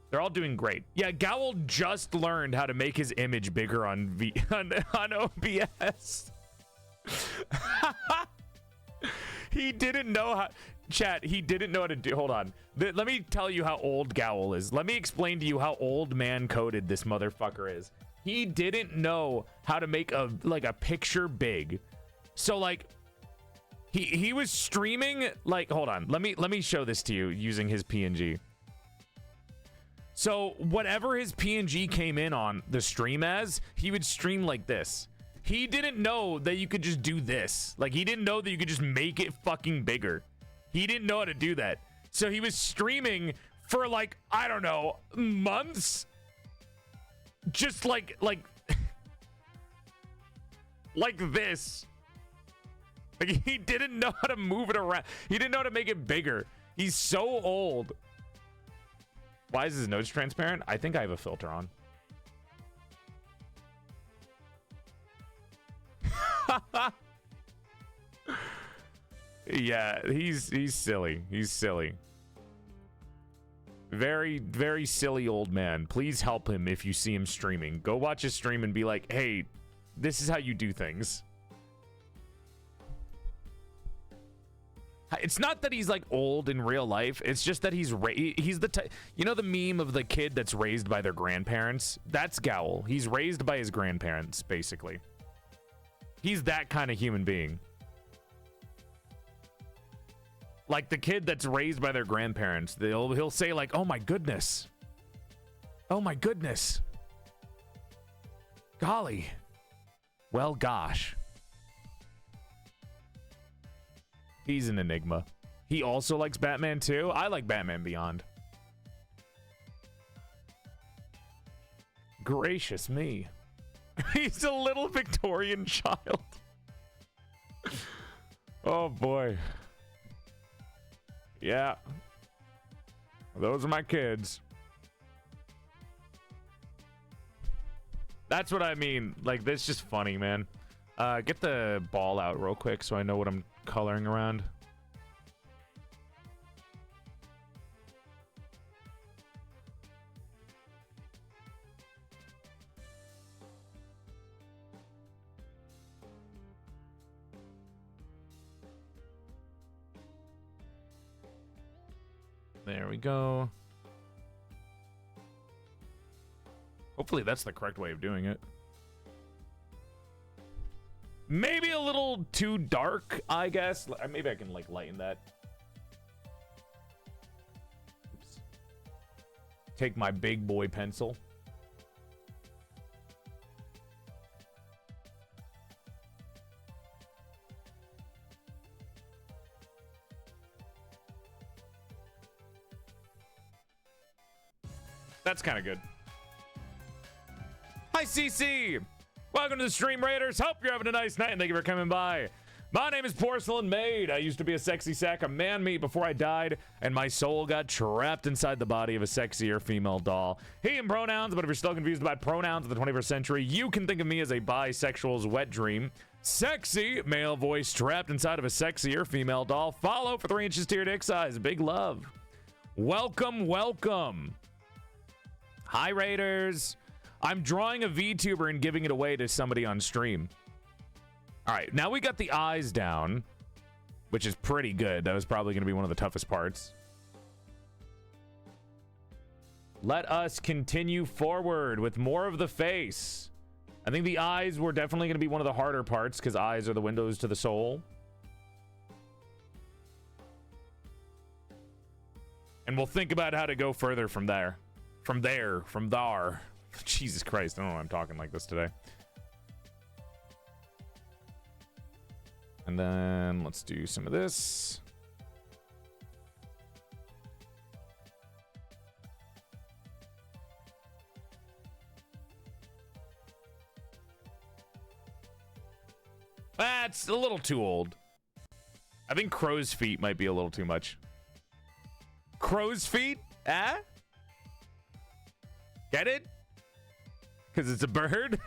they're all doing great. Yeah, Gowl just learned how to make his image bigger on OBS. He didn't know how... Chat, he didn't know how to do... Hold on. Let me tell you how old Gowl is. Let me explain to you how old man-coded this motherfucker is. He didn't know how to make a picture big. So, like... He was streaming, like, hold on. Let me show this to you using his PNG. So whatever his PNG came in on the stream as, he would stream like this. He didn't know that you could just do this. Like, he didn't know that you could just make it fucking bigger. He didn't know how to do that. So he was streaming for, like, I don't know, months. Just like this. Like, he didn't know how to move it around. He didn't know how to make it bigger. He's so old. Why is his nose transparent? I think I have a filter on. Yeah, he's silly. He's silly. Very, very silly old man. Please help him if you see him streaming. Go watch his stream and be like, hey, this is how you do things. It's not that he's like old in real life. It's just that he's the type, you know, the meme of the kid that's raised by their grandparents. That's Gowl. He's raised by his grandparents, basically. He's that kind of human being. Like the kid that's raised by their grandparents. He'll say like, "Oh my goodness, oh my goodness, golly, well gosh." He's an enigma. He also likes Batman too. I like Batman Beyond. Gracious me. He's a little Victorian child. Oh boy. Yeah. Those are my kids. That's what I mean. Like, that's just funny, man. Get the ball out real quick so I know what I'm coloring around. There we go. Hopefully that's the correct way of doing it. Maybe a little too dark, I guess. Maybe I can like lighten that. Oops. Take my big boy pencil. That's kind of good. Hi, CC. Welcome to the stream, Raiders. Hope you're having a nice night, and thank you for coming by. My name is PorcelainMaid. I used to be a sexy sack of man meat before I died, and my soul got trapped inside the body of a sexier female doll. He and pronouns, but if you're still confused about pronouns of the 21st century, you can think of me as a bisexual's wet dream. Sexy male voice trapped inside of a sexier female doll. Follow for 3 inches to your dick size. Big love. Welcome, welcome. Hi, Raiders. I'm drawing a VTuber and giving it away to somebody on stream. All right, now we got the eyes down, which is pretty good. That was probably going to be one of the toughest parts. Let us continue forward with more of the face. I think the eyes were definitely going to be one of the harder parts because eyes are the windows to the soul. And we'll think about how to go further from there. From there. Jesus Christ, I don't know why I'm talking like this today. And then let's do some of this. That's a little too old. I think crow's feet might be a little too much. Crow's feet? Ah? Get it? Because it's a bird?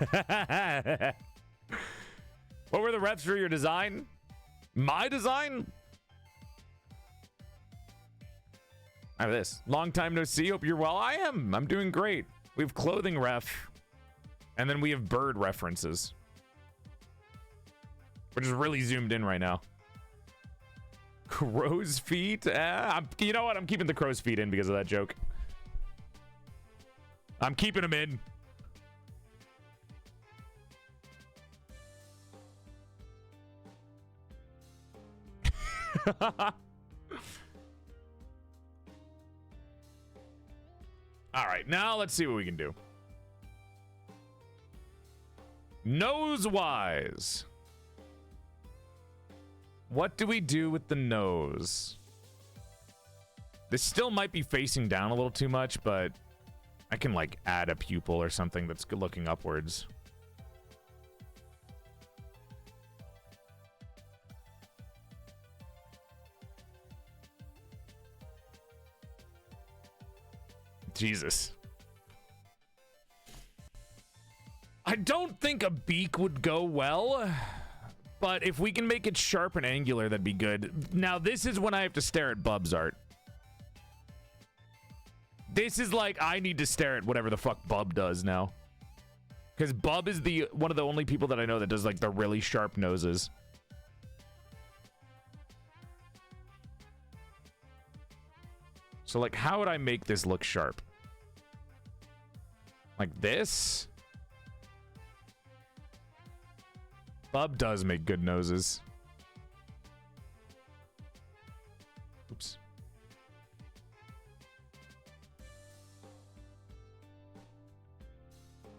What were the refs for your design? My design? I have this. Long time no see. Hope you're well. I am. I'm doing great. We have clothing ref. And then we have bird references. We're just really zoomed in right now. Crow's feet? You know what? I'm keeping the crow's feet in because of that joke. I'm keeping them in. All right, now let's see what we can do. Nose-wise. What do we do with the nose? This still might be facing down a little too much, but I can like add a pupil or something that's looking upwards. Jesus. I don't think a beak would go well, but if we can make it sharp and angular, that'd be good. Now, this is when I have to stare at Bub's art. This is like I need to stare at whatever the fuck Bub does now. Because Bub is one of the only people that I know that does like the really sharp noses. So like, how would I make this look sharp? Like this? Bub does make good noses. Oops.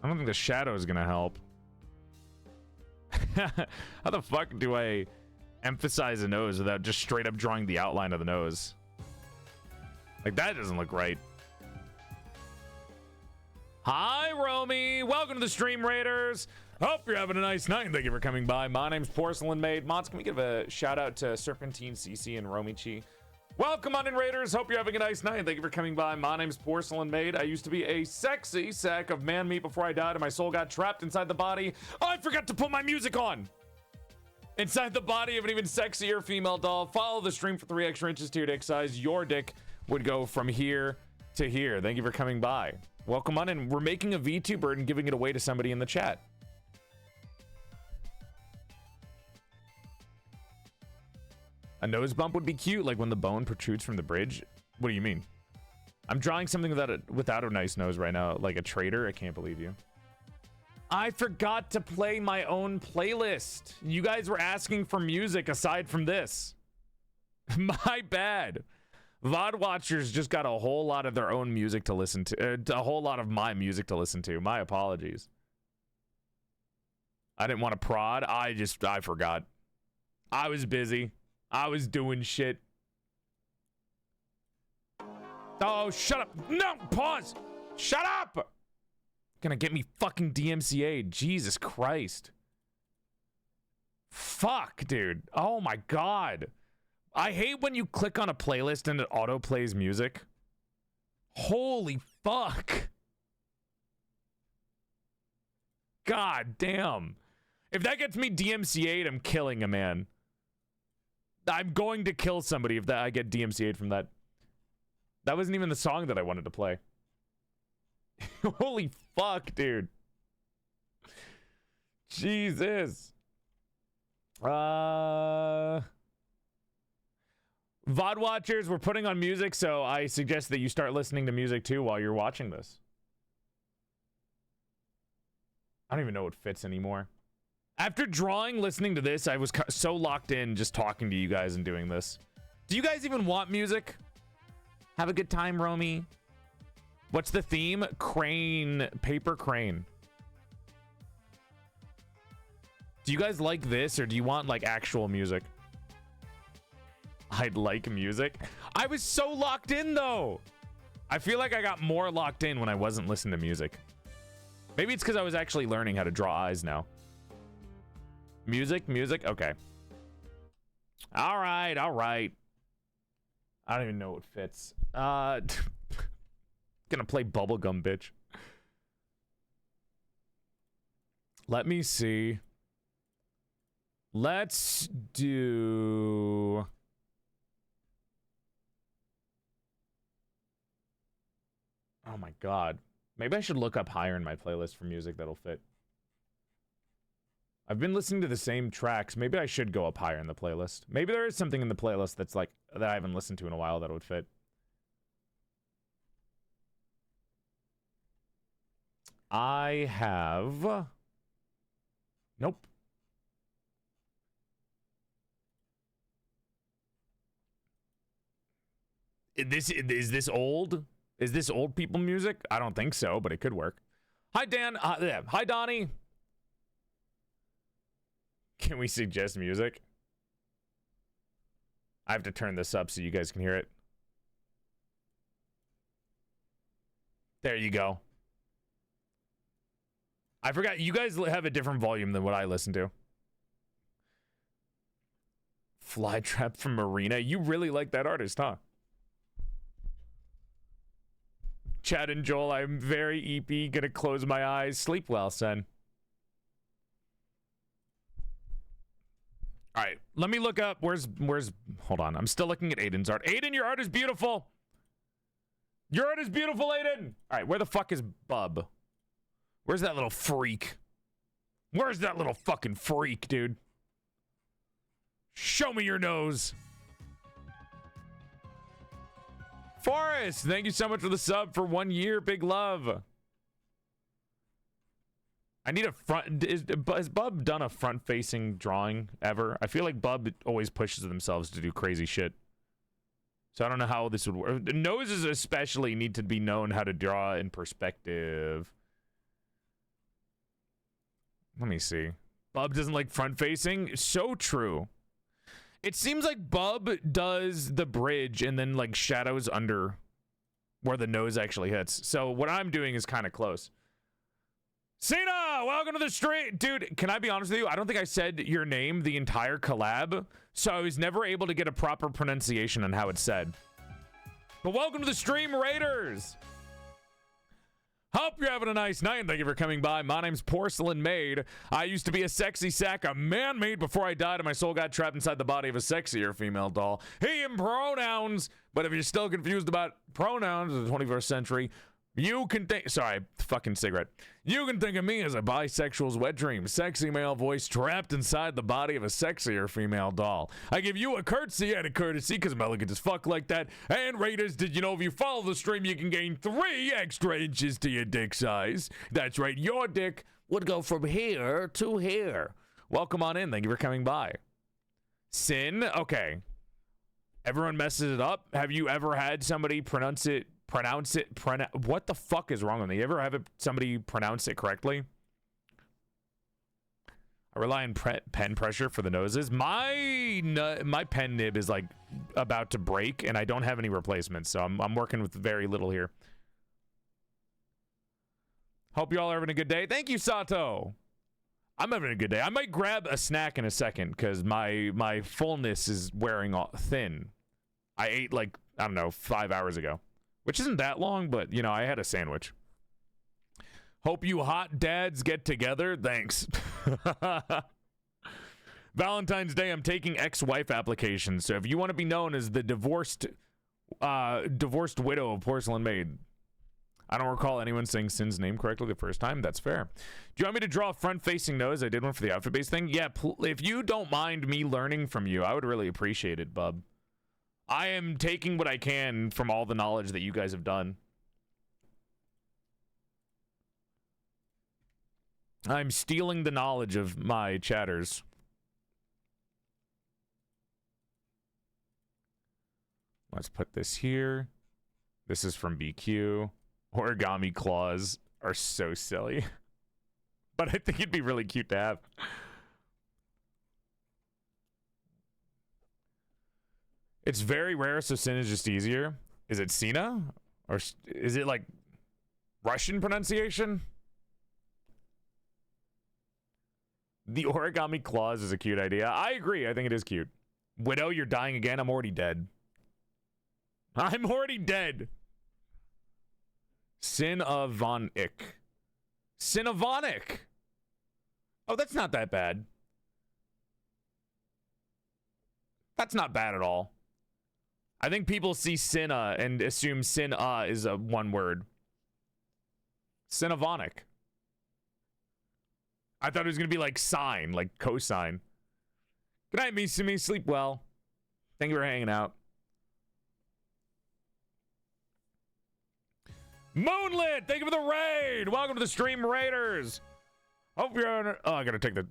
I don't think the shadow is gonna help. How the fuck do I emphasize a nose without just straight up drawing the outline of the nose? Like, that doesn't look right. Hi, Romy. Welcome to the stream, Raiders. Hope you're having a nice night. Thank you for coming by. My name's PorcelainMaid. Mods, can we give a shout out to Serpentine, CC, and Romichi? Welcome on in, Raiders. Hope you're having a nice night. Thank you for coming by. My name's PorcelainMaid. I used to be a sexy sack of man meat before I died and my soul got trapped inside the body. I forgot to put my music on. Inside the body of an even sexier female doll. Follow the stream for 3 extra inches to your dick size. Your dick would go from here to here. Thank you for coming by. Welcome on in. We're making a VTuber and giving it away to somebody in the chat. A nose bump would be cute, like when the bone protrudes from the bridge. What do you mean? I'm drawing something without a nice nose right now, like a traitor. I can't believe you. I forgot to play my own playlist. You guys were asking for music aside from this. My bad. VOD watchers just got a whole lot of their own music to listen to. A whole lot of my music to listen to. My apologies. I didn't want to prod. I forgot. I was busy. I was doing shit. Oh, shut up. No, pause. Shut up. Gonna get me fucking DMCA'd. Jesus Christ. Fuck, dude. Oh my God. I hate when you click on a playlist and it auto plays music. Holy fuck. God damn. If that gets me DMCA'd, I'm killing a man. I'm going to kill somebody if I get DMCA'd from that. That wasn't even the song that I wanted to play. Holy fuck, dude. Jesus. VOD watchers, we're putting on music, so I suggest that you start listening to music too while you're watching this. I don't even know what fits anymore. After drawing, listening to this, I was so locked in just talking to you guys and doing this. Do you guys even want music? Have a good time, Romy. What's the theme? Crane. Paper crane. Do you guys like this, or do you want, like, actual music? I'd like music. I was so locked in, though. I feel like I got more locked in when I wasn't listening to music. Maybe it's because I was actually learning how to draw eyes now. Music, music, okay. All right, all right. I don't even know what fits. Gonna play bubblegum, bitch. Let me see. Let's do... Oh my god. Maybe I should look up higher in my playlist for music that'll fit. I've been listening to the same tracks. Maybe I should go up higher in the playlist. Maybe there is something in the playlist that's like, that I haven't listened to in a while that would fit. I have... Nope. Is this old? Is this old people music? I don't think so, but it could work. Hi, Dan. Yeah. Hi, Donnie. Can we suggest music? I have to turn this up so you guys can hear it. There you go. I forgot. You guys have a different volume than what I listen to. Flytrap from Marina. You really like that artist, huh? Chad and Joel, I'm very EP. Gonna close my eyes. Sleep well, son. All right, let me look up. Where's? Hold on. I'm still looking at Aiden's art. Aiden, your art is beautiful. Your art is beautiful, Aiden. All right, where the fuck is Bub? Where's that little freak? Where's that little fucking freak, dude? Show me your nose. Forrest, thank you so much for the sub for 1 year. Big love. I need a front. Has Bub done a front-facing drawing ever? I feel like Bub always pushes themselves to do crazy shit. So I don't know how this would work. Noses especially need to be known how to draw in perspective. Let me see. Bub doesn't like front-facing? So true. It seems like Bub does the bridge and then like shadows under where the nose actually hits. So what I'm doing is kind of close. Cena, welcome to the stream. Dude, can I be honest with you? I don't think I said your name the entire collab, so I was never able to get a proper pronunciation on how it's said. But welcome to the stream, Raiders. Hope you're having a nice night, and thank you for coming by. My name's PorcelainMaid. I used to be a sexy sack of man-made before I died, and my soul got trapped inside the body of a sexier female doll. He and pronouns. But if you're still confused about pronouns in the 21st century, you can think... Sorry, fucking cigarette. You can think of me as a bisexual's wet dream. Sexy male voice trapped inside the body of a sexier female doll. I give you a courtesy and a courtesy because I'm elegant as fuck like that. And Raiders, did you know if you follow the stream, you can gain 3 extra inches to your dick size? That's right, your dick would go from here to here. Welcome on in. Thank you for coming by. Sin? Okay. Everyone messes it up. Have you ever had somebody pronounce it? What the fuck is wrong with me? You ever have somebody pronounce it correctly? I rely on pen pressure for the noses. My pen nib is like about to break, and I don't have any replacements, so I'm working with very little here. Hope you all are having a good day. Thank you, Sato. I'm having a good day. I might grab a snack in a second because my fullness is wearing thin. I ate like, I don't know, 5 hours ago. Which isn't that long, but, you know, I had a sandwich. Hope you hot dads get together. Thanks. Valentine's Day, I'm taking ex-wife applications. So if you want to be known as the divorced widow of PorcelainMaid, I don't recall anyone saying Sin's name correctly the first time. That's fair. Do you want me to draw a front-facing nose? I did one for the outfit-based thing. Yeah, if you don't mind me learning from you, I would really appreciate it, bub. I am taking what I can from all the knowledge that you guys have done. I'm stealing the knowledge of my chatters. Let's put this here. This is from BQ. Origami claws are so silly. But I think it'd be really cute to have. It's very rare, so Sin is just easier. Is it Sina? Or is it like Russian pronunciation? The origami claws is a cute idea. I agree. I think it is cute. Widow, you're dying again. I'm already dead. I'm already dead. Sin of Von Ick. Sin of Von Ick. Oh, that's not that bad. That's not bad at all. I think people see Cinna and assume Sin-a is a one word. Cinnavonic. I thought it was going to be like sign, like cosine. Good night, Misumi. Sleep well. Thank you for hanging out. Moonlit, thank you for the raid. Welcome to the stream, Raiders. Hope you're I gotta take the.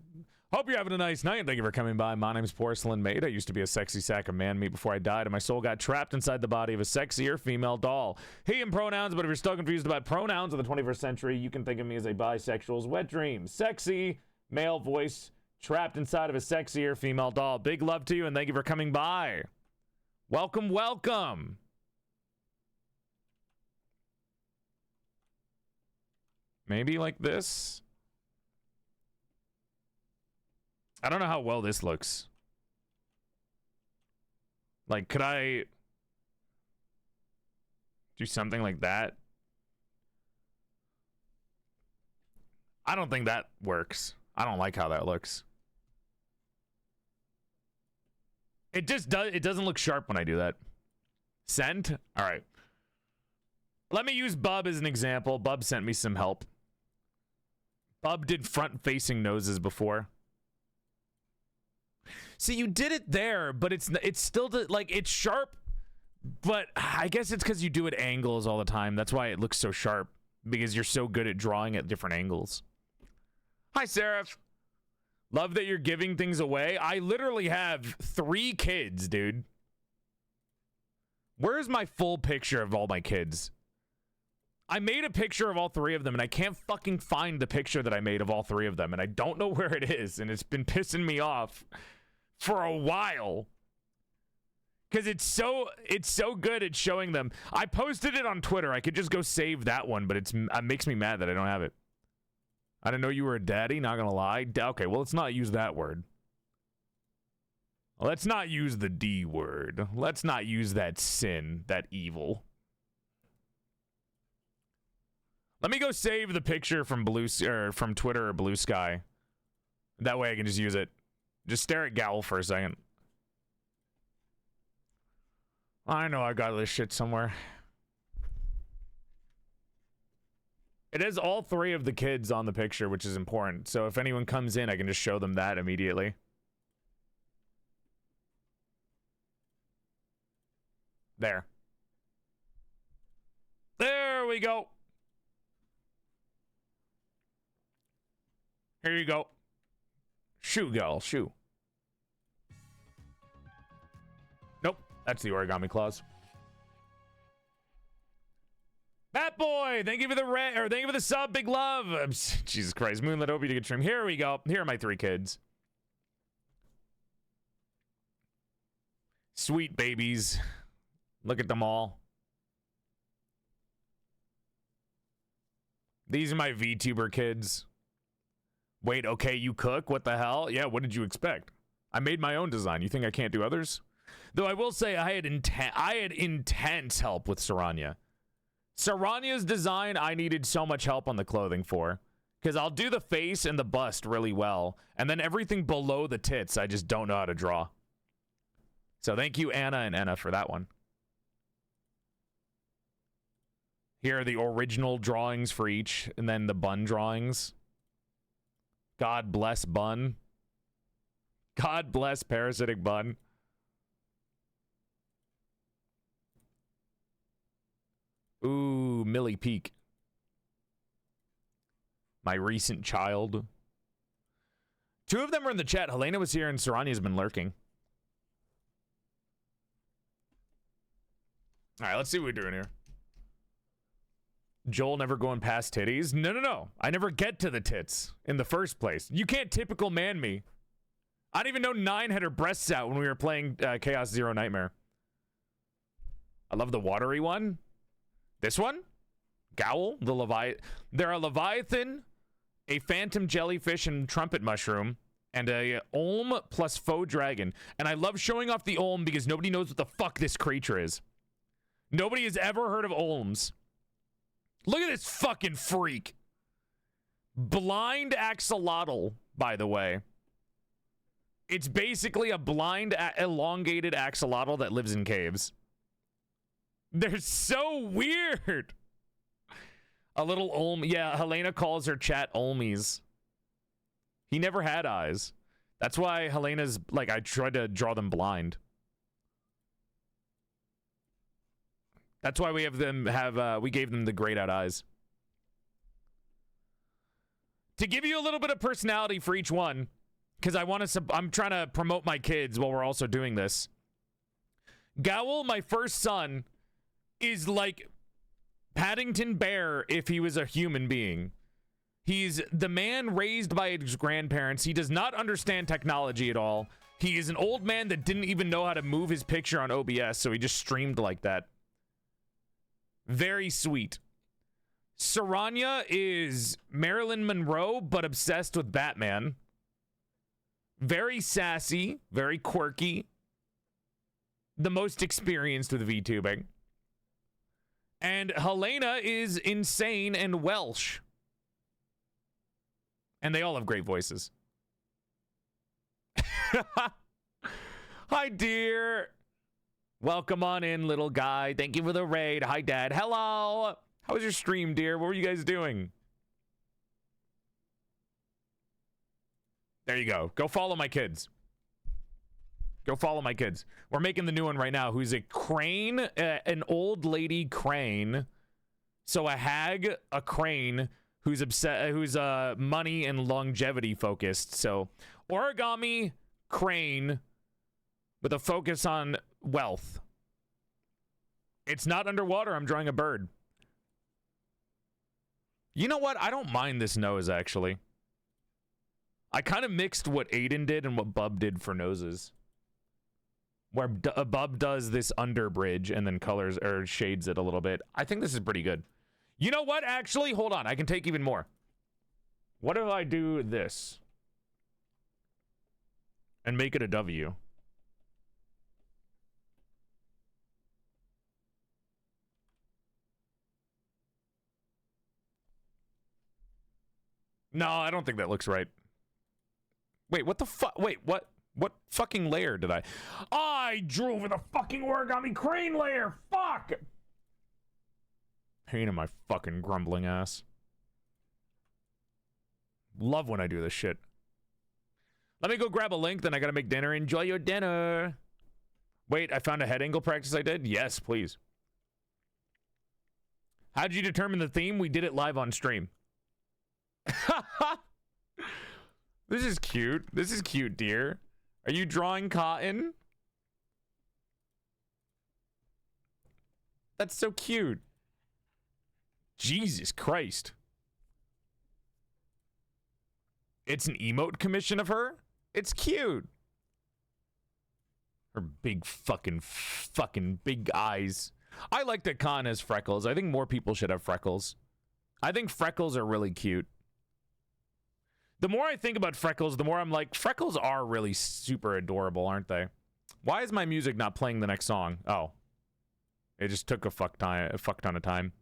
Hope you're having a nice night. Thank you for coming by. My name's PorcelainMaid. I used to be a sexy sack of man meat before I died, and my soul got trapped inside the body of a sexier female doll. He and pronouns, but if you're still confused about pronouns of the 21st century, you can think of me as a bisexual's wet dream. Sexy, male voice, trapped inside of a sexier female doll. Big love to you, and thank you for coming by. Welcome, welcome. Maybe like this. I don't know how well this looks. Like, could I do something like that? I don't think that works. I don't like how that looks. It just does. It doesn't look sharp when I do that. Send? All right. Let me use Bub as an example. Bub sent me some help. Bub did front-facing noses before. See, you did it there, but it's still like it's sharp, but I guess it's because you do it angles all the time. That's why it looks so sharp, because you're so good at drawing at different angles. Hi, Seraph. Love that you're giving things away. I literally have 3 kids, dude. Where's my full picture of all my kids? I made a picture of all 3 of them, and I can't fucking find the picture that I made of all 3 of them, and I don't know where it is, and it's been pissing me off for a while. Because it's so good at showing them. I posted it on Twitter. I could just go save that one, but it makes me mad that I don't have it. I didn't know you were a daddy, not gonna lie. Okay, well, let's not use that word. Let's not use the D word. Let's not use that sin, that evil. Let me go save the picture from from Twitter or Blue Sky. That way I can just use it. Just stare at Gowl for a second. I know I got this shit somewhere. It has all 3 of the kids on the picture, which is important. So if anyone comes in, I can just show them that immediately. There. There we go. Here you go. Shoo, girl, shoo. Nope, that's the origami claws. Bat Boy, thank you for the thank you for the sub, big love. Jesus Christ, Moonlit, hope you did a good stream. Here we go. Here are my 3 kids. Sweet babies. Look at them all. These are my VTuber kids. Wait, okay, you cook? What the hell? Yeah, what did you expect? I made my own design. You think I can't do others? Though I will say I had intense help with Saranya. Saranya's design, I needed so much help on the clothing for. Because I'll do the face and the bust really well. And then everything below the tits, I just don't know how to draw. So thank you, Anna and Anna, for that one. Here are the original drawings for each, and then the bun drawings. God bless Bun. God bless Parasitic Bun. Ooh, Millie Peak. My recent child. 2 of them are in the chat. Helena was here and Saranya's been lurking. All right, let's see what we're doing here. Joel never going past titties? No. I never get to the tits in the first place. You can't typical man me. I didn't even know 9 had her breasts out when we were playing Chaos Zero Nightmare. I love the watery one. This one? Gowl? The Leviathan. They're a Leviathan, a phantom jellyfish and trumpet mushroom, and a Olm plus faux dragon. And I love showing off the Olm because nobody knows what the fuck this creature is. Nobody has ever heard of Olms. Look at this fucking freak. Blind axolotl, by the way. It's basically a blind, elongated axolotl that lives in caves. They're so weird. A little Olm. Yeah, Helena calls her chat Olmies. He never had eyes. That's why Helena's, like, I tried to draw them blind. That's why we have them we gave them the grayed out eyes. To give you a little bit of personality for each one, because I'm trying to promote my kids while we're also doing this. Gowl, my first son, is like Paddington Bear if he was a human being. He's the man raised by his grandparents. He does not understand technology at all. He is an old man that didn't even know how to move his picture on OBS, so he just streamed like that. Very sweet. Saranya is Marilyn Monroe, but obsessed with Batman. Very sassy, very quirky. The most experienced with VTubing. And Helena is insane and Welsh. And they all have great voices. Hi, dear. Welcome on in, little guy. Thank you for the raid. Hi, Dad. Hello. How was your stream, dear? What were you guys doing? There you go. Go follow my kids. Go follow my kids. We're making the new one right now, who's a crane, an old lady crane. So a hag, a crane, who's money and longevity focused. So origami crane with a focus on wealth. It's not underwater. I'm drawing a bird. You know what? I don't mind this nose, actually. I kind of mixed what Aiden did and what Bub did for noses. Where Bub does this under bridge and then colors or shades it a little bit. I think this is pretty good. You know what? Actually, hold on. I can take even more. What if I do this? And make it a W? No, I don't think that looks right. Wait, what the fuck? Wait, what? What fucking layer did I drew with a fucking origami crane layer. Fuck! Pain in my fucking grumbling ass. Love when I do this shit. Let me go grab a link, then I gotta make dinner. Enjoy your dinner. Wait, I found a head angle practice I did? Yes, please. How did you determine the theme? We did it live on stream. This is cute. This is cute, dear. Are you drawing cotton? That's so cute. Jesus Christ. It's an emote commission of her? It's cute. Her big fucking big eyes. I like that Khan has freckles. I think more people should have freckles. I think freckles are really cute. The more I think about freckles, the more I'm like, freckles are really super adorable, aren't they? Why is my music not playing the next song? Oh. It just took a fuck ton of time.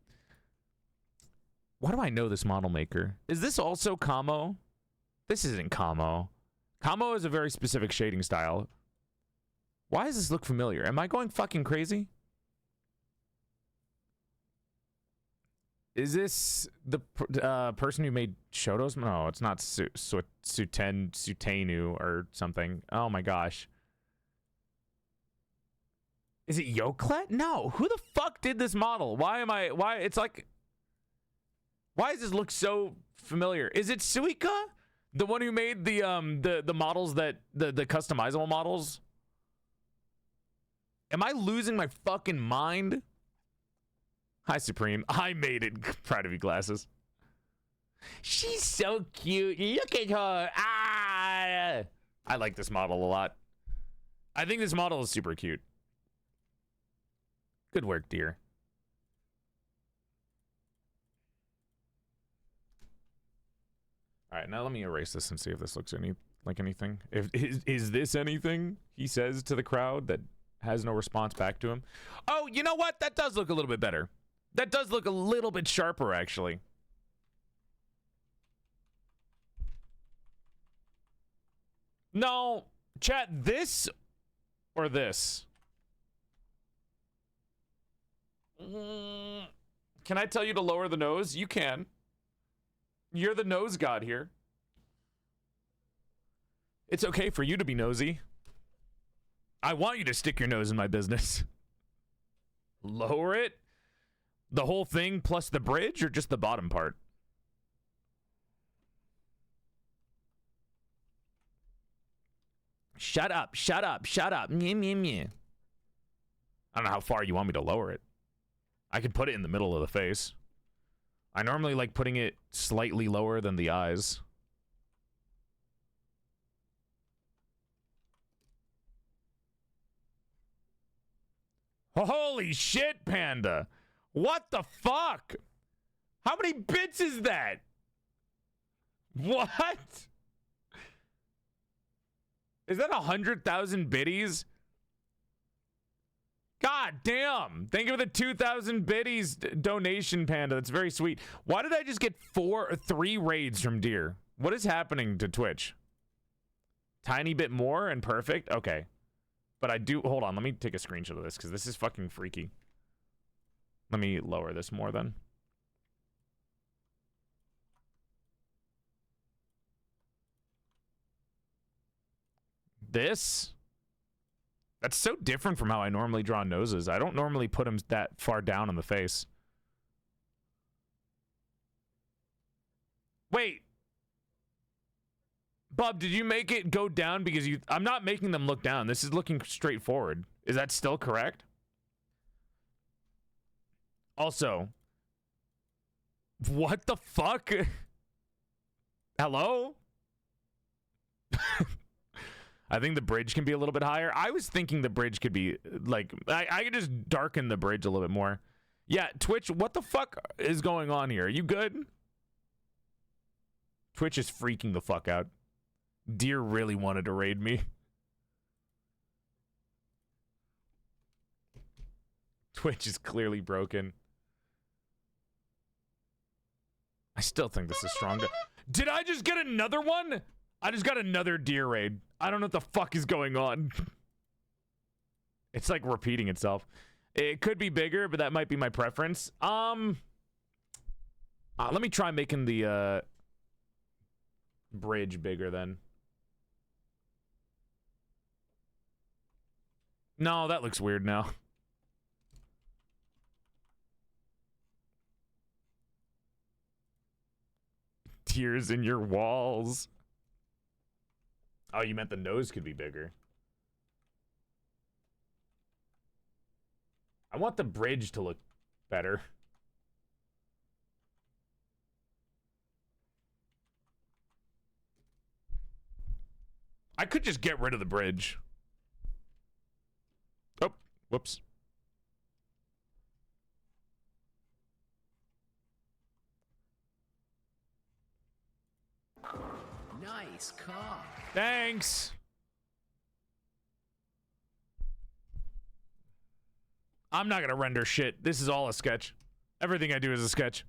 Why do I know this model maker? Is this also Camo? This isn't Camo. Camo is a very specific shading style. Why does this look familiar? Am I going fucking crazy? Is this the person who made Shotos? No, it's not Sutenu or something. Oh my gosh. Is it Yoklet? No. Who the fuck did this model? Why? It's like... Why does this look so familiar? Is it Suika? The one who made the models that the customizable models? Am I losing my fucking mind? Hi, Supreme. I made it. Proud of you, glasses. She's so cute. Look at her. Ah! I like this model a lot. I think this model is super cute. Good work, dear. All right, now let me erase this and see if this looks like anything. Is this anything he says to the crowd that has no response back to him? Oh, you know what? That does look a little bit better. That does look a little bit sharper, actually. No, chat, this or this? Can I tell you to lower the nose? You can. You're the nose god here. It's okay for you to be nosy. I want you to stick your nose in my business. Lower it? The whole thing plus the bridge or just the bottom part? Shut up, shut up, shut up. Meh, meh, meh. I don't know how far you want me to lower it. I can put it in the middle of the face. I normally like putting it slightly lower than the eyes. Holy shit, Panda! What the fuck? How many bits is that? What? Is that 100,000 biddies? God damn. Thank you for the 2,000 biddies donation, Panda. That's very sweet. Why did I just get 3 raids from Deer? What is happening to Twitch? Tiny bit more and perfect? Okay. But I do... Hold on. Let me take a screenshot of this because this is fucking freaky. Let me lower this more then. This? That's so different from how I normally draw noses. I don't normally put them that far down in the face. Wait. Bob, did you make it go down because you... I'm not making them look down. This is looking straight forward. Is that still correct? Also, what the fuck? Hello? I think the bridge can be a little bit higher. I was thinking the bridge could be like, I could just darken the bridge a little bit more. Yeah, Twitch, what the fuck is going on here? Are you good? Twitch is freaking the fuck out. Deer really wanted to raid me. Twitch is clearly broken. I still think this is stronger. Did I just get another one? I just got another deer raid. I don't know what the fuck is going on. It's like repeating itself. It could be bigger, but that might be my preference. Let me try making the bridge bigger then. No, that looks weird now. Tears in your walls. Oh, you meant the nose could be bigger. I want the bridge to look better. I could just get rid of the bridge. Oh, whoops. Nice car. Thanks. I'm not gonna render shit. This is all a sketch. Everything I do is a sketch.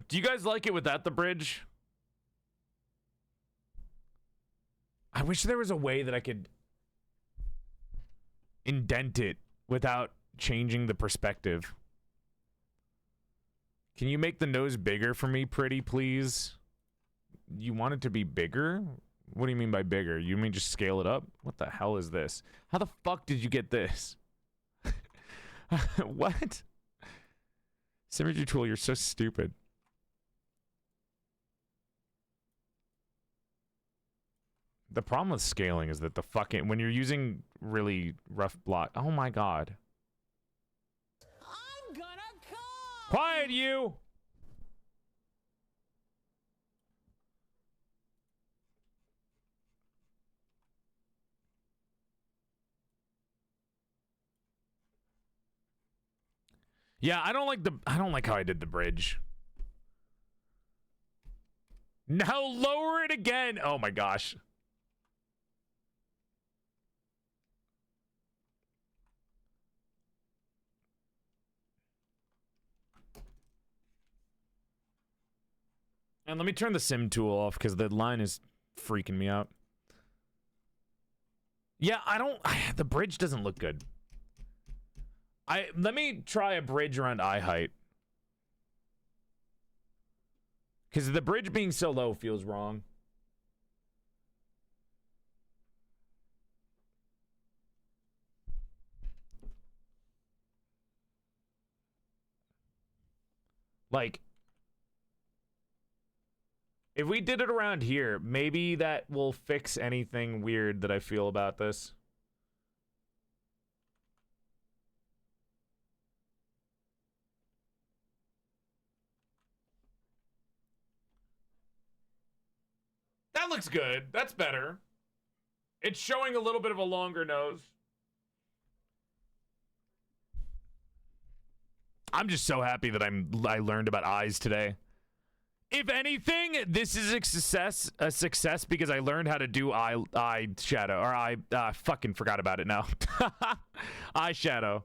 Do you guys like it without the bridge? I wish there was a way that I could indent it without changing the perspective. Can you make the nose bigger for me, pretty, please? You want it to be bigger? What do you mean by bigger? You mean just scale it up? What the hell is this? How the fuck did you get this? What? Symmetry tool, you're so stupid. The problem with scaling is that the fucking when you're using really rough block. Oh my god. I'm gonna come. Quiet you. Yeah, I don't like how I did the bridge. Now lower it again. Oh my gosh. And let me turn the sim tool off because the line is freaking me out. Yeah, the bridge doesn't look good. Let me try a bridge around eye height. Because the bridge being so low feels wrong. Like, if we did it around here, maybe that will fix anything weird that I feel about this. That looks good. That's better. It's showing a little bit of a longer nose. I'm just so happy that I learned about eyes today. If anything, this is a success because I learned how to do eye shadow, or I fucking forgot about it now. Eyeshadow.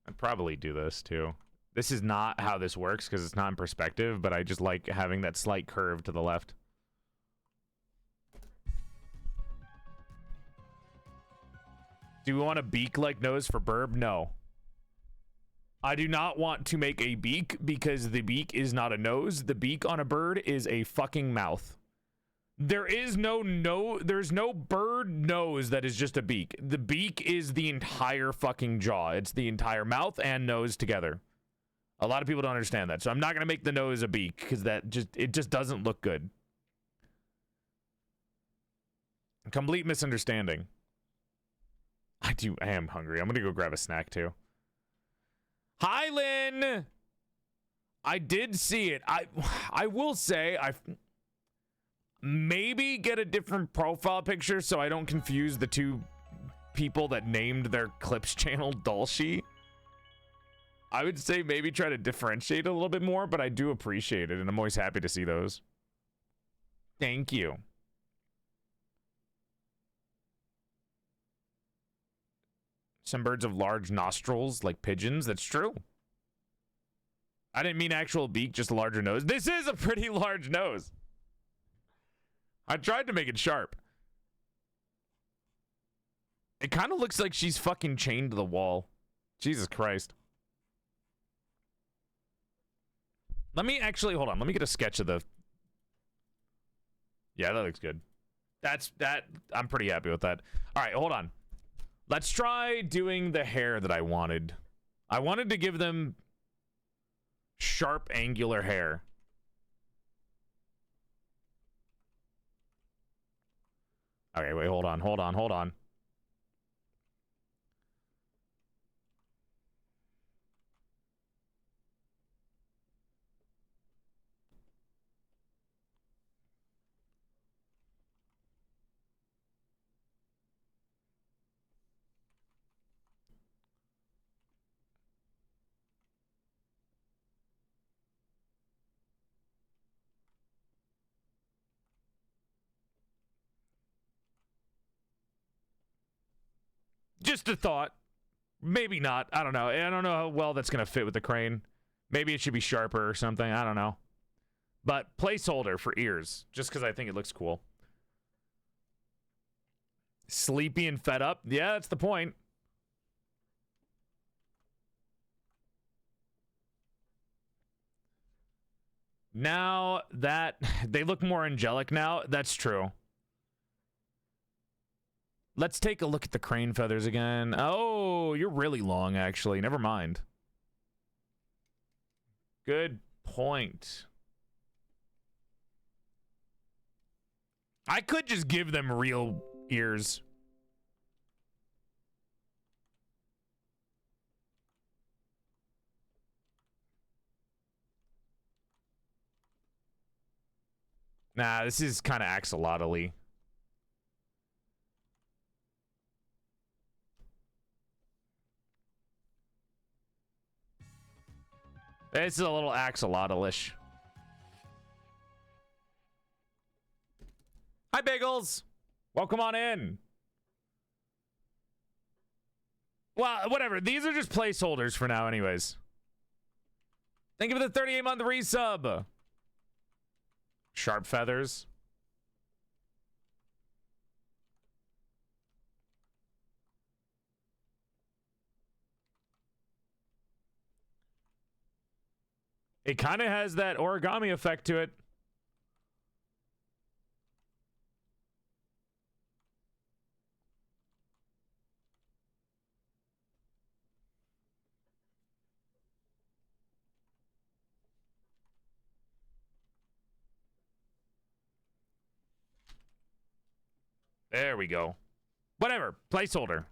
I'd probably do this too. This is not how this works because it's not in perspective, but I just like having that slight curve to the left. Do we want a beak-like nose for Burb? No. I do not want to make a beak because the beak is not a nose. The beak on a bird is a fucking mouth. There's no bird nose that is just a beak. The beak is the entire fucking jaw. It's the entire mouth and nose together. A lot of people don't understand that. So I'm not going to make the nose a beak because it just doesn't look good. Complete misunderstanding. I am hungry. I'm going to go grab a snack too. Hi, Lynn. I did see it. I will say I maybe get a different profile picture so I don't confuse the two people that named their clips channel Dulci. I would say maybe try to differentiate a little bit more, but I do appreciate it, and I'm always happy to see those. Thank you. Some birds have large nostrils, like pigeons. That's true. I didn't mean actual beak, just a larger nose. This is a pretty large nose. I tried to make it sharp. It kind of looks like she's fucking chained to the wall. Jesus Christ. Let me actually, hold on. Let me get a sketch of the... Yeah, that looks good. I'm pretty happy with that. All right, hold on. Let's try doing the hair that I wanted. I wanted to give them sharp, angular hair. Okay, wait, hold on. Just a thought. Maybe not. I don't know. I don't know how well that's going to fit with the crane. Maybe it should be sharper or something. I don't know. But placeholder for ears, just because I think it looks cool. Sleepy and fed up? Yeah, that's the point. Now that they look more angelic now, that's true. Let's take a look at the crane feathers again. Oh, you're really long, actually. Never mind. Good point. I could just give them real ears. Nah, this is kind of axolotl-y. This is a little axolotl-ish. Hi, Bagels. Welcome on in. Well, whatever. These are just placeholders for now anyways. Thank you for the 38-month resub. Sharp feathers. It kind of has that origami effect to it. There we go. Whatever. Placeholder.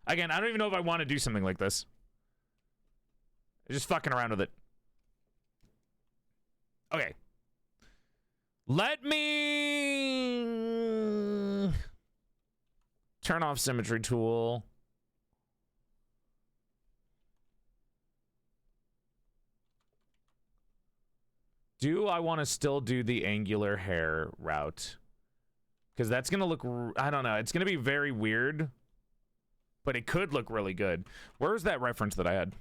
Again, I don't even know if I want to do something like this. Just fucking around with it. Okay. Let me turn off symmetry tool. Do I want to still do the angular hair route? Because that's going to look, I don't know. It's going to be very weird, but it could look really good. Where's that reference that I had?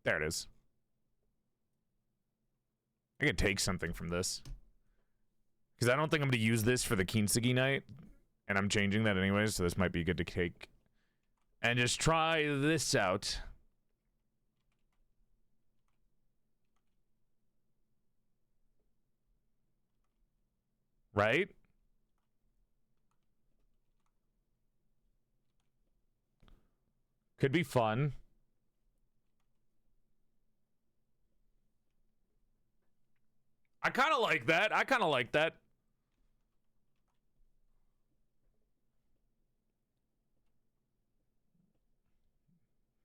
There it is. I could take something from this. Because I don't think I'm going to use this for the Kintsugi night. And I'm changing that anyways, so this might be good to take. And just try this out. Right? Could be fun. I kind of like that. I kind of like that.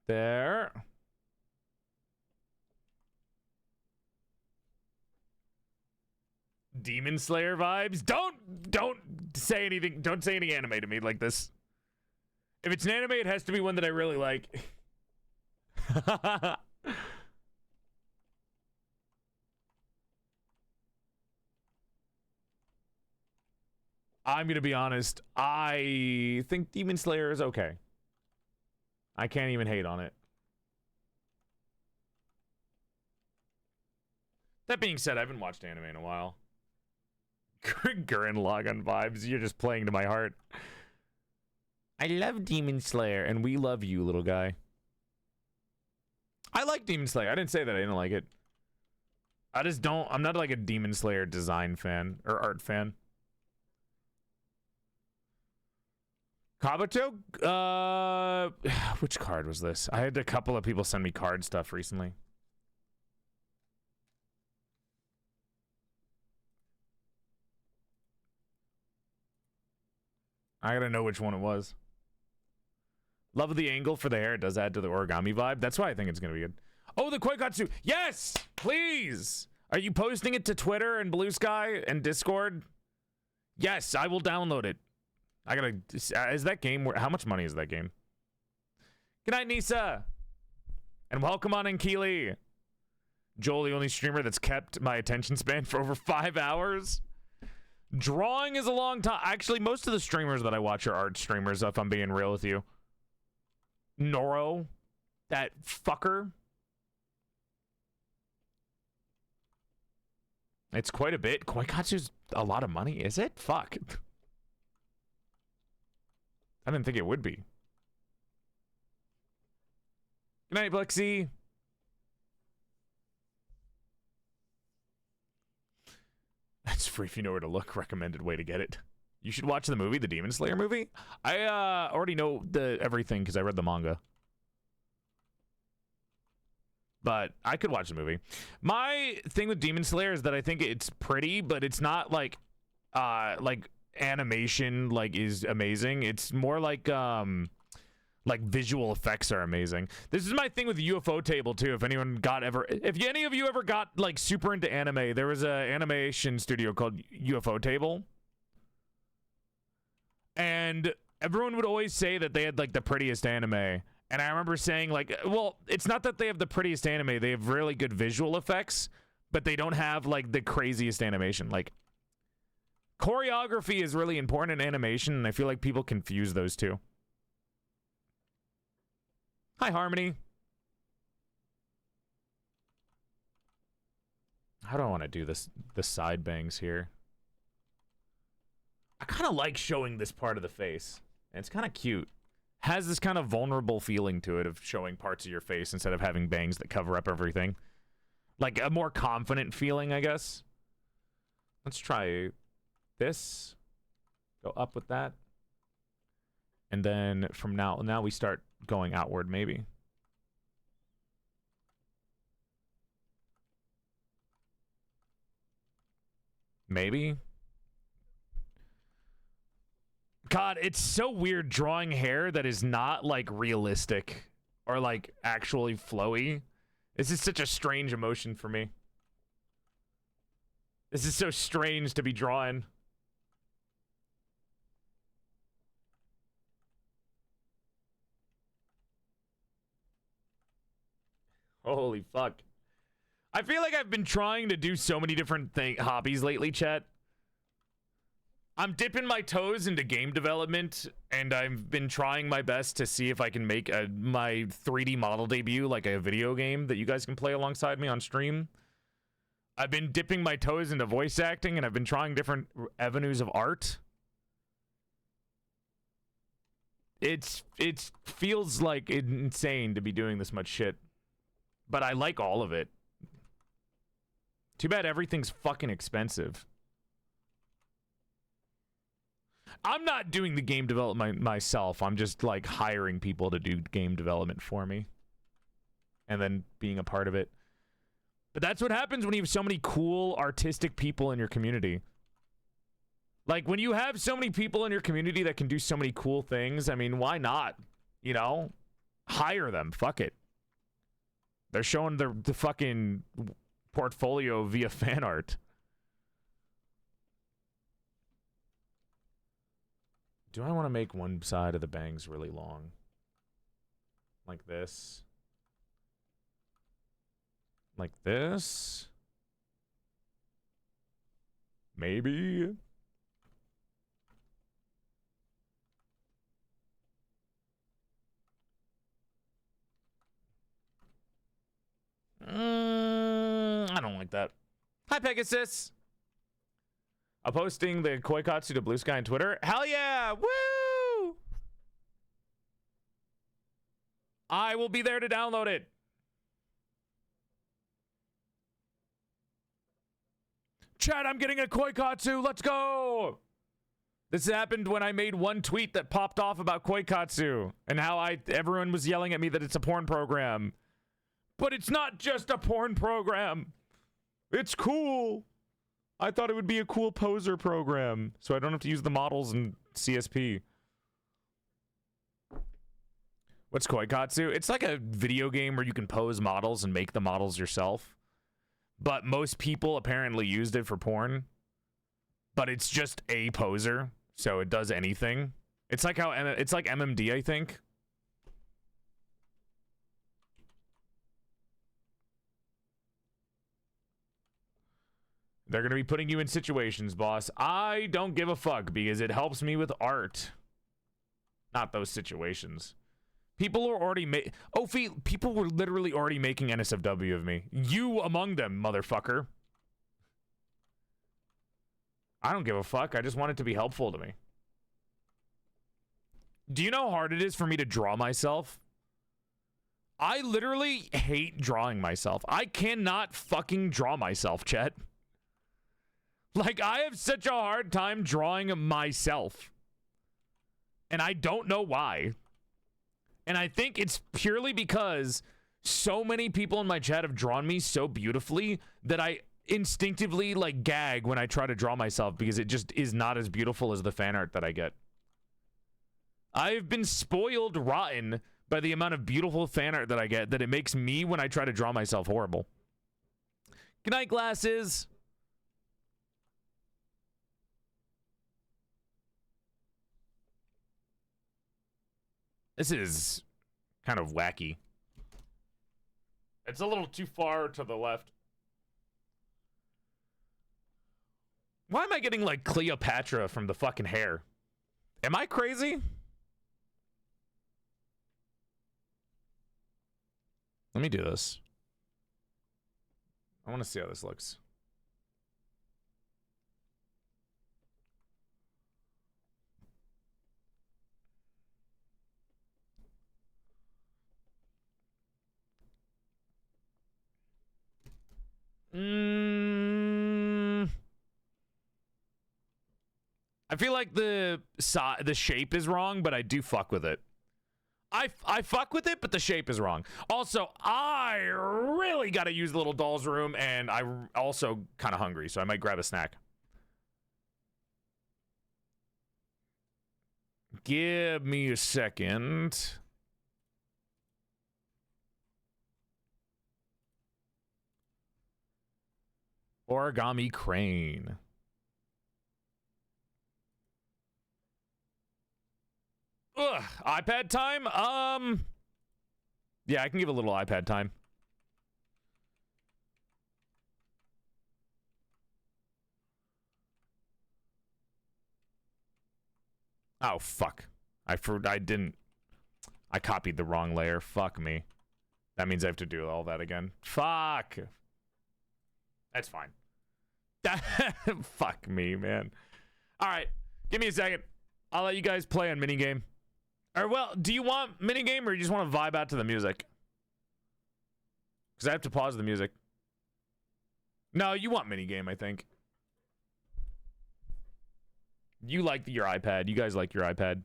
There. Demon Slayer vibes. Don't say anything. Don't say any anime to me like this. If it's an anime, it has to be one that I really like. I'm gonna be honest. I think Demon Slayer is okay. I can't even hate on it. That being said, I haven't watched anime in a while. Gurren Lagann vibes. You're just playing to my heart. I love Demon Slayer, and we love you, little guy. I like Demon Slayer. I didn't say that I didn't like it. I just don't. I'm not like a Demon Slayer design fan or art fan. Kabuto? Which card was this? I had a couple of people send me card stuff recently. I gotta know which one it was. Love the angle for the hair. It does add to the origami vibe. That's why I think it's gonna be good. Oh, the Koikatsu. Yes! Please! Are you posting it to Twitter and Blue Sky and Discord? Yes, I will download it. I gotta... Is that game... How much money is that game? Good night, Nisa! And welcome on in, Keely. Joel, the only streamer that's kept my attention span for over 5 hours. Drawing is a long time. Actually, most of the streamers that I watch are art streamers, if I'm being real with you. Noro. That fucker. It's quite a bit. Koikatsu's a lot of money, is it? Fuck. I didn't think it would be. Good night, Blixie. That's free if you know where to look. Recommended way to get it. You should watch the movie, the Demon Slayer movie. I already know everything because I read the manga. But I could watch the movie. My thing with Demon Slayer is that I think it's pretty, but it's not like animation is amazing. It's more like visual effects are amazing. This is my thing with the UFO table too. If any of you ever got like super into anime, there was a animation studio called UFO Table. And everyone would always say that they had like the prettiest anime. And I remember saying like, well, it's not that they have the prettiest anime. They have really good visual effects, but they don't have like the craziest animation. Like choreography is really important in animation, and I feel like people confuse those two. Hi, Harmony. How do I want to do this? The side bangs here. I kind of like showing this part of the face. And it's kind of cute. Has this kind of vulnerable feeling to it of showing parts of your face instead of having bangs that cover up everything. Like a more confident feeling, I guess. Let's try this. Go up with that. And then from now we start going outward, maybe. Maybe. God, it's so weird drawing hair that is not like realistic or like actually flowy. This is such a strange emotion for me. This is so strange to be drawing. Holy fuck. I feel like I've been trying to do so many different hobbies lately, chat. I'm dipping my toes into game development, and I've been trying my best to see if I can make my 3D model debut like a video game that you guys can play alongside me on stream. I've been dipping my toes into voice acting, and I've been trying different avenues of art. It feels like insane to be doing this much shit. But I like all of it. Too bad everything's fucking expensive. I'm not doing the game development myself. I'm just like hiring people to do game development for me. And then being a part of it. But that's what happens when you have so many cool artistic people in your community. Like when you have so many people in your community that can do so many cool things, I mean, why not? You know? Hire them. Fuck it. They're showing the fucking portfolio via fan art. Do I want to make one side of the bangs really long? Like this? Like this? Maybe? I don't like that. Hi, Pegasus. I'm posting the Koikatsu to Blue Sky on Twitter. Hell yeah! Woo! I will be there to download it. Chat, I'm getting a Koikatsu. Let's go! This happened when I made one tweet that popped off about Koikatsu and how everyone was yelling at me that it's a porn program. But it's not just a porn program. It's cool. I thought it would be a cool poser program, so I don't have to use the models in CSP. What's Koikatsu? It's like a video game where you can pose models and make the models yourself. But most people apparently used it for porn. But it's just a poser, so it does anything. It's like MMD, I think. They're going to be putting you in situations, boss. I don't give a fuck because it helps me with art. Not those situations. People are already people were literally already making NSFW of me. You among them, motherfucker. I don't give a fuck. I just want it to be helpful to me. Do you know how hard it is for me to draw myself? I literally hate drawing myself. I cannot fucking draw myself, Chet. Like, I have such a hard time drawing myself. And I don't know why. And I think it's purely because so many people in my chat have drawn me so beautifully that I instinctively, like, gag when I try to draw myself because it just is not as beautiful as the fan art that I get. I've been spoiled rotten by the amount of beautiful fan art that I get that it makes me, when I try to draw myself, horrible. Good night, glasses. This is kind of wacky. It's a little too far to the left. Why am I getting like Cleopatra from the fucking hair? Am I crazy? Let me do this. I want to see how this looks. I feel like the shape is wrong, but I do fuck with it. I fuck with it, but the shape is wrong. Also, I really got to use the little doll's room, and I also kind of hungry, so I might grab a snack. Give me a second. Origami crane. Ugh, iPad time? Yeah, I can give a little iPad time. Oh, fuck. I copied the wrong layer. Fuck me. That means I have to do all that again. Fuck. That's fine. Fuck me, man. All right. Give me a second. I'll let you guys play on minigame. Or, well, do you want minigame or you just want to vibe out to the music? Because I have to pause the music. No, you want minigame, I think. You like your iPad. You guys like your iPad.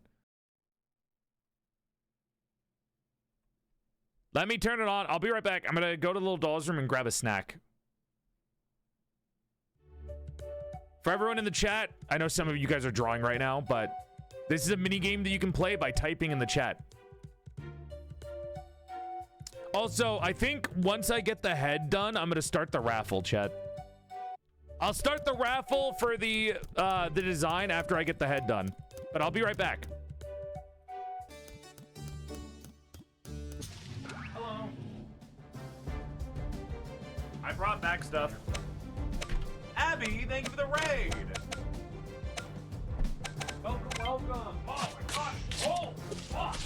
Let me turn it on. I'll be right back. I'm going to go to the little doll's room and grab a snack. For everyone in the chat, I know some of you guys are drawing right now, but this is a mini game that you can play by typing in the chat. Also, I think once I get the head done, I'm gonna start the raffle, chat. I'll start the raffle for the design after I get the head done, but I'll be right back. Hello. I brought back stuff. Abby, thank you for the raid. Welcome, welcome. Oh my gosh. Oh, fuck.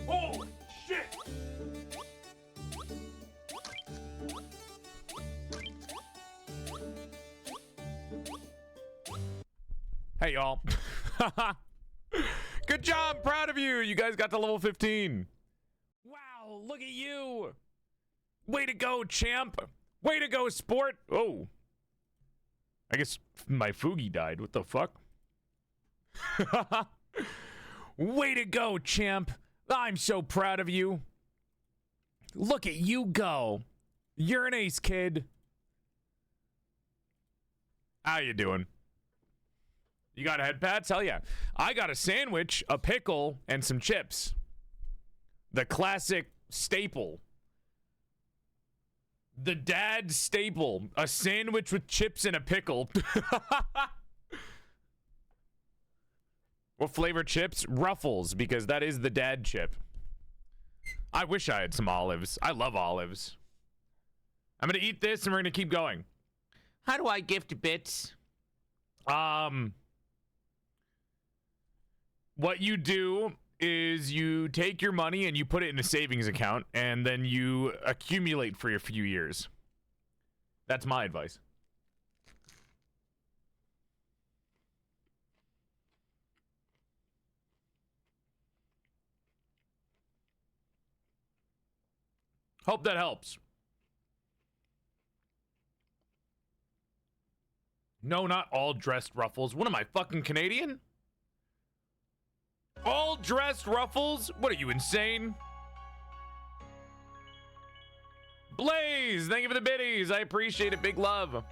Holy shit. Hey, y'all. Good job. Proud of you. You guys got to level 15. Wow, look at you. Way to go, champ. Way to go, sport. Oh. I guess my Fugi died. What the fuck? Way to go, champ. I'm so proud of you. Look at you go. You're an ace, kid. How you doing? You got head pats? Hell yeah. I got a sandwich, a pickle, and some chips. The classic staple. The dad staple. A sandwich with chips and a pickle. What flavor chips? Ruffles, because that is the dad chip. I wish I had some olives. I love olives. I'm gonna eat this and we're gonna keep going. How do I gift bits? What you do is you take your money and you put it in a savings account and then you accumulate for a few years. That's my advice. Hope that helps. No, not all dressed ruffles. What am I, fucking Canadian? All dressed ruffles? What are you, insane? Blaze, thank you for the biddies. I appreciate it. Big love.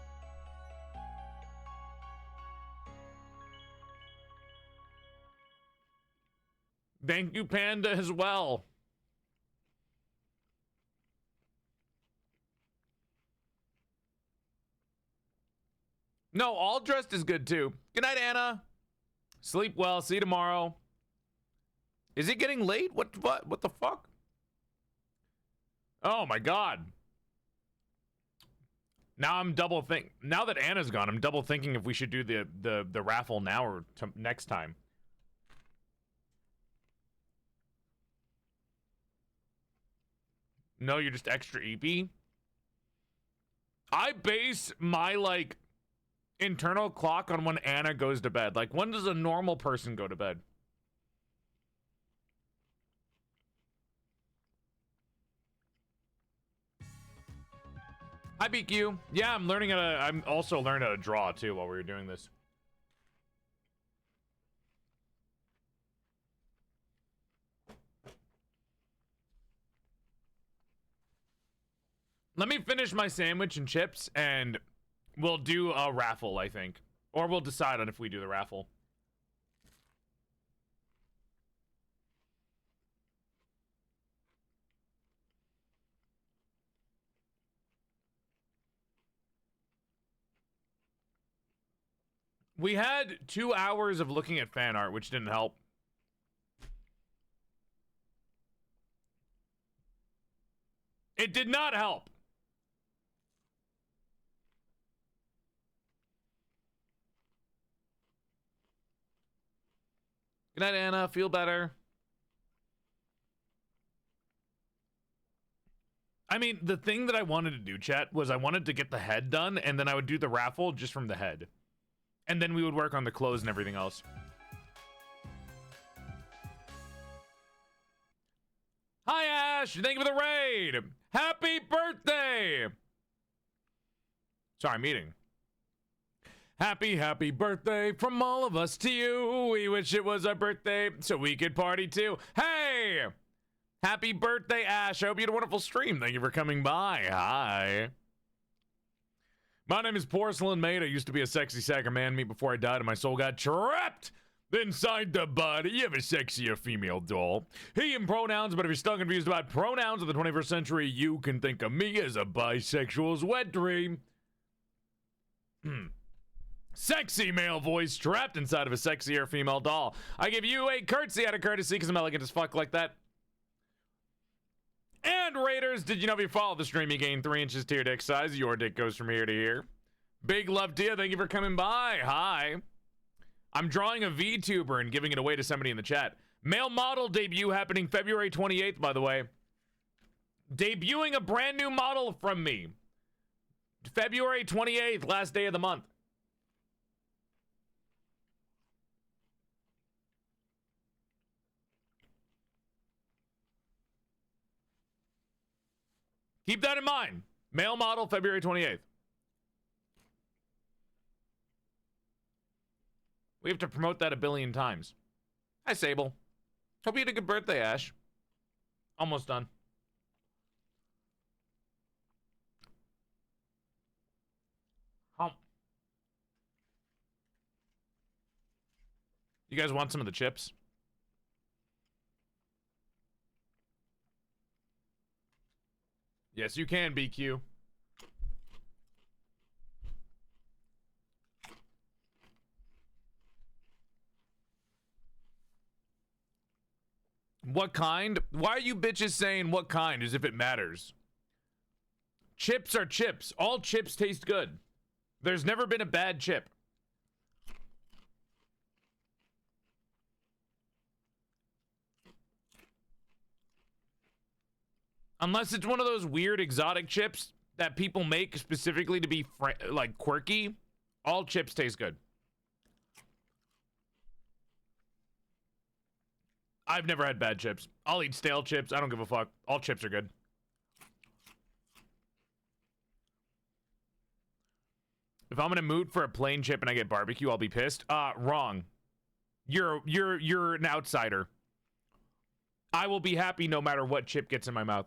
Thank you, Panda, as well. No, all dressed is good too. Good night, Anna. Sleep well. See you tomorrow. Is it getting late? What the fuck? Oh my god. Now I'm now that Anna's gone, I'm double thinking if we should do the raffle now or next time. No, you're just extra EP. I base my like internal clock on when Anna goes to bed. Like, when does a normal person go to bed? Hi, BQ. Yeah, I'm also learning how to draw too while we were doing this. Let me finish my sandwich and chips and we'll do a raffle, I think. Or we'll decide on if we do the raffle. We had 2 hours of looking at fan art, which didn't help. It did not help. Good night, Anna. Feel better. I mean, the thing that I wanted to do, chat, was I wanted to get the head done, and then I would do the raffle just from the head. And then we would work on the clothes and everything else. Hi, Ash. Thank you for the raid. Happy birthday. Sorry, I'm eating. Happy birthday from all of us to you. We wish it was our birthday so we could party too. Hey! Happy birthday, Ash. I hope you had a wonderful stream. Thank you for coming by. Hi. My name is PorcelainMaid. I used to be a sexy sack of man meat before I died and my soul got trapped inside the body of a sexier female doll. He and pronouns, but if you're still confused about pronouns of the 21st century, you can think of me as a bisexual's wet dream. Sexy male voice trapped inside of a sexier female doll. I give you a curtsy out of courtesy because I'm elegant as fuck like that. And Raiders, did you know if you follow the stream, you gain 3 inches to your dick size? Your dick goes from here to here. Big love to you. Thank you for coming by. Hi. I'm drawing a Vtuber and giving it away to somebody in the chat. Male model debut happening February 28th, by the way. Debuting a brand new model from me. February 28th, last day of the month. Keep that in mind. Male model, February 28th. We have to promote that a billion times. Hi, Sable. Hope you had a good birthday, Ash. Almost done. You guys want some of the chips? Yes, you can, BQ. What kind? Why are you bitches saying what kind as if it matters? Chips are chips. All chips taste good. There's never been a bad chip. Unless it's one of those weird exotic chips that people make specifically to be like quirky, all chips taste good. I've never had bad chips. I'll eat stale chips. I don't give a fuck. All chips are good. If I'm in a mood for a plain chip and I get barbecue, I'll be pissed. Wrong. You're an outsider. I will be happy no matter what chip gets in my mouth.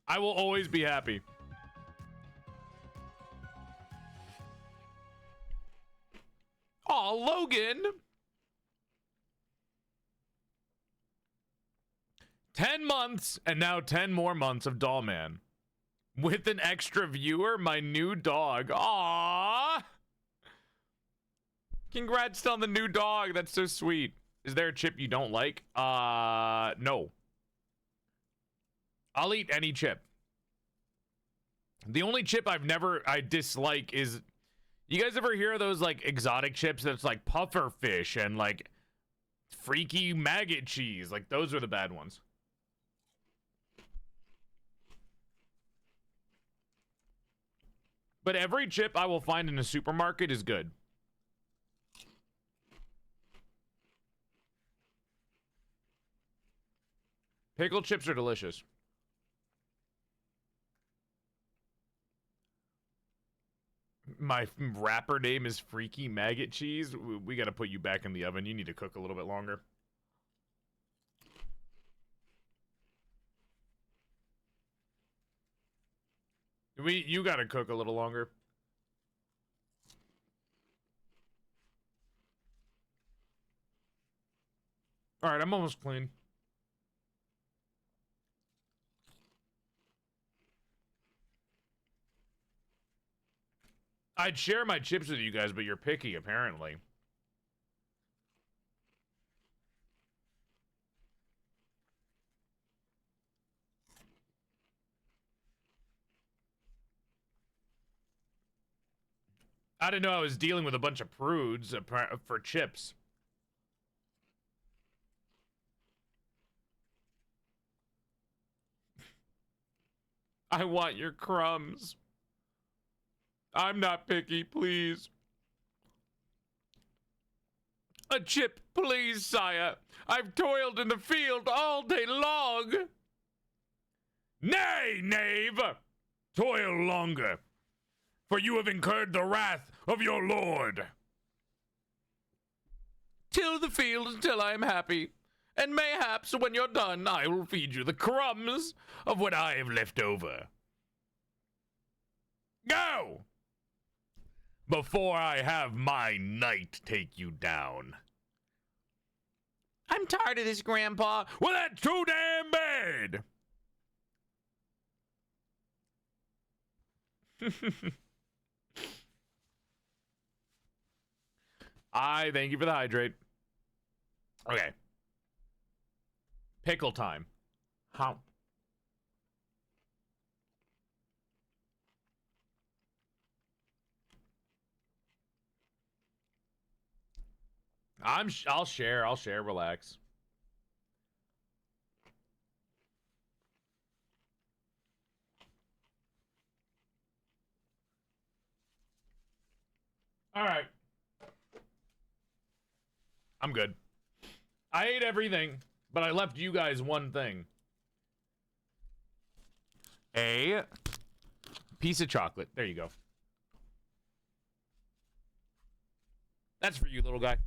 I will always be happy. Aw, Logan! 10 months, and now 10 more months of Doll Man. With an extra viewer, my new dog. Aww! Congrats on the new dog. That's so sweet. Is there a chip you don't like? No. I'll eat any chip. The only chip I dislike is... You guys ever hear of those, like, exotic chips that's like puffer fish and, like, freaky maggot cheese? Like, those are the bad ones. But every chip I will find in a supermarket is good. Pickle chips are delicious. My rapper name is Freaky Maggot Cheese. We got to put you back in the oven. You need to cook a little bit longer. You got to cook a little longer. All right, I'm almost clean. I'd share my chips with you guys, but you're picky, apparently. I didn't know I was dealing with a bunch of prudes for chips. I want your crumbs. I'm not picky, please. A chip, please, sire. I've toiled in the field all day long. Nay, knave! Toil longer, for you have incurred the wrath of your lord. Till the field until I am happy, and mayhaps when you're done, I will feed you the crumbs of what I have left over. Go! Before I have my knight take you down. I'm tired of this, Grandpa. Well, that's too damn bad. I thank you for the hydrate. Okay. Pickle time. How? I'll share, relax. All right. I'm good. I ate everything, but I left you guys one thing. A piece of chocolate. There you go. That's for you, little guy.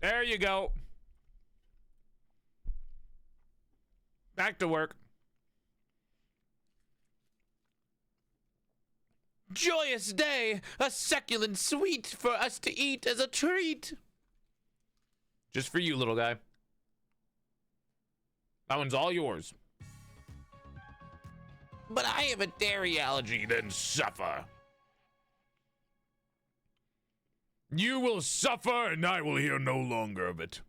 There you go. Back to work. Joyous day, a succulent sweet for us to eat as a treat. Just for you, little guy. That one's all yours. But I have a dairy allergy, then suffer. You will suffer, and I will hear no longer of it.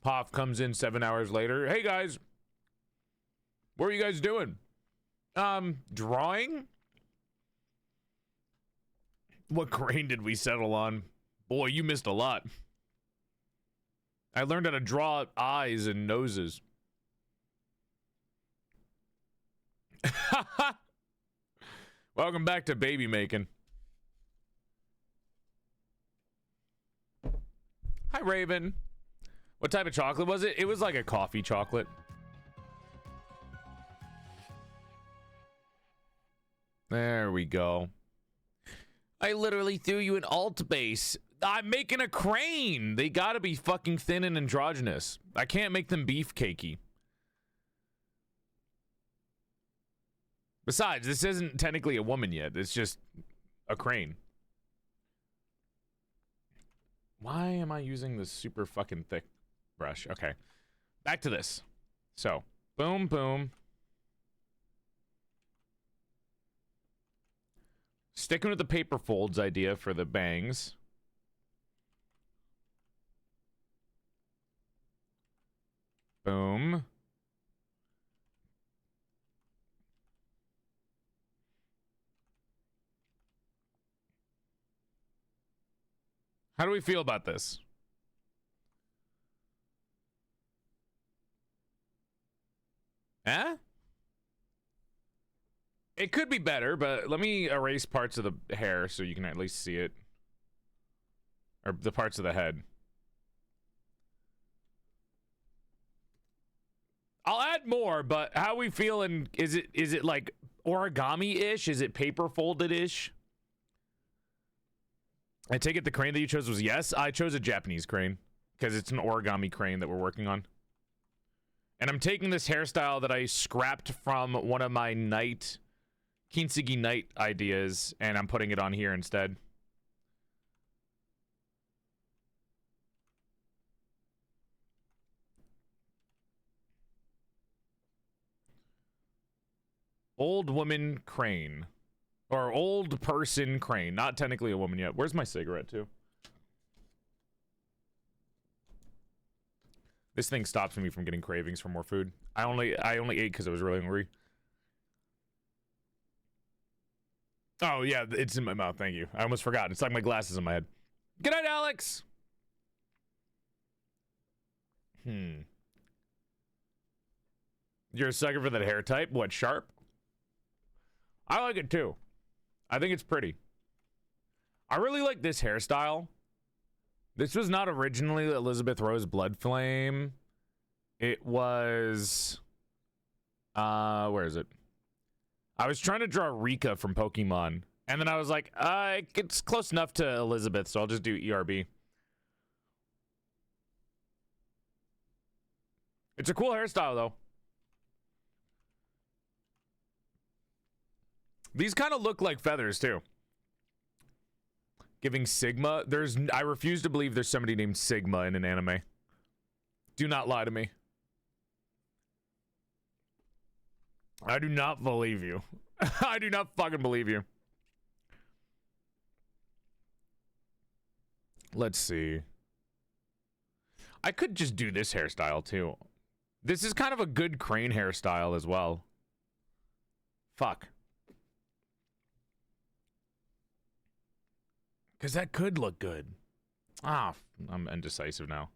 Poff comes in 7 hours later. Hey, guys. What are you guys doing? Drawing? What crane did we settle on? Boy, you missed a lot. I learned how to draw eyes and noses. Welcome back to baby making. Hi, Raven. What type of chocolate was it? It was like a coffee chocolate. There we go. I literally threw you an alt base. I'm making a crane. They gotta be fucking thin and androgynous. I can't make them beefcakey. Besides, this isn't technically a woman yet. It's just a crane. Why am I using this super fucking thick brush? Okay. Back to this. So, boom, boom. Sticking with the paper folds idea for the bangs. Boom. How do we feel about this? Eh? It could be better, but let me erase parts of the hair so you can at least see it. Or the parts of the head. I'll add more, but how we feeling? Is it like origami-ish? Is it paper folded-ish? I take it the crane that you chose was yes. I chose a Japanese crane because it's an origami crane that we're working on. And I'm taking this hairstyle that I scrapped from one of my night, Kintsugi night ideas, and I'm putting it on here instead. Old woman crane. Or old person crane. Not technically a woman yet. Where's my cigarette too? This thing stops me from getting cravings for more food. I only ate because I was really hungry. Oh yeah, it's in my mouth. Thank you. I almost forgot. It's like my glasses in my head. Good night, Alex. You're a sucker for that hair type? What, sharp? I like it too. I think it's pretty. I really like this hairstyle. This was not originally Elizabeth Rose Blood Flame. It was... where is it? I was trying to draw Rika from Pokemon. And then I was like, it's close enough to Elizabeth, so I'll just do ERB. It's a cool hairstyle, though. These kind of look like feathers, too. Giving Sigma. I refuse to believe there's somebody named Sigma in an anime. Do not lie to me. I do not believe you. I do not fucking believe you. Let's see. I could just do this hairstyle, too. This is kind of a good crane hairstyle as well. Fuck. Because that could look good. Ah, I'm indecisive now.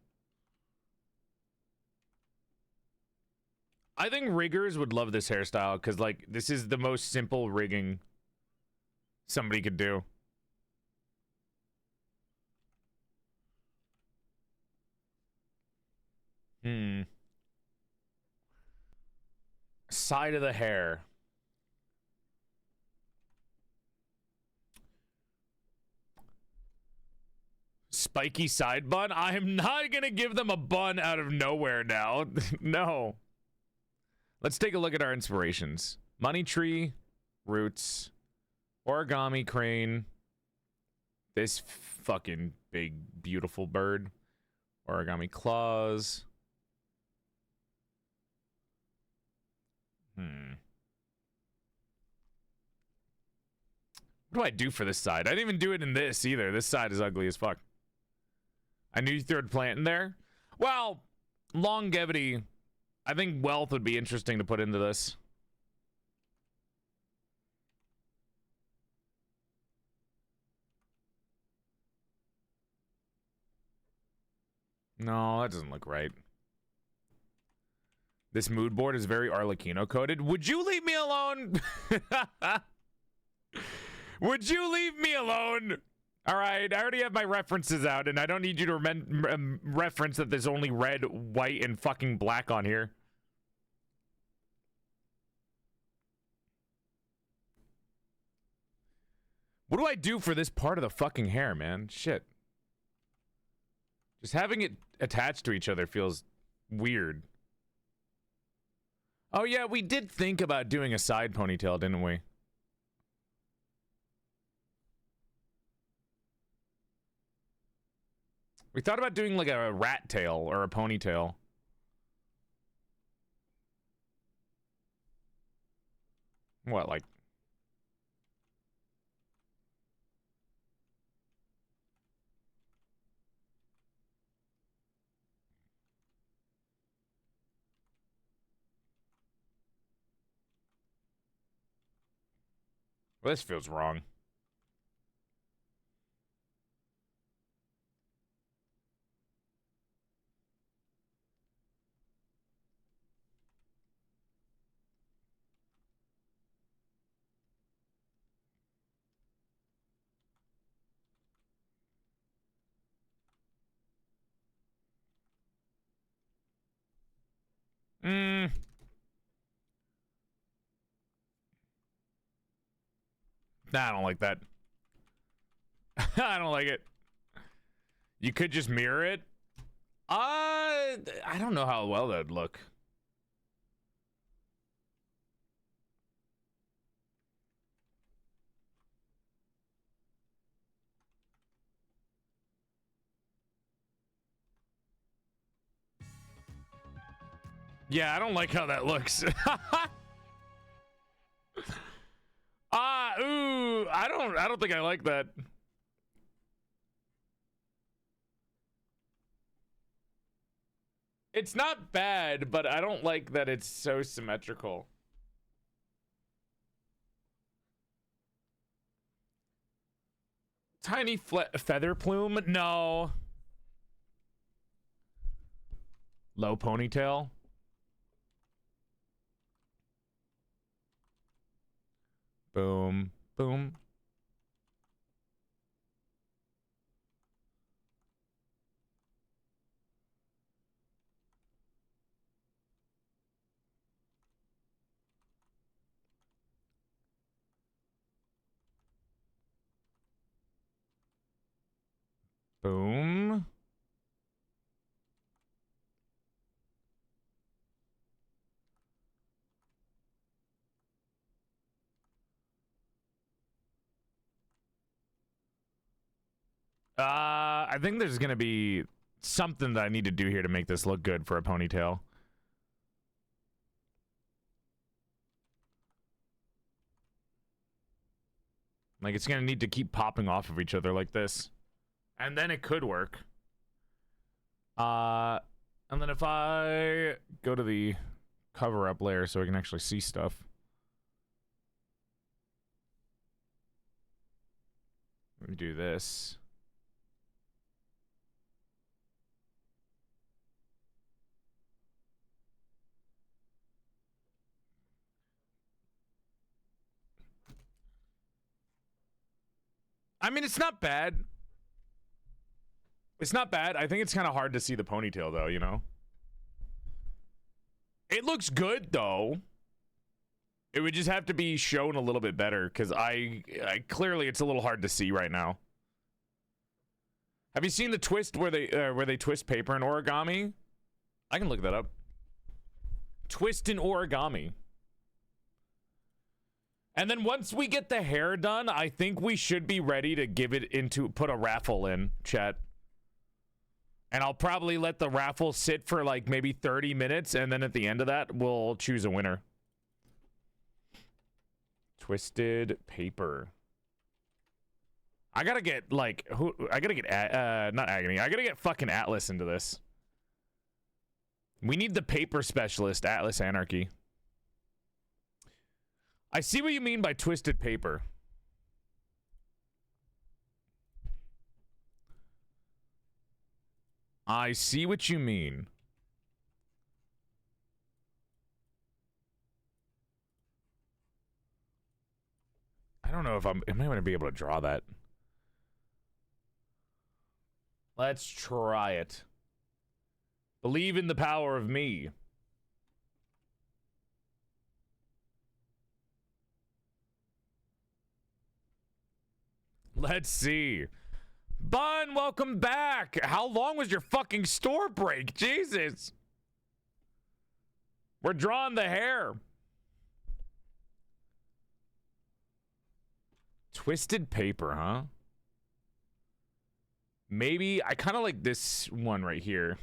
I think riggers would love this hairstyle because, like, this is the most simple rigging somebody could do. Side of the hair. Spiky side bun? I am not gonna give them a bun out of nowhere now. No. Let's take a look at our inspirations. Money tree, roots, origami crane, this fucking big, beautiful bird, origami claws. What do I do for this side? I didn't even do it in this either. This side is ugly as fuck. I knew you threw a plant in there. Well, longevity. I think wealth would be interesting to put into this. No, that doesn't look right. This mood board is very Arlecchino coded. Would you leave me alone? Would you leave me alone? All right, I already have my references out, and I don't need you to reference that there's only red, white, and fucking black on here. What do I do for this part of the fucking hair, man? Shit. Just having it attached to each other feels weird. Oh yeah, we did think about doing a side ponytail, didn't we? We thought about doing like a rat tail or a ponytail. What, like? Well, this feels wrong. Nah, I don't like that. I don't like it. You could just mirror it. I don't know how well that'd look. Yeah, I don't like how that looks. Ooh, I don't think I like that. It's not bad, but I don't like that it's so symmetrical. Tiny feather plume? No. Low ponytail? Boom, boom. Boom. I think there's gonna be something that I need to do here to make this look good for a ponytail. Like, it's gonna need to keep popping off of each other like this. And then it could work. And then if I go to the cover-up layer so I can actually see stuff. Let me do this. I mean, it's not bad. It's not bad. I think it's kind of hard to see the ponytail, though, you know? It looks good, though. It would just have to be shown a little bit better, because I clearly it's a little hard to see right now. Have you seen the twist where they twist paper in origami? I can look that up. Twist in origami. And then once we get the hair done, I think we should be ready to put a raffle in, chat. And I'll probably let the raffle sit for like maybe 30 minutes, and then at the end of that, we'll choose a winner. Twisted paper. I gotta get like not Agony. I gotta get fucking Atlas into this. We need the paper specialist, Atlas Anarchy. I see what you mean by twisted paper. I see what you mean. I don't know if am I going to be able to draw that? Let's try it. Believe in the power of me. Let's see. Bun, welcome back. How long was your fucking store break? Jesus. We're drawing the hair. Twisted paper, huh? Maybe I kind of like this one right here.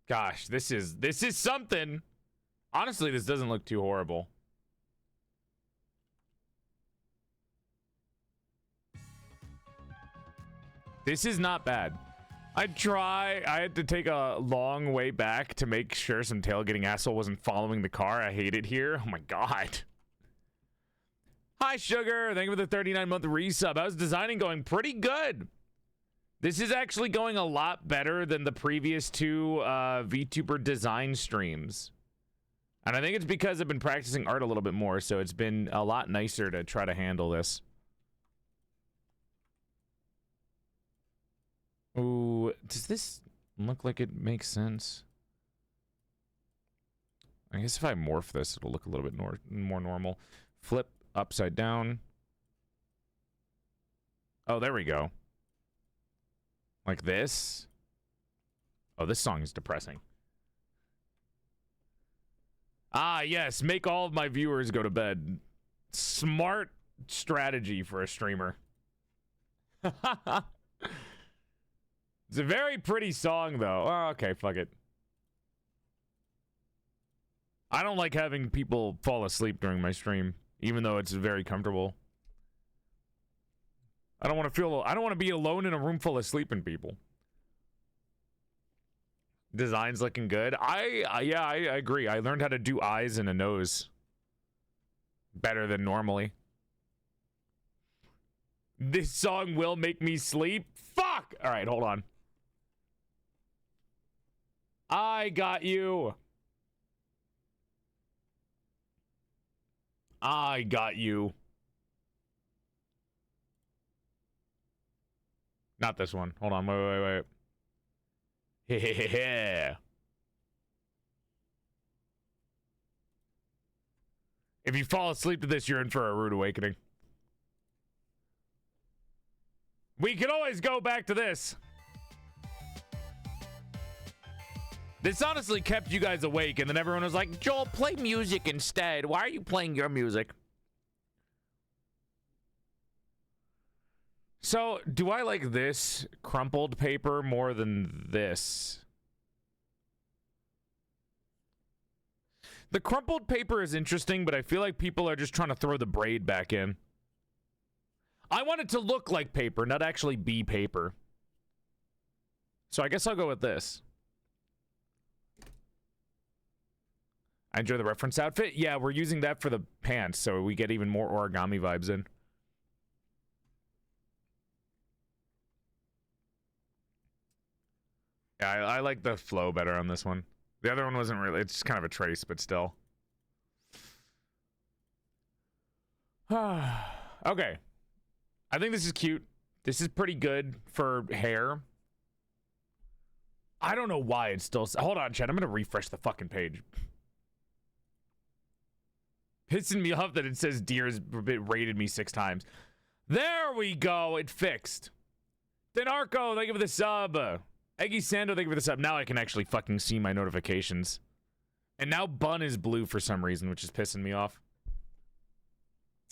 Gosh, this is something. Honestly, this doesn't look too horrible. This is not bad. I had to take a long way back to make sure some tailgating asshole wasn't following the car. I hate it here. Oh my god. Hi, Sugar. Thank you for the 39-month resub. How's designing going? Pretty good. This is actually going a lot better than the previous two VTuber design streams. And I think it's because I've been practicing art a little bit more, so it's been a lot nicer to try to handle this. Ooh, does this look like it makes sense? I guess if I morph this, it'll look a little bit more normal. Flip upside down. Oh, there we go. Like this. Oh, this song is depressing. Ah, yes. Make all of my viewers go to bed. Smart strategy for a streamer. It's a very pretty song, though. Oh, okay, fuck it. I don't like having people fall asleep during my stream, even though it's very comfortable. I don't want to be alone in a room full of sleeping people. Design's looking good. Yeah, I agree. I learned how to do eyes and a nose better than normally. This song will make me sleep. Fuck! All right, hold on. I got you. I got you. Not this one. Hold on. Wait. If you fall asleep to this, you're in for a rude awakening. We can always go back to this. This honestly kept you guys awake, and then everyone was like, Joel, play music instead. Why are you playing your music? So, do I like this crumpled paper more than this? The crumpled paper is interesting, but I feel like people are just trying to throw the braid back in. I want it to look like paper, not actually be paper. So I guess I'll go with this. I enjoy the reference outfit. Yeah, we're using that for the pants, so we get even more origami vibes in. Yeah, I like the flow better on this one. The other one wasn't really, it's just kind of a trace, but still. Okay. I think this is cute. This is pretty good for hair. I don't know why it's still, hold on, Chad, I'm gonna refresh the fucking page. Pissing me off that it says Deer's rated me 6 times. There we go, it fixed. Denarco, thank you for the sub. Eggy Sando, thank you for the sub. Now I can actually fucking see my notifications. And now Bun is blue for some reason, which is pissing me off.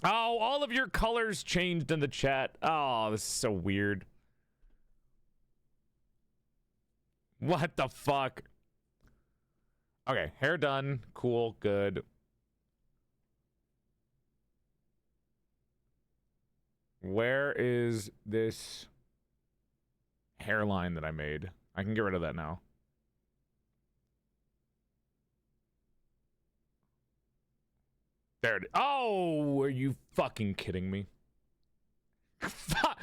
Oh, all of your colors changed in the chat. Oh, this is so weird. What the fuck? Okay, hair done. Cool, good. Where is this hairline that I made? I can get rid of that now. There it is. Oh, are you fucking kidding me? Fuck!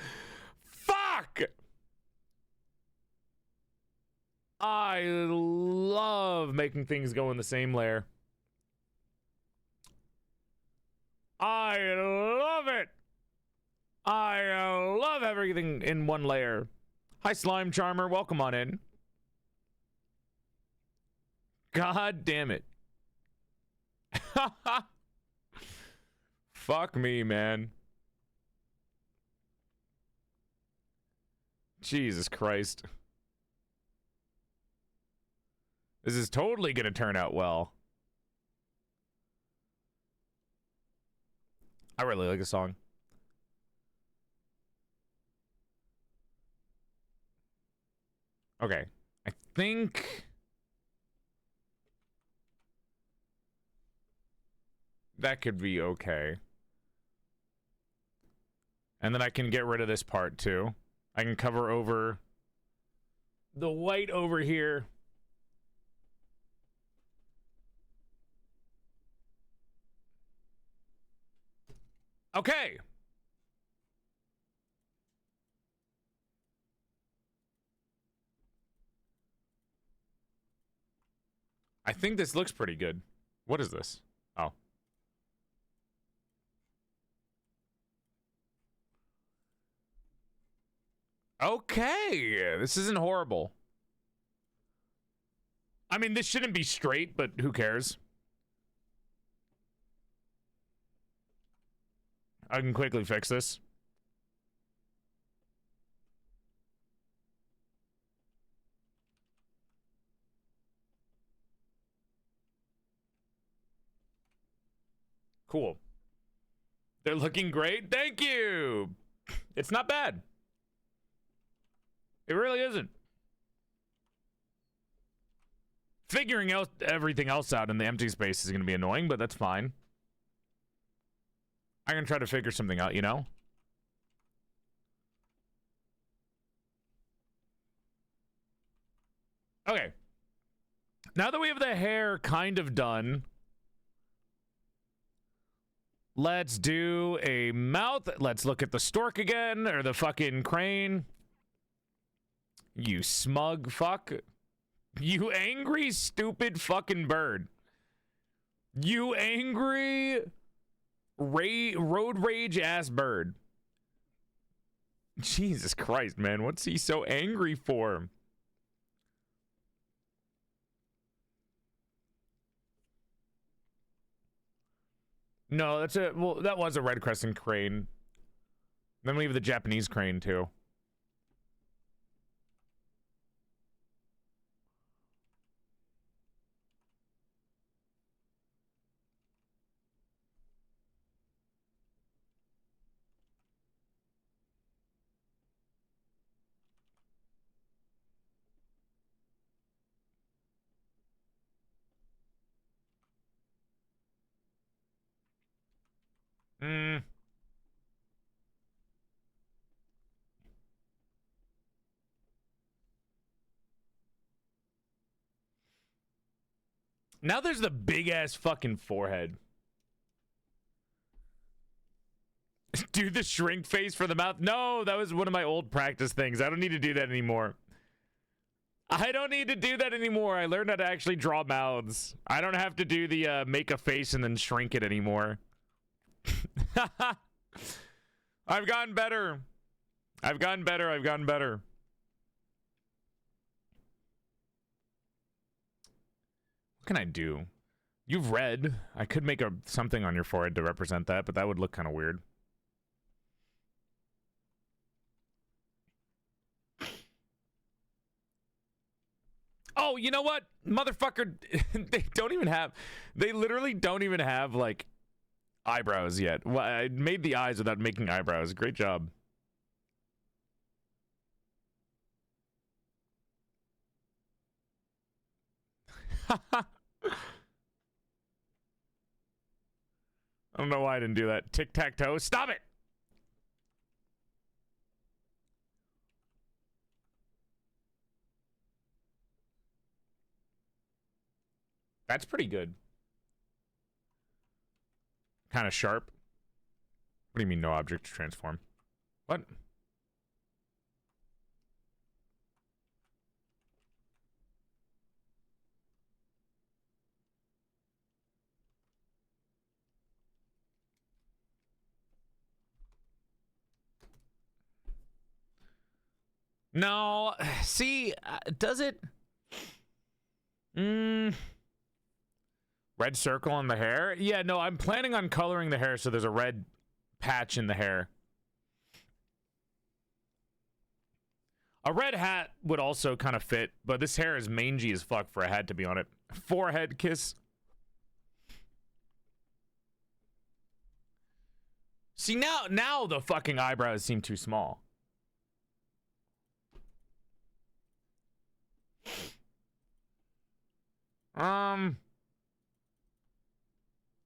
I love making things go in the same layer. I love it. I love everything in one layer. Hi, Slime Charmer. Welcome on in. God damn it. Fuck me, man. Jesus Christ. This is totally gonna turn out well. I really like the song. Okay. I think that could be okay. And then I can get rid of this part too. I can cover over the white over here. Okay. I think this looks pretty good. What is this? Oh. Okay. This isn't horrible. I mean, this shouldn't be straight, but who cares? I can quickly fix this. Cool. They're looking great. Thank you. It's not bad. It really isn't. Figuring out everything else out in the empty space is going to be annoying, but that's fine. I'm going to try to figure something out, you know? Okay. Now that we have the hair kind of done, let's do a mouth. Let's look at the stork again, or the fucking crane. You smug fuck. You angry, stupid fucking bird. You angry, road rage ass bird. Jesus Christ, man. What's he so angry for? No, that's a, well, that was a red crescent crane. Then we have the Japanese crane too. Hmm. Now there's the big ass fucking forehead. Do the shrink face for the mouth. No, that was one of my old practice things. I don't need to do that anymore. I don't need to do that anymore. I learned how to actually draw mouths. I don't have to do the make a face and then shrink it anymore. I've gotten better. I've gotten better. I've gotten better. What can I do? You've read. I could make something on your forehead to represent that, but that would look kind of weird. Oh, you know what? Motherfucker, they literally don't even have, like, eyebrows yet. Well, I made the eyes without making eyebrows. Great job. I don't know why I didn't do that. Tic-tac-toe. Stop it! That's pretty good. kind of sharp. What do you mean no object to transform? What? No, see, does it? Red circle on the hair? Yeah, no, I'm planning on coloring the hair so there's a red patch in the hair. A red hat would also kind of fit, but this hair is mangy as fuck for a hat to be on it. Forehead kiss. See, now the fucking eyebrows seem too small.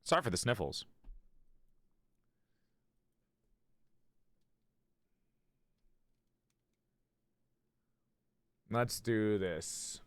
Sorry for the sniffles. Let's do this.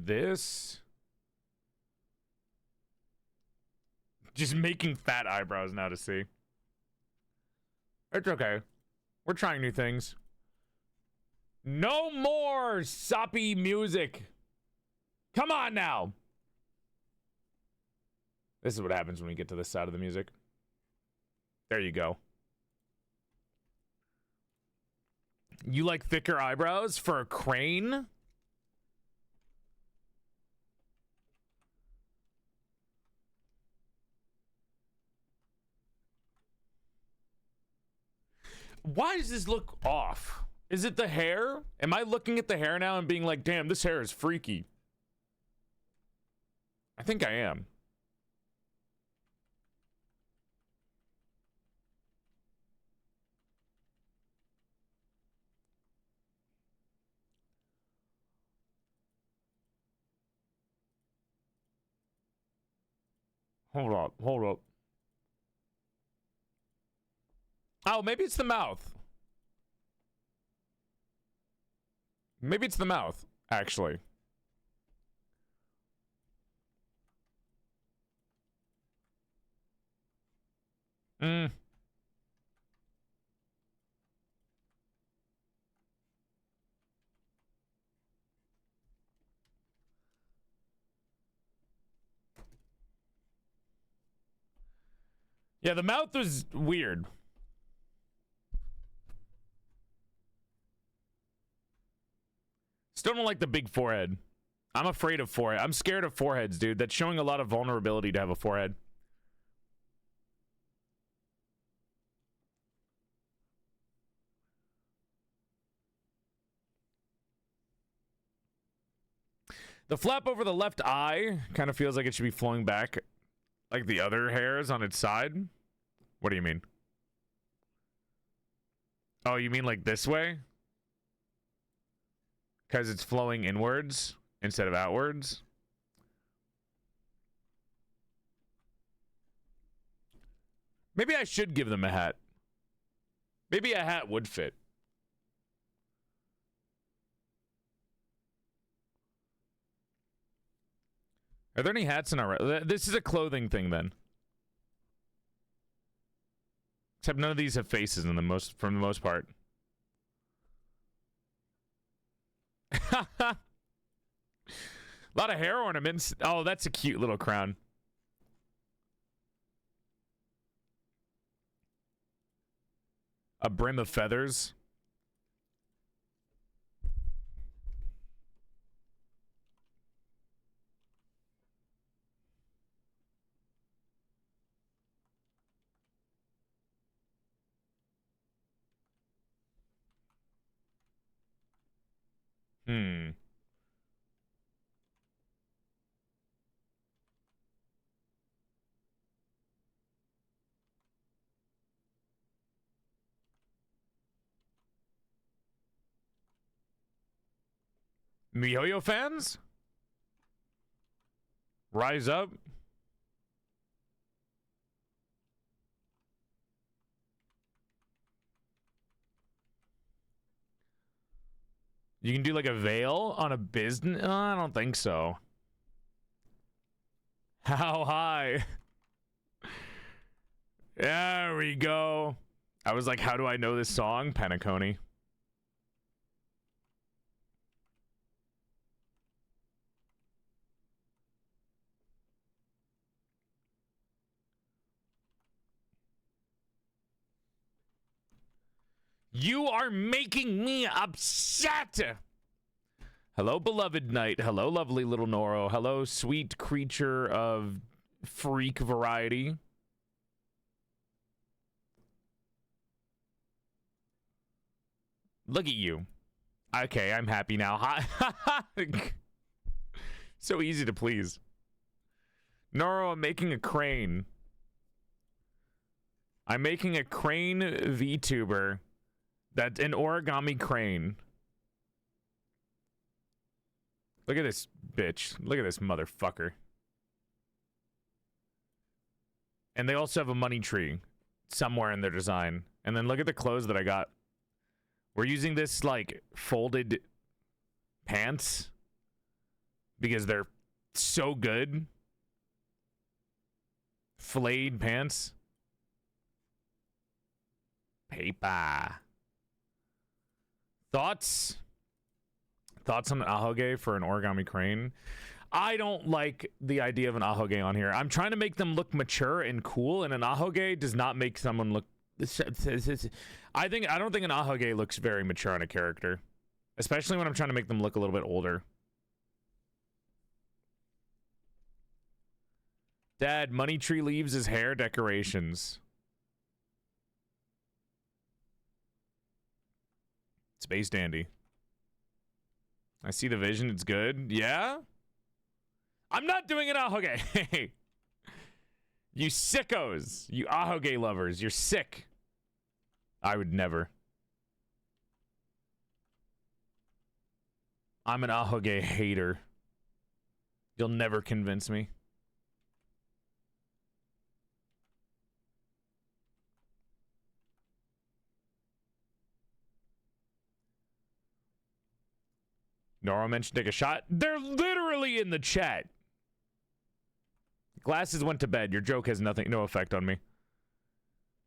This. Just making fat eyebrows now to see. It's okay. We're trying new things. No more soppy music. Come on now. This is what happens when we get to this side of the music. There you go. You like thicker eyebrows for a crane? Why does this look off? Is it the hair? Am I looking at the hair now and being like, damn, this hair is freaky? I think I am. Hold up, hold up. Oh, maybe it's the mouth. Maybe it's the mouth, actually. Yeah, the mouth was weird. Still don't like the big forehead. I'm afraid of forehead. I'm scared of foreheads, dude. That's showing a lot of vulnerability to have a forehead. The flap over the left eye kind of feels like it should be flowing back like the other hairs on its side. What do you mean? Oh, you mean like this way? Because it's flowing inwards instead of outwards? Maybe I should give them a hat. Maybe a hat would fit. Are there any hats in our... This is a clothing thing, then. Except none of these have faces in them, for the most part. A lot of hair ornaments. Oh, that's a cute little crown. A brim of feathers. MiHoYo fans? Rise up. You can do like a veil on a business? I don't think so. How high? There we go. I was like, how do I know this song? Penacony. You are making me upset. Hello, beloved knight. Hello, lovely little Noro. Hello, sweet creature of freak variety. Look at you. Okay, I'm happy now. So easy to please. Noro, I'm making a crane. I'm making a crane VTuber. That's an origami crane. Look at this bitch. Look at this motherfucker. And they also have a money tree somewhere in their design. And then look at the clothes that I got. We're using this like folded pants because they're so good. Flayed pants. Paper. Thoughts? Thoughts on an ahoge for an origami crane? I don't like the idea of an ahoge on here. I'm trying to make them look mature and cool, and an ahoge does not make someone look... I don't think an ahoge looks very mature on a character. Especially when I'm trying to make them look a little bit older. Dad, money tree leaves as hair decorations. Space Dandy. I see the vision. It's good. Yeah? I'm not doing an ahoge. You sickos. You ahoge lovers. You're sick. I would never. I'm an ahoge hater. You'll never convince me. Nora mentioned take a shot. They're literally in the chat. Glasses went to bed. Your joke has no effect on me.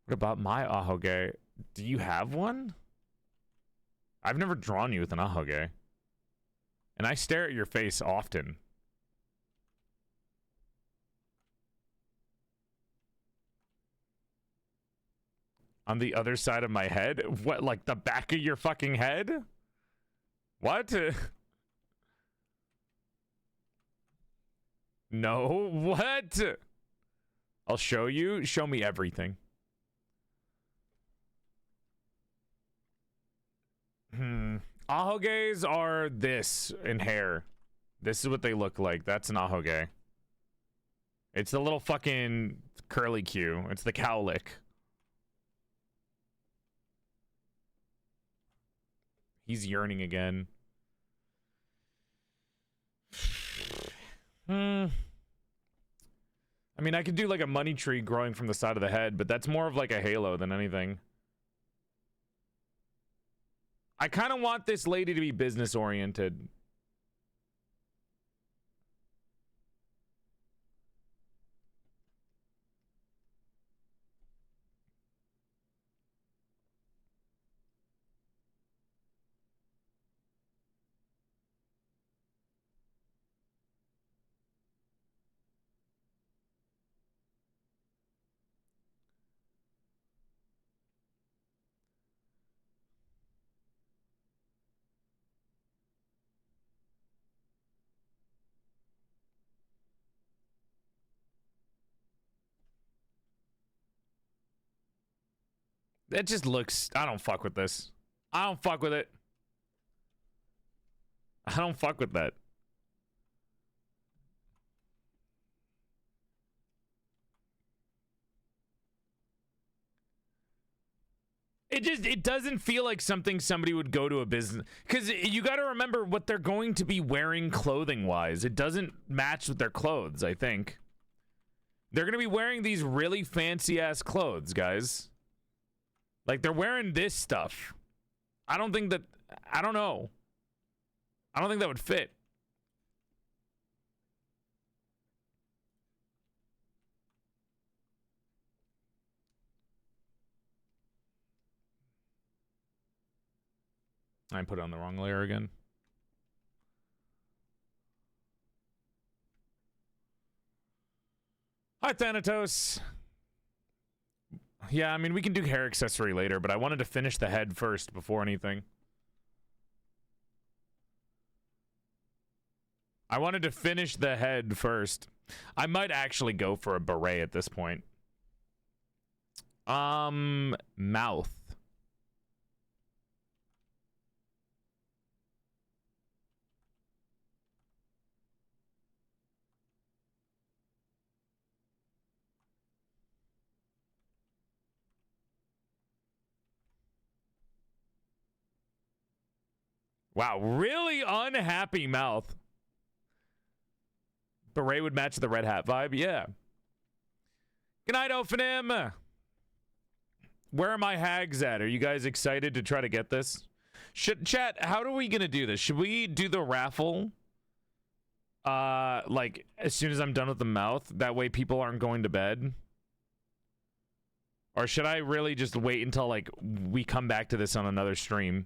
What about my ahoge? Do you have one? I've never drawn you with an ahoge. And I stare at your face often. On the other side of my head? What, like the back of your fucking head? What? No, what? I'll show you. Show me everything. Ahoges are this in hair. This is what they look like. That's an ahoge. It's the little fucking curly Q. It's the cowlick. He's yearning again. I mean, I could do like a money tree growing from the side of the head, but that's more of like a halo than anything. I kind of want this lady to be business oriented. It just looks... I don't fuck with this. I don't fuck with it. I don't fuck with that. It doesn't feel like something somebody would go to a business, because you got to remember what they're going to be wearing clothing wise. It doesn't match with their clothes. I think they're going to be wearing these really fancy ass clothes, guys. Like they're wearing this stuff. I don't know. I don't think that would fit. I put it on the wrong layer again. Hi, Thanatos. Yeah, I mean, we can do hair accessory later, but I wanted to finish the head first before anything. I wanted to finish the head first. I might actually go for a beret at this point. Mouth. Wow, really unhappy mouth. Beret would match the red hat vibe, yeah. Good night, Ophanim. Where are my hags at? Are you guys excited to try to get this? Chat, how are we gonna do this? Should we do the raffle? Like, as soon as I'm done with the mouth? That way people aren't going to bed? Or should I really just wait until, like, we come back to this on another stream?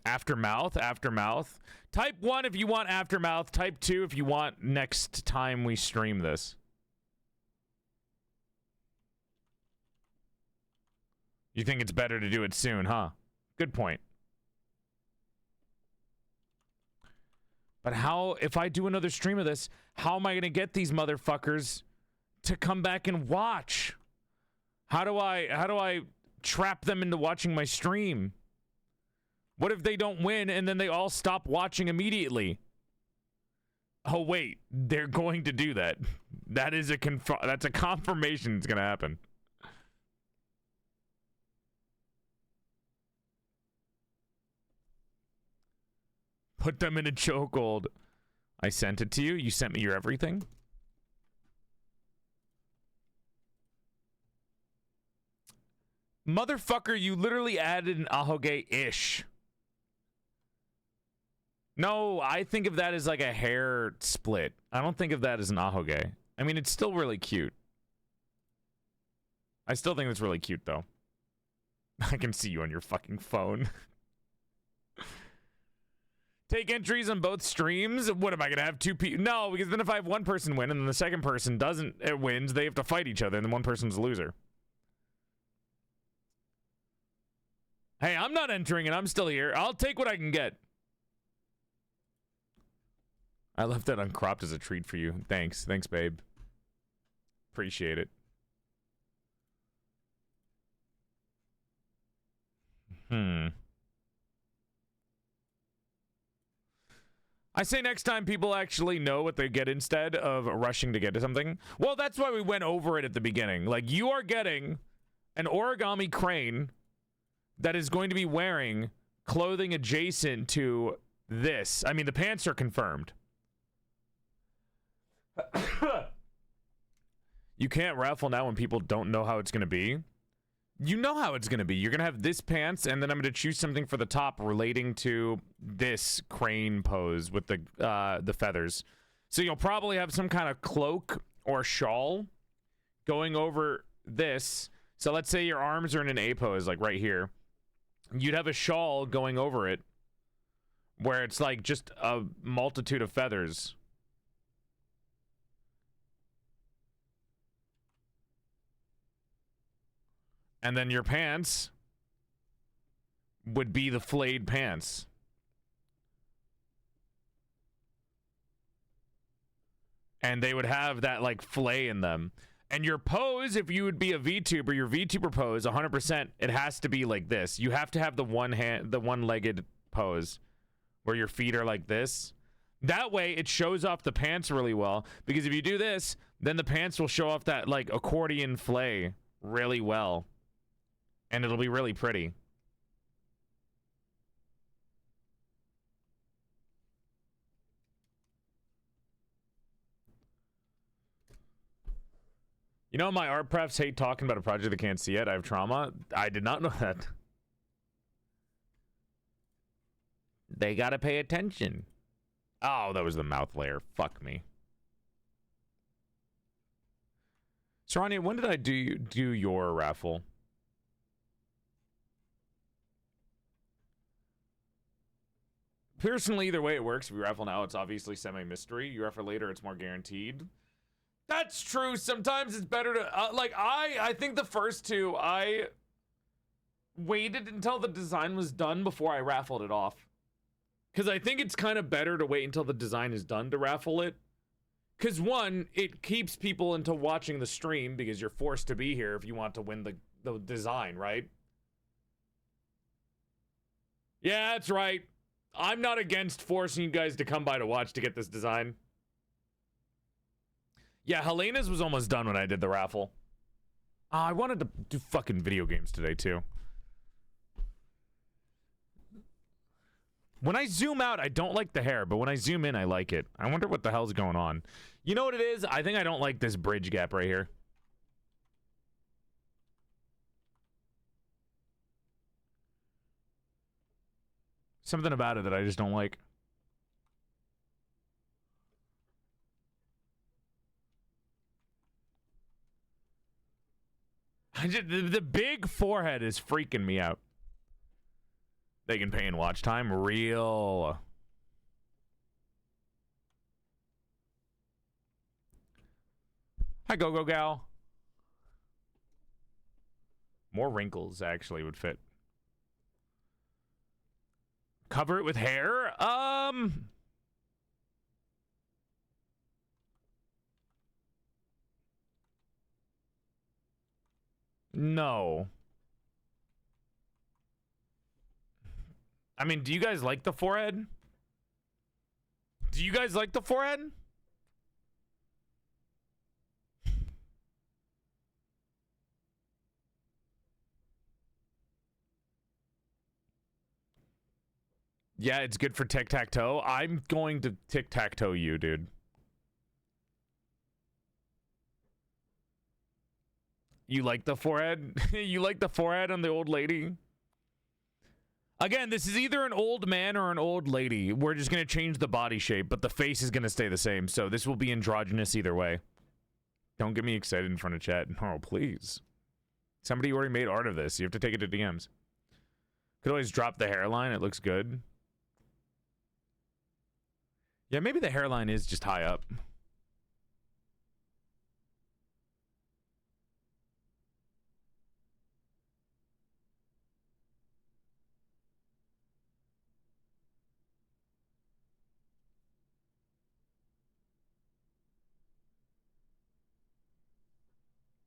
Aftermouth, aftermouth. Type 1 if you want aftermouth. Type 2 if you want next time we stream this. You think it's better to do it soon, huh? Good point. But how, if I do another stream of this, how am I going to get these motherfuckers to come back and watch? How do I trap them into watching my stream? What if they don't win and then they all stop watching immediately? Oh wait, they're going to do that. That is that's a confirmation it's going to happen. Put them in a chokehold. I sent it to you. You sent me your everything. Motherfucker, you literally added an ahoge-ish. No, I think of that as like a hair split. I don't think of that as an ahoge. I mean, it's still really cute. I still think it's really cute, though. I can see you on your fucking phone. Take entries on both streams? What, am I going to have two people? No, because then if I have one person win and then the second person doesn't, it wins, they have to fight each other and then one person's a loser. Hey, I'm not entering and I'm still here. I'll take what I can get. I left that uncropped as a treat for you. Thanks. Thanks, babe. Appreciate it. I say next time people actually know what they get instead of rushing to get to something. Well, that's why we went over it at the beginning. Like, you are getting an origami crane that is going to be wearing clothing adjacent to this. I mean, the pants are confirmed. You can't raffle now when people don't know how it's going to be. You know how it's going to be. You're going to have this pants, and then I'm going to choose something for the top relating to this crane pose with the feathers. So you'll probably have some kind of cloak or shawl going over this. So let's say your arms are in an A pose, like right here. You'd have a shawl going over it where it's like just a multitude of feathers. And then your pants would be the flayed pants. And they would have that like flay in them. And your pose, if you would be a VTuber, your VTuber pose, 100%, it has to be like this. You have to have the one-legged pose where your feet are like this. That way, it shows off the pants really well. Because if you do this, then the pants will show off that like accordion flay really well, and it'll be really pretty. You know, my art profs hate talking about a project they can't see yet. I have trauma. I did not know that. They gotta pay attention. Oh, that was the mouth layer. Fuck me. Sarania, when did I do your raffle? Personally, either way it works. If you raffle now, it's obviously semi-mystery. You raffle later, it's more guaranteed. That's true. Sometimes it's better to like I think the first two I waited until the design was done before I raffled it off. Cuz I think it's kind of better to wait until the design is done to raffle it. Cuz one, it keeps people into watching the stream because you're forced to be here if you want to win the design, right? Yeah, that's right. I'm not against forcing you guys to come by to watch to get this design. Yeah, Helena's was almost done when I did the raffle. I wanted to do fucking video games today, too. When I zoom out, I don't like the hair, but when I zoom in, I like it. I wonder what the hell's going on. You know what it is? I think I don't like this bridge gap right here. Something about it that I just don't like. The big forehead is freaking me out. They can pay in watch time. Real. Hi, Go-Go Gal. More wrinkles actually would fit. Cover it with hair? No. I mean, do you guys like the forehead? Do you guys like the forehead? Yeah, it's good for tic-tac-toe. I'm going to tic-tac-toe you, dude. You like the forehead? You like the forehead on the old lady? Again, this is either an old man or an old lady. We're just going to change the body shape, but the face is going to stay the same. So this will be androgynous either way. Don't get me excited in front of chat. Oh, please. Somebody already made art of this. You have to take it to DMs. Could always drop the hairline. It looks good. Yeah, maybe the hairline is just high up.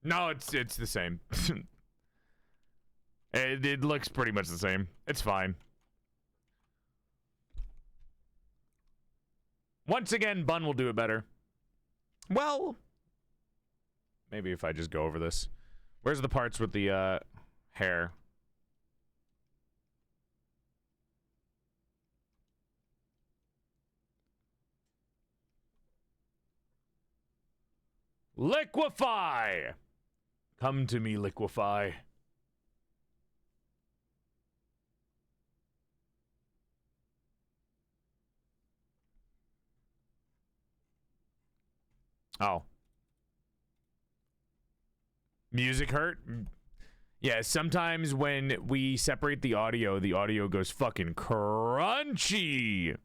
No, it's the same. It looks pretty much the same. It's fine. Once again, Bun will do it better. Well, maybe if I just go over this. Where's the parts with the hair? Liquefy! Come to me, Liquefy. Oh. Music hurt? Yeah, sometimes when we separate the audio goes fucking crunchy.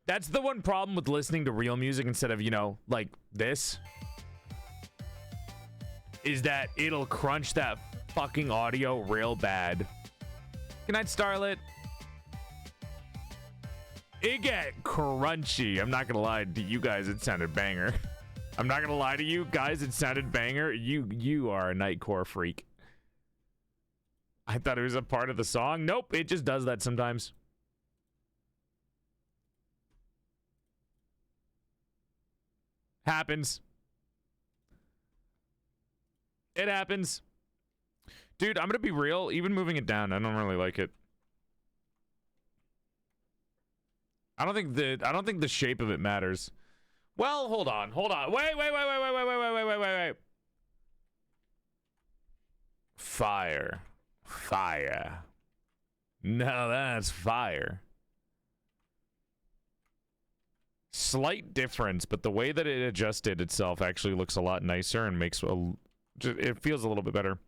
That's the one problem with listening to real music instead of, you know, like this. Is that it'll crunch that fucking audio real bad. Good night, Starlet. It get crunchy. I'm not gonna lie to you guys, it sounded banger. I'm not gonna lie to you guys. It sounded banger. You are a Nightcore freak. I thought it was a part of the song. Nope, it just does that sometimes. Happens. It happens. Dude, I'm gonna be real. Even moving it down, I don't really like it. I don't think the shape of it matters. Well, hold on. Wait. Fire. No, that's fire. Slight difference, but the way that it adjusted itself actually looks a lot nicer and makes it feels a little bit better.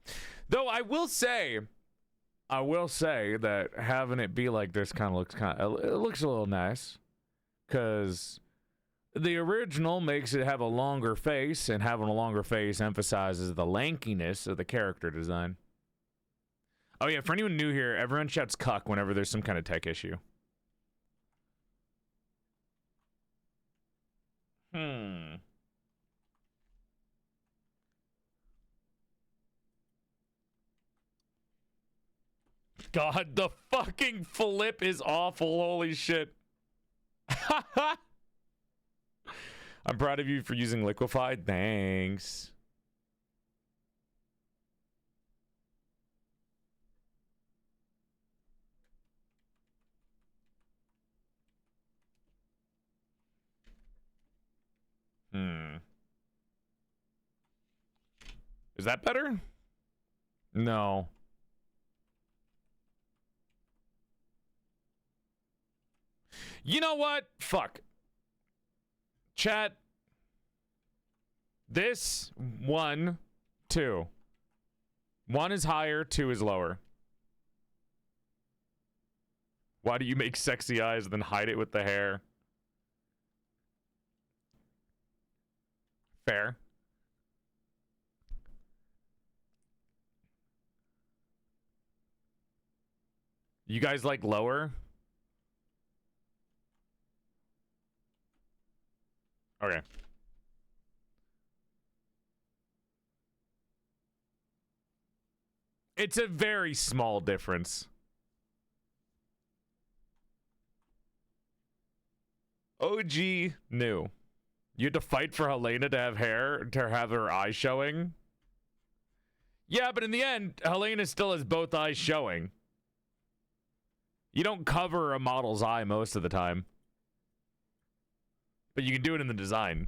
Though I will say that having it be like this kind of looks it looks a little nice, because the original makes it have a longer face, and having a longer face emphasizes the lankiness of the character design. Oh yeah, for anyone new here, everyone shouts cuck whenever there's some kind of tech issue. God, the fucking flip is awful. Holy shit. I'm proud of you for using Liquefied. Thanks. Is that better? No. You know what? Fuck. Chat. This 1, 2. 1 is higher, 2 is lower. Why do you make sexy eyes and then hide it with the hair? Fair. You guys like lower? Okay. It's a very small difference. OG new. You had to fight for Helena to have hair, to have her eyes showing? Yeah, but in the end, Helena still has both eyes showing. You don't cover a model's eye most of the time. But you can do it in the design.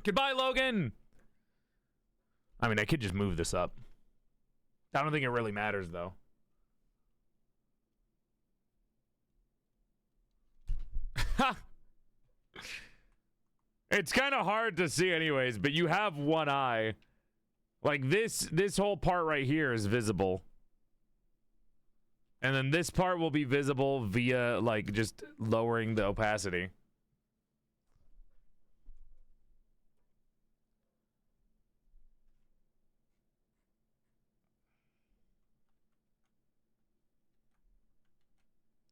Goodbye, Logan! I mean, I could just move this up. I don't think it really matters, though. It's kind of hard to see anyways, but you have one eye. Like this whole part right here is visible. And then this part will be visible via like just lowering the opacity.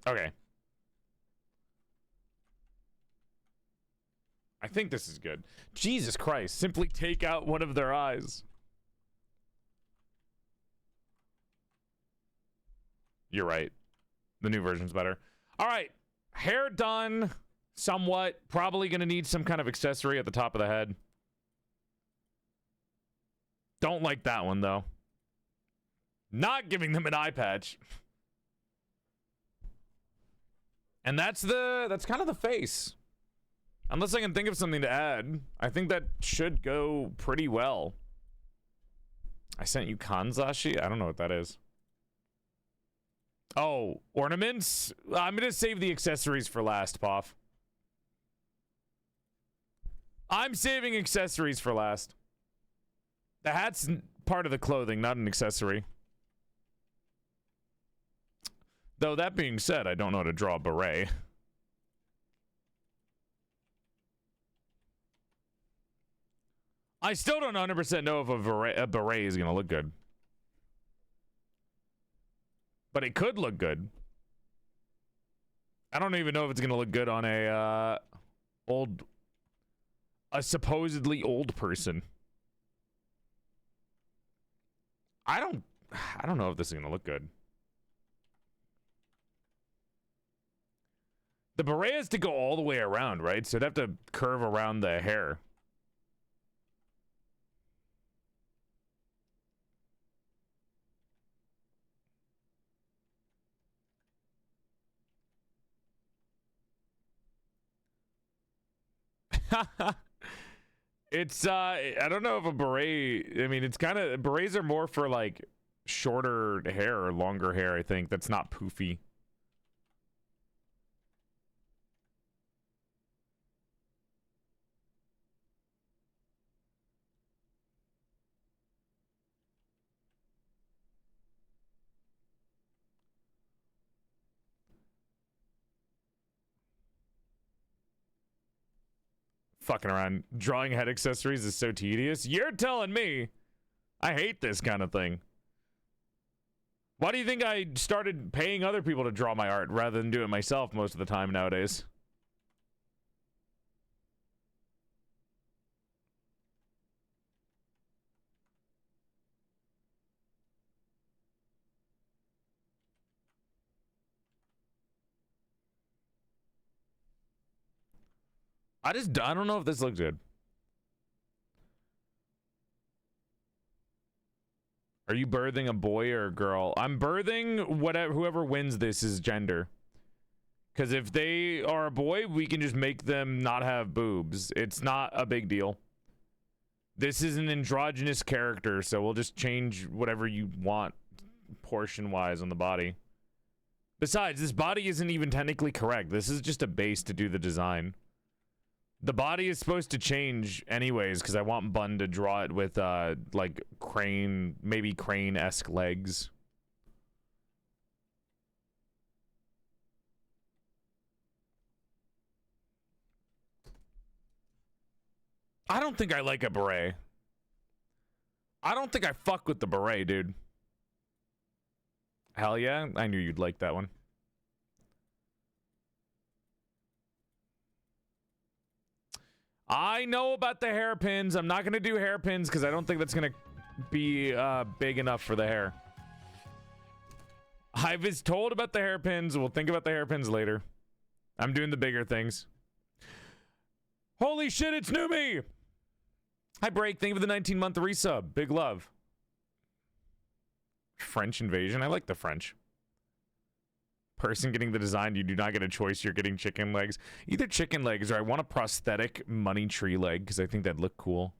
Okay. I think this is good. Jesus Christ, simply take out one of their eyes. You're right. The new version's better. All right. Hair done somewhat. Probably going to need some kind of accessory at the top of the head. Don't like that one, though. Not giving them an eye patch. And that's kind of the face. Unless I can think of something to add, I think that should go pretty well. I sent you Kanzashi? I don't know what that is. Oh, ornaments? I'm going to save the accessories for last, Poff. I'm saving accessories for last. The hat's part of the clothing, not an accessory. Though, that being said, I don't know how to draw a beret. I still don't 100% know if a beret is going to look good. But it could look good. I don't even know if it's gonna look good on a supposedly old person. I don't know if this is gonna look good. The beret has to go all the way around, right? So it'd have to curve around the hair. It's I don't know if a beret, I mean, it's kind of, berets are more for like shorter hair or longer hair, I think, that's not poofy. Fucking around drawing head accessories is so tedious. You're telling me. I hate this kind of thing. Why do you think I started paying other people to draw my art rather than do it myself most of the time nowadays? I don't know if this looks good. Are you birthing a boy or a girl? I'm birthing whatever, whoever wins this is gender. Because if they are a boy, we can just make them not have boobs. It's not a big deal. This is an androgynous character, so we'll just change whatever you want portion-wise on the body. Besides, this body isn't even technically correct. This is just a base to do the design. The body is supposed to change anyways, because I want Bun to draw it with, like, crane, maybe crane-esque legs. I don't think I like a beret. I don't think I fuck with the beret, dude. Hell yeah, I knew you'd like that one. I know about the hairpins. I'm not going to do hairpins because I don't think that's going to be big enough for the hair. I was told about the hairpins. We'll think about the hairpins later. I'm doing the bigger things. Holy shit, it's Numi! Hi, Break. Thank you for the 19-month resub. Big love. French invasion. I like the French. Person getting the design, you do not get a choice. You're getting chicken legs. Either chicken legs or I want a prosthetic money tree leg because I think that'd look cool.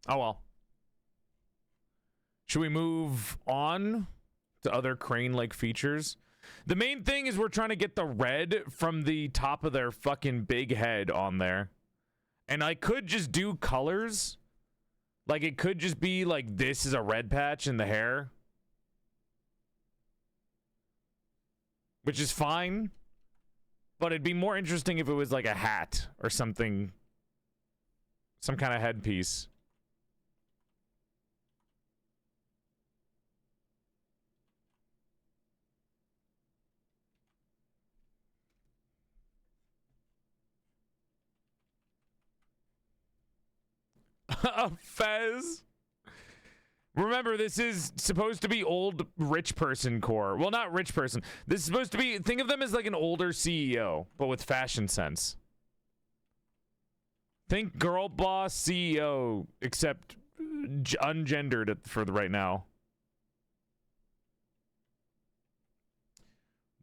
Oh well. Should we move on to other crane-like features? The main thing is we're trying to get the red from the top of their fucking big head on there. And I could just do colors. Like, it could just be like this is a red patch in the hair. Which is fine. But it'd be more interesting if it was like a hat or something. Some kind of headpiece. A fez. Remember, this is supposed to be old rich person core. Well, not rich person. This is supposed to be, think of them as like an older CEO, but with fashion sense. Think girl boss CEO, except ungendered for the right now.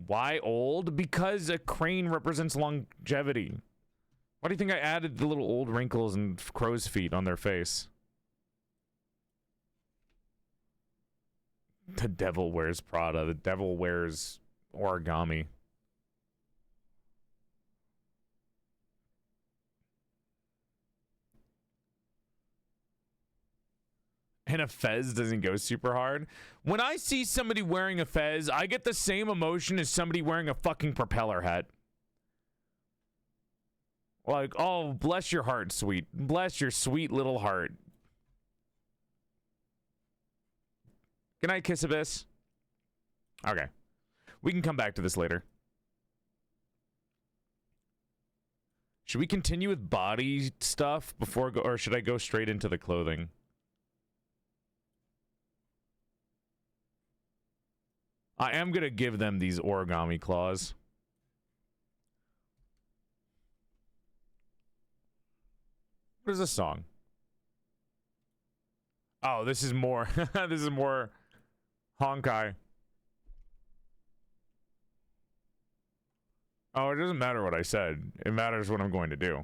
Why old? Because a crane represents longevity. Why do you think I added the little old wrinkles and crow's feet on their face? The devil wears Prada. The devil wears origami. and a fez doesn't go super hard. When I see somebody wearing a fez, I get the same emotion as somebody wearing a fucking propeller hat. Like, oh, bless your heart, sweet. Bless your sweet little heart. Can I kiss Abyss? Okay. We can come back to this later. Should we continue with body stuff before, or should I go straight into the clothing? I am going to give them these origami claws. What is this song? Oh, this is more, this is more Honkai. Oh, it doesn't matter what I said. It matters what I'm going to do.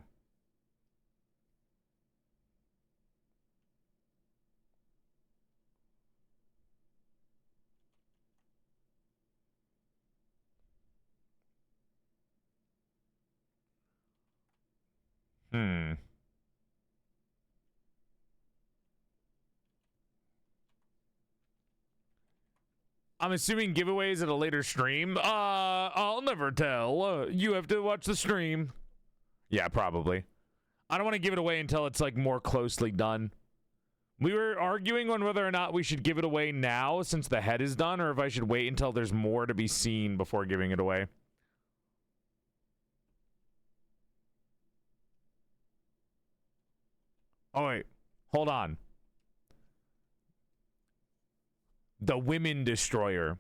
I'm assuming giveaways at a later stream. I'll never tell. You have to watch the stream. Yeah, probably. I don't want to give it away until it's like more closely done. We were arguing on whether or not we should give it away now since the head is done, or if I should wait until there's more to be seen before giving it away. Oh, wait. Hold on. The Women Destroyer.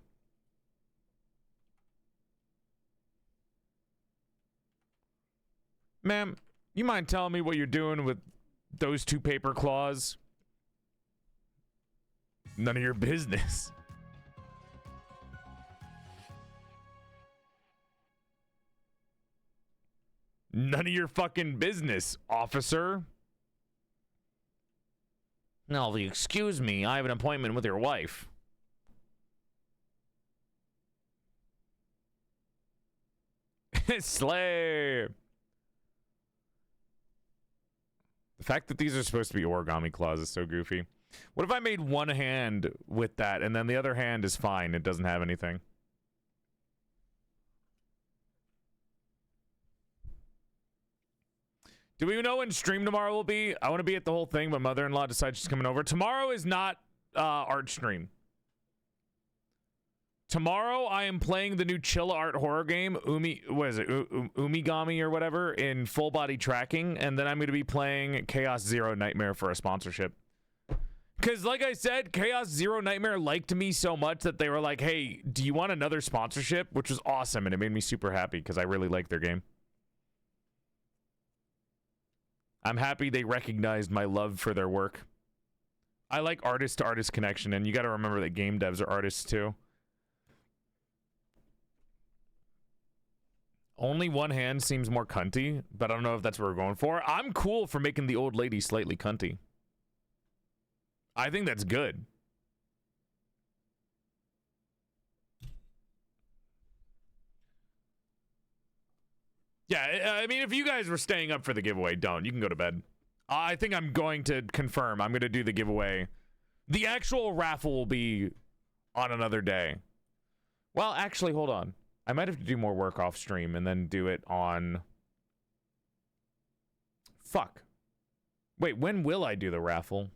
Ma'am, you mind telling me what you're doing with those two paper claws? None of your business. None of your fucking business, officer. No, excuse me. I have an appointment with your wife. Slay. The fact that these are supposed to be origami claws is so goofy. What if I made one hand with that and then the other hand is fine? It doesn't have anything. Do we know when stream tomorrow will be? I want to be at the whole thing, but mother-in-law decides she's coming over. Tomorrow is not art stream. Tomorrow I am playing the new Chilla Art horror game, Umigami or whatever, in full body tracking, and then I'm going to be playing Chaos Zero Nightmare for a sponsorship. Because like I said, Chaos Zero Nightmare liked me so much that they were like, hey, do you want another sponsorship? Which was awesome, and it made me super happy because I really like their game. I'm happy they recognized my love for their work. I like artist-to-artist connection, and you got to remember that game devs are artists too. Only one hand seems more cunty, but I don't know if that's what we're going for. I'm cool for making the old lady slightly cunty. I think that's good. Yeah, I mean, if you guys were staying up for the giveaway, don't. You can go to bed. I think I'm going to confirm. I'm going to do the giveaway. The actual raffle will be on another day. Well, actually, hold on. I might have to do more work off stream and then do it on... Fuck. Wait, when will I do the raffle?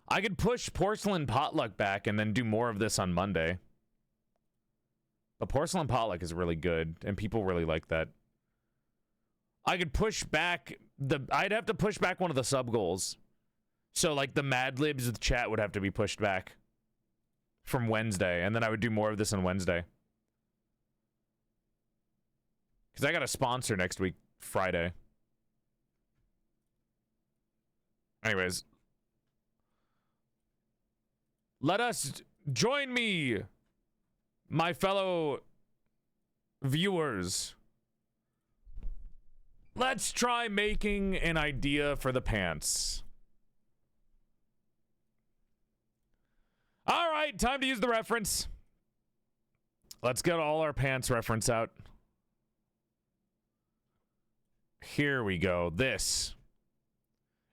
I could push Porcelain Potluck back and then do more of this on Monday. But Porcelain Potluck is really good, and people really like that. I could push back the... I'd have to push back one of the sub-goals. So, like, the Mad Libs with chat would have to be pushed back from Wednesday, and then I would do more of this on Wednesday. Because I got a sponsor next week, Friday. Anyways. Let us... Join me, my fellow viewers. Let's try making an idea for the pants. All right, time to use the reference. Let's get all our pants reference out. Here we go. This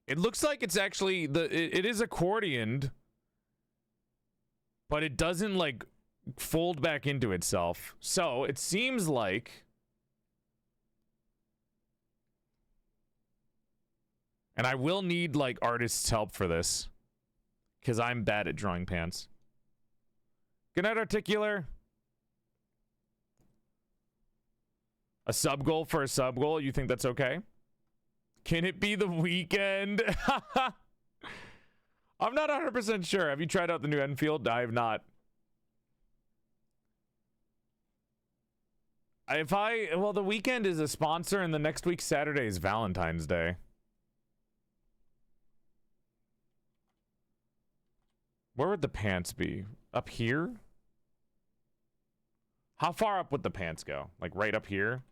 It looks like it's actually it is accordioned, but it doesn't like fold back into itself. So it seems like, and I will need like artists' help for this because I'm bad at drawing pants. Good night, Articular. A sub goal for a sub goal. You think that's okay? Can it be the weekend? I'm not 100% sure. Have you tried out the new Enfield? I have not. Well, the weekend is a sponsor, and the next week Saturday is Valentine's Day. Where would the pants be? Up here? How far up would the pants go? Like right up here?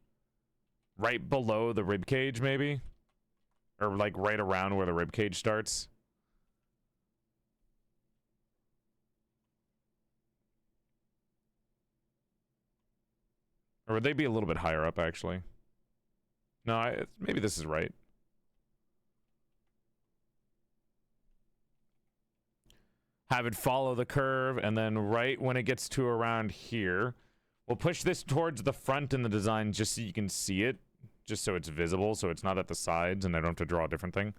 Right below the rib cage, maybe? Or like right around where the rib cage starts? Or would they be a little bit higher up, actually? No, maybe this is right. Have it follow the curve, and then right when it gets to around here, we'll push this towards the front in the design just so you can see it. Just so it's visible, so it's not at the sides, and I don't have to draw a different thing.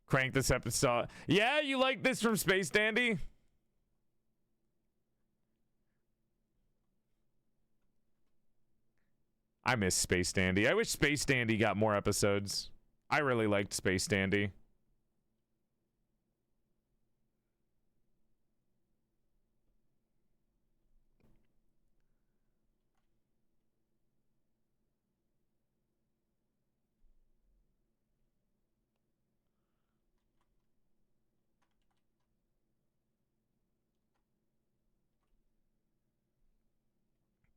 Crank this episode. Yeah, you like this from Space Dandy? I miss Space Dandy. I wish Space Dandy got more episodes. I really liked Space Dandy.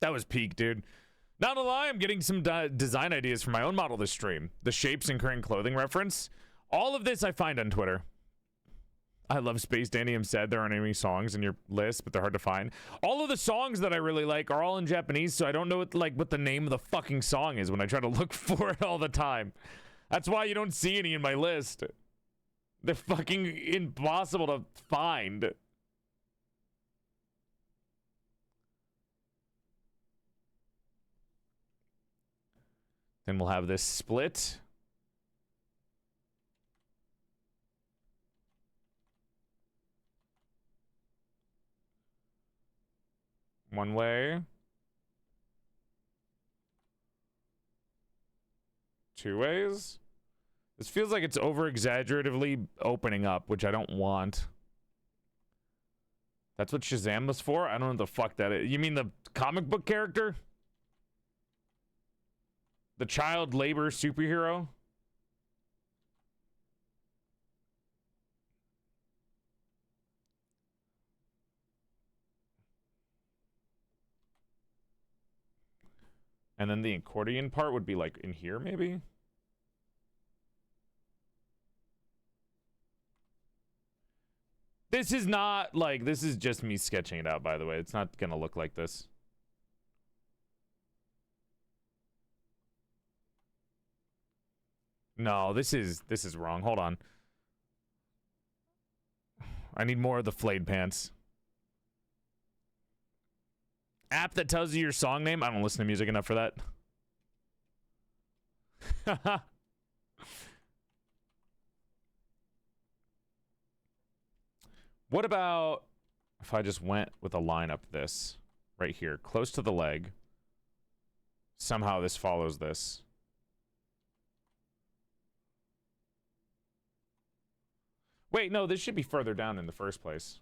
That was peak, dude. Not gonna lie, I'm getting some design ideas for my own model this stream. The shapes and current clothing reference. All of this I find on Twitter. I love Space Dandy. I'm sad there aren't any songs in your list, but they're hard to find. All of the songs that I really like are all in Japanese, so I don't know what the name of the fucking song is when I try to look for it all the time. That's why you don't see any in my list. They're fucking impossible to find. Then we'll have this split. One way. Two ways. This feels like it's over-exaggeratively opening up, which I don't want. That's what Shazam was for? I don't know what the fuck that is. You mean the comic book character? The child labor superhero? And then the accordion part would be like in here, maybe? This is not like, this is just me sketching it out, by the way. It's not gonna look like this. No, this is wrong. Hold on. I need more of the flayed pants. App that tells you your song name? I don't listen to music enough for that. What about if I just went with a line up this right here, close to the leg? Somehow this follows this. Wait, no, this should be further down in the first place.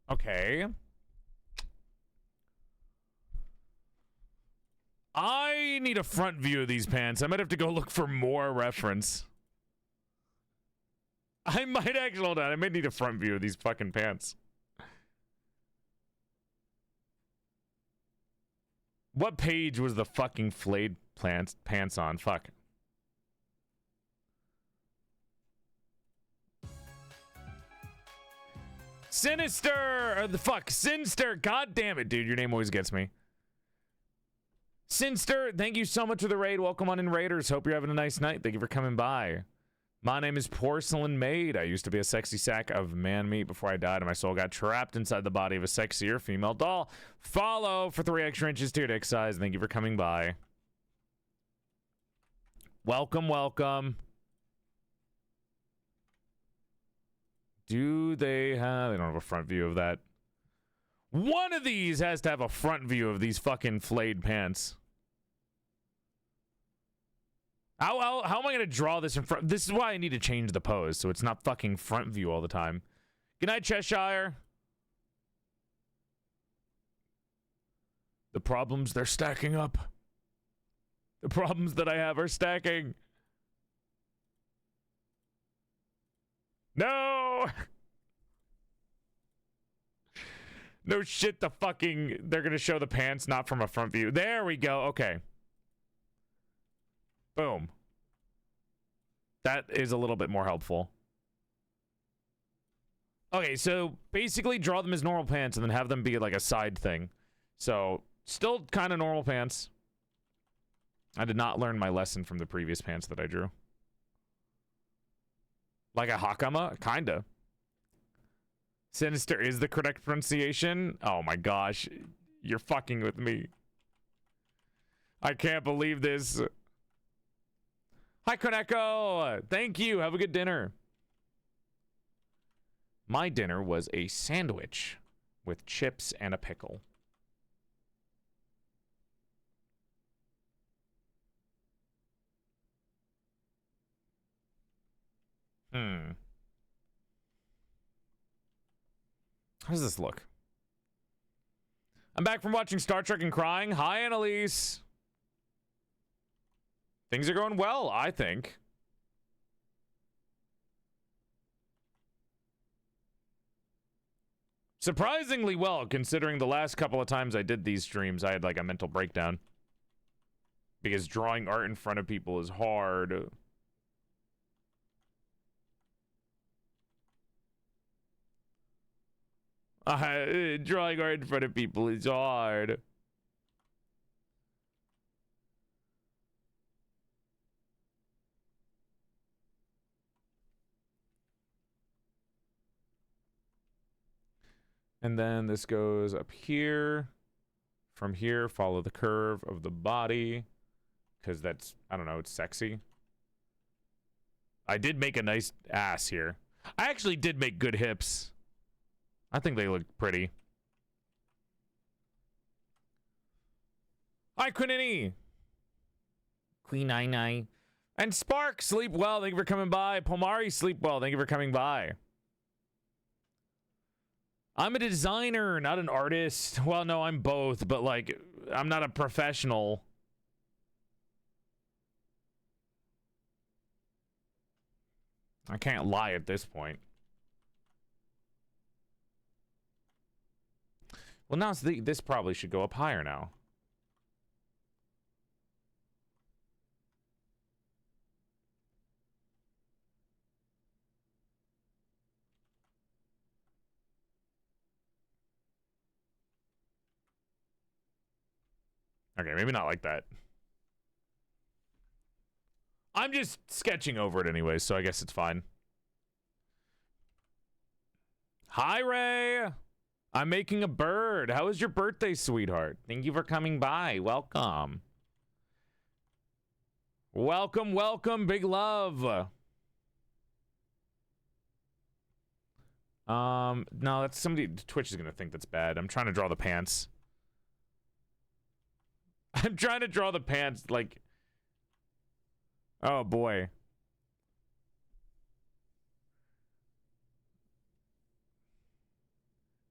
Okay. I need a front view of these pants. I might have to go look for more reference. I might actually, hold on, I might need a front view of these fucking pants. What page was the fucking flayed pants on? Fuck. Sinister! Or the fuck, Sinster! God damn it, dude. Your name always gets me. Sinster, thank you so much for the raid. Welcome on in, Raiders. Hope you're having a nice night. Thank you for coming by. My name is PorcelainMaid. I used to be a sexy sack of man meat before I died and my soul got trapped inside the body of a sexier female doll. Follow for 3 extra inches to your dick size. Thank you for coming by. Welcome, welcome. Do they have... They don't have a front view of that. One of these has to have a front view of these fucking flayed pants. How am I going to draw this in front? This is why I need to change the pose, so it's not fucking front view all the time. Good night, Cheshire. The problems, they're stacking up. The problems that I have are stacking. No! No shit, they're going to show the pants not from a front view. There we go, okay. Boom. That is a little bit more helpful. Okay, so basically draw them as normal pants and then have them be like a side thing. So, still kind of normal pants. I did not learn my lesson from the previous pants that I drew. Like a hakama? Kinda. Sinister is the correct pronunciation? Oh my gosh. You're fucking with me. I can't believe this. Hi, Koneko. Thank you. Have a good dinner. My dinner was a sandwich with chips and a pickle. How does this look? I'm back from watching Star Trek and crying. Hi, Annalise. Things are going well, I think. Surprisingly well, considering the last couple of times I did these streams, I had like a mental breakdown. Because drawing art in front of people is hard. Drawing art in front of people is hard. And then this goes up here. From here, follow the curve of the body. Because that's, I don't know, it's sexy. I did make a nice ass here. I actually did make good hips. I think they look pretty. Hi, Quinini. Queen Nine. And Spark, sleep well. Thank you for coming by. Pomari, sleep well. Thank you for coming by. I'm a designer, not an artist. Well, no, I'm both, but like, I'm not a professional. I can't lie at this point. Well, now this probably should go up higher now. Okay, maybe not like that. I'm just sketching over it anyway, so I guess it's fine. Hi, Ray. I'm making a bird. How was your birthday, sweetheart? Thank you for coming by. Welcome. Welcome, welcome. Big love. No, that's somebody. Twitch is gonna think that's bad. I'm trying to draw the pants. I'm trying to draw the pants like... Oh, boy.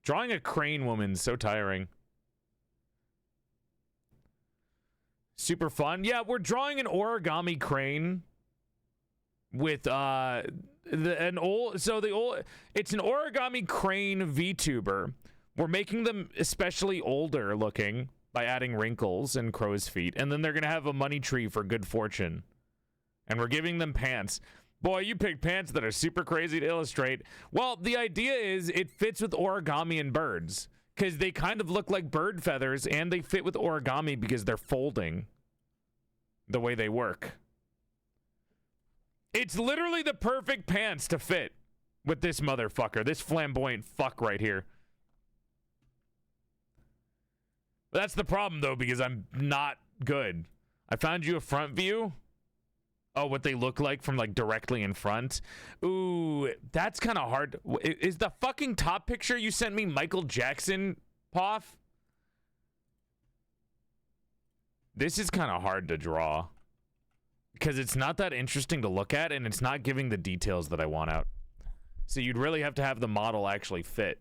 Drawing a crane woman's so tiring. Super fun. Yeah, we're drawing an origami crane with it's an origami crane VTuber. We're making them especially older looking by adding wrinkles and crow's feet, and then they're gonna have a money tree for good fortune. And we're giving them pants. Boy, you picked pants that are super crazy to illustrate. Well, the idea is it fits with origami and birds because they kind of look like bird feathers and they fit with origami because they're folding the way they work. It's literally the perfect pants to fit with this motherfucker, this flamboyant fuck right here. That's the problem though, because I'm not good. I found you a front view. Oh, what they look like from like directly in front. Ooh, that's kind of hard. Is the fucking top picture you sent me Michael Jackson, Poff? This is kind of hard to draw because it's not that interesting to look at and it's not giving the details that I want out. So you'd really have to have the model actually fit.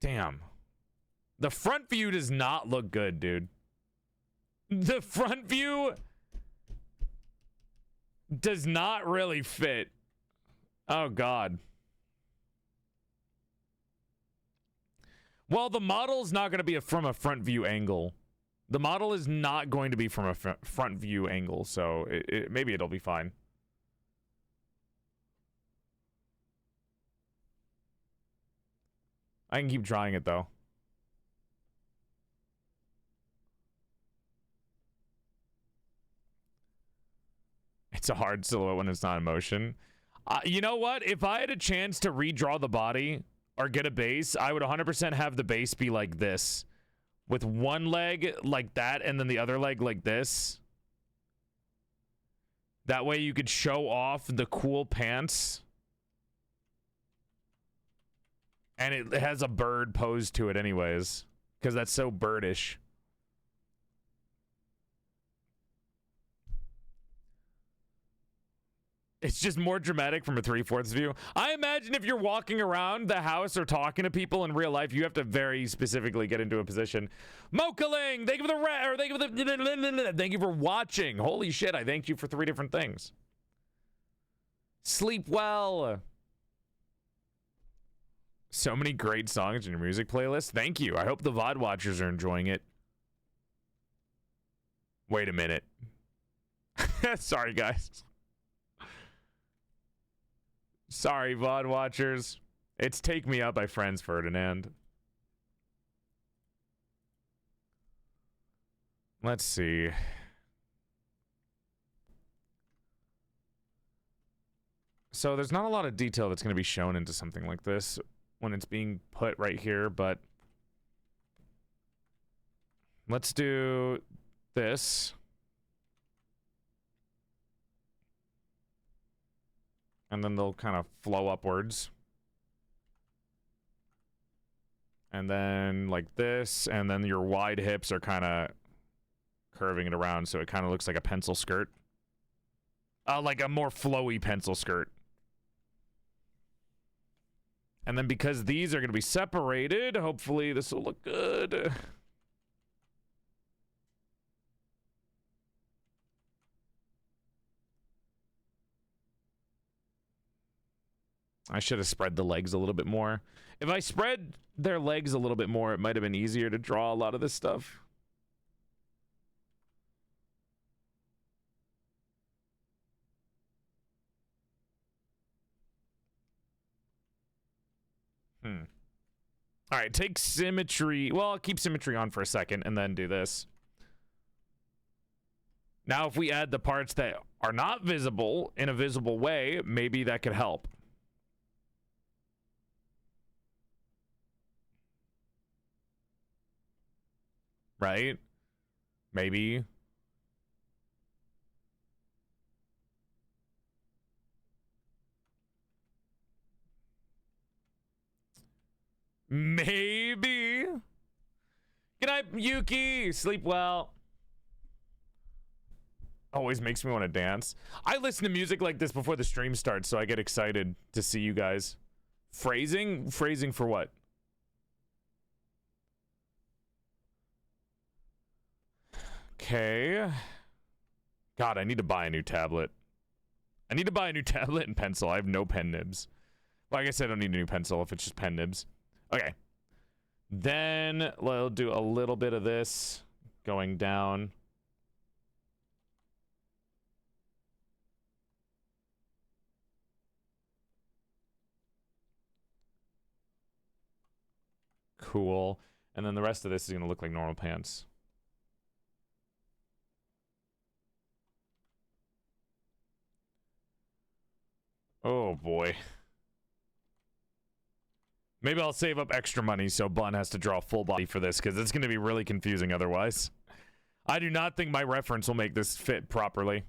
Damn. The front view does not look good, dude. The front view does not really fit. Oh, God. Well, the model's not going to be from a front view angle. The model is not going to be from a front view angle, so maybe it'll be fine. I can keep trying it, though. It's a hard silhouette when it's not in motion. You know what? If I had a chance to redraw the body or get a base, I would 100% have the base be like this. With one leg like that and then the other leg like this. That way you could show off the cool pants. And it has a bird pose to it anyways. Because that's so birdish. It's just more dramatic from a 3/4 view. I imagine if you're walking around the house or talking to people in real life, you have to very specifically get into a position. Mokaling, thank you for the thank you for watching. Holy shit, I thanked you for 3 different things. Sleep well. So many great songs in your music playlist. Thank you. I hope the VOD watchers are enjoying it. Wait a minute. Sorry, guys. Sorry, VOD watchers. It's Take Me Up by Franz Ferdinand. Let's see. So there's not a lot of detail that's going to be shown into something like this when it's being put right here, but let's do this. And then they'll kind of flow upwards. And then like this, and then your wide hips are kind of curving it around so it kind of looks like a pencil skirt. Like a more flowy pencil skirt. And then because these are going to be separated, hopefully this will look good. I should have spread the legs a little bit more. If I spread their legs a little bit more, it might have been easier to draw a lot of this stuff. All right, take symmetry. Well, I'll keep symmetry on for a second and then do this. Now, if we add the parts that are not visible in a visible way, maybe that could help. Right? Maybe. Maybe. Good night, Yuki. Sleep well. Always makes me want to dance. I listen to music like this before the stream starts, so I get excited to see you guys. Phrasing? Phrasing for what? Okay. God, I need to buy a new tablet. I need to buy a new tablet and pencil. I have no pen nibs. Well, I guess I don't need a new pencil if it's just pen nibs. Okay. Then we'll do a little bit of this. going down. Cool. And then the rest of this is going to look like normal pants. Oh boy. Maybe I'll save up extra money so Bun has to draw full body for this, because it's going to be really confusing otherwise. I do not think my reference will make this fit properly.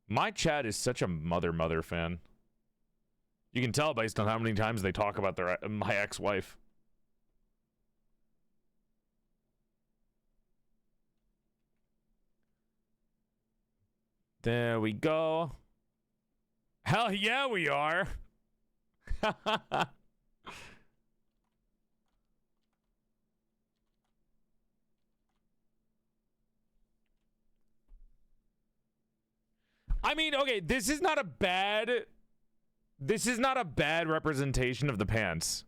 My chat is such a mother fan. You can tell based on how many times they talk about my ex-wife. There we go. Hell yeah, we are. I mean, okay, this is not a bad representation of the pants.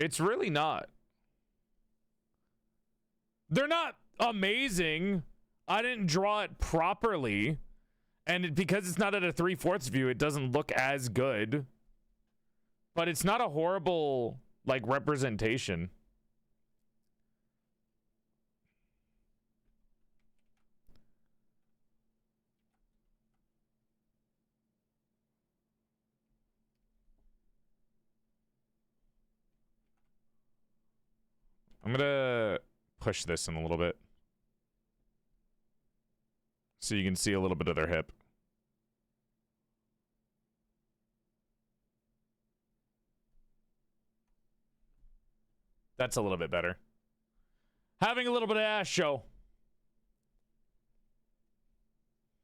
It's really not. They're not amazing. I didn't draw it properly. And because it's not at a 3/4 view, it doesn't look as good. But it's not a horrible, like, representation. I'm gonna push this in a little bit, so you can see a little bit of their hip. That's a little bit better. Having a little bit of ass show.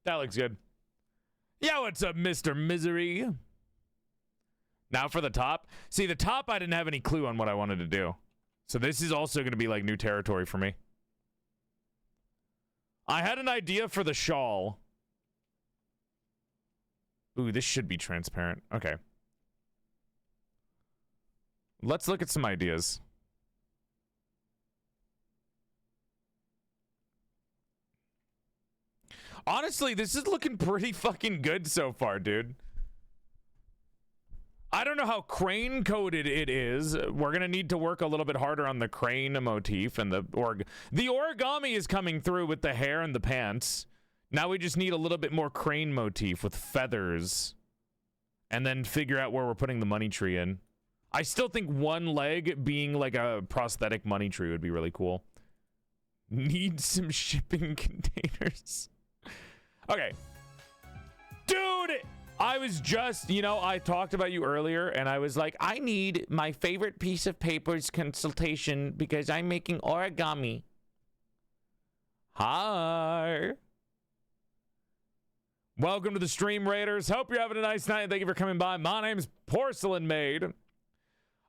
That looks good. Yeah, what's up, Mr. Misery? Now for the top. See, the top, I didn't have any clue on what I wanted to do. So this is also going to be like new territory for me. I had an idea for the shawl. Ooh, this should be transparent. Okay. Let's look at some ideas. Honestly, this is looking pretty fucking good so far, dude. I don't know how crane coded it is. We're gonna need to work a little bit harder on the crane motif, and the origami is coming through with the hair and the pants. Now we just need a little bit more crane motif with feathers, and then figure out where we're putting the money tree in. I still think one leg being like a prosthetic money tree would be really cool. Need some shipping containers. Okay. Dude! I was just, you know, I talked about you earlier, and I was like, I need my favorite piece of paper's consultation because I'm making origami. Hi. Welcome to the stream, Raiders. Hope you're having a nice night. Thank you for coming by. My name's PorcelainMaid.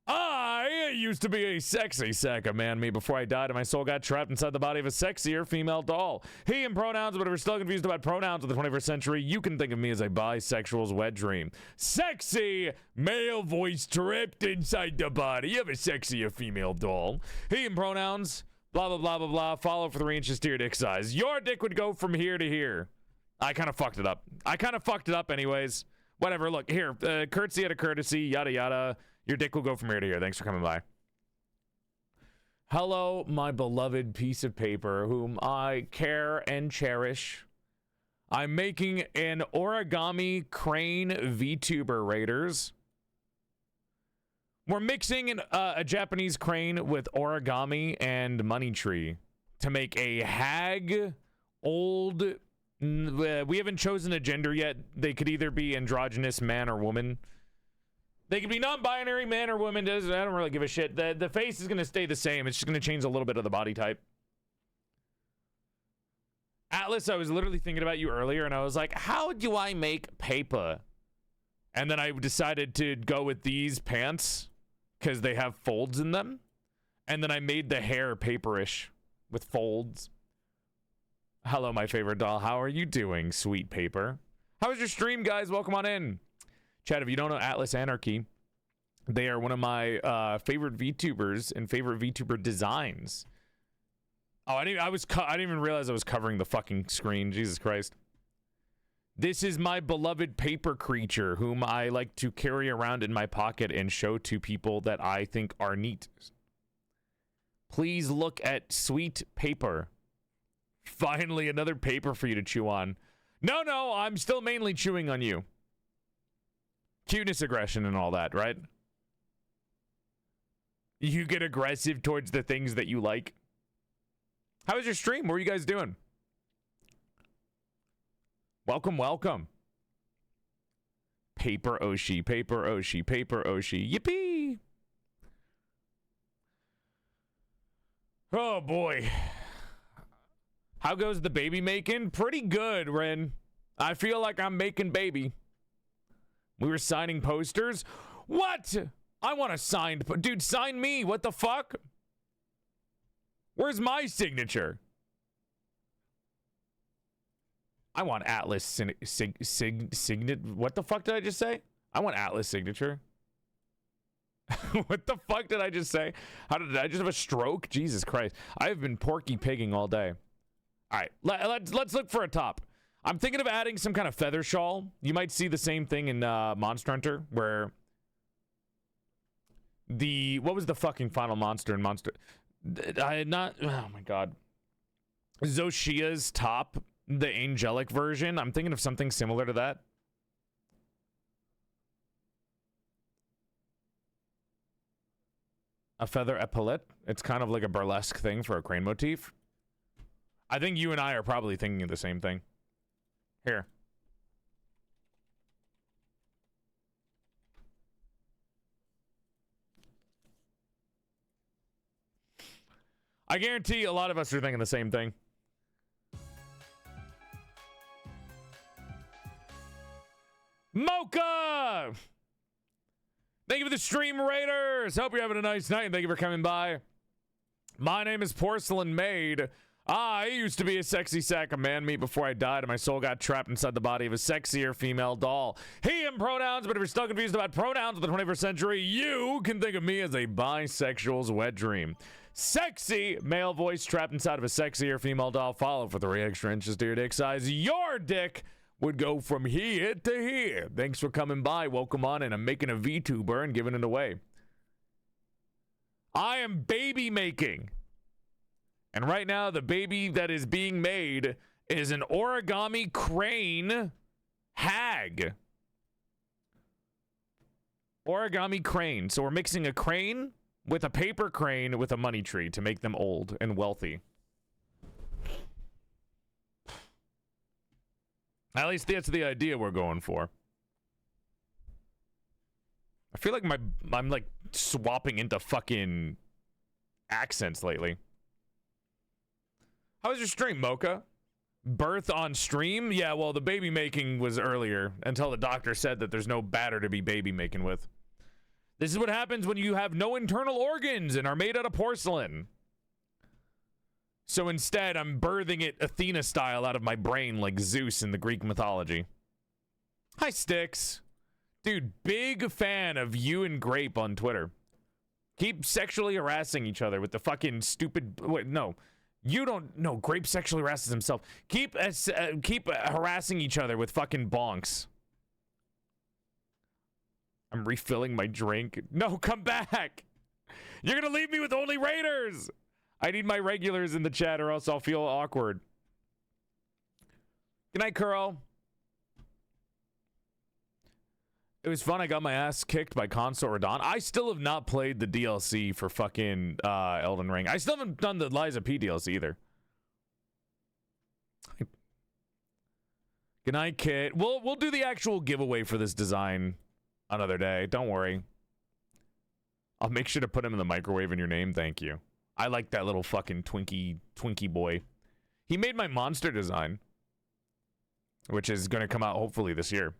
I used to be a sexy sack of man-meat before I died and my soul got trapped inside the body of a sexier female doll. He and pronouns, but if you're still confused about pronouns of the 21st century, you can think of me as a bisexual's wet dream. Sexy male voice trapped inside the body of a sexier female doll. He and pronouns, blah, blah, blah, blah, blah, follow for 3 inches to your dick size. Your dick would go from here to here. I kind of fucked it up. Anyways. Whatever, look, here, courtesy out of courtesy, yada, yada. Your dick will go from here to here. Thanks for coming by. Hello, my beloved piece of paper, whom I care and cherish. I'm making an origami crane VTuber, Raiders. We're mixing a Japanese crane with origami and money tree to make a hag, old... we haven't chosen a gender yet. They could either be androgynous man or woman. They could be non-binary, man or woman. I don't really give a shit. The face is going to stay the same. It's just going to change a little bit of the body type. Atlas, I was literally thinking about you earlier, and I was like, how do I make paper? And then I decided to go with these pants because they have folds in them. And then I made the hair paperish with folds. Hello, my favorite doll. How are you doing, sweet paper? How was your stream, guys? Welcome on in. Chat, if you don't know Atlas Anarchy, they are one of my favorite VTubers and favorite VTuber designs. Oh, I didn't even realize I was covering the fucking screen. Jesus Christ. This is my beloved paper creature, whom I like to carry around in my pocket and show to people that I think are neat. Please look at sweet paper. Finally, another paper for you to chew on. No, I'm still mainly chewing on you. Cuteness, aggression, and all that, right? You get aggressive towards the things that you like. How was your stream? What were you guys doing? Welcome, welcome. Paper Oshi, paper Oshi, paper Oshi. Yippee! Oh boy. How goes the baby making? Pretty good, Ren. I feel like I'm making baby. We were signing posters. What? I want a signed... Dude, sign me. What the fuck? Where's my signature? I want Atlas signet. What the fuck did I just say? I want Atlas signature. What the fuck did I just say? How did I just have a stroke? Jesus Christ. I've been porky pigging all day. All right, let's look for a top. I'm thinking of adding some kind of feather shawl. You might see the same thing in Monster Hunter, where what was the fucking final monster in Monster? Oh my god. Zoshia's top, the angelic version. I'm thinking of something similar to that. A feather epaulette. It's kind of like a burlesque thing for a crane motif. I think you and I are probably thinking of the same thing. Here. I guarantee a lot of us are thinking the same thing. Mocha! Thank you for the stream, Raiders. Hope you're having a nice night, and thank you for coming by. My name is PorcelainMaid. I used to be a sexy sack of man meat before I died, and my soul got trapped inside the body of a sexier female doll. He, him pronouns, but if you're still confused about pronouns of the 21st century, you can think of me as a bisexual's wet dream. Sexy male voice trapped inside of a sexier female doll. Follow for 3 extra inches to your dick size. Your dick would go from here to here. Thanks for coming by. Welcome on in. I'm making a VTuber and giving it away. I am baby making. And right now, the baby that is being made is an origami crane hag. Origami crane. So we're mixing a crane with a paper crane with a money tree to make them old and wealthy. At least that's the idea we're going for. I feel like I'm like swapping into fucking accents lately. How was your stream, Mocha? Birth on stream? Yeah, well, the baby making was earlier until the doctor said that there's no batter to be baby making with. This is what happens when you have no internal organs and are made out of porcelain. So instead, I'm birthing it Athena style out of my brain like Zeus in the Greek mythology. Hi, Sticks. Dude, big fan of you and Grape on Twitter. Keep sexually harassing each other with the fucking stupid... Wait, no. You don't... No, Grape sexually harasses himself. Keep harassing each other with fucking bonks. I'm refilling my drink. No, come back! You're gonna leave me with only Raiders! I need my regulars in the chat or else I'll feel awkward. Good night, Curl. It was fun. I got my ass kicked by Consort Radon. I still have not played the DLC for fucking Elden Ring. I still haven't done the Liza P DLC either. Good night, Kit. We'll do the actual giveaway for this design another day. Don't worry. I'll make sure to put him in the microwave in your name. Thank you. I like that little fucking Twinkie boy. He made my monster design, which is going to come out hopefully this year.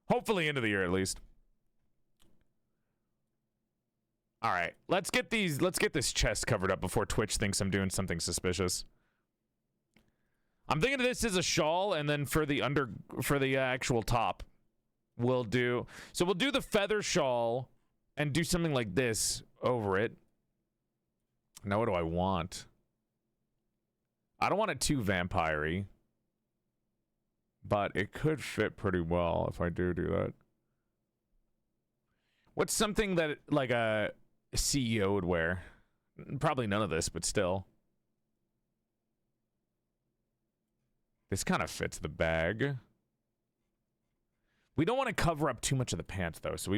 Hopefully end of the year at least. All right, let's get this chest covered up before Twitch thinks I'm doing something suspicious. I'm thinking of this as a shawl, and then for the actual top, we'll do the feather shawl and do something like this over it. Now, what do I want? I don't want it too vampire-y, but it could fit pretty well if I do that. What's something that like a CEO would wear? Probably none of this, but still. This kind of fits the bag. We don't want to cover up too much of the pants, though. So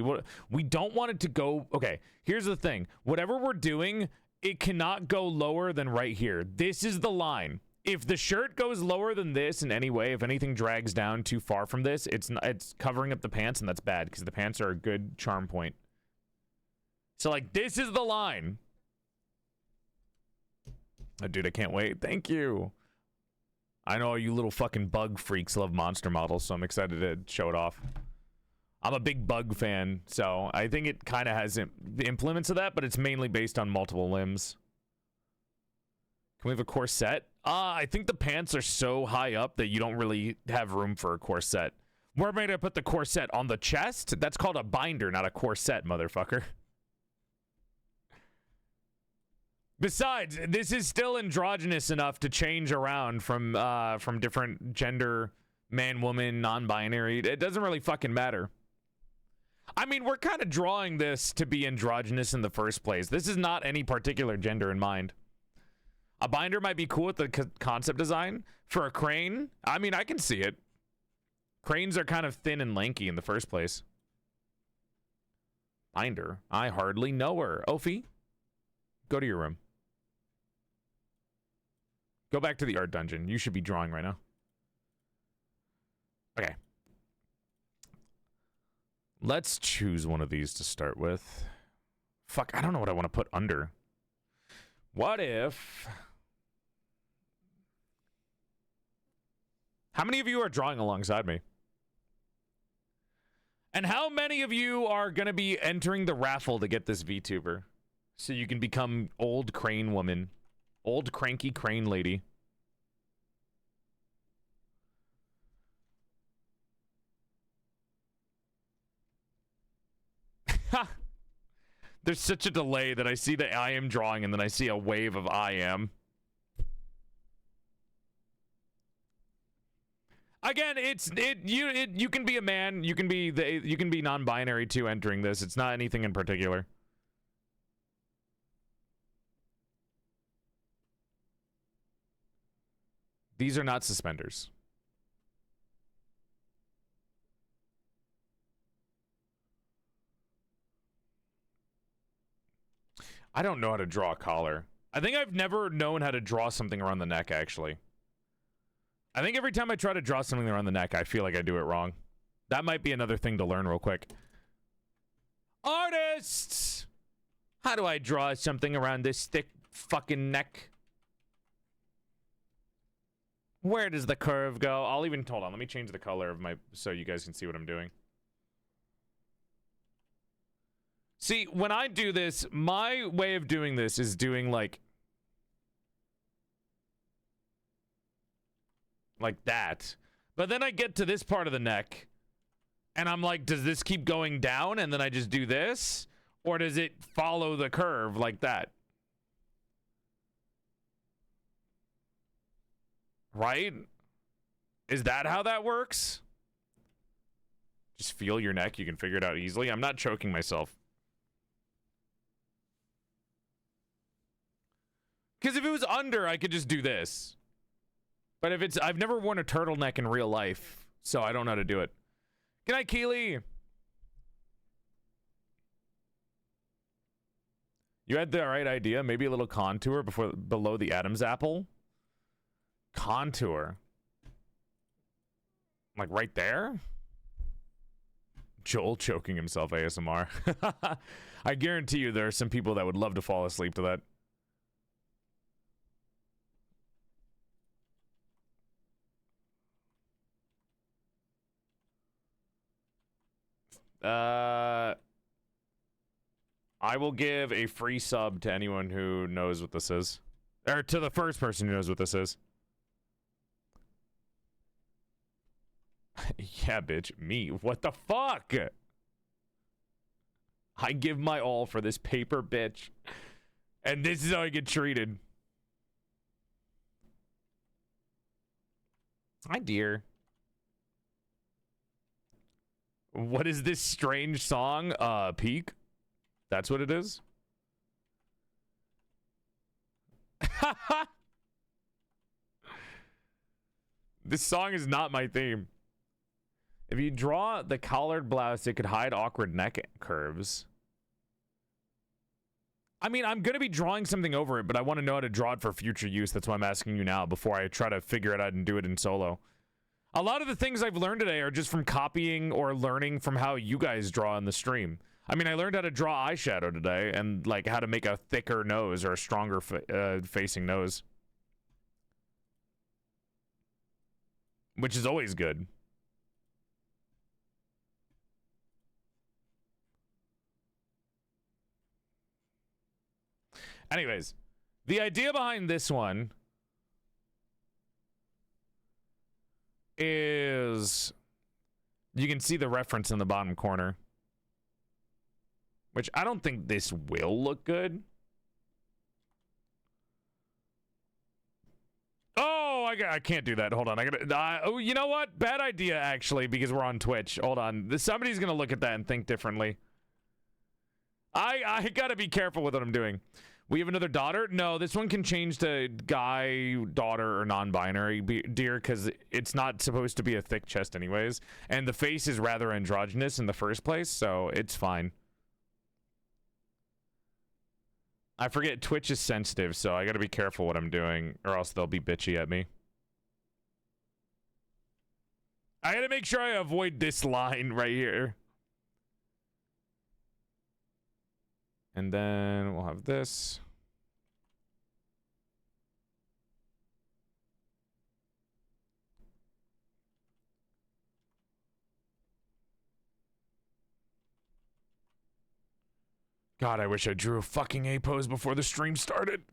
we don't want it to go... Okay, here's the thing. Whatever we're doing, it cannot go lower than right here. This is the line. If the shirt goes lower than this in any way, if anything drags down too far from this, it's covering up the pants, and that's bad, because the pants are a good charm point. So, like, this is the line. Oh, dude, I can't wait. Thank you. I know you little fucking bug freaks love monster models, so I'm excited to show it off. I'm a big bug fan, so I think it kind of has the implements of that, but it's mainly based on multiple limbs. Can we have a corset? I think the pants are so high up that you don't really have room for a corset. Where am I gonna put the corset? On the chest? That's called a binder, not a corset, motherfucker. Besides, this is still androgynous enough to change around from different gender, man, woman, non-binary. It doesn't really fucking matter. I mean, we're kind of drawing this to be androgynous in the first place. This is not any particular gender in mind. A binder might be cool with the concept design. For a crane, I mean, I can see it. Cranes are kind of thin and lanky in the first place. Binder? I hardly know her. Ophi, go to your room. Go back to the art dungeon. You should be drawing right now. Okay. Let's choose one of these to start with. Fuck, I don't know what I want to put under. What if... How many of you are drawing alongside me? And how many of you are going to be entering the raffle to get this VTuber? So you can become old crane woman. Old cranky crane lady. Ha! There's such a delay that I see the I am drawing and then I see a wave of I am. Again, you can be a man, you can be non-binary too entering this. It's not anything in particular. These are not suspenders. I don't know how to draw a collar. I think I've never known how to draw something around the neck, actually. I think every time I try to draw something around the neck, I feel like I do it wrong. That might be another thing to learn real quick. Artists! How do I draw something around this thick fucking neck? Where does the curve go? I'll even... Hold on, let me change the color of my... so you guys can see what I'm doing. See, when I do this, my way of doing this is doing like that. But then I get to this part of the neck and I'm like, does this keep going down? And then I just do this, or does it follow the curve like that? Right? Is that how that works? Just feel your neck. You can figure it out easily. I'm not choking myself. Because if it was under, I could just do this. But if it's... I've never worn a turtleneck in real life, so I don't know how to do it. Good night, Keely. You had the right idea. Maybe a little contour below the Adam's apple. Contour. Like right there? Joel choking himself ASMR. I guarantee you there are some people that would love to fall asleep to that. I will give a free sub to anyone who knows what this is. Or to the first person who knows what this is. Yeah, bitch. Me. What the fuck? I give my all for this paper, bitch. And this is how I get treated. Hi, dear. What is this strange song? Peak? That's what it is? This song is not my theme. If you draw the collared blouse, it could hide awkward neck curves. I mean, I'm going to be drawing something over it, but I want to know how to draw it for future use. That's why I'm asking you now before I try to figure it out and do it in solo. A lot of the things I've learned today are just from copying or learning from how you guys draw in the stream. I mean, I learned how to draw eyeshadow today and like how to make a thicker nose or a stronger facing nose. Which is always good. Anyways, the idea behind this one is you can see the reference in the bottom corner, which I don't think this will look good. Oh, I can't do that. Hold on. I gotta. Oh, you know what? Bad idea, actually, because we're on Twitch. Hold on. Somebody's gonna look at that and think differently. I gotta be careful with what I'm doing. We have another daughter? No, this one can change to guy, daughter, or non-binary, dear, because it's not supposed to be a thick chest anyways. And the face is rather androgynous in the first place, so it's fine. I forget Twitch is sensitive, so I gotta be careful what I'm doing, or else they'll be bitchy at me. I gotta make sure I avoid this line right here. And then we'll have this. God, I wish I drew a fucking A pose before the stream started.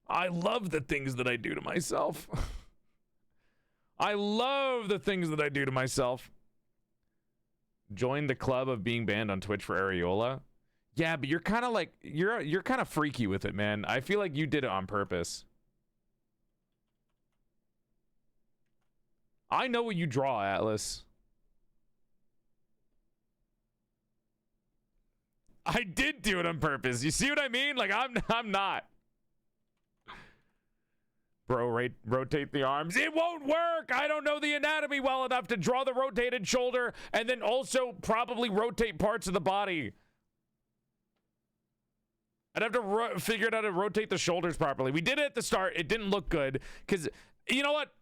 I love the things that I do to myself. I love the things that I do to myself. Join the club of being banned on Twitch for areola. Yeah, but you're kind of like, you're kind of freaky with it, man. I feel like you did it on purpose. I know what you draw, Atlas. I did do it on purpose. You see what I mean? Like, I'm not. Bro, rotate the arms. It won't work. I don't know the anatomy well enough to draw the rotated shoulder and then also probably rotate parts of the body. I'd have to figure out how to rotate the shoulders properly. We did it at the start. It didn't look good because, you know what?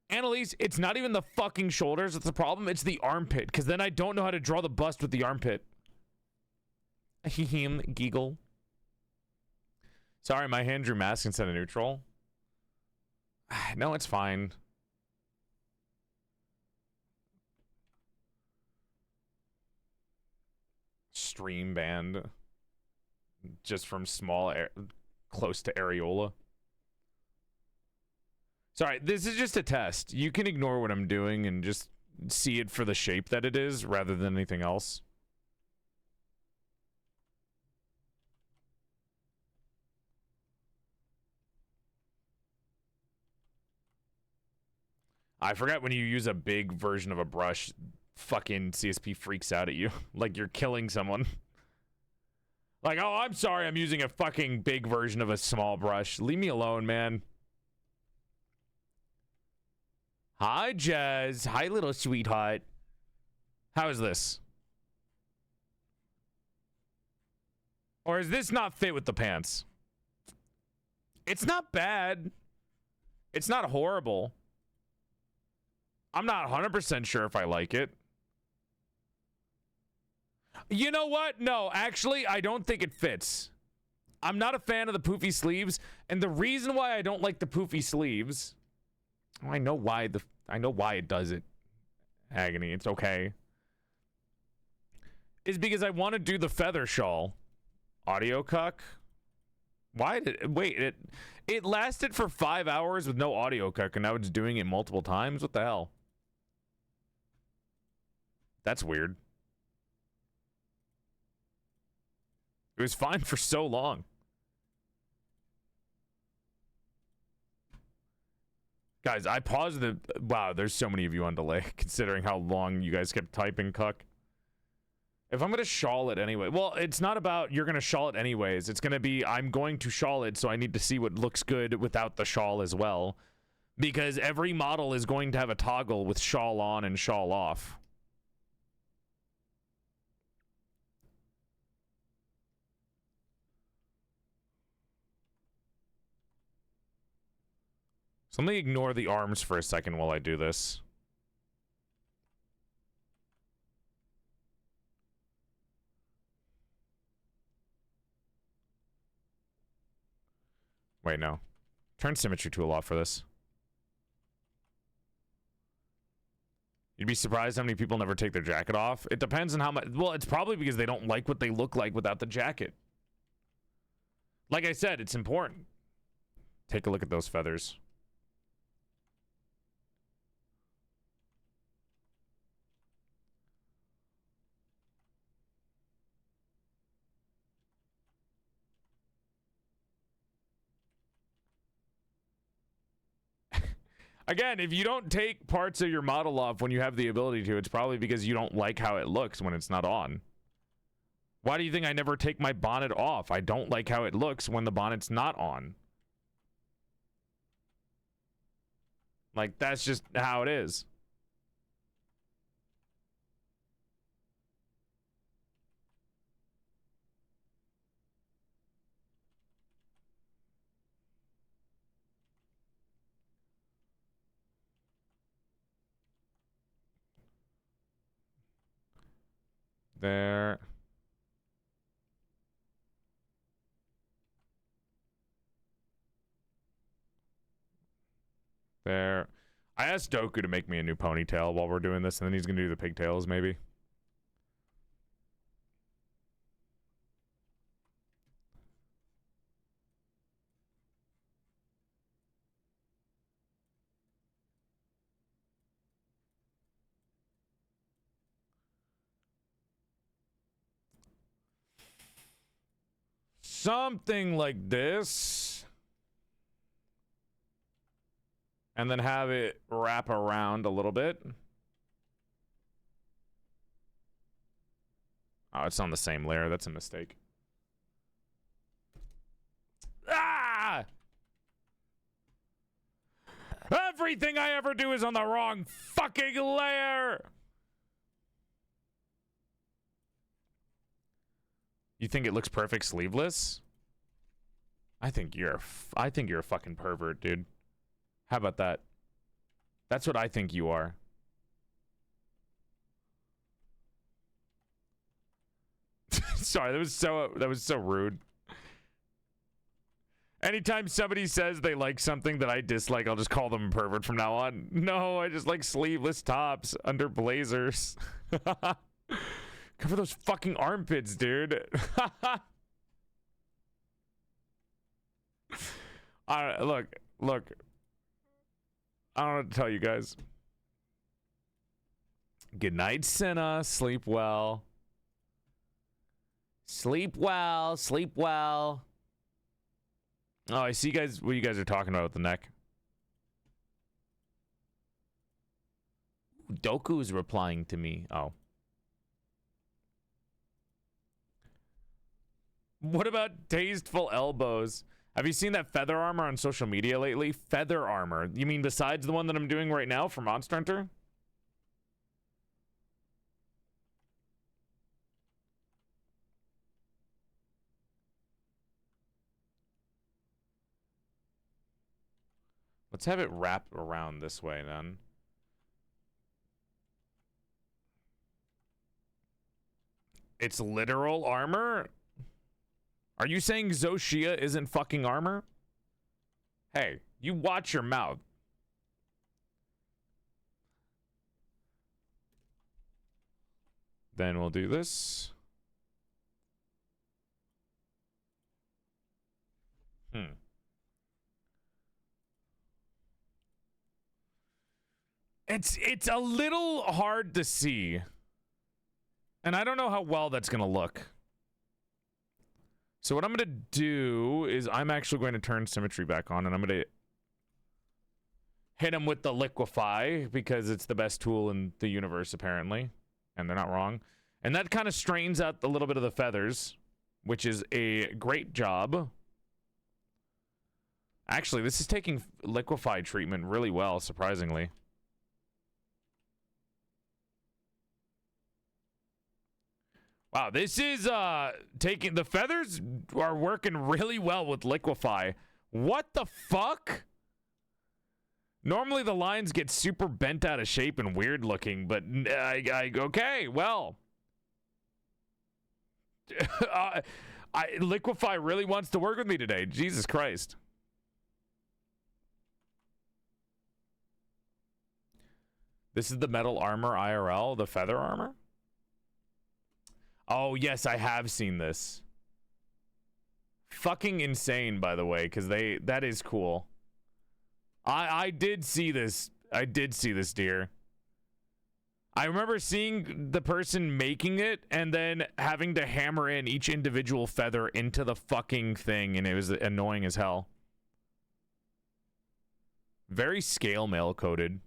Annalise, it's not even the fucking shoulders that's the problem. It's the armpit, because then I don't know how to draw the bust with the armpit. Giggle. Sorry, my hand drew mask instead of neutral. No, it's fine. Stream band. Just from small, close to areola. Sorry, this is just a test. You can ignore what I'm doing and just see it for the shape that it is rather than anything else. I forgot when you use a big version of a brush, fucking CSP freaks out at you. Like you're killing someone. Like, oh, I'm sorry, I'm using a fucking big version of a small brush. Leave me alone, man. Hi, Jazz. Hi, little sweetheart. How is this? Or is this not fit with the pants? It's not bad. It's not horrible. I'm not 100% sure if I like it. You know what? No, actually, I don't think it fits. I'm not a fan of the poofy sleeves, and the reason why I don't like the poofy sleeves, I know why it does it. Agony, it's okay. is because I want to do the feather shawl. Audio cuck. Why did it, wait, it lasted for 5 hours with no audio cuck and now it's doing it multiple times? What the hell? That's weird. It was fine for so long. Guys, I paused the... Wow, there's so many of you on delay, considering how long you guys kept typing cuck. If I'm going to shawl it anyway... Well, it's not about you're going to shawl it anyways. It's going to be I'm going to shawl it, so I need to see what looks good without the shawl as well. Because every model is going to have a toggle with shawl on and shawl off. So let me ignore the arms for a second while I do this. Wait, no. Turn symmetry tool off for this. You'd be surprised how many people never take their jacket off. It depends on how much... Well, it's probably because they don't like what they look like without the jacket. Like I said, it's important. Take a look at those feathers. Again, if you don't take parts of your model off when you have the ability to, it's probably because you don't like how it looks when it's not on. Why do you think I never take my bonnet off? I don't like how it looks when the bonnet's not on. Like, that's just how it is. There. There. I asked Doku to make me a new ponytail while we're doing this, and then he's gonna do the pigtails, maybe. Something like this. And then have it wrap around a little bit. Oh, it's on the same layer. That's a mistake. Ah! Everything I ever do is on the wrong fucking layer. You think it looks perfect sleeveless? I think you're a fucking pervert, dude. How about that? That's what I think you are. Sorry, that was so rude. Anytime somebody says they like something that I dislike, I'll just call them a pervert from now on. No, I just like sleeveless tops under blazers. Cover those fucking armpits, dude. Look. I don't know what to tell you guys. Good night, Senna. Sleep well. Sleep well. Sleep well. Oh, I see guys what you guys are talking about with the neck. Doku is replying to me. Oh. What about tasteful elbows? Have you seen that feather armor on social media lately? Feather armor. You mean besides the one that I'm doing right now for Monster Hunter? Let's have it wrap around this way then. It's literal armor? Are you saying Zoshia isn't fucking armor? Hey, you watch your mouth. Then we'll do this. It's a little hard to see. And I don't know how well that's going to look. So what I'm going to do is I'm actually going to turn symmetry back on, and I'm going to hit him with the liquefy because it's the best tool in the universe, apparently. And they're not wrong. And that kind of strains out a little bit of the feathers, which is a great job. Actually, this is taking liquefy treatment really well, surprisingly. Wow, this is taking the feathers are working really well with liquefy. What the fuck? Normally the lines get super bent out of shape and weird looking, but okay, well. Liquefy really wants to work with me today. Jesus Christ. This is the metal armor IRL, the feather armor? Oh, yes, I have seen this. Fucking insane, by the way, because that is cool. I did see this. I did see this, dear. I remember seeing the person making it and then having to hammer in each individual feather into the fucking thing, and it was annoying as hell. Very scale mail coded.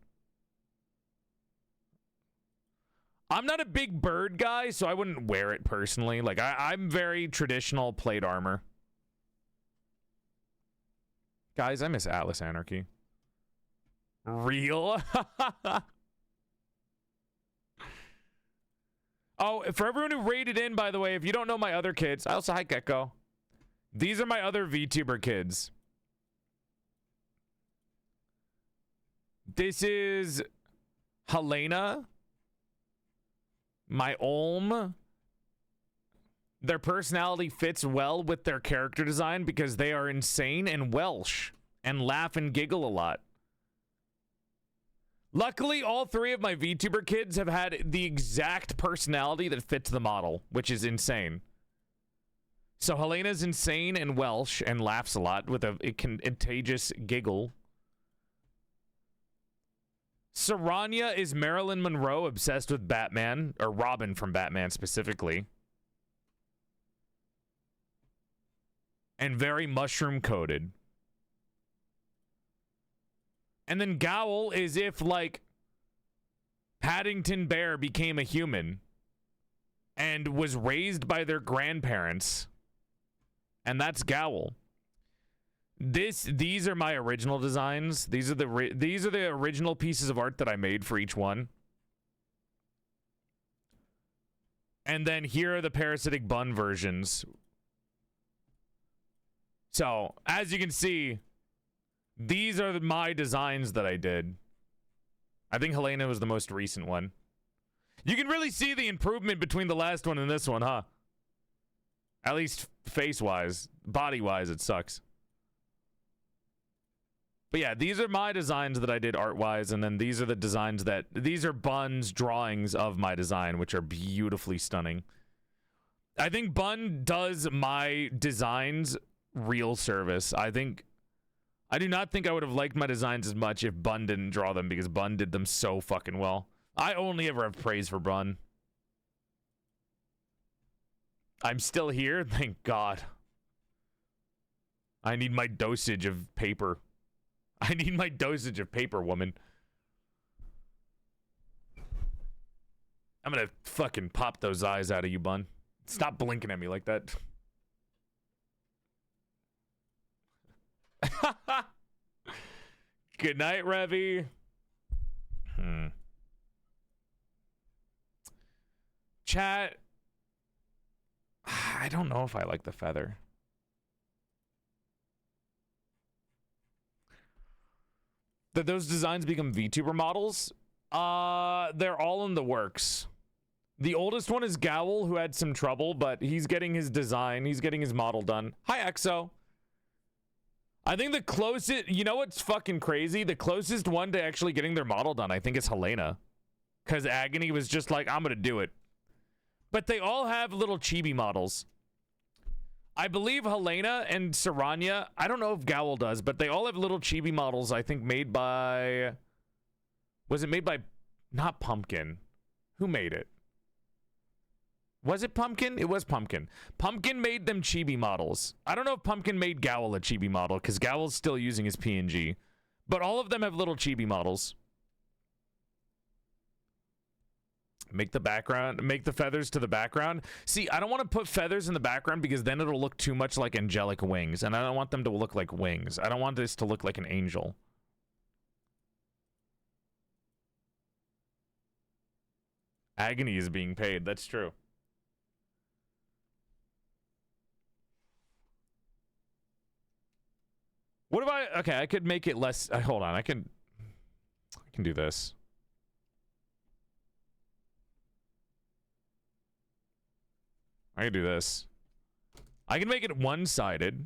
I'm not a big bird guy, so I wouldn't wear it personally. Like, I'm very traditional plate armor. Guys, I miss Atlas Anarchy. Real? Oh, for everyone who raided in, by the way, if you don't know my other kids, I also, hi, Gecko. These are my other VTuber kids. This is Helena. My Olm. Their personality fits well with their character design because they are insane and Welsh and laugh and giggle a lot. Luckily, all three of my VTuber kids have had the exact personality that fits the model, which is insane. So Helena's insane and Welsh and laughs a lot with a contagious giggle. Saranya is Marilyn Monroe obsessed with Batman, or Robin from Batman specifically. And very mushroom coated. And then Gowl is if, like, Paddington Bear became a human and was raised by their grandparents. And that's Gowl. These are my original designs. These are the original pieces of art that I made for each one. And then here are the parasitic bun versions. So, as you can see, these are my designs that I did. I think Helena was the most recent one. You can really see the improvement between the last one and this one, huh? At least face-wise. Body-wise, it sucks. But yeah, these are my designs that I did art-wise, and then these are the designs that... These are Bun's drawings of my design, which are beautifully stunning. I think Bun does my designs real service. I do not think I would have liked my designs as much if Bun didn't draw them, because Bun did them so fucking well. I only ever have praise for Bun. I'm still here? Thank God. I need my dosage of paper. I need my dosage of paper, woman. I'm gonna fucking pop those eyes out of you, Bun. Stop blinking at me like that. Good night, Revy. Chat. I don't know if I like the feather. Did those designs become VTuber models? They're all in the works. The oldest one is Gowl, who had some trouble, but he's getting his design. He's getting his model done. Hi, Exo. I think the closest... You know what's fucking crazy? The closest one to actually getting their model done, I think, is Helena. Because Agony was just like, I'm going to do it. But they all have little chibi models. I believe Helena and Saranya, I don't know if Gowl does, but they all have little chibi models, I think, made by Was it made by... Not Pumpkin. Who made it? Was it Pumpkin? It was Pumpkin. Pumpkin made them chibi models. I don't know if Pumpkin made Gowl a chibi model, because Gowl's still using his PNG. But all of them have little chibi models. Make the background, make the feathers to the background. See, I don't want to put feathers in the background because then it'll look too much like angelic wings. And I don't want them to look like wings. I don't want this to look like an angel. Agony is being paid. That's true. What if I... Okay, I could make it less... hold on, I can do this. I can do this. I can make it one-sided.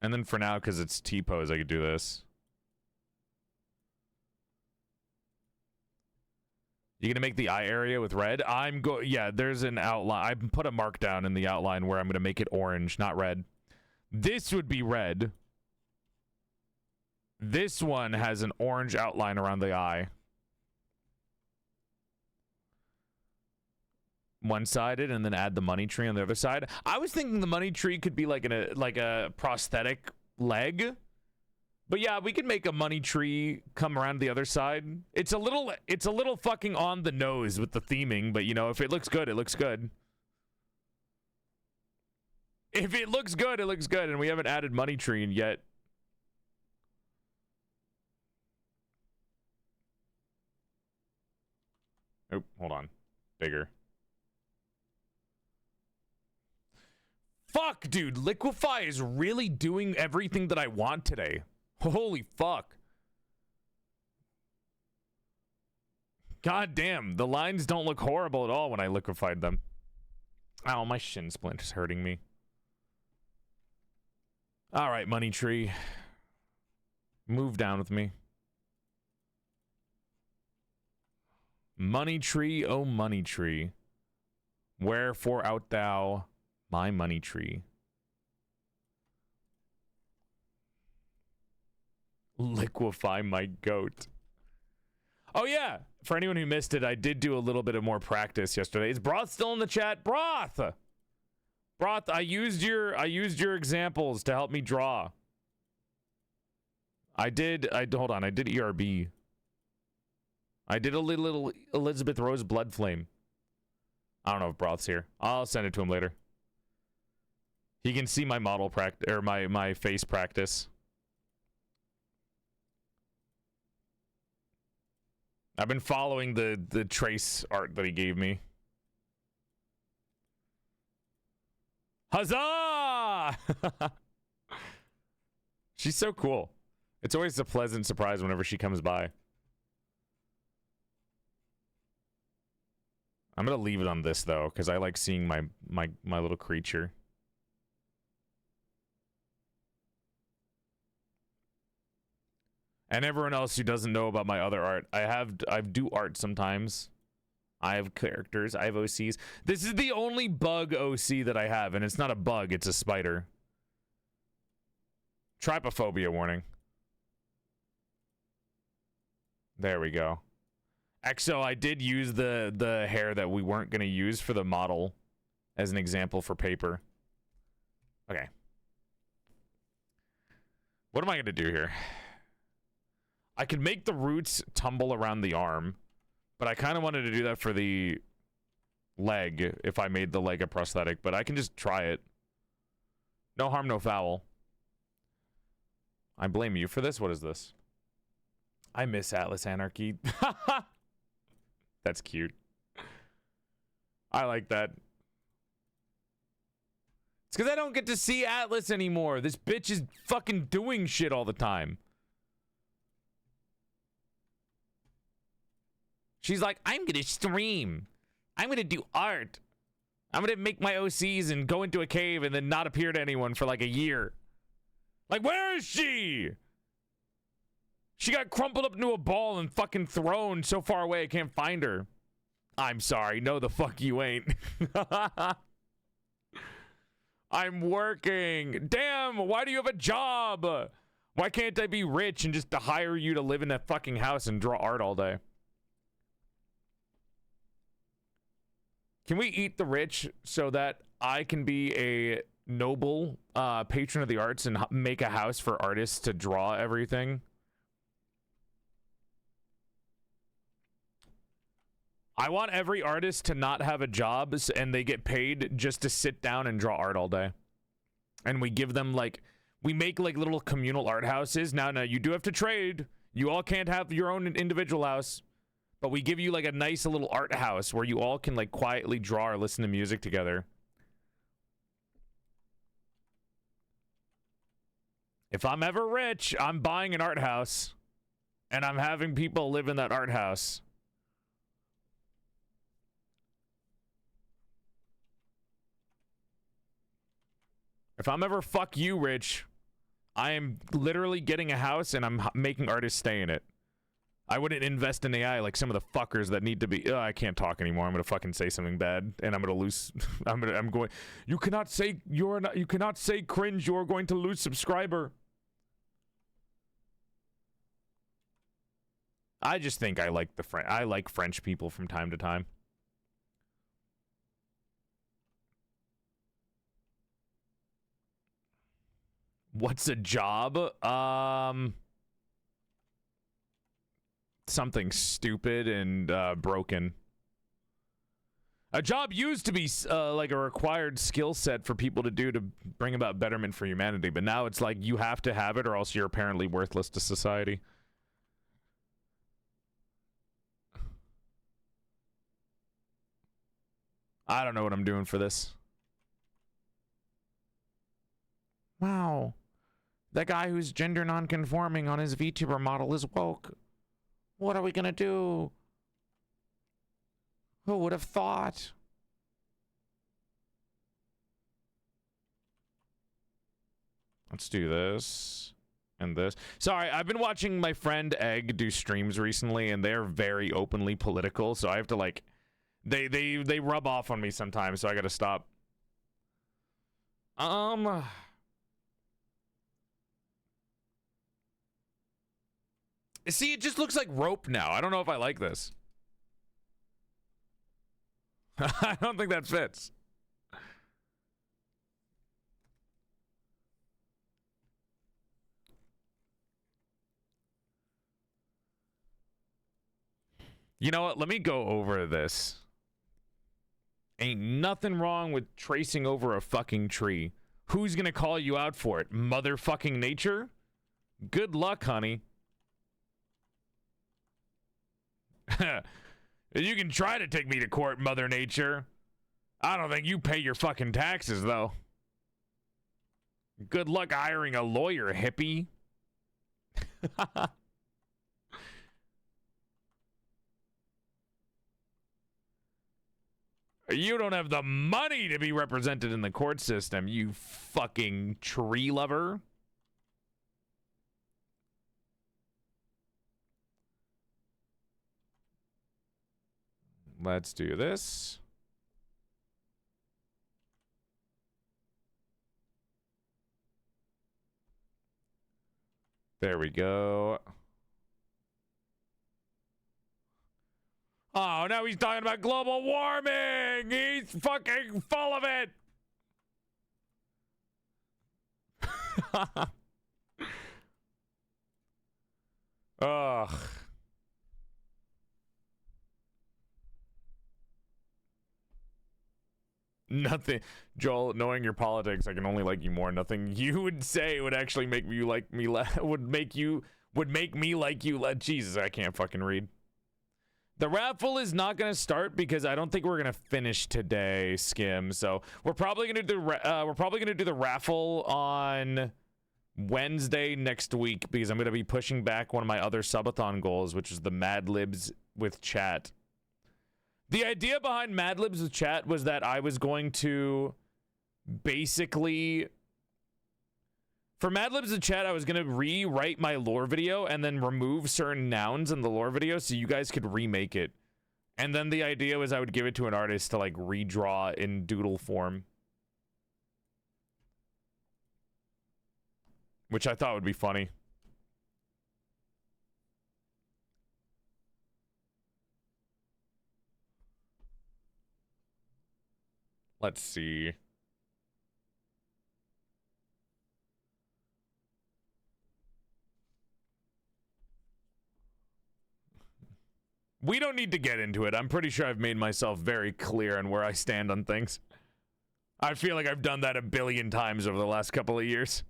And then for now, because it's T-pose, I could do this. You gonna make the eye area with red? Yeah, there's an outline. I put a mark down in the outline where I'm gonna make it orange, not red. This would be red. This one has an orange outline around the eye. One-sided, and then add the money tree on the other side. I was thinking the money tree could be like a prosthetic leg. But yeah, we could make a money tree come around the other side. It's a little fucking on the nose with the theming, but you know, if it looks good, it looks good. If it looks good, it looks good, and we haven't added money tree yet. Oh, hold on. Bigger. Fuck, dude. Liquify is really doing everything that I want today. Holy fuck. God damn. The lines don't look horrible at all when I liquefied them. Ow, my shin splint is hurting me. All right, money tree. Move down with me. Money tree, oh money tree. Wherefore art thou my money tree? Liquefy my goat. Oh yeah, for anyone who missed it, I did do a little bit of more practice yesterday. Is Broth still in the chat? Broth! Broth, I used your examples to help me draw. I did ERB. I did a little Elizabeth Rose blood flame. I don't know if Broth's here. I'll send it to him later. He can see my model practice, or my face practice. I've been following the trace art that he gave me. Huzzah! She's so cool. It's always a pleasant surprise whenever she comes by. I'm gonna leave it on this though, because I like seeing my little creature. And everyone else who doesn't know about my other art, I do art sometimes. I have characters, I have OCs. This is the only bug OC that I have, and it's not a bug, it's a spider. Trypophobia warning. There we go. Exo, I did use the hair that we weren't going to use for the model as an example for paper. Okay. What am I going to do here? I could make the roots tumble around the arm, but I kind of wanted to do that for the leg if I made the leg a prosthetic, but I can just try it. No harm, no foul. I blame you for this. What is this? I miss Atlas Anarchy. That's cute. I like that. It's because I don't get to see Atlas anymore. This bitch is fucking doing shit all the time. She's like, I'm gonna stream. I'm gonna do art. I'm gonna make my OCs and go into a cave and then not appear to anyone for like a year. Like, where is she? She got crumpled up into a ball and fucking thrown so far away I can't find her. I'm sorry. No, the fuck you ain't. I'm working. Damn, why do you have a job? Why can't I be rich and just to hire you to live in that fucking house and draw art all day? Can we eat the rich so that I can be a noble patron of the arts and make a house for artists to draw everything? I want every artist to not have a job and they get paid just to sit down and draw art all day. And we give them like, we make like little communal art houses. Now, you do have to trade. You all can't have your own individual house. But we give you like a nice little art house where you all can like quietly draw or listen to music together. If I'm ever rich, I'm buying an art house. And I'm having people live in that art house. If I'm ever fuck you rich, I am literally getting a house and I'm making artists stay in it. I wouldn't invest in AI like some of the fuckers that need to be. I can't talk anymore. I'm gonna fucking say something bad, and I'm gonna lose. I'm going. You cannot say you're not. You cannot say cringe. You are going to lose subscriber. I just think I like I like French people from time to time. What's a job? Something stupid and broken. A job used to be like a required skill set for people to do to bring about betterment for humanity, but now it's like you have to have it or else you're apparently worthless to society. I don't know what I'm doing for this. Wow. That guy who's gender non-conforming on his VTuber model is woke. What are we gonna do? Who would have thought? Let's do this and this. Sorry, I've been watching my friend Egg do streams recently, and they're very openly political, so I have to like, they rub off on me sometimes, so I gotta stop. See, it just looks like rope now. I don't know if I like this. I don't think that fits. You know what? Let me go over this. Ain't nothing wrong with tracing over a fucking tree. Who's gonna call you out for it? Motherfucking nature? Good luck, honey. You can try to take me to court, Mother Nature. I don't think you pay your fucking taxes, though. Good luck hiring a lawyer, hippie. You don't have the money to be represented in the court system, you fucking tree lover. Let's do this. There we go. Oh, now he's talking about global warming. He's fucking full of it. Ugh. Nothing, Joel, knowing your politics, I can only like you more. Nothing you would say would actually make me like me would make me like you. Jesus, I can't fucking read. The raffle is not going to start because I don't think we're going to finish today, Skim. So we're probably going to do the raffle on Wednesday next week because I'm going to be pushing back one of my other subathon goals, which is the Mad Libs with chat. The idea behind Mad Libs with chat was that I was going to basically, for Mad Libs with chat, I was going to rewrite my lore video and then remove certain nouns in the lore video so you guys could remake it. And then the idea was I would give it to an artist to like redraw in doodle form. which I thought would be funny. Let's see. We don't need to get into it. I'm pretty sure I've made myself very clear on where I stand on things. I feel like I've done that a billion times over the last couple of years.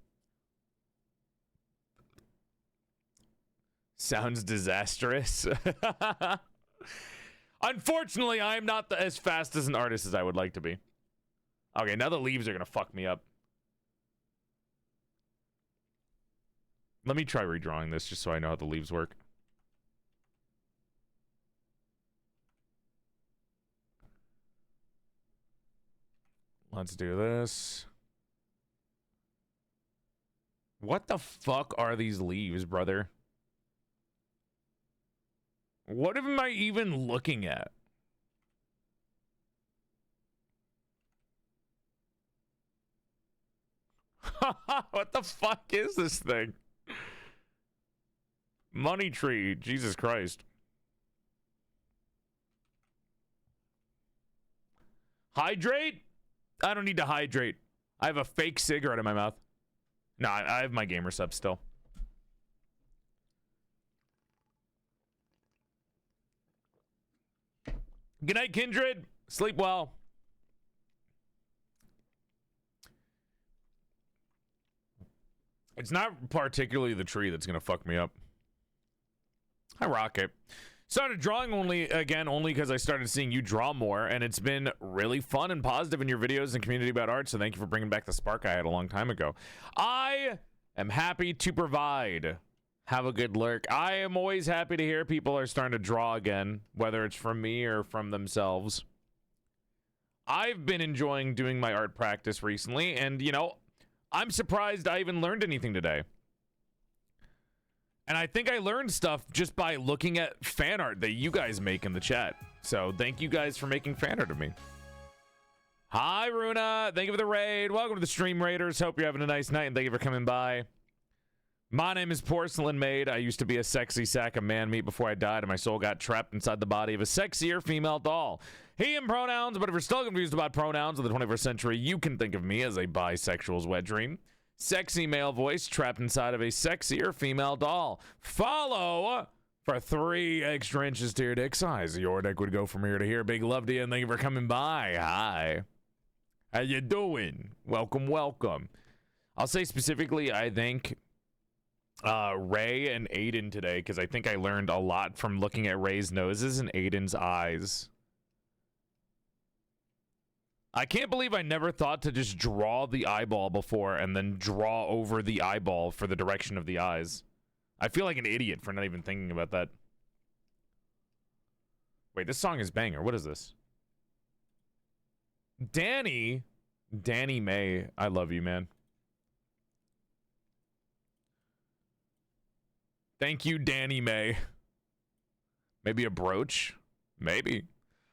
Sounds disastrous. Unfortunately, I am not as fast as an artist as I would like to be. Okay, now the leaves are going to fuck me up. Let me try redrawing this just so I know how the leaves work. Let's do this. What the fuck are these leaves, brother? What am I even looking at? What the fuck is this thing? Money tree, Jesus Christ. Hydrate? I don't need to hydrate. I have a fake cigarette in my mouth. No, I have my gamer sub still. Good night, Kindred. Sleep well. It's not particularly the tree that's going to fuck me up. Hi, Rocket. Started drawing only because I started seeing you draw more, and it's been really fun and positive in your videos and community about art, so thank you for bringing back the spark I had a long time ago. I am happy to provide. Have a good lurk. I am always happy to hear people are starting to draw again, whether it's from me or from themselves. I've been enjoying doing my art practice recently, and, you know, I'm surprised I even learned anything today. And I think I learned stuff just by looking at fan art that you guys make in the chat. So thank you guys for making fan art of me. Hi, Runa. Thank you for the raid. Welcome to the Stream Raiders. Hope you're having a nice night, and thank you for coming by. My name is PorcelainMaid. I used to be a sexy sack of man meat before I died, and my soul got trapped inside the body of a sexier female doll. He and pronouns, but if you're still confused about pronouns in the 21st century, you can think of me as a bisexual's wet dream. Sexy male voice trapped inside of a sexier female doll. Follow for 3 extra inches to your dick size. Your dick would go from here to here. Big love to you, and thank you for coming by. Hi. How you doing? Welcome, welcome. I'll say specifically, I thank Ray and Aiden today, because I think I learned a lot from looking at Ray's noses and Aiden's eyes. I can't believe I never thought to just draw the eyeball before and then draw over the eyeball for the direction of the eyes. I feel like an idiot for not even thinking about that. Wait, this song is banger. What is this? Danny May, I love you, man. Thank you, Danny May. Maybe a brooch? Maybe.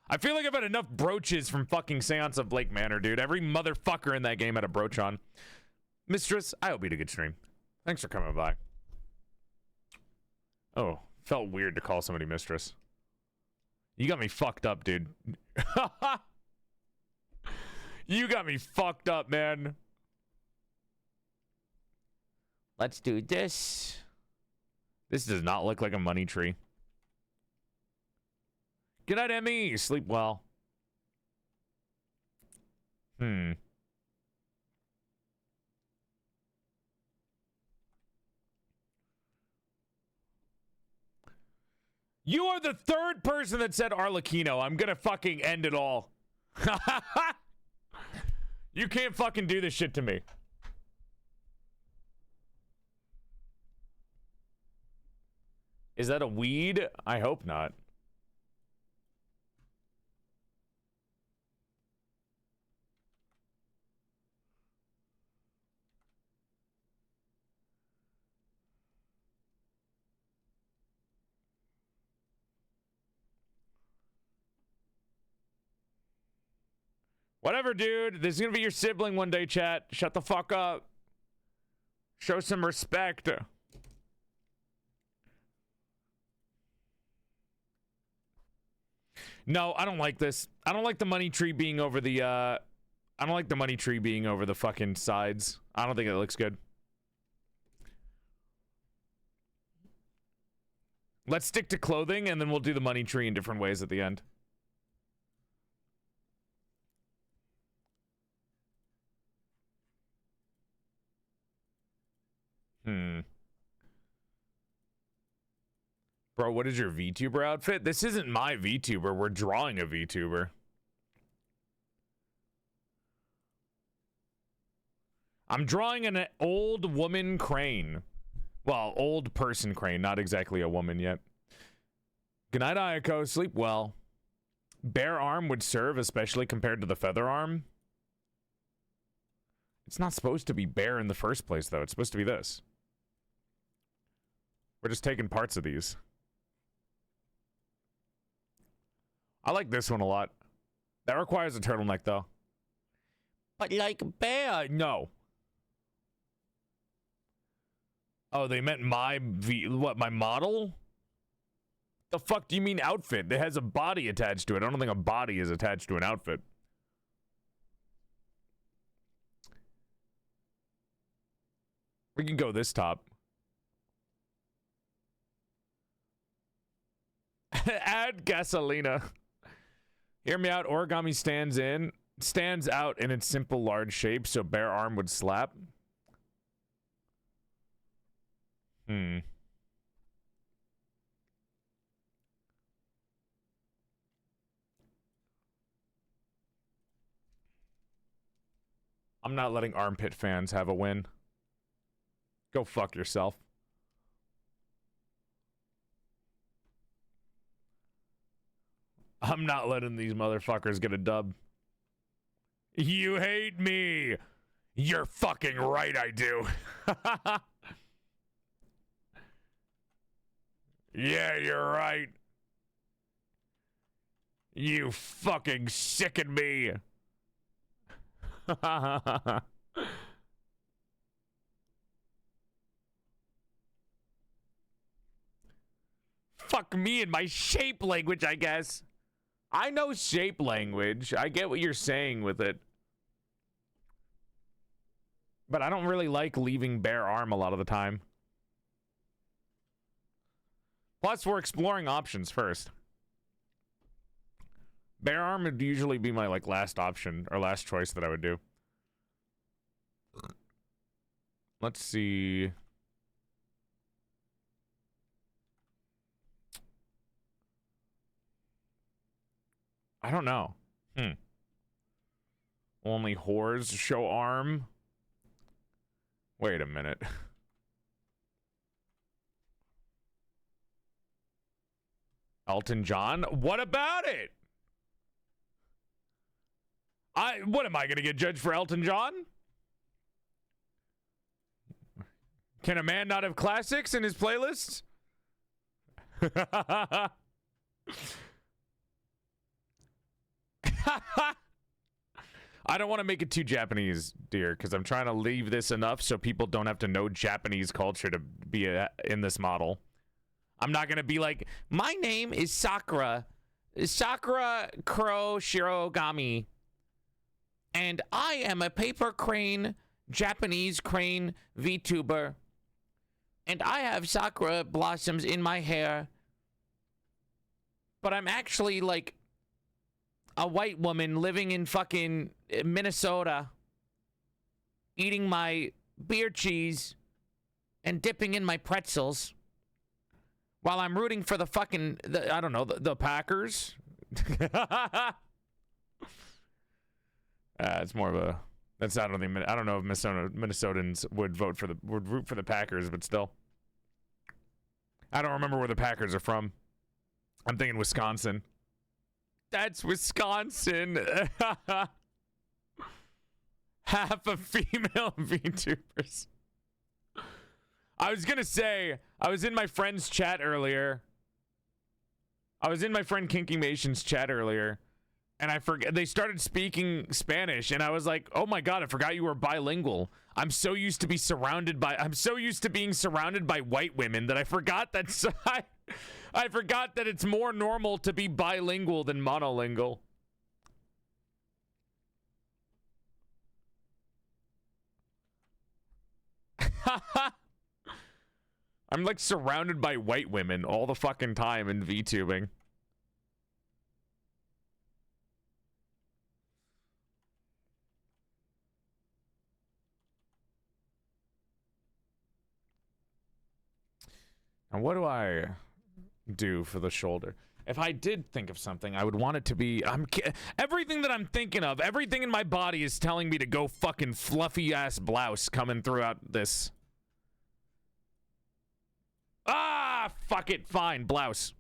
I feel like I've had enough brooches from fucking Seance of Blake Manor, dude. Every motherfucker in that game had a brooch on. Mistress, I hope you had a good stream. Thanks for coming by. Oh, felt weird to call somebody mistress. You got me fucked up, dude. You got me fucked up, man. Let's do this. This does not look like a money tree. Good night, Emmy. Sleep well. You are the 3rd person that said Arlecchino. I'm gonna fucking end it all. You can't fucking do this shit to me. Is that a weed? I hope not. Whatever, dude. This is gonna be your sibling one day, chat. Shut the fuck up. Show some respect. No, I don't like this. I don't like the money tree being over the, I don't like the money tree being over the fucking sides. I don't think it looks good. Let's stick to clothing, and then we'll do the money tree in different ways at the end. Bro, what is your VTuber outfit? This isn't my VTuber. We're drawing a VTuber. I'm drawing an old woman crane. Well, old person crane, not exactly a woman yet. Good night, Ayako. Sleep well. Bare arm would serve, especially compared to the feather arm. It's not supposed to be bare in the first place, though. It's supposed to be this. We're just taking parts of these. I like this one a lot. That requires a turtleneck, though. But like bear, no. Oh, they meant my my model? The fuck do you mean outfit? It has a body attached to it. I don't think a body is attached to an outfit. We can go this top. Add gasolina. Hear me out. Origami stands out in its simple large shape, so bare arm would slap. I'm not letting armpit fans have a win. Go fuck yourself. I'm not letting these motherfuckers get a dub. You hate me. You're fucking right, I do. Yeah, you're right. You fucking sicken me. Fuck me and my shape language, I guess. I know shape language. I get what you're saying with it. But I don't really like leaving bare arm a lot of the time. Plus, we're exploring options first. Bare arm would usually be my like last option or last choice that I would do. Let's see. I don't know. Only whores show arm. Wait a minute. Elton John? What about it? What am I gonna get judged for Elton John? Can a man not have classics in his playlists? I don't want to make it too Japanese, dear, because I'm trying to leave this enough so people don't have to know Japanese culture to be in this model. I'm not going to be like, my name is Sakura Kuro Shirogami, and I am a paper crane, Japanese crane VTuber, and I have sakura blossoms in my hair, but I'm actually like a white woman living in fucking Minnesota, eating my beer cheese and dipping in my pretzels while I'm rooting for the fucking, I don't know, the Packers. It's more of a, that's, I don't know if Minnesotans would root for the Packers, but still. I don't remember where the Packers are from. I'm thinking Wisconsin. That's Wisconsin. Half of female VTubers. I was gonna say, I was in my friend's chat earlier. I was in my friend Kinky Mation's chat earlier, and I forget, they started speaking Spanish, and I was like, oh my god, I forgot you were bilingual. I'm so used to being surrounded by white women that I forgot that I forgot that it's more normal to be bilingual than monolingual. I'm like surrounded by white women all the fucking time in VTubing. And what do I do for the shoulder? If I did think of something, I would want it to be... everything that I'm thinking of, everything in my body is telling me to go fucking fluffy-ass blouse coming throughout this. Ah, fuck it, fine, blouse.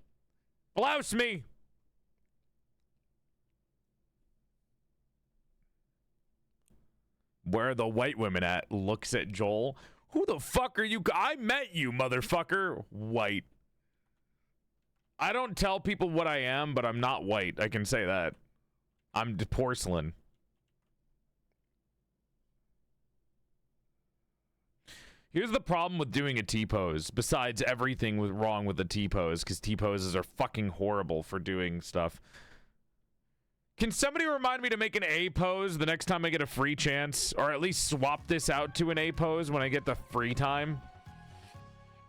Blouse me! Where are the white women at? Looks at Joel. Who the fuck are you? I met you, motherfucker. White. I don't tell people what I am, but I'm not white. I can say that. I'm porcelain. Here's the problem with doing a T-pose, besides everything was wrong with the T-pose, because T-poses are fucking horrible for doing stuff. Can somebody remind me to make an A pose the next time I get a free chance? Or at least swap this out to an A pose when I get the free time?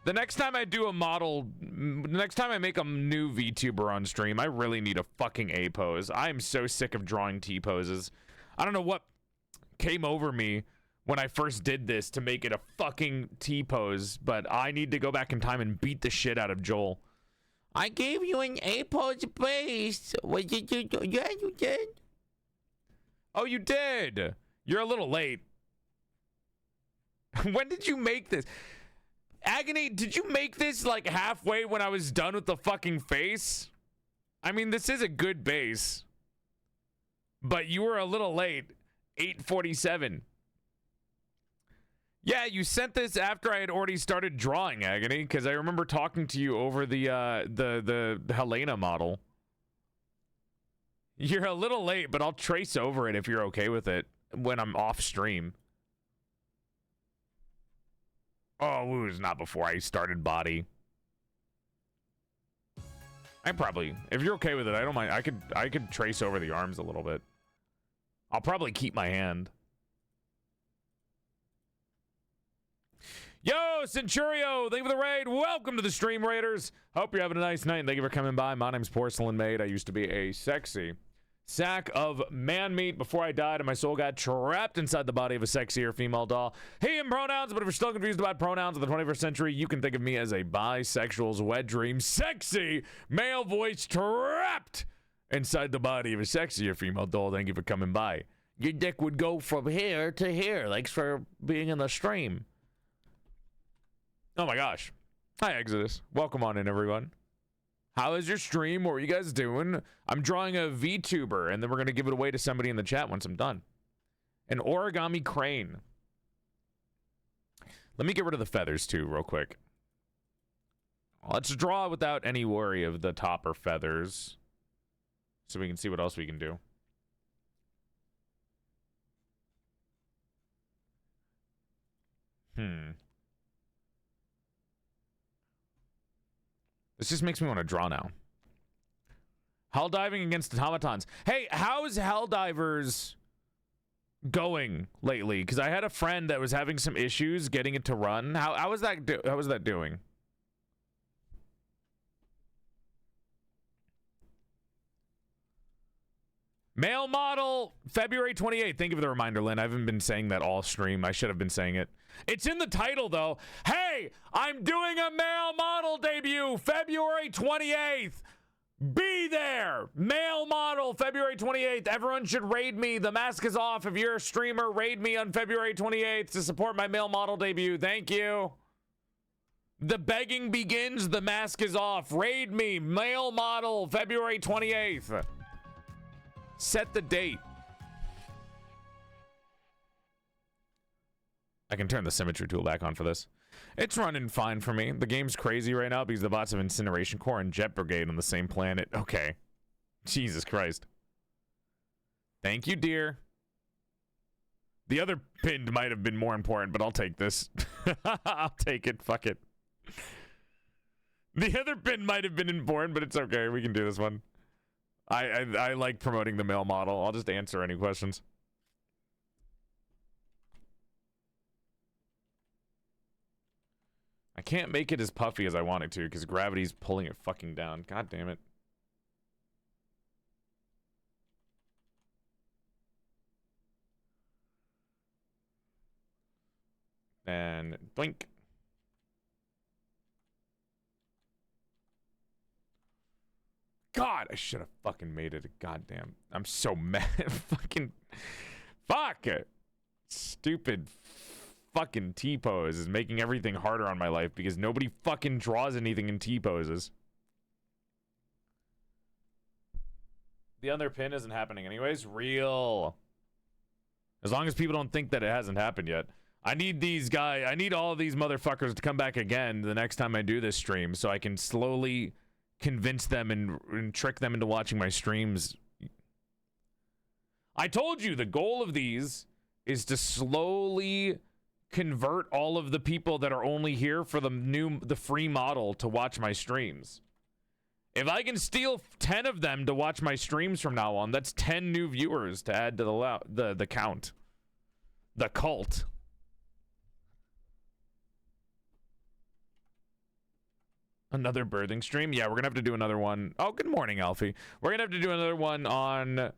The next time I do a model, the next time I make a new VTuber on stream, I really need a fucking A pose. I am so sick of drawing T poses. I don't know what came over me when I first did this to make it a fucking T pose, but I need to go back in time and beat the shit out of Joel. I gave you an A pose base. What did you do? Yeah, you did. Oh, you did. You're a little late. When did you make this? Agony, did you make this like halfway when I was done with the fucking face? I mean, this is a good base. But you were a little late. 8:47. Yeah, you sent this after I had already started drawing, Agony, because I remember talking to you over the Helena model. You're a little late, but I'll trace over it if you're okay with it when I'm off stream. Oh, it was not before I started body. I probably, if you're okay with it, I don't mind. I could trace over the arms a little bit. I'll probably keep my hand. Yo, Centurio, thank you for the raid. Welcome to the stream, Raiders. Hope you're having a nice night, and thank you for coming by. My name's PorcelainMaid. I used to be a sexy sack of man meat before I died and my soul got trapped inside the body of a sexier female doll. He and pronouns, but if you're still confused about pronouns in the 21st century, you can think of me as a bisexual's wet dream, sexy male voice trapped inside the body of a sexier female doll. Thank you for coming by. Your dick would go from here to here. Thanks for being in the stream. Oh my gosh. Hi, Exodus. Welcome on in, everyone. How is your stream? What are you guys doing? I'm drawing a VTuber, and then we're going to give it away to somebody in the chat once I'm done. An origami crane. Let me get rid of the feathers, too, real quick. Let's draw without any worry of the topper feathers, so we can see what else we can do. This just makes me want to draw now. Hell diving against automatons. Hey, how's Helldivers going lately? Because I had a friend that was having some issues getting it to run. How was that doing? Male model, February 28th. Thank you for the reminder, Lynn. I haven't been saying that all stream. I should have been saying it. It's in the title, though. Hey, I'm doing a male model debut, February 28th. Be there. Male model, February 28th. Everyone should raid me. The mask is off. If you're a streamer, raid me on February 28th to support my male model debut. Thank you. The begging begins. The mask is off. Raid me. Male model, February 28th. Set the date. I can turn the symmetry tool back on for this. It's running fine for me. The game's crazy right now because the bots have Incineration Core and Jet Brigade on the same planet. Okay. Jesus Christ. Thank you, dear. The other pin might have been more important, but I'll take this. I'll take it. Fuck it. The other pin might have been important, but it's okay. We can do this one. I like promoting the male model. I'll just answer any questions. I can't make it as puffy as I want it to because gravity's pulling it fucking down. God damn it. And blink. God, I should have fucking made it a goddamn. I'm so mad. Fucking fuck. Stupid fucking T-pose is making everything harder on my life because nobody fucking draws anything in T-poses. The other pin isn't happening anyways. Real. As long as people don't think that it hasn't happened yet. I need these guys. I need all of these motherfuckers to come back again the next time I do this stream so I can slowly convince them and trick them into watching my streams. I told you the goal of these is to slowly convert all of the people that are only here for the free model to watch my streams. If I can steal 10 of them to watch my streams from now on, that's 10 new viewers to add to the count. The cult. Another birthing stream? Yeah, we're gonna have to do another one. Oh, good morning, Alfie. We're gonna have to do another one on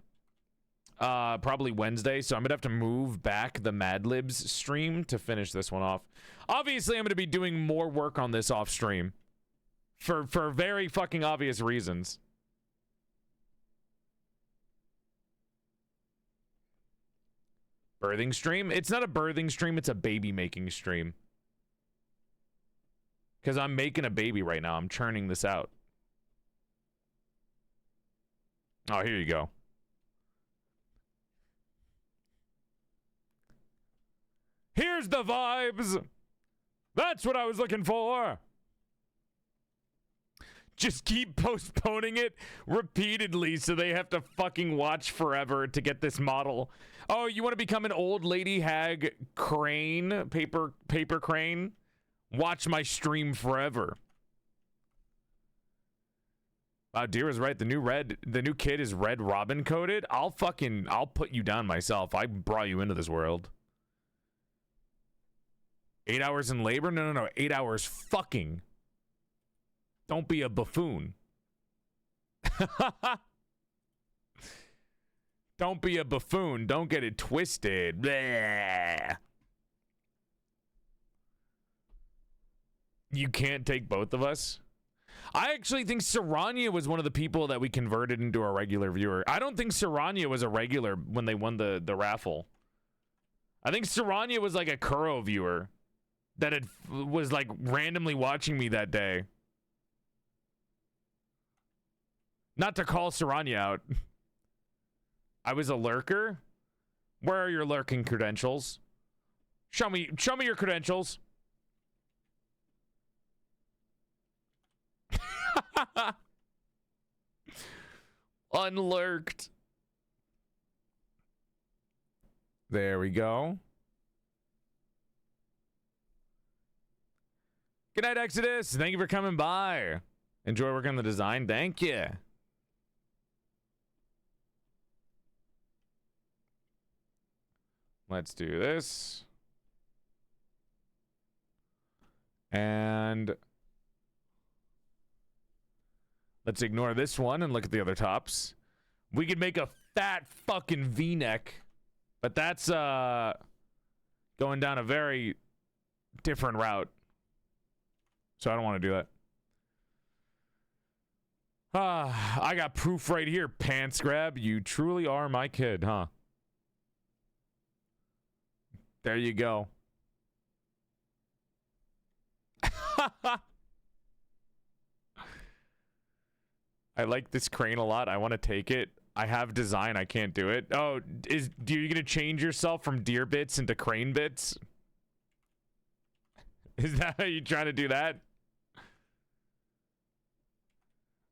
probably Wednesday, so I'm gonna have to move back the Mad Libs stream to finish this one off. Obviously, I'm gonna be doing more work on this off stream for very fucking obvious reasons. Birthing stream? It's not a birthing stream, it's a baby making stream. Because I'm making a baby right now. I'm churning this out. Oh, here you go. Here's the vibes. That's what I was looking for. Just keep postponing it repeatedly so they have to fucking watch forever to get this model. Oh, you want to become an old lady hag crane? Paper crane? Watch my stream forever. Deer is right. The new kid is Red Robin coded. I'll put you down myself. I brought you into this world. 8 hours in labor? No. 8 hours fucking. Don't be a buffoon. Don't be a buffoon. Don't get it twisted. Blah. You can't take both of us? I actually think Saranya was one of the people that we converted into a regular viewer. I don't think Saranya was a regular when they won the raffle. I think Saranya was like a Kuro viewer that was like randomly watching me that day. Not to call Saranya out. I was a lurker? Where are your lurking credentials? Show me your credentials. Unlurked. There we go. Good night, Exodus. Thank you for coming by. Enjoy working on the design. Thank you. Let's do this. And let's ignore this one and look at the other tops. We could make a fat fucking V-neck, but that's going down a very different route. So I don't want to do that. I got proof right here, pants grab. You truly are my kid, huh? There you go. I like this crane a lot. I want to take it. I have design. I can't do it. Oh, you gonna change yourself from deer bits into crane bits? Is that how you trying to do that?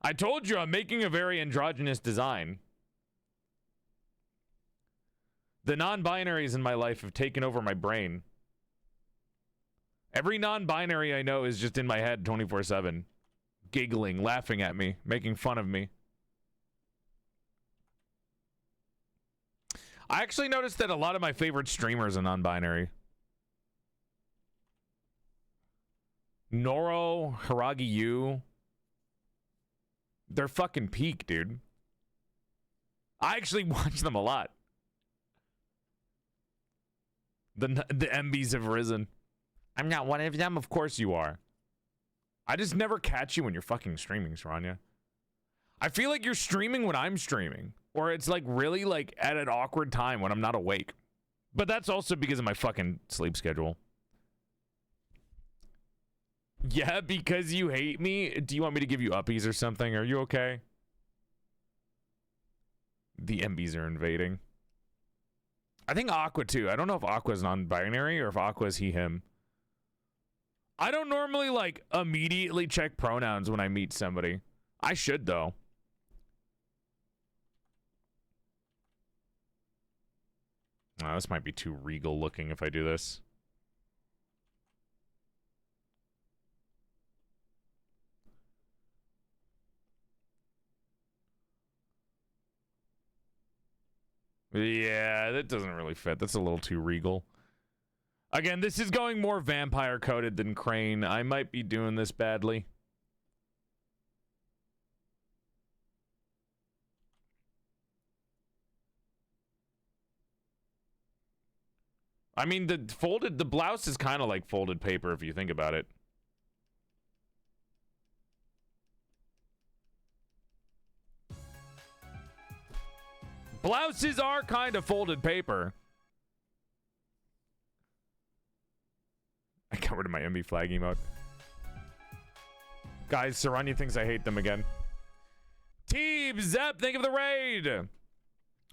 I told you I'm making a very androgynous design. The non-binaries in my life have taken over my brain. Every non-binary I know is just in my head 24/7. Giggling, laughing at me, making fun of me. I actually noticed that a lot of my favorite streamers are non-binary. Noro, Hiragi Yu. They're fucking peak, dude. I actually watch them a lot. The MBs have risen. I'm not one of them. Of course you are. I just never catch you when you're fucking streaming, Saranya. I feel like you're streaming when I'm streaming. Or it's like really like at an awkward time when I'm not awake. But that's also because of my fucking sleep schedule. Yeah, because you hate me? Do you want me to give you uppies or something? Are you okay? The MBs are invading. I think Aqua too. I don't know if Aqua's non-binary or if Aqua's he, him. I don't normally like immediately check pronouns when I meet somebody. I should though. Oh, this might be too regal looking if I do this. Yeah, that doesn't really fit. That's a little too regal. Again, this is going more vampire coded than Crane. I might be doing this badly. I mean, the blouse is kind of like folded paper if you think about it. Blouses are kind of folded paper. I got rid of my MB flag emote. Guys, Saranya thinks I hate them again. Teeb Zep, thank you for the raid.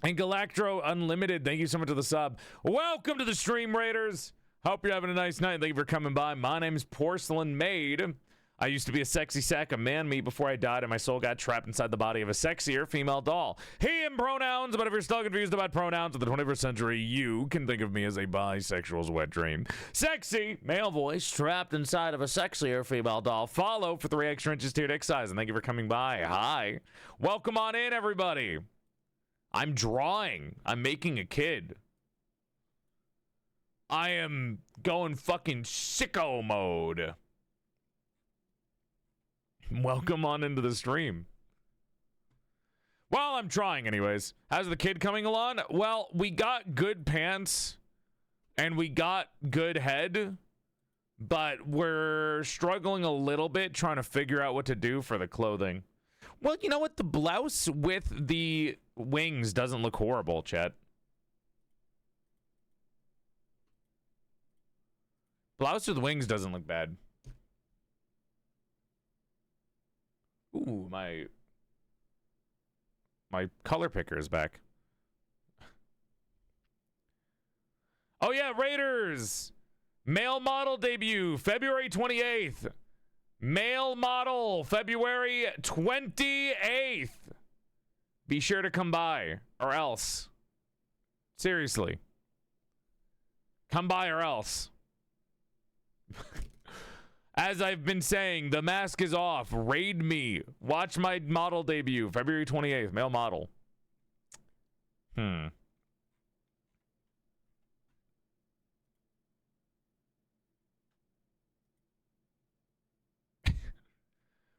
And Galactro Unlimited, thank you so much for the sub. Welcome to the stream, Raiders. Hope you're having a nice night. Thank you for coming by. My name is PorcelainMaid. I used to be a sexy sack of man meat before I died and my soul got trapped inside the body of a sexier female doll. He and pronouns, but if you're still confused about pronouns of the 21st century, you can think of me as a bisexual's wet dream. Sexy, male voice, trapped inside of a sexier female doll. Follow for 3 extra inches to your dick size, and thank you for coming by. Hi. Welcome on in, everybody. I'm drawing. I'm making a kid. I am going fucking sicko mode. Welcome on into the stream. Well, I'm trying anyways. How's the kid coming along? Well, we got good pants and we got good head, but we're struggling a little bit trying to figure out what to do for the clothing. Well, you know what? The blouse with the wings doesn't look horrible, chat. Blouse with wings doesn't look bad. Ooh, my color picker is back. Oh yeah, Raiders! Male model debut, February 28th. Male model, February 28th. Be sure to come by, or else. Seriously. Come by or else. As I've been saying, the mask is off. Raid me. Watch my model debut, February 28th, male model.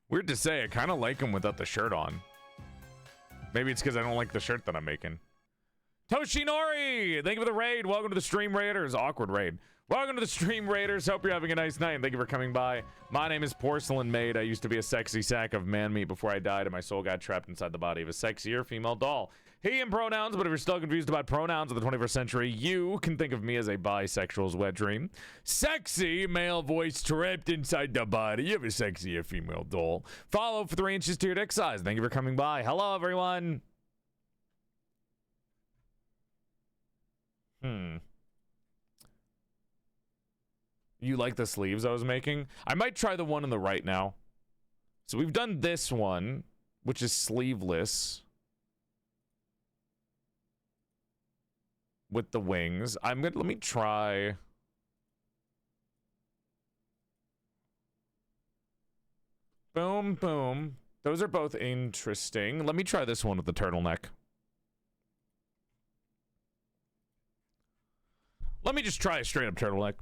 Weird to say, I kind of like him without the shirt on. Maybe it's because I don't like the shirt that I'm making. Toshinori, thank you for the raid. Welcome to the stream, Raiders. Awkward raid. Welcome to the stream, Raiders. Hope you're having a nice night, and thank you for coming by. My name is PorcelainMaid. I used to be a sexy sack of man meat before I died, and my soul got trapped inside the body of a sexier female doll. He and pronouns, but if you're still confused about pronouns of the 21st century, you can think of me as a bisexual's wet dream. Sexy male voice trapped inside the body of a sexier female doll. Follow for 3 inches to your dick size. Thank you for coming by. Hello, everyone. You like the sleeves I was making? I might try the one on the right now. So we've done this one, which is sleeveless. with the wings. Let me try. Boom, boom. Those are both interesting. Let me try this one with the turtleneck. Let me just try a straight up turtleneck.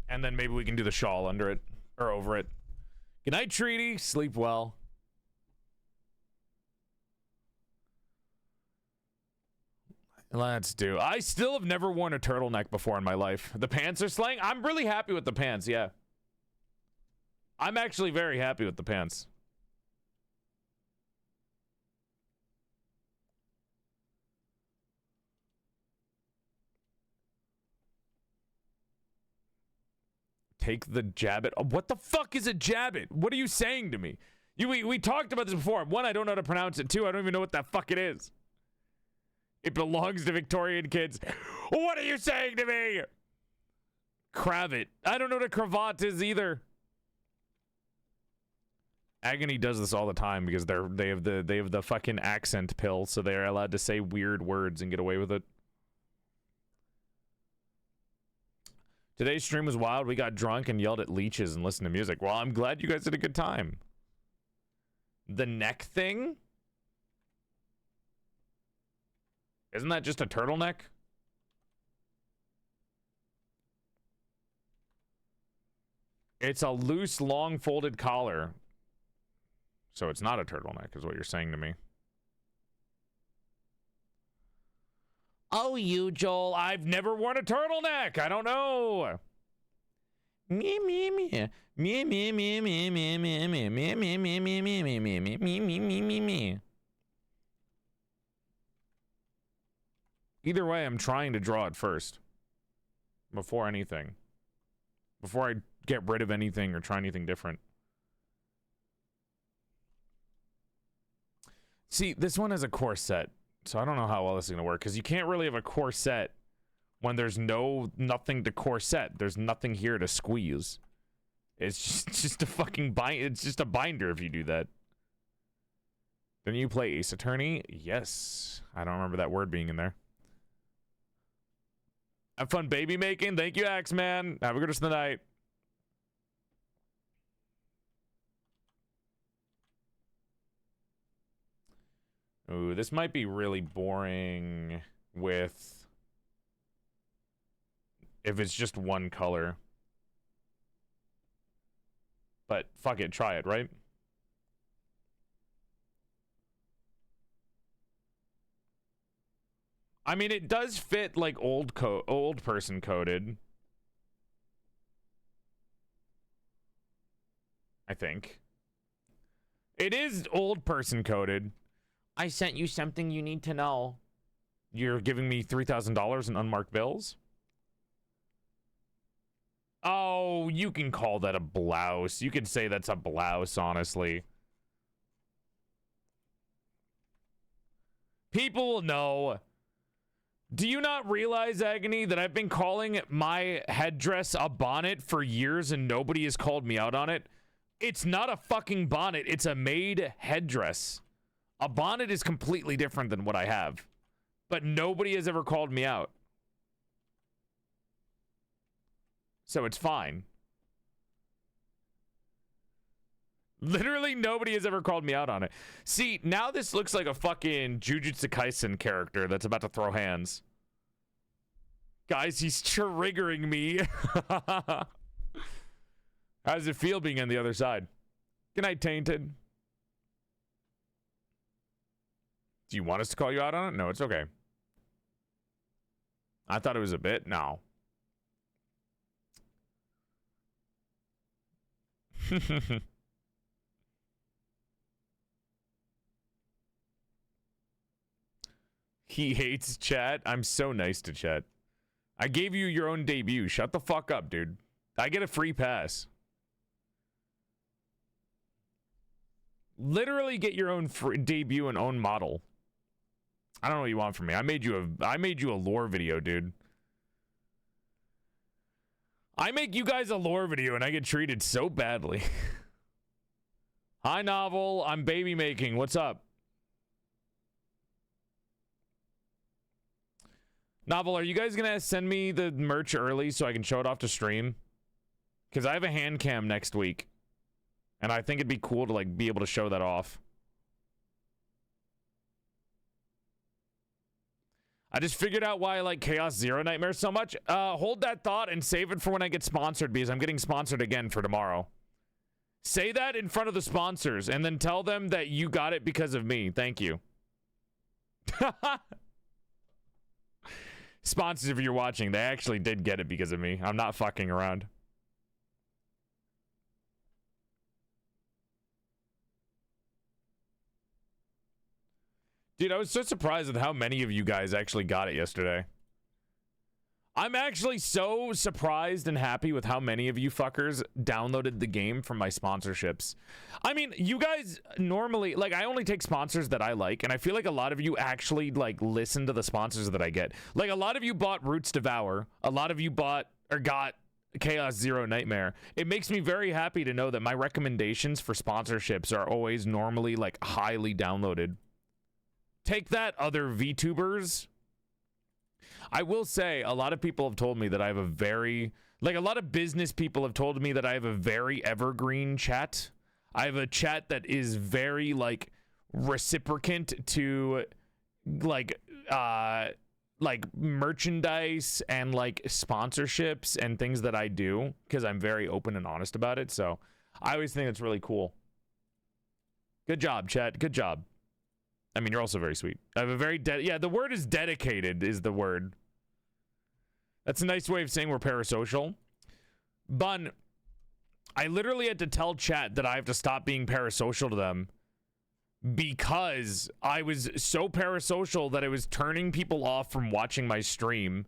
And then maybe we can do the shawl under it. Or over it. Good night, Treaty. Sleep well. Let's do. I still have never worn a turtleneck before in my life. The pants are slaying. I'm really happy with the pants, yeah. I'm actually very happy with the pants. Take the jabbit. Oh, what the fuck is a jabbit? What are you saying to me? We talked about this before. One, I don't know how to pronounce it. Two, I don't even know what that fuck it is. It belongs to Victorian kids. What are you saying to me? Cravat. I don't know what a cravat is either. Agony does this all the time because they have the fucking accent pill, so they're allowed to say weird words and get away with it. Today's stream was wild. We got drunk and yelled at leeches and listened to music. Well, I'm glad you guys had a good time. The neck thing? Isn't that just a turtleneck? It's a loose, long folded collar. So it's not a turtleneck, is what you're saying to me. Oh, you, Joel. I've never worn a turtleneck. I don't know. Me, me, me. Me, me, me, me, me, me, me, me, me, me, me, me, me, me, me, me, me, me, me. Either way, I'm trying to draw it first. Before anything. Before I get rid of anything or try anything different. See, this one has a corset. So I don't know how well this is going to work. Because you can't really have a corset when there's nothing to corset. There's nothing here to squeeze. It's just a fucking it's just a binder if you do that. Then you play Ace Attorney? Yes. I don't remember that word being in there. Have fun baby making. Thank you, Axeman. Have a good rest of the night. Ooh, this might be really boring with... if it's just one color. But fuck it, try it, right? I mean, it does fit like old person coded. I think. It is old person coded. I sent you something you need to know. You're giving me $3,000 in unmarked bills? Oh, you can call that a blouse. You could say that's a blouse, honestly. People will know. Do you not realize, Agony, that I've been calling my headdress a bonnet for years and nobody has called me out on it? It's not a fucking bonnet. It's a maid headdress. A bonnet is completely different than what I have. But nobody has ever called me out. So it's fine. Literally nobody has ever called me out on it. See, now this looks like a fucking Jujutsu Kaisen character that's about to throw hands. Guys, he's triggering me. How does it feel being on the other side? Good night, Tainted. Do you want us to call you out on it? No, it's okay. I thought it was a bit. No. He hates chat. I'm so nice to chat. I gave you your own debut. Shut the fuck up, dude. I get a free pass. Literally get your own debut and own model. I don't know what you want from me. I made you a lore video, dude. I make you guys a lore video and I get treated so badly. Hi, Novel. I'm baby making. What's up? Novel, are you guys gonna send me the merch early so I can show it off to stream? Because I have a hand cam next week. And I think it'd be cool to like be able to show that off. I just figured out why I like Chaos Zero Nightmare so much. Hold that thought and save it for when I get sponsored, because I'm getting sponsored again for tomorrow. Say that in front of the sponsors and then tell them that you got it because of me. Thank you. Sponsors, if you're watching, they actually did get it because of me. I'm not fucking around. Dude, I was so surprised at how many of you guys actually got it yesterday. I'm actually so surprised and happy with how many of you fuckers downloaded the game from my sponsorships. I mean, you guys normally, like, I only take sponsors that I like, and I feel like a lot of you actually, like, listen to the sponsors that I get. Like, a lot of you bought Roots Devour. A lot of you bought, or got Chaos Zero Nightmare. It makes me very happy to know that my recommendations for sponsorships are always normally, like, highly downloaded. Take that, other VTubers. I will say, a lot of people have told me that I have a very, like, a lot of business people have told me that I have a very evergreen chat. I have a chat that is very, like, reciprocant to, like merchandise and, like, sponsorships and things that I do, because I'm very open and honest about it. So I always think it's really cool. Good job, chat. Good job. I mean, you're also very sweet. I have a very yeah, the word is dedicated is the word. That's a nice way of saying we're parasocial. Bun, I literally had to tell chat that I have to stop being parasocial to them because I was so parasocial that I was turning people off from watching my stream.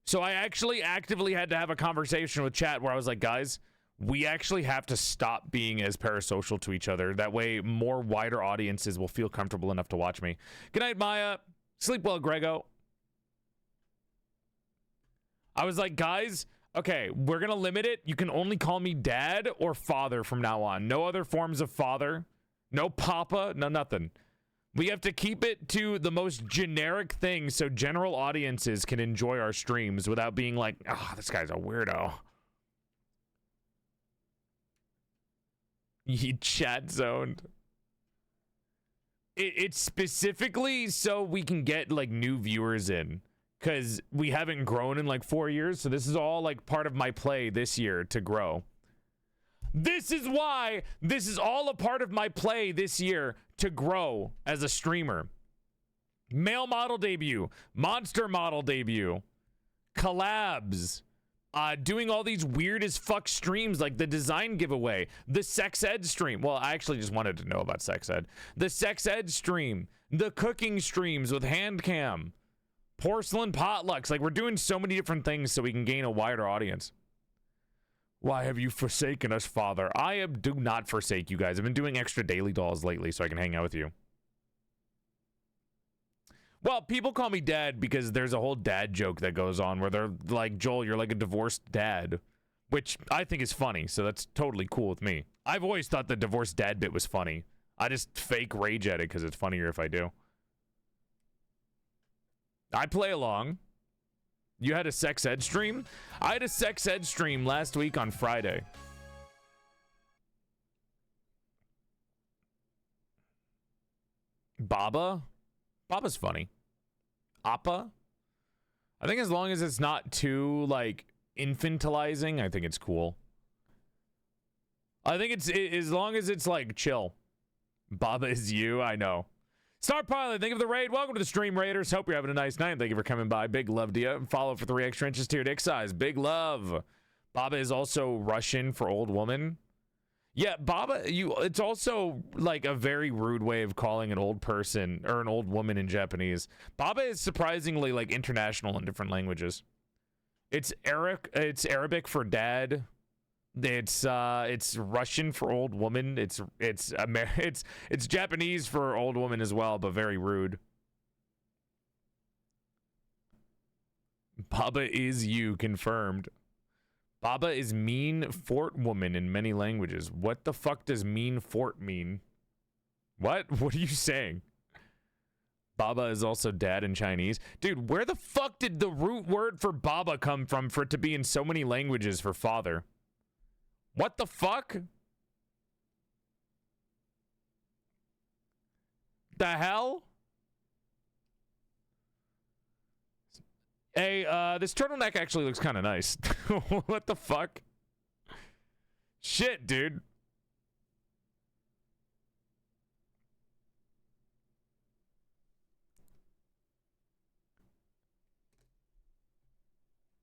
So I actually actively had to have a conversation with chat where I was like, guys, we actually have to stop being as parasocial to each other. That way, more wider audiences will feel comfortable enough to watch me. Good night, Maya. Sleep well, Grego. I was like, guys, okay, we're going to limit it. You can only call me dad or father from now on. No other forms of father. No papa. No nothing. We have to keep it to the most generic thing so general audiences can enjoy our streams without being like, oh, this guy's a weirdo. You chat zoned. It's specifically so we can get like new viewers in, because we haven't grown in like 4 years. So this is all like part of my play this year to grow. This is why this is all a part of my play this year to grow as a streamer. Male model debut, monster model debut, collabs. Doing all these weird as fuck streams like the design giveaway, the sex ed stream. Well, I actually just wanted to know about sex ed. The sex ed stream, the cooking streams with hand cam, porcelain potlucks. Like, we're doing so many different things so we can gain a wider audience. Why have you forsaken us, Father? I do not forsake you guys. I've been doing extra daily dolls lately so I can hang out with you. Well, people call me dad because there's a whole dad joke that goes on where they're like, Joel, you're like a divorced dad, which I think is funny. So that's totally cool with me. I've always thought the divorced dad bit was funny. I just fake rage at it because it's funnier if I do. I play along. You had a sex ed stream? I had a sex ed stream last week on Friday. Baba? Baba's funny. Appa? I think as long as it's not too, like, infantilizing, I think it's cool. I think it's, as long as it's, like, chill. Baba is you, I know. Star Pilot, thank you for the raid. Welcome to the stream, Raiders. Hope you're having a nice night. Thank you for coming by. Big love to you. Follow for 3 extra inches to your dick size. Big love. Baba is also Russian for old woman. Yeah, Baba, it's also like a very rude way of calling an old person or an old woman in Japanese. Baba is surprisingly like international in different languages. It's Arabic for dad. It's Russian for old woman. It's Japanese for old woman as well, but very rude. Baba is you, confirmed. Baba is mean fort woman in many languages. What the fuck does mean fort mean? What? What are you saying? Baba is also dad in Chinese. Dude, where the fuck did the root word for Baba come from for it to be in so many languages for father? What the fuck? The hell? Hey, this turtleneck actually looks kind of nice. What the fuck? Shit, dude.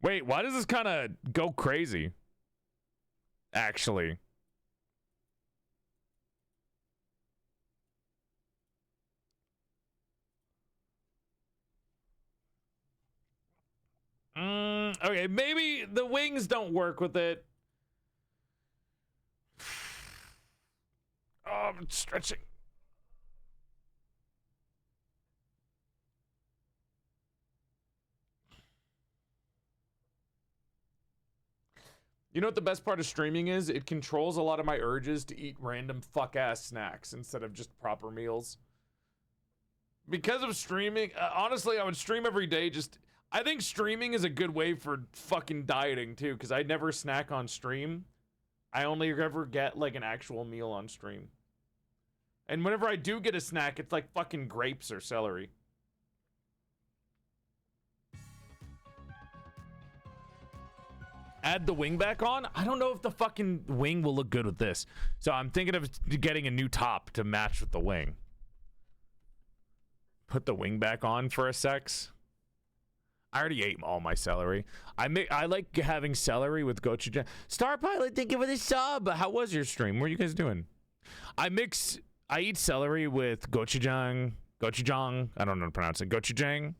Wait, why does this kind of go crazy? Actually. Okay, maybe the wings don't work with it. Oh, I'm stretching. You know what the best part of streaming is? It controls a lot of my urges to eat random fuck-ass snacks instead of just proper meals. Because of streaming, honestly, I would stream every day just... I think streaming is a good way for fucking dieting, too, because I never snack on stream. I only ever get, like, an actual meal on stream. And whenever I do get a snack, it's like fucking grapes or celery. Add the wing back on? I don't know if the fucking wing will look good with this. So I'm thinking of getting a new top to match with the wing. Put the wing back on for a sex. I already ate all my celery. I like having celery with gochujang. Star Pilot, thank you for the sub. How was your stream? What are you guys doing? I eat celery with gochujang. I don't know how to pronounce it. Gochujang.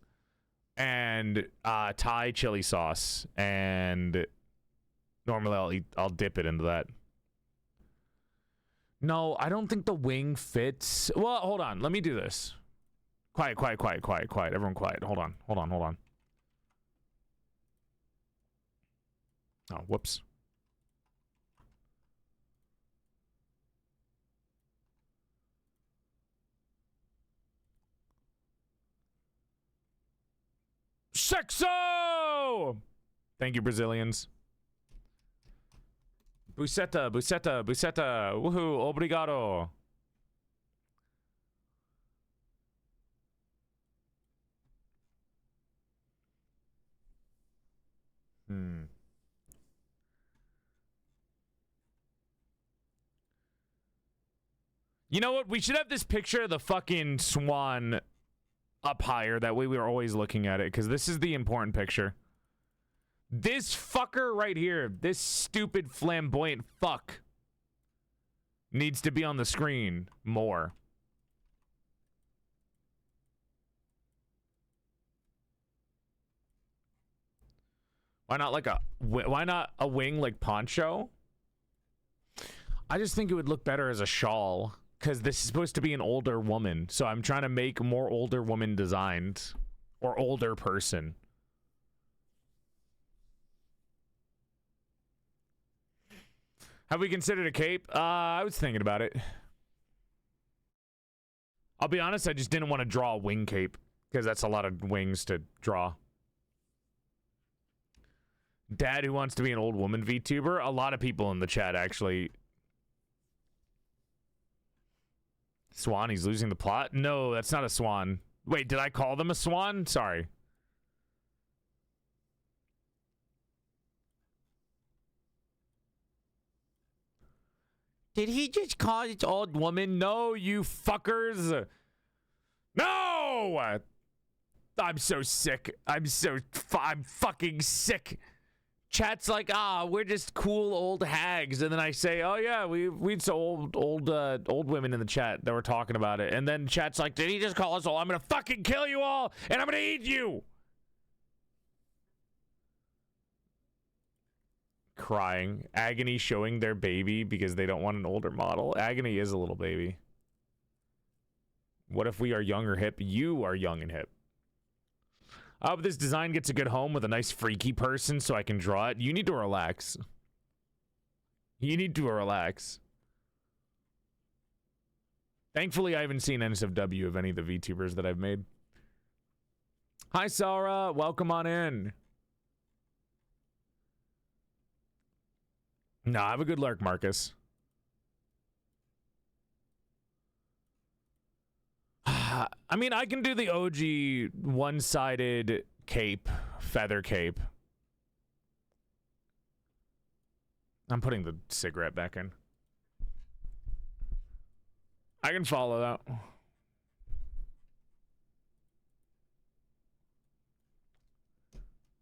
And Thai chili sauce. And normally I'll dip it into that. No, I don't think the wing fits. Well, hold on. Let me do this. Quiet. Everyone quiet. Hold on. Oh, whoops. Sexo! Thank you, Brazilians. Buceta. Woohoo, obrigado. You know what? We should have this picture of the fucking swan up higher. That way we were always looking at it, because this is the important picture. This fucker right here, this stupid flamboyant fuck, needs to be on the screen more. Why not a wing like Poncho? I just think it would look better as a shawl. Because this is supposed to be an older woman. So I'm trying to make more older woman designs. Or older person. Have we considered a cape? I was thinking about it. I'll be honest, I just didn't want to draw a wing cape. Because that's a lot of wings to draw. Dad who wants to be an old woman VTuber? A lot of people in the chat actually... Swan, he's losing the plot? No, that's not a swan. Wait, did I call them a swan? Sorry. Did he just call it old woman? No, you fuckers. No! I'm so sick. I'm fucking sick. Chat's like, we're just cool old hags, and then I say, oh yeah, we'd so old women in the chat that were talking about it, and then chat's like, did he just call us old? I'm gonna fucking kill you all, and I'm gonna eat you. Crying, Agony showing their baby because they don't want an older model. Agony is a little baby. What if we are young or hip? You are young and hip. I hope this design gets a good home with a nice freaky person so I can draw it. You need to relax. You need to relax. Thankfully, I haven't seen NSFW of any of the VTubers that I've made. Hi, Sarah. Welcome on in. Nah, have a good lurk, Marcus. I mean, I can do the OG one-sided cape, feather cape. I'm putting the cigarette back in. I can follow that.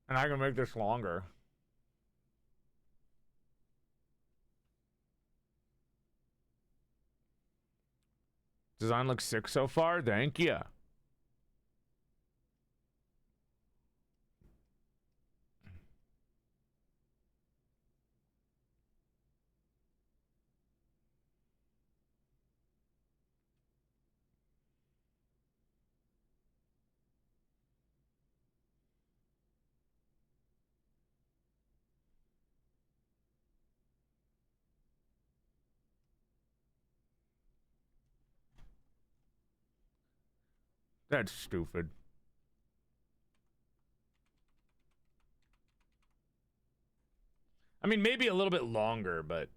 And I can make this longer. Design looks sick so far. Thank you. That's stupid. I mean, maybe a little bit longer, but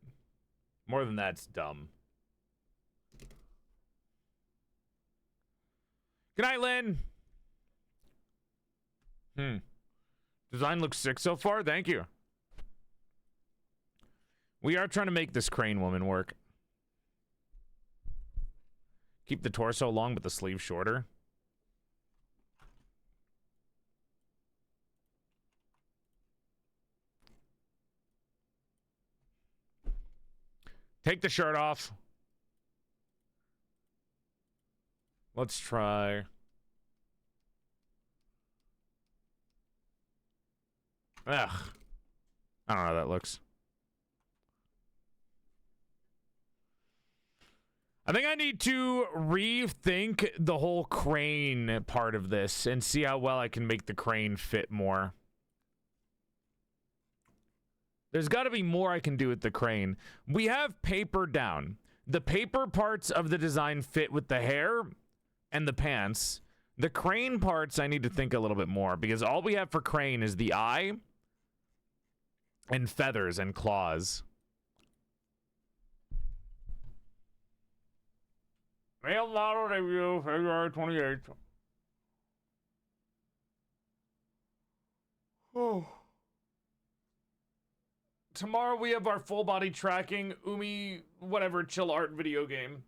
more than that's dumb. Good night, Lynn. Design looks sick so far. Thank you. We are trying to make this crane woman work. Keep the torso long, but the sleeve shorter. Take the shirt off. Let's try. Ugh. I don't know how that looks. I think I need to rethink the whole crane part of this and see how well I can make the crane fit more. There's got to be more I can do with the crane. We have paper down. The paper parts of the design fit with the hair and the pants. The crane parts, I need to think a little bit more because all we have for crane is the eye and feathers and claws. Male model debut February 28th. Oh. Tomorrow we have our full body tracking Umi whatever chill art video game.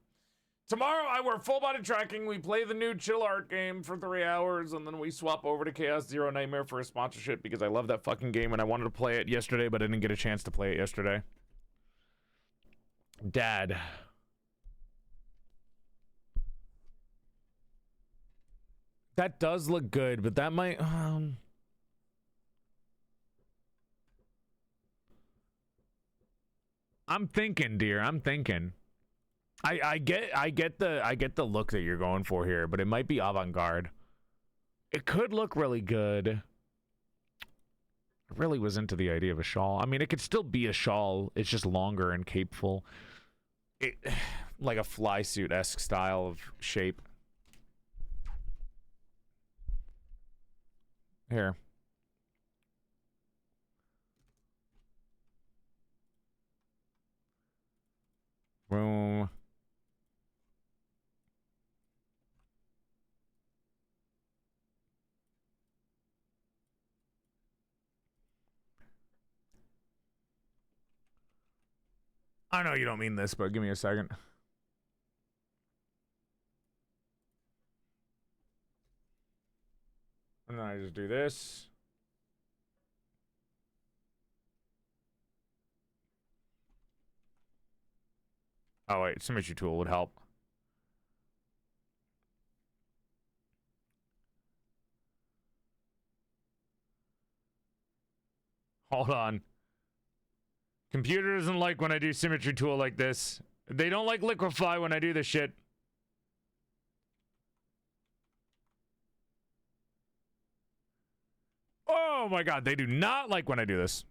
Tomorrow I wear full body tracking, we play the new chill art game for 3 hours, and then we swap over to Chaos Zero Nightmare for a sponsorship because I love that fucking game and I wanted to play it yesterday, but I didn't get a chance to play it yesterday. Dad. That does look good, but that might I'm thinking, dear. I'm thinking. I get the look that you're going for here, but it might be avant-garde. It could look really good. I really was into the idea of a shawl. I mean, it could still be a shawl. It's just longer and capeful. It like a fly suit-esque style of shape. Here. Boom. I know you don't mean this, but give me a second. And then I just do this. Oh wait, symmetry tool would help. Hold on. Computer doesn't like when I do symmetry tool like this. They don't like liquefy when I do this shit. Oh my god, they do not like when I do this.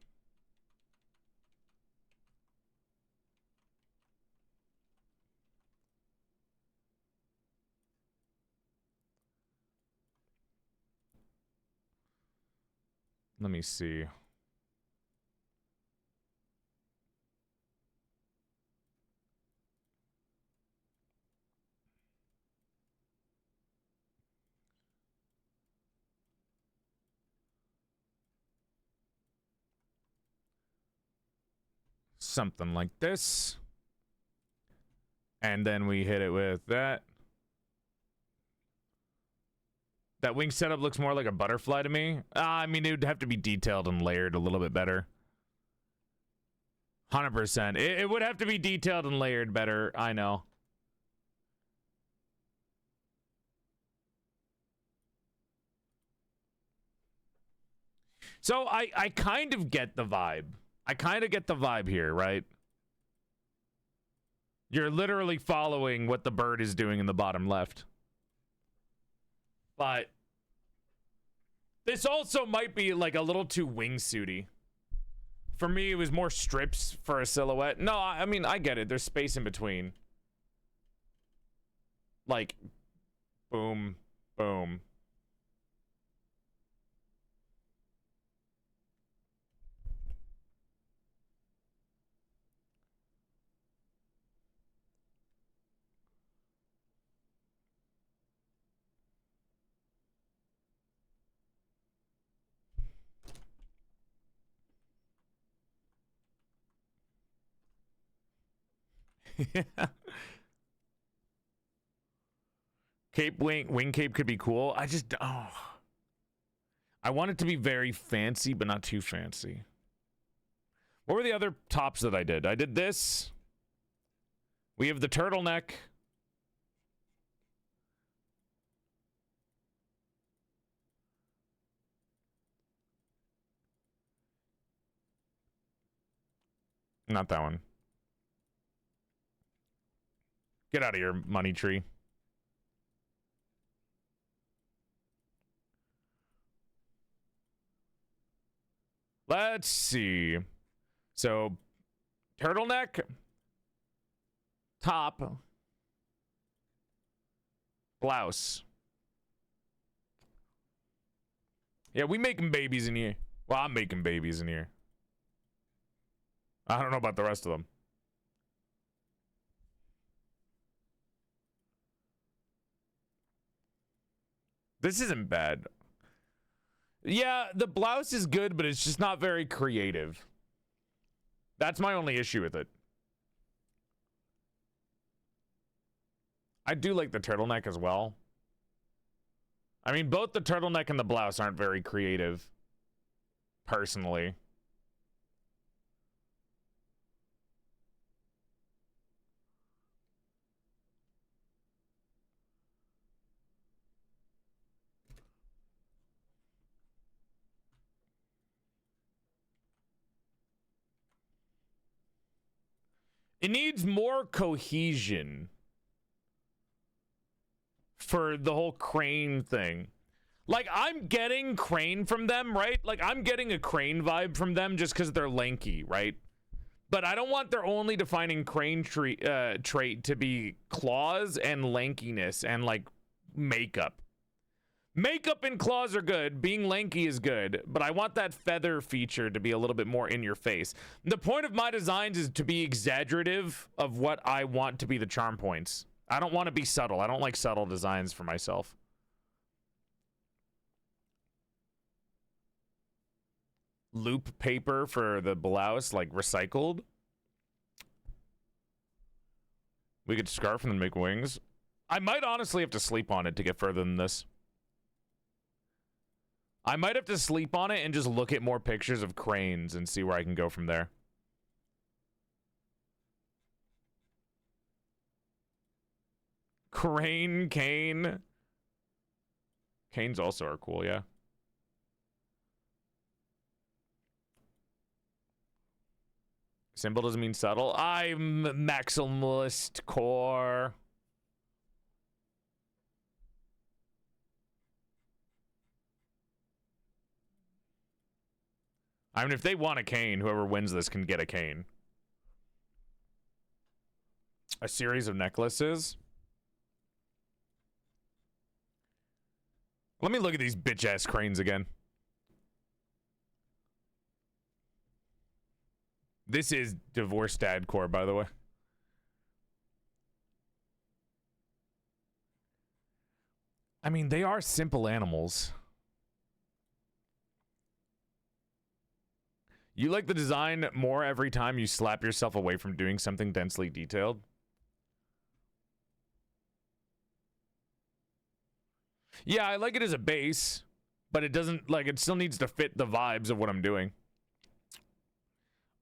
Let me see. Something like this. And then we hit it with that. That wing setup looks more like a butterfly to me. I mean, it would have to be detailed and layered a little bit better. 100%. It would have to be detailed and layered better. I know. So I kind of get the vibe. I kind of get the vibe here, right? You're literally following what the bird is doing in the bottom left. But this also might be like a little too wingsuity. For me, it was more strips for a silhouette. No, I mean, I get it. There's space in between. Like, boom, boom. Cape wing cape could be cool. I just I want it to be very fancy, but not too fancy. What were the other tops that I did? I did this. We have the turtleneck. Not that one. Get out of here, money tree. Let's see. So, turtleneck, top, blouse. Yeah, we making babies in here. Well, I'm making babies in here. I don't know about the rest of them. This isn't bad. Yeah, the blouse is good, but it's just not very creative. That's my only issue with it. I do like the turtleneck as well. I mean, both the turtleneck and the blouse aren't very creative, personally. It needs more cohesion for the whole crane thing. Like, I'm getting crane from them, right? Like, I'm getting a crane vibe from them just because they're lanky, right? But I don't want their only defining crane trait to be claws and lankiness and, like, makeup. Makeup and claws are good. Being lanky is good. But I want that feather feature to be a little bit more in your face. The point of my designs is to be exaggerative of what I want to be the charm points. I don't want to be subtle. I don't like subtle designs for myself. Loop paper for the blouse, like recycled. We could scarf and then make wings. I might honestly have to sleep on it to get further than this. I might have to sleep on it and just look at more pictures of cranes and see where I can go from there. Crane, cane. Canes also are cool, yeah. Simple doesn't mean subtle. I'm maximalist core. I mean, if they want a cane, whoever wins this can get a cane. A series of necklaces. Let me look at these bitch-ass cranes again. This is divorced dad core, by the way. I mean, they are simple animals. You like the design more every time you slap yourself away from doing something densely detailed? Yeah, I like it as a base, but it doesn't, like, it still needs to fit the vibes of what I'm doing.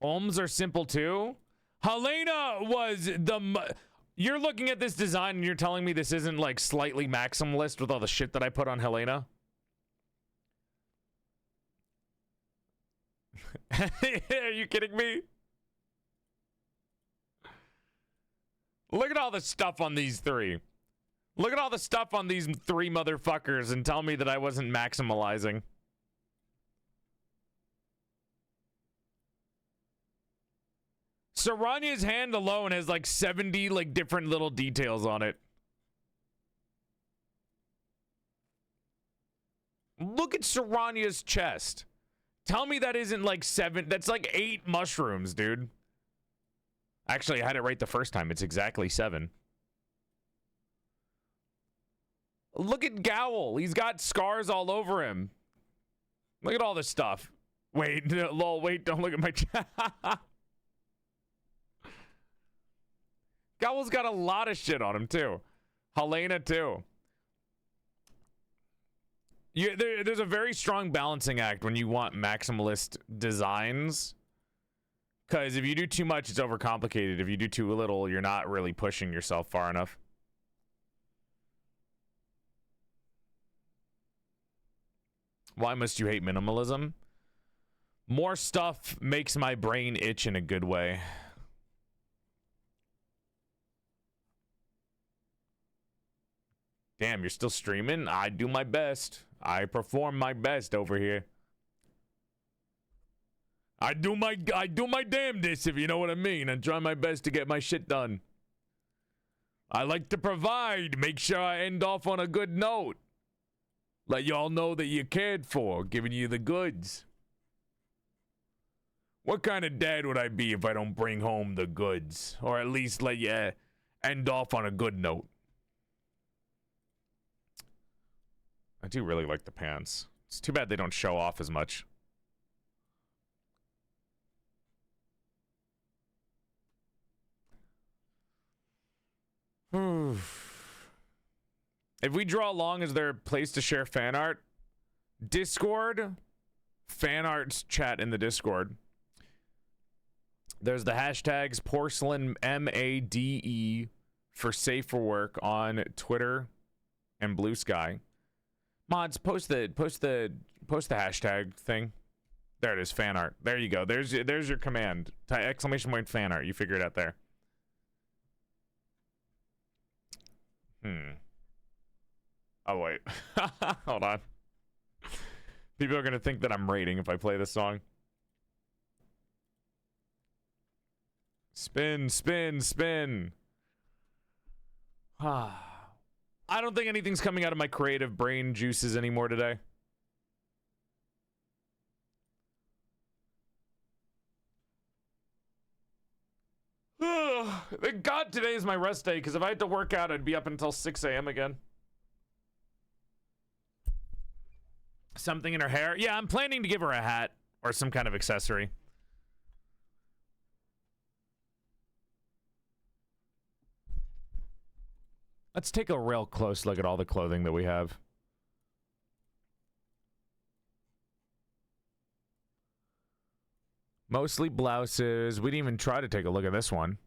Ohms are simple too. Helena was the... You're looking at this design and you're telling me this isn't, like, slightly maximalist with all the shit that I put on Helena? Are you kidding me? Look at all the stuff on these three. Look at all the stuff on these three motherfuckers and tell me that I wasn't maximalizing. Saranya's hand alone has like 70 like different little details on it. Look at Saranya's chest. Tell me that isn't like 7, that's like 8 mushrooms, dude. Actually, I had it right the first time. It's exactly 7. Look at Gowl. He's got scars all over him. Look at all this stuff. Wait, no, lol, wait, don't look at my chat. Gowl's got a lot of shit on him, too. Helena, too. There's a very strong balancing act when you want maximalist designs. Because if you do too much, it's overcomplicated. If you do too little, you're not really pushing yourself far enough. Why must you hate minimalism? More stuff makes my brain itch in a good way. Damn, you're still streaming? I do my best. I perform my best over here. I do my damnedest, if you know what I mean. I try my best to get my shit done. I like to provide. Make sure I end off on a good note. Let y'all know that you're cared for, giving you the goods. What kind of dad would I be if I don't bring home the goods? Or at least let you end off on a good note. I do really like the pants. It's too bad they don't show off as much. If we draw along, is there a place to share fan art? Discord? Fan arts chat in the Discord. There's the hashtags PorcelainMade for safe for work on Twitter and Blue Sky. Mods, post the hashtag thing. There it is, fan art. There you go. There's your command. Exclamation point fan art. You figure it out there. Oh wait. Hold on. People are gonna think that I'm raiding if I play this song. Spin, spin, spin. I don't think anything's coming out of my creative brain juices anymore today. Thank God today is my rest day, because if I had to work out, I'd be up until 6 a.m. again. Something in her hair? Yeah, I'm planning to give her a hat or some kind of accessory. Let's take a real close look at all the clothing that we have. Mostly blouses. We didn't even try to take a look at this one.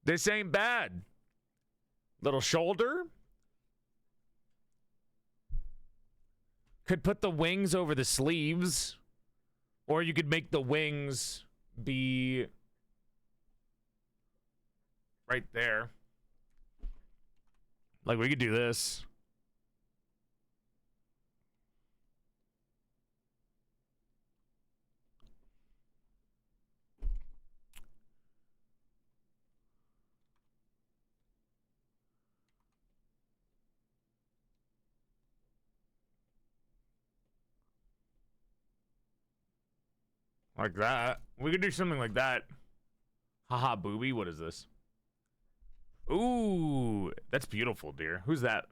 This ain't bad. Little shoulder. Could put the wings over the sleeves. Or you could make the wings be right there. Like, we could do this. Like that. We could do something like that. Haha, booby. What is this? Ooh, that's beautiful, dear. Who's that?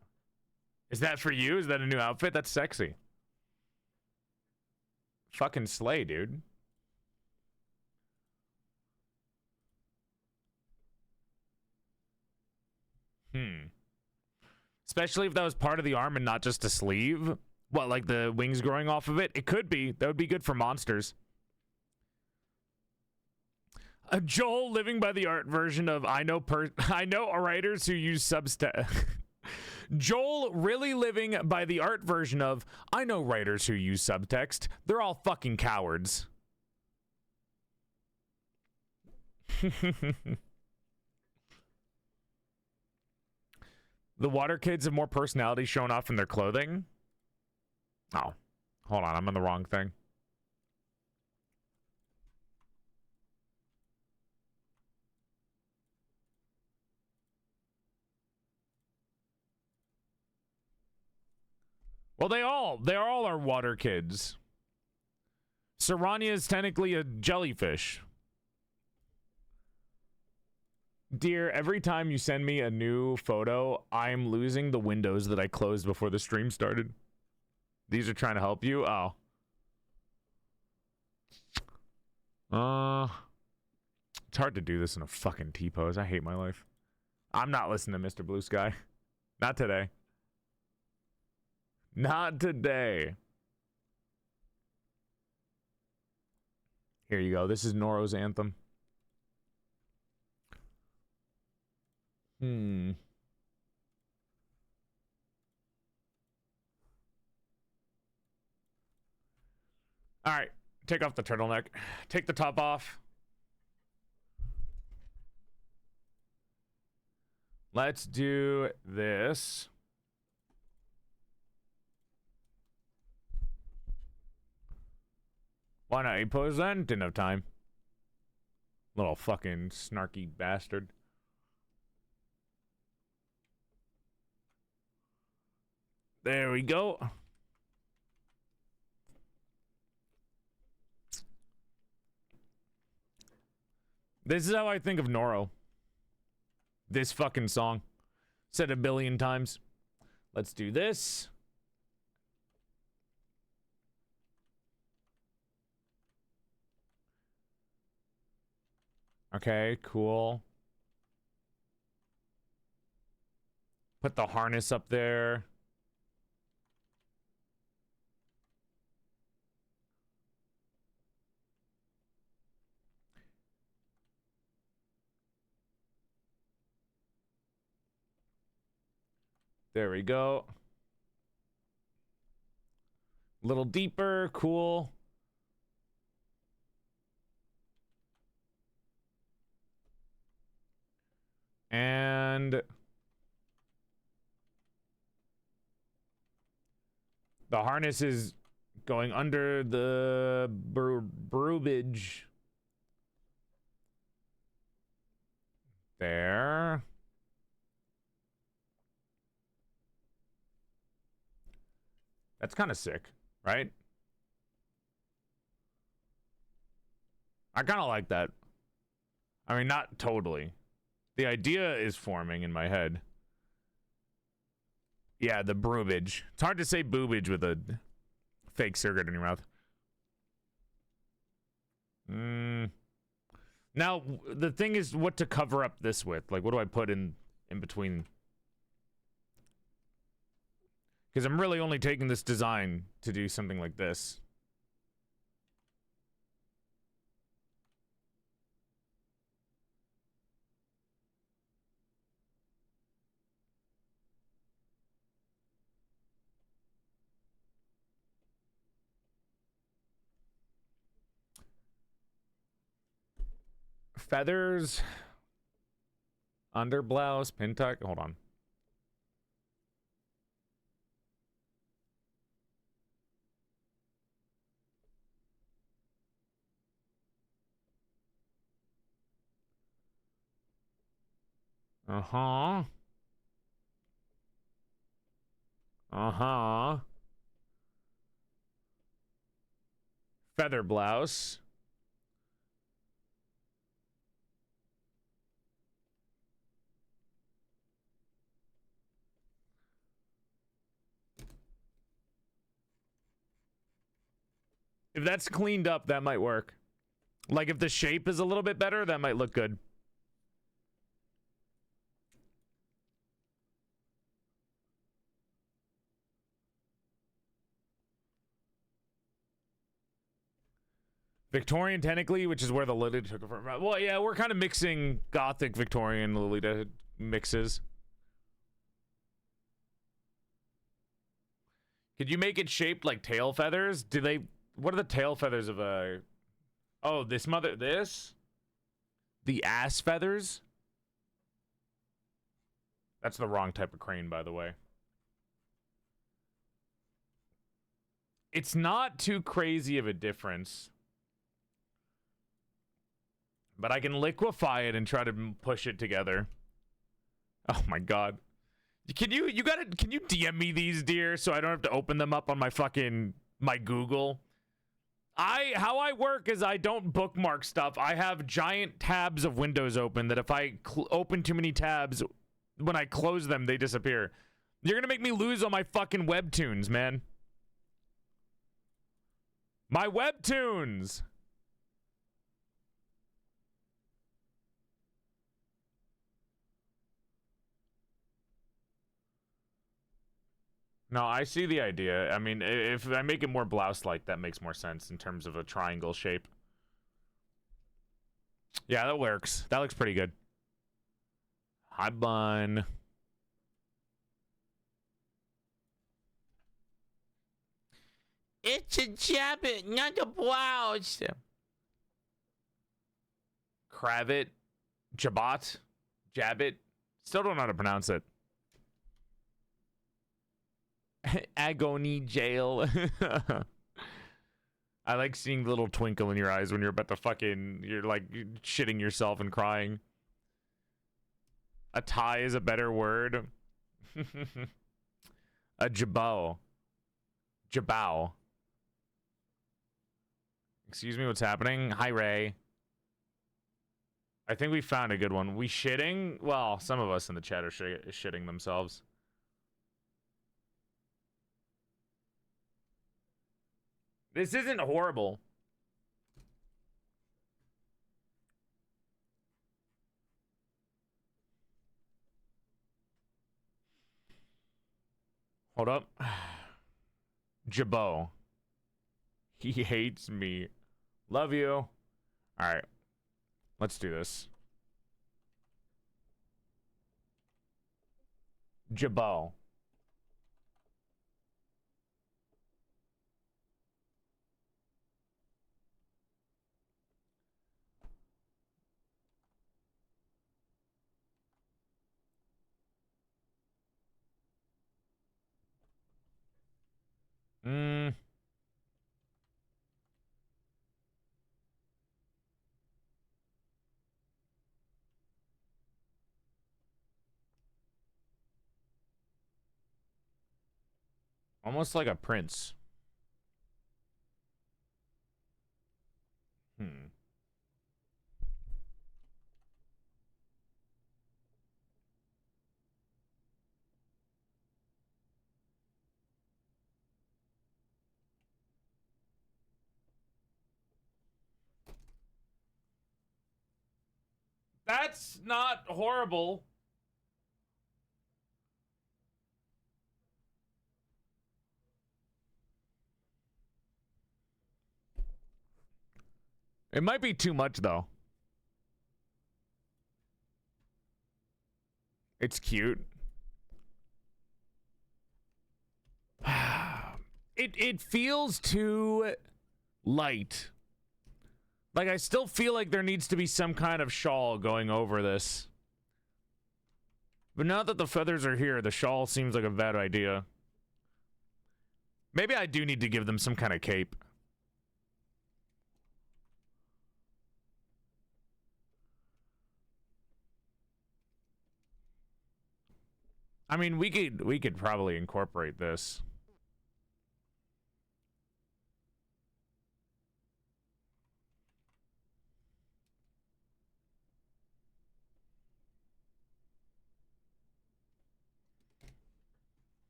Is that for you? Is that a new outfit? That's sexy. Fucking slay, dude. Especially if that was part of the arm and not just a sleeve. What, like the wings growing off of it? It could be. That would be good for monsters. Joel living by the art version of I know writers who use subtext. Joel really living by the art version of I know writers who use subtext. They're all fucking cowards. The water kids have more personality shown off in their clothing. Oh, hold on. I'm on the wrong thing. Well, they all are water kids. Serania is technically a jellyfish. Dear, every time you send me a new photo, I'm losing the windows that I closed before the stream started. These are trying to help you? Oh. It's hard to do this in a fucking T-pose. I hate my life. I'm not listening to Mr. Blue Sky. Not today. Not today. Here you go. This is Noro's anthem. All right. Take off the turtleneck. Take the top off. Let's do this. Why not? He posed then? Didn't have time. Little fucking snarky bastard. There we go. This is how I think of Noro. This fucking song. Said a billion times. Let's do this. Okay, cool. Put the harness up there. There we go. A little deeper, cool. And the harness is going under the brewbage. There. That's kind of sick, right? I kind of like that. I mean, not totally. The idea is forming in my head. Yeah, the brewbage. It's hard to say boobage with a fake cigarette in your mouth. Now, the thing is what to cover up this with. Like, what do I put in between? Because I'm really only taking this design to do something like this. Feathers, underblouse, pin tuck. Hold on. Uh-huh. Uh-huh. Feather blouse. If that's cleaned up, that might work. Like if the shape is a little bit better, that might look good. Victorian, technically, which is where the Lolita took it from. Well, yeah, we're kind of mixing Gothic, Victorian, Lolita mixes. Could you make it shaped like tail feathers? Do they... What are the tail feathers of a... Oh, this mother... This? The ass feathers? That's the wrong type of crane, by the way. It's not too crazy of a difference. But I can liquefy it and try to push it together. Oh my god. Can you DM me these, dear, so I don't have to open them up on my Google? How I work is I don't bookmark stuff. I have giant tabs of windows open that if I open too many tabs, when I close them, they disappear. You're gonna make me lose all my fucking webtoons, man. My webtoons! No, I see the idea. I mean, if I make it more blouse-like, that makes more sense in terms of a triangle shape. Yeah, that works. That looks pretty good. Hi, bun. It's a jabbit, not a blouse. Cravat. Jabot. Jabbit. Still don't know how to pronounce it. Agony jail. I like seeing the little twinkle in your eyes when you're about to you're like shitting yourself and crying. A tie is a better word. A jabot. Jabao. Excuse me, what's happening? Hi, Ray. I think we found a good one. We shitting? Well, some of us in the chat are shitting themselves. This isn't horrible. Hold up. Jabot. He hates me. Love you. All right. Let's do this. Jabot. Almost like a prince. That's not horrible. It might be too much, though. It's cute. It feels too light. Like, I still feel like there needs to be some kind of shawl going over this. But now that the feathers are here, the shawl seems like a bad idea. Maybe I do need to give them some kind of cape. I mean, we could probably incorporate this.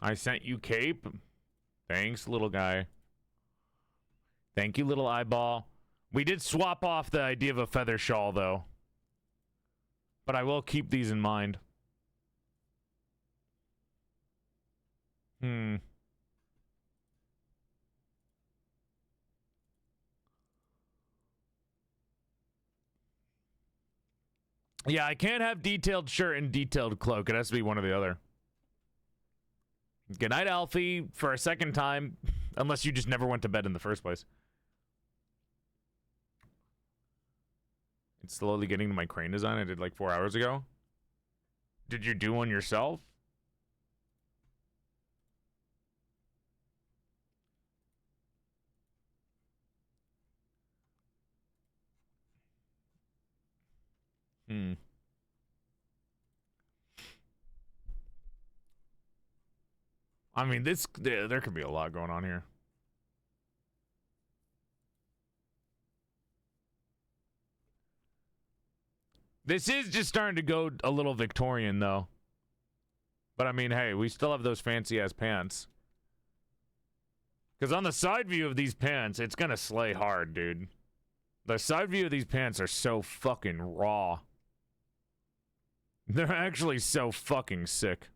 I sent you cape. Thanks, little guy. Thank you, little eyeball. We did swap off the idea of a feather shawl, though. But I will keep these in mind. Yeah, I can't have detailed shirt and detailed cloak. It has to be one or the other. Good night, Alfie, for a second time. Unless you just never went to bed in the first place. It's slowly getting to my crane design I did like 4 hours ago. Did you do one yourself? I mean, there could be a lot going on here. This is just starting to go a little Victorian, though. But I mean, hey, we still have those fancy-ass pants. Because on the side view of these pants, it's gonna slay hard, dude. The side view of these pants are so fucking raw. They're actually so fucking sick.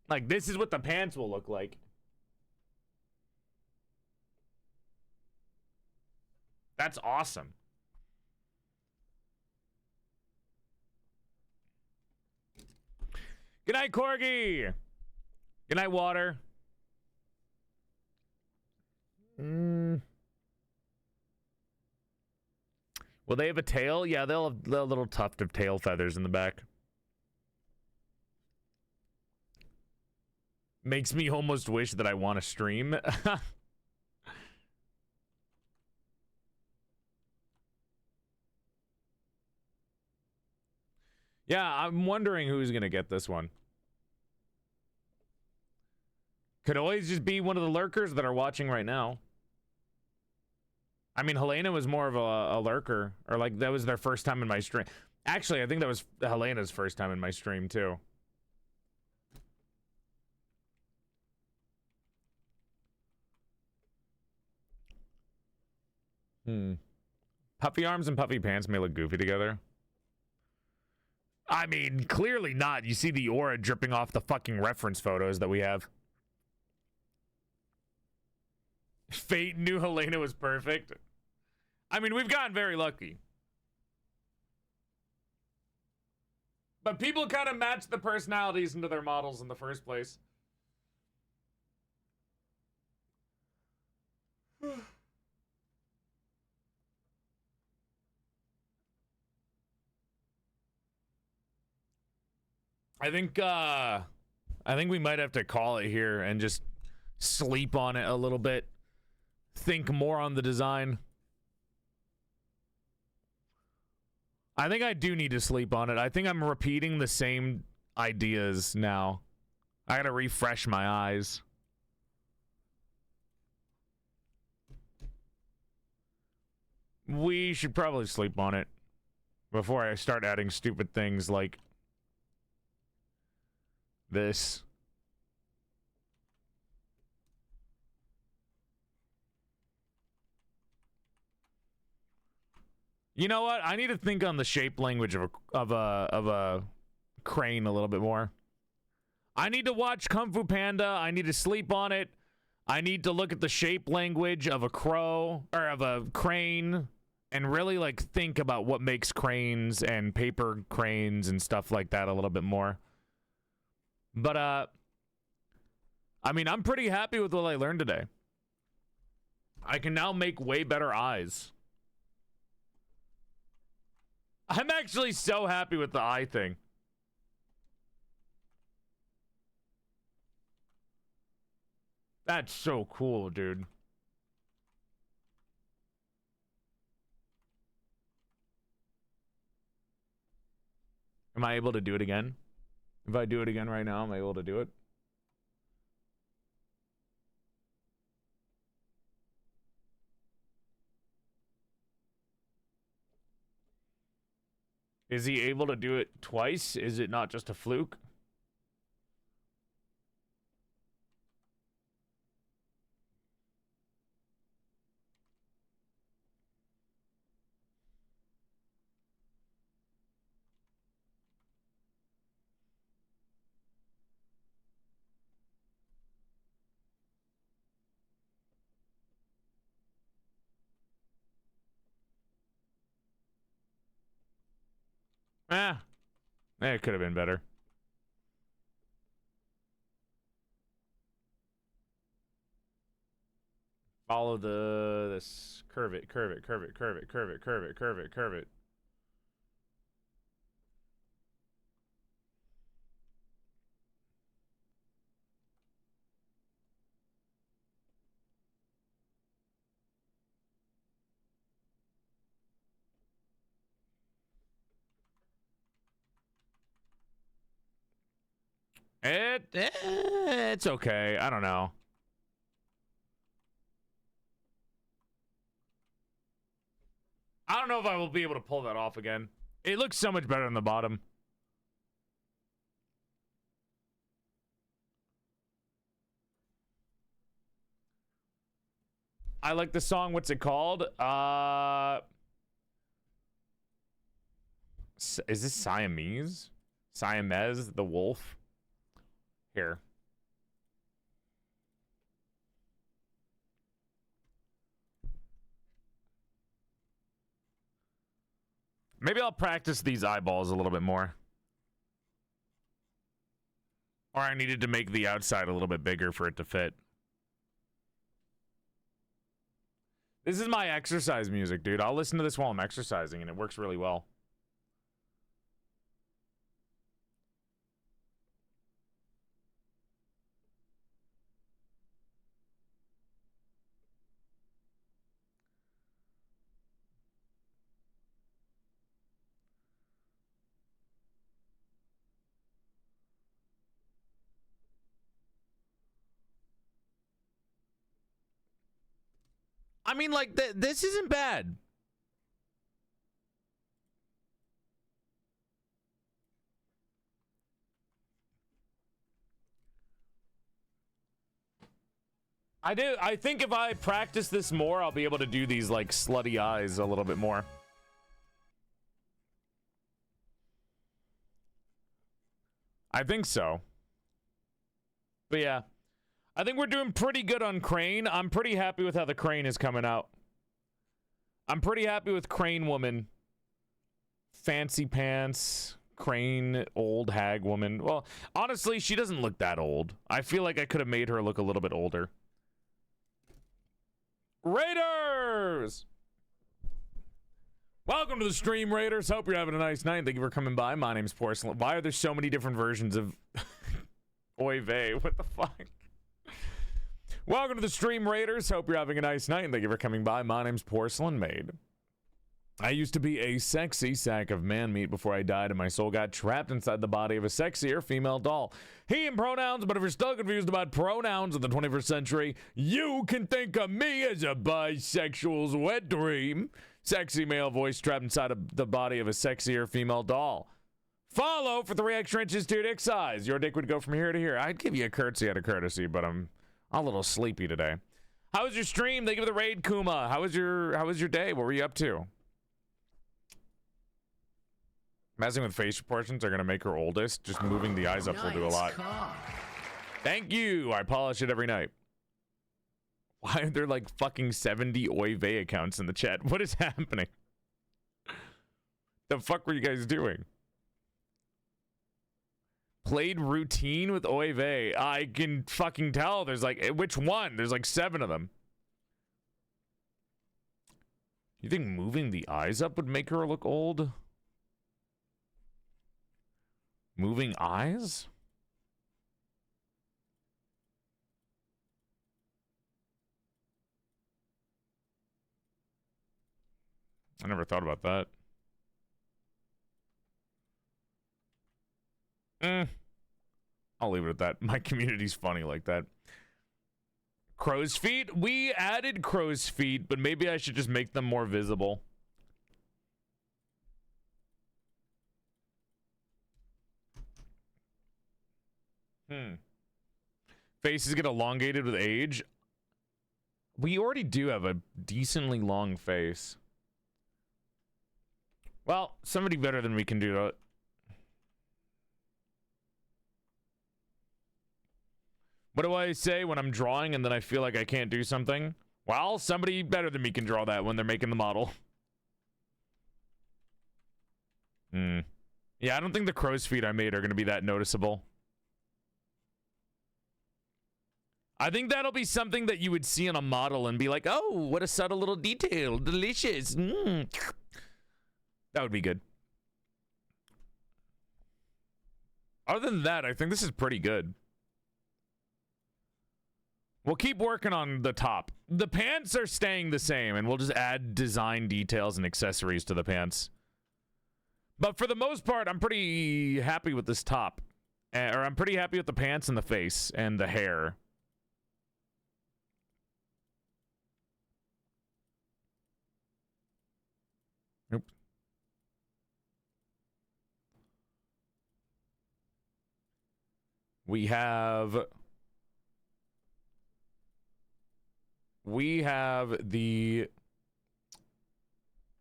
Like, this is what the pants will look like. That's awesome. Good night, Corgi. Good night, Water. Will they have a tail? Yeah, they'll have a little tuft of tail feathers in the back. Makes me almost wish that I want to stream. Yeah, I'm wondering who's going to get this one. Could always just be one of the lurkers that are watching right now. I mean, Helena was more of a lurker. Or like, that was their first time in my stream. Actually, I think that was Helena's first time in my stream, too. Puffy arms and puffy pants may look goofy together. I mean, clearly not. You see the aura dripping off the fucking reference photos that we have. Fate knew Helena was perfect. I mean, we've gotten very lucky. But people kind of match the personalities into their models in the first place. I think we might have to call it here and just sleep on it a little bit. Think more on the design. I think I do need to sleep on it. I think I'm repeating the same ideas now. I gotta refresh my eyes. We should probably sleep on it before I start adding stupid things like this. You know what? I need to think on the shape language of a crane a little bit more. I need to watch Kung Fu Panda. I need to sleep on it. I need to look at the shape language of a crow or of a crane and really like think about what makes cranes and paper cranes and stuff like that a little bit more. But I mean, I'm pretty happy with what I learned today. I can now make way better eyes. I'm actually so happy with the eye thing. That's so cool, dude. Am I able to do it again? If I do it again right now, am I able to do it? Is he able to do it twice? Is it not just a fluke? It could have been better. Follow this. Curve it, curve it, curve it, curve it, curve it, curve it, curve it, curve it. It's okay. I don't know. I don't know if I will be able to pull that off again. It looks so much better on the bottom. I like the song. What's it called? Is this Siamese? Siamese, the wolf? Here. Maybe I'll practice these eyeballs a little bit more. Or I needed to make the outside a little bit bigger for it to fit. This is my exercise music, dude. I'll listen to this while I'm exercising, and it works really well. I mean, like, this isn't bad. I think if I practice this more, I'll be able to do these, like, slutty eyes a little bit more. I think so. But yeah. I think we're doing pretty good on Crane. I'm pretty happy with how the Crane is coming out. I'm pretty happy with Crane Woman. Fancy pants. Crane old hag woman. Well, honestly, she doesn't look that old. I feel like I could have made her look a little bit older. Raiders! Welcome to the stream, Raiders. Hope you're having a nice night. Thank you for coming by. My name's Porcelain. Why are there so many different versions of Oy vey? What the fuck? Welcome to the stream, Raiders. Hope you're having a nice night, and thank you for coming by. My name's PorcelainMaid. I used to be a sexy sack of man meat before I died, and my soul got trapped inside the body of a sexier female doll. He and pronouns, but if you're still confused about pronouns in the 21st century, you can think of me as a bisexual's wet dream. Sexy male voice trapped inside of the body of a sexier female doll. Follow for 3 extra inches to your dick size. Your dick would go from here to here. I'd give you a curtsy out of courtesy, but I'm a little sleepy today. How was your stream? Thank you for the raid, Kuma. How was your day? What were you up to? Messing with face proportions are gonna make her oldest. Just moving the eyes up will do a lot. Thank you. I polish it every night. Why are there like fucking 70 Oy vey accounts in the chat? What is happening? The fuck were you guys doing? Played routine with Oy vey. I can fucking tell. There's like, which one? There's like 7 of them. You think moving the eyes up would make her look old? Moving eyes? I never thought about that. I'll leave it at that. My community's funny like that. Crow's feet? We added crow's feet, but maybe I should just make them more visible. Faces get elongated with age. We already do have a decently long face. Well, somebody better than me can do that. What do I say when I'm drawing and then I feel like I can't do something? Well, somebody better than me can draw that when they're making the model. Yeah, I don't think the crow's feet I made are going to be that noticeable. I think that'll be something that you would see in a model and be like, oh, what a subtle little detail. Delicious. That would be good. Other than that, I think this is pretty good. We'll keep working on the top. The pants are staying the same, and we'll just add design details and accessories to the pants. But for the most part, I'm pretty happy with this top. Or I'm pretty happy with the pants and the face and the hair. Nope. We have the,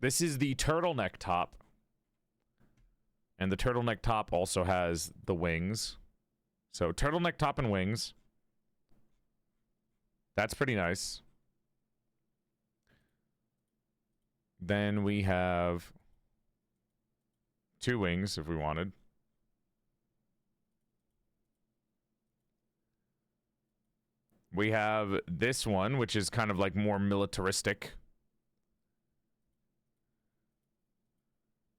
this is the turtleneck top. And the turtleneck top also has the wings. So turtleneck top and wings. That's pretty nice. Then we have 2 wings if we wanted. We have this one, which is kind of like more militaristic.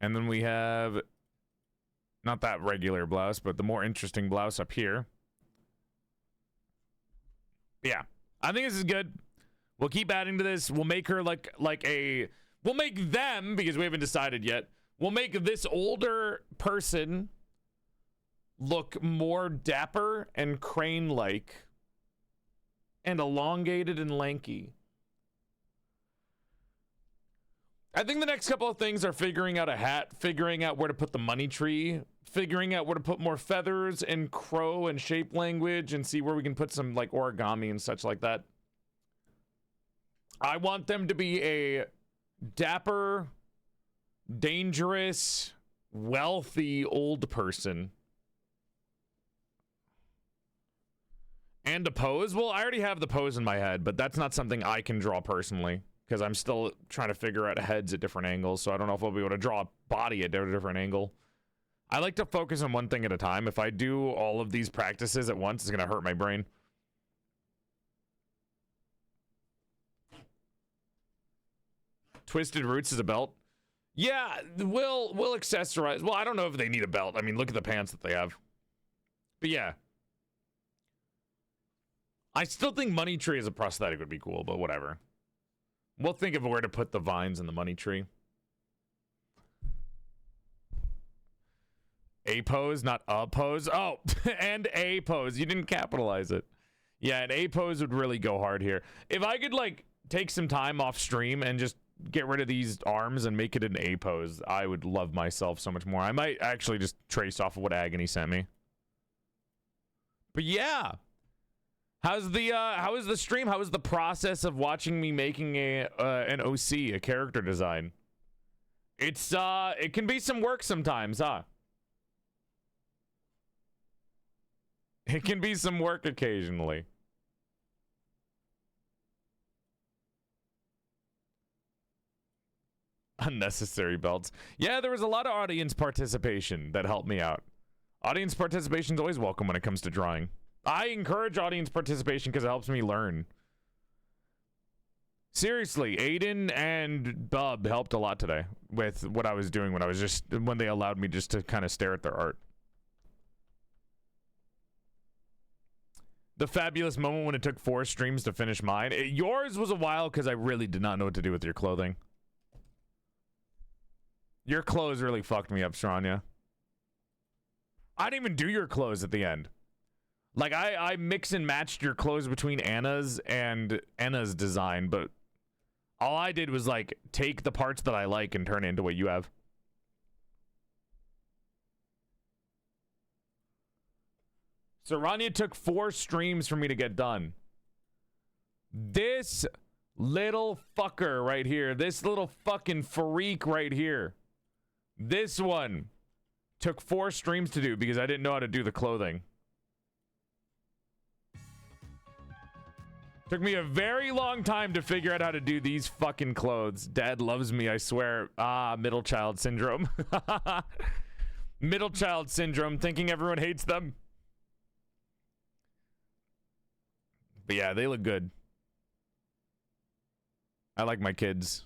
And then we have not that regular blouse, but the more interesting blouse up here. Yeah, I think this is good. We'll keep adding to this. We'll make her like a, we'll make them, because we haven't decided yet, we'll make this older person look more dapper and crane-like and elongated and lanky. I think the next couple of things are figuring out a hat, figuring out where to put the money tree, figuring out where to put more feathers and crow and shape language, and see where we can put some like origami and such like that. I want them to be a dapper, dangerous, wealthy old person. And a pose? Well, I already have the pose in my head, but that's not something I can draw personally, because I'm still trying to figure out heads at different angles, so I don't know if I'll be able to draw a body at a different angle. I like to focus on one thing at a time. If I do all of these practices at once, it's going to hurt my brain. Twisted Roots is a belt. Yeah, we'll accessorize. Well, I don't know if they need a belt. I mean, look at the pants that they have. But yeah. I still think money tree as a prosthetic would be cool, but whatever. We'll think of where to put the vines in the money tree. A pose, not a pose. Oh, and a pose. You didn't capitalize it. Yeah, an A pose would really go hard here. If I could, like, take some time off stream and just get rid of these arms and make it an A pose, I would love myself so much more. I might actually just trace off of what Agony sent me. But yeah. How is the stream? How is the process of watching me making an OC, a character design? It's it can be some work sometimes, huh? It can be some work occasionally. Unnecessary belts. Yeah, there was a lot of audience participation that helped me out. Audience participation is always welcome when it comes to drawing. I encourage audience participation because it helps me learn. Seriously, Aiden and Bub helped a lot today with what I was doing when they allowed me just to kind of stare at their art. The fabulous moment when it took 4 streams to finish mine. Yours was a while because I really did not know what to do with your clothing. Your clothes really fucked me up, Stranya. I didn't even do your clothes at the end. Like, I mix and matched your clothes between Anna's and Anna's design, but all I did was, like, take the parts that I like and turn it into what you have. So Rania took 4 streams for me to get done. This little fucker right here, this little fucking freak right here, this one took 4 streams to do because I didn't know how to do the clothing. Took me a very long time to figure out how to do these fucking clothes. Dad loves me, I swear. Ah, middle child syndrome. Middle child syndrome, thinking everyone hates them. But yeah, they look good. I like my kids.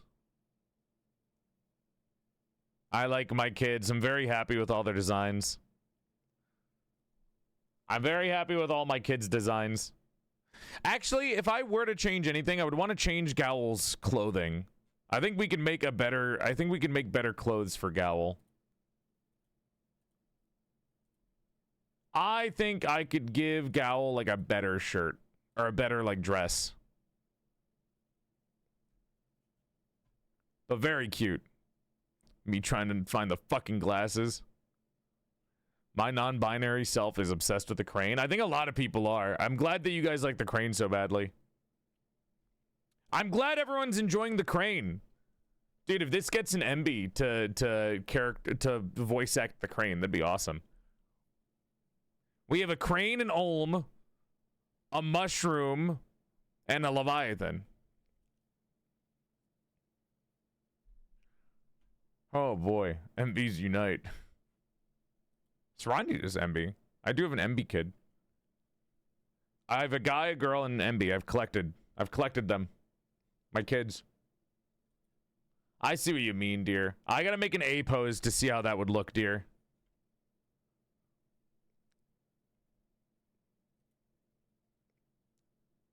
I like my kids. I'm very happy with all their designs. I'm very happy with all my kids' designs. Actually, if I were to change anything, I would want to change Gowl's clothing. I think we can make better clothes for Gowl. I think I could give Gowl like a better shirt or a better like dress. But very cute. Me trying to find the fucking glasses. My non-binary self is obsessed with the crane. I think a lot of people are. I'm glad that you guys like the crane so badly. I'm glad everyone's enjoying the crane. Dude, if this gets an MB to voice act the crane, that'd be awesome. We have a crane, an Olm, a mushroom, and a Leviathan. Oh boy, MBs unite. Sarandi is MB. I do have an MB kid. I have a guy, a girl, and an MB. I've collected them. My kids. I see what you mean, dear. I gotta make an A pose to see how that would look, dear.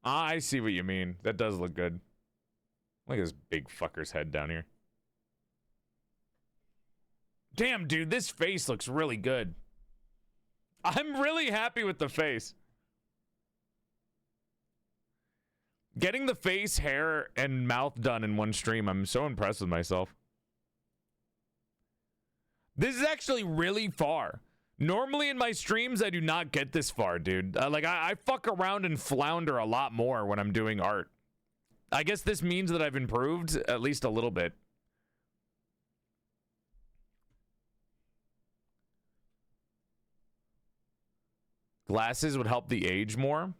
I see what you mean. That does look good. Look at this big fucker's head down here. Damn, dude, this face looks really good. I'm really happy with the face. Getting the face, hair, and mouth done in one stream, I'm so impressed with myself. This is actually really far. Normally in my streams, I do not get this far, dude. I fuck around and flounder a lot more when I'm doing art. I guess this means that I've improved at least a little bit. Glasses would help the age more.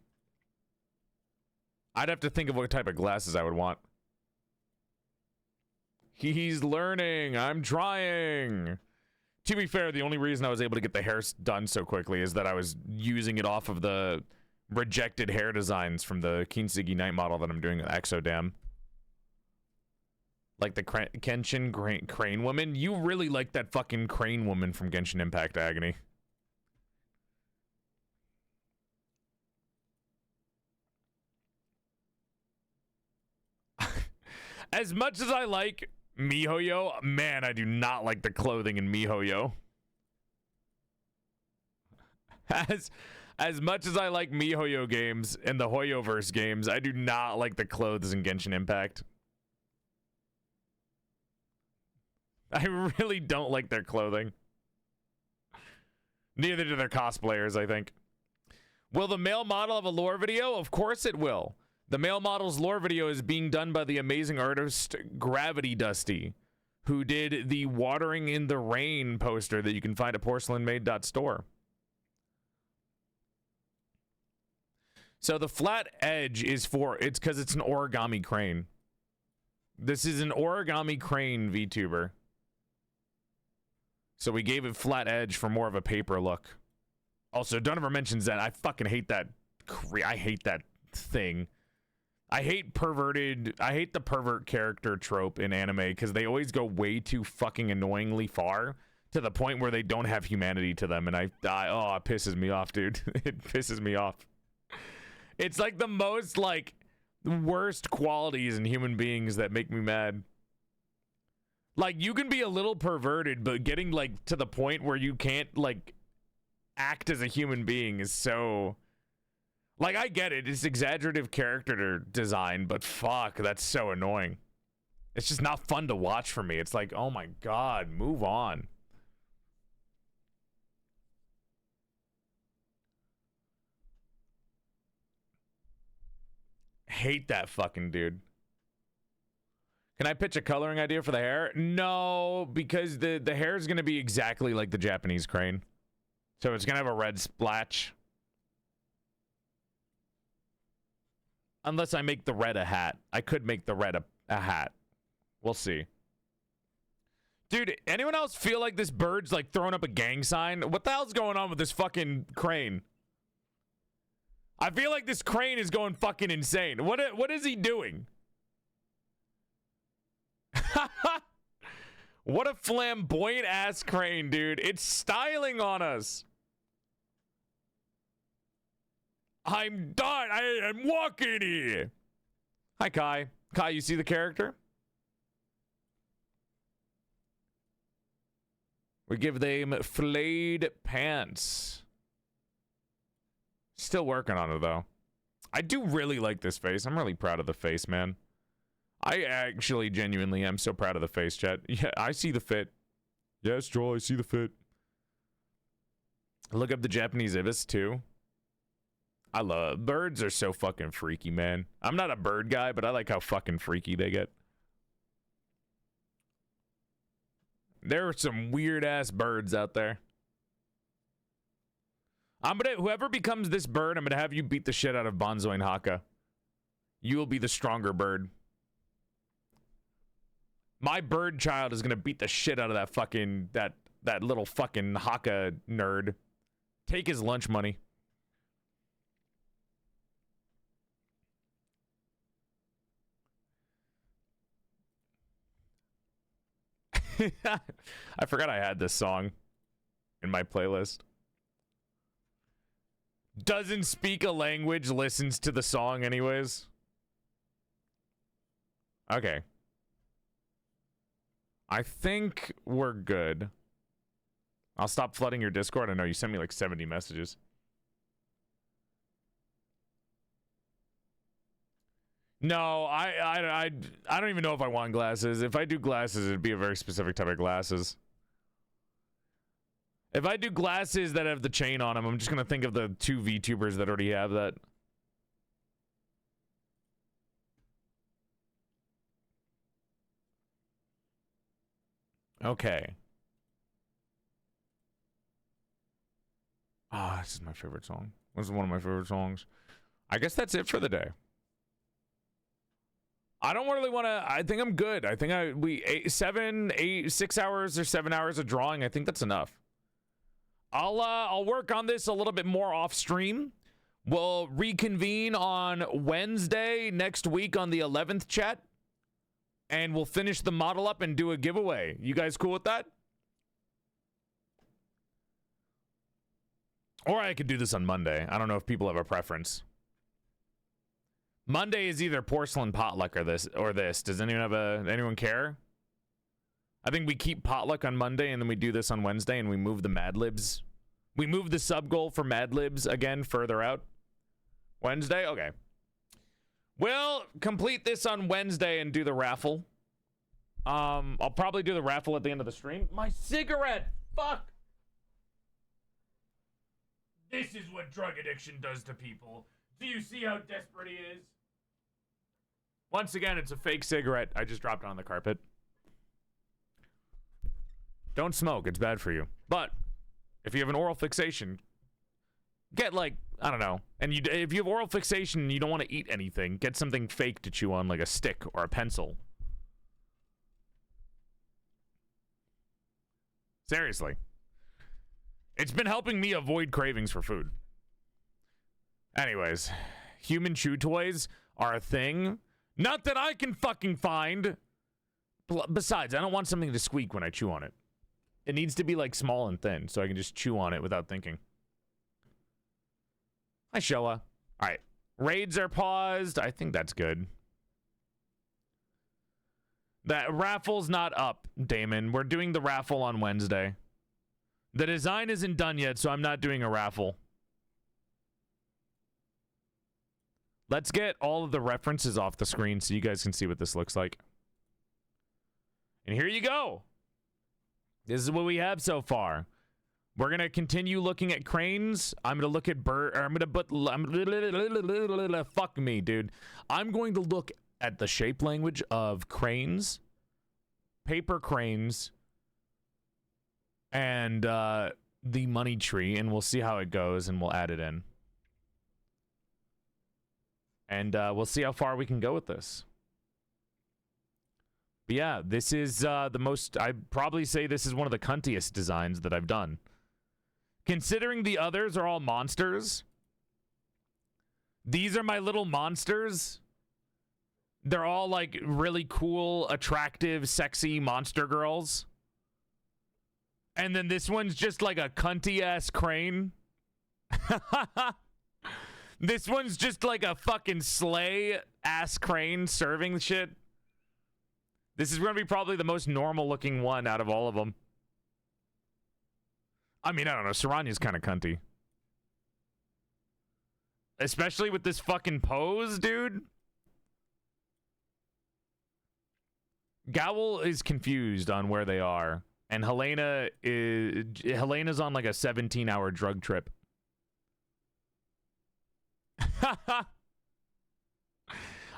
I'd have to think of what type of glasses I would want. He's learning. I'm trying. To be fair, the only reason I was able to get the hair done so quickly is that I was using it off of the rejected hair designs from the Kintsugi Night model that I'm doing with Exodam. Like the Kenshin Crane Woman. You really like that fucking Crane Woman from Genshin Impact Agony. As much as I like MiHoYo, man, I do not like the clothing in MiHoYo. As much as I like MiHoYo games and the Hoyoverse games, I do not like the clothes in Genshin Impact. I really don't like their clothing. Neither do their cosplayers, I think. Will the male model have a lore video? Of course it will. The male model's lore video is being done by the amazing artist Gravity Dusty, who did the Watering in the Rain poster that you can find at PorcelainMaid.store. So the flat edge is it's because it's an origami crane. This is an origami crane VTuber. So we gave it flat edge for more of a paper look. Also, don't ever mention that. I fucking hate that. I hate that thing. I hate the pervert character trope in anime because they always go way too fucking annoyingly far to the point where they don't have humanity to them, and oh, it pisses me off, dude. It pisses me off. It's like the most like worst qualities in human beings that make me mad. Like, you can be a little perverted, but getting like to the point where you can't like act as a human being is so... Like, I get it. It's exaggerative character design, but fuck, that's so annoying. It's just not fun to watch for me. It's like, oh my god, move on. Hate that fucking dude. Can I pitch a coloring idea for the hair? No, because the hair is going to be exactly like the Japanese crane. So it's going to have a red splotch. Unless I make the red a hat. I could make the red a hat. We'll see. Dude, anyone else feel like this bird's like throwing up a gang sign? What the hell's going on with this fucking crane? I feel like this crane is going fucking insane. What is he doing? What a flamboyant ass crane, dude. It's styling on us. I'm done. I'm walking here. Hi, Kai. Kai, you see the character? We give them flayed pants. Still working on it, though. I do really like this face. I'm really proud of the face, man. I actually genuinely am so proud of the face, chat. Yeah, I see the fit. Yes, Joel, I see the fit. Look up the Japanese ibis, too. I love... Birds are so fucking freaky, man. I'm not a bird guy, but I like how fucking freaky they get. There are some weird-ass birds out there. Whoever becomes this bird, I'm gonna have you beat the shit out of Bonzo and Haka. You will be the stronger bird. My bird child is gonna beat the shit out of that fucking... That little fucking Haka nerd. Take his lunch money. I forgot I had this song in my playlist. Doesn't speak a language, listens to the song anyways. Okay. I think we're good. I'll stop flooding your Discord. I know you sent me like 70 messages. No, I don't even know if I want glasses. If I do glasses, it'd be a very specific type of glasses. If I do glasses that have the chain on them, I'm just gonna think of the 2 VTubers that already have that. Okay. Ah, this is my favorite song. This is one of my favorite songs. I guess that's it for the day. I don't really want to. I think I'm good. I think 6 hours or 7 hours of drawing. I think that's enough. I'll work on this a little bit more off stream. We'll reconvene on Wednesday next week on the 11th, chat, and we'll finish the model up and do a giveaway. You guys cool with that? Or I could do this on Monday. I don't know if people have a preference. Monday is either porcelain potluck or this. Does anyone care? I think we keep potluck on Monday and then we do this on Wednesday and we move the Mad Libs. We move the sub goal for Mad Libs again further out. Wednesday? Okay. We'll complete this on Wednesday and do the raffle. I'll probably do the raffle at the end of the stream. My cigarette! Fuck! This is what drug addiction does to people. Do you see how desperate he is? Once again, it's a fake cigarette. I just dropped it on the carpet. Don't smoke. It's bad for you. But if you have an oral fixation, get like, I don't know. And if you have oral fixation and you don't want to eat anything, get something fake to chew on, like a stick or a pencil. Seriously. It's been helping me avoid cravings for food. Anyways, human chew toys are a thing. Not that I can fucking find. Besides, I don't want something to squeak when I chew on it. It needs to be like small and thin so I can just chew on it without thinking. Hi, Showa. All right. Raids are paused. I think that's good. That raffle's not up, Damon. We're doing the raffle on Wednesday. The design isn't done yet, so I'm not doing a raffle. Let's get all of the references off the screen so you guys can see what this looks like. And here you go. This is what we have so far. We're going to continue looking at cranes. I'm going to look at fuck me, dude. I'm going to look at the shape language of cranes, paper cranes, and the money tree, and we'll see how it goes, and we'll add it in. And we'll see how far we can go with this. But yeah, this is the most, I'd probably say this is one of the cuntiest designs that I've done. Considering the others are all monsters, these are my little monsters. They're all like really cool, attractive, sexy monster girls. And then this one's just like a cunty-ass crane. This one's just like a fucking sleigh-ass crane serving shit. This is going to be probably the most normal-looking one out of all of them. I mean, I don't know. Saranya's kind of cunty. Especially with this fucking pose, dude. Gowl is confused on where they are. And Helena's on like a 17-hour drug trip.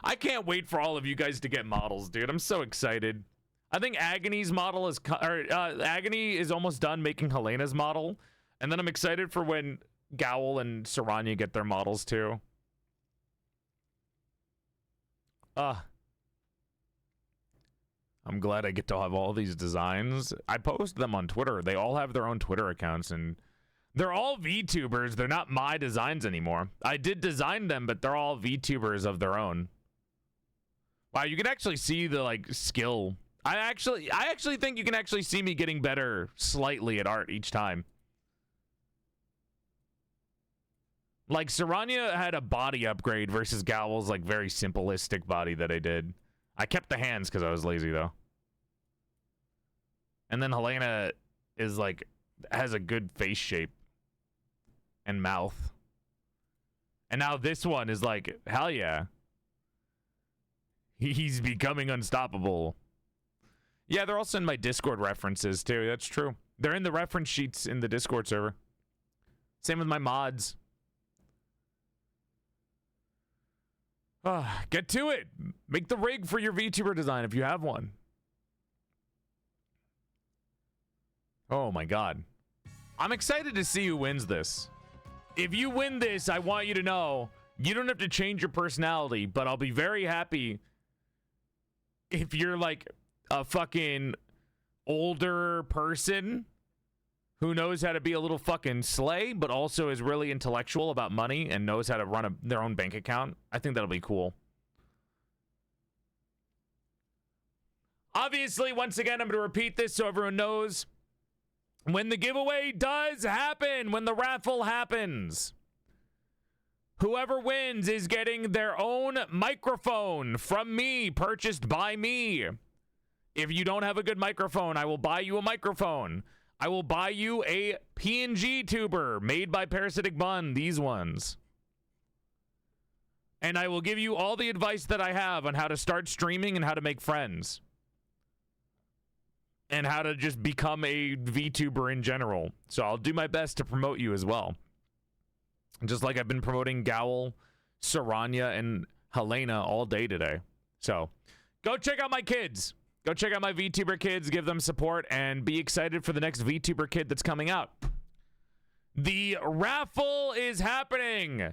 I can't wait for all of you guys to get models, dude. I'm so excited. I think Agony's model is, Agony is almost done making Helena's model, and then I'm excited for when Gowl and Saranya get their models too. I'm glad I get to have all these designs. I post them on Twitter. They all have their own Twitter accounts, and they're all VTubers. They're not my designs anymore. I did design them, but they're all VTubers of their own. Wow, you can actually see the like skill. I actually think you can actually see me getting better slightly at art each time. Like Saranya had a body upgrade versus Gowl's like very simplistic body that I did. I kept the hands because I was lazy though. And then Helena is like has a good face shape and mouth. And now this one is like, hell yeah. He's becoming unstoppable. Yeah, they're also in my Discord references too. That's true. They're in the reference sheets in the Discord server. Same with my mods. Get to it. Make the rig for your VTuber design if you have one. Oh my god. I'm excited to see who wins this. If you win this, I want you to know you don't have to change your personality, but I'll be very happy if you're like a fucking older person who knows how to be a little fucking slay, but also is really intellectual about money and knows how to run their own bank account. I think that'll be cool. Obviously, once again, I'm going to repeat this so everyone knows. When the giveaway does happen, when the raffle happens, whoever wins is getting their own microphone from me, purchased by me. If you don't have a good microphone, I will buy you a microphone. I will buy you a PNG tuber made by Parasitic Bun, these ones. And I will give you all the advice that I have on how to start streaming and how to make friends. And how to just become a VTuber in general. So I'll do my best to promote you as well. Just like I've been promoting Gowl, Saranya, and Helena all day today. So go check out my kids. Go check out my VTuber kids, give them support, and be excited for the next VTuber kid that's coming out. The raffle is happening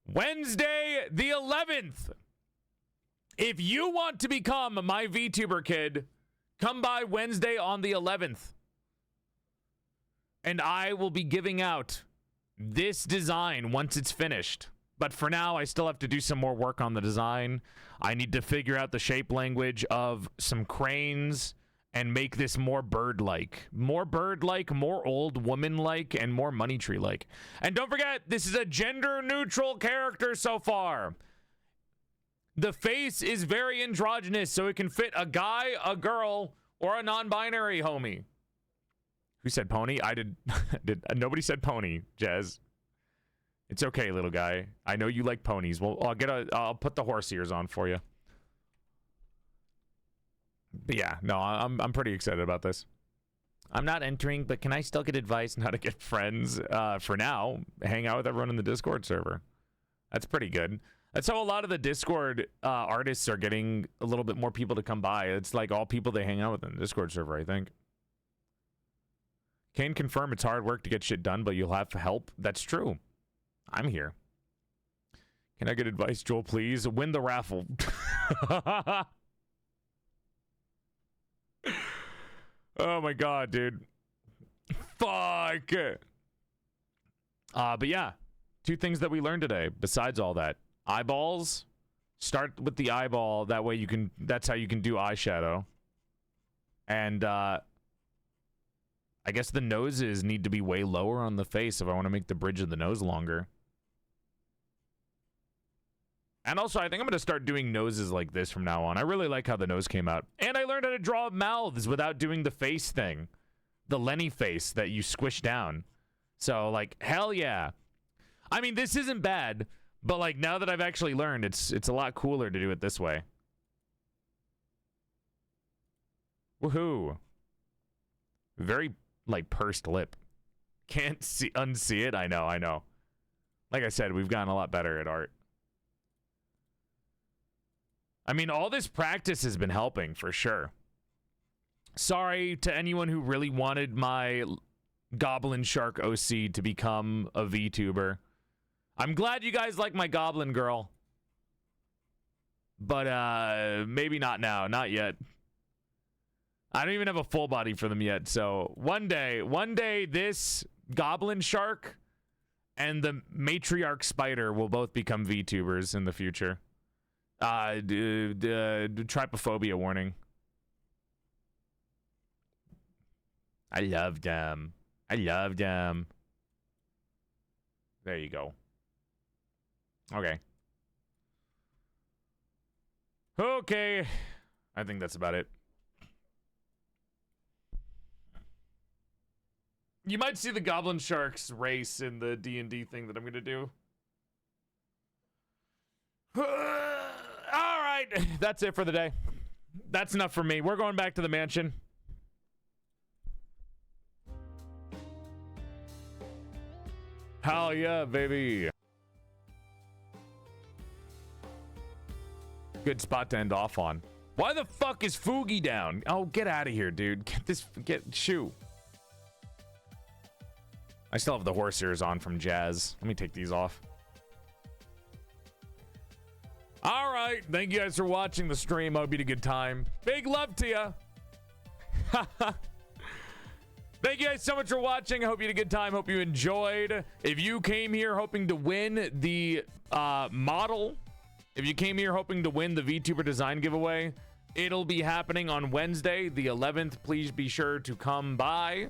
Wednesday the 11th. If you want to become my VTuber kid, come by Wednesday on the 11th. And I will be giving out this design once it's finished. But for now, I still have to do some more work on the design. I need to figure out the shape language of some cranes and make this more bird-like. More bird-like, more old woman-like, and more money tree-like. And don't forget, this is a gender-neutral character so far. The face is very androgynous, so it can fit a guy, a girl, or a non-binary homie. Who said pony? I did. Nobody said pony, Jez. It's okay, little guy. I know you like ponies. Well, I'll put the horse ears on for you. But yeah, no, I'm pretty excited about this. I'm not entering, but can I still get advice on how to get friends? For now, hang out with everyone in the Discord server. That's pretty good. That's how a lot of the Discord artists are getting a little bit more people to come by. It's like all people they hang out with in the Discord server, I think. Can confirm it's hard work to get shit done, but you'll have help. That's true. I'm here. Can I get advice, Joel, please? Win the raffle. Oh my god, dude. Fuck. But yeah, 2 things that we learned today besides all that. Eyeballs. Start with the eyeball, that way that's how you can do eyeshadow. And I guess the noses need to be way lower on the face if I want to make the bridge of the nose longer. And also, I think I'm going to start doing noses like this from now on. I really like how the nose came out. And I learned how to draw mouths without doing the face thing. The Lenny face that you squish down. So, like, hell yeah. I mean, this isn't bad, but, like, now that I've actually learned, it's a lot cooler to do it this way. Woohoo. Very, like, pursed lip. Can't unsee it? I know. Like I said, we've gotten a lot better at art. I mean, all this practice has been helping, for sure. Sorry to anyone who really wanted my Goblin Shark OC to become a VTuber. I'm glad you guys like my Goblin Girl. But, maybe not now. Not yet. I don't even have a full body for them yet, so one day this Goblin Shark and the Matriarch Spider will both become VTubers in the future. Trypophobia warning. I love them. There you go. Okay. I think that's about it. You might see the Goblin Sharks race in the D&D thing that I'm going to do. All right, that's it for the day. That's enough for me. We're going back to the mansion. Hell yeah, baby. Good spot to end off on. Why the fuck is Foogie down? Oh, get out of here, dude. Shoo. I still have the horse ears on from Jazz. Let me take these off. All right. Thank you guys for watching the stream. I hope you had a good time. Big love to you. Thank you guys so much for watching. I hope you had a good time. Hope you enjoyed. If you came here hoping to win the model, if you came here hoping to win the VTuber design giveaway, it'll be happening on Wednesday, the 11th. Please be sure to come by.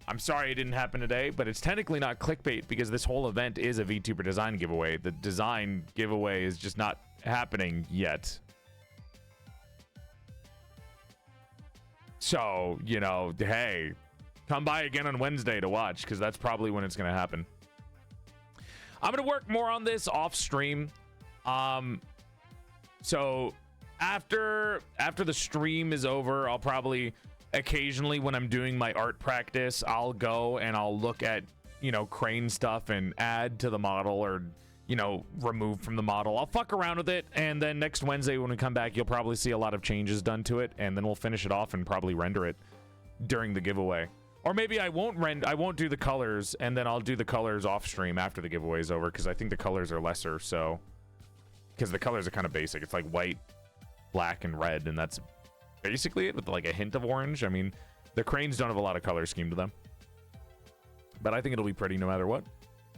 I'm sorry it didn't happen today, but it's technically not clickbait because this whole event is a VTuber design giveaway. The design giveaway is just not happening yet. So, you know, hey, come by again on Wednesday to watch because that's probably when it's going to happen. I'm going to work more on this off stream. So after the stream is over, I'll probably occasionally when I'm doing my art practice, I'll go and I'll look at, you know, crane stuff and add to the model or, you know, remove from the model. I'll fuck around with it. And then next Wednesday when we come back, you'll probably see a lot of changes done to it. And then we'll finish it off and probably render it during the giveaway. Or maybe I won't do the colors and then I'll do the colors off stream after the giveaway is over. Cause I think the colors are lesser. So, cause the colors are kind of basic. It's like white, black, and red. And that's basically it with like a hint of orange. I mean, the cranes don't have a lot of color scheme to them, but I think it'll be pretty no matter what.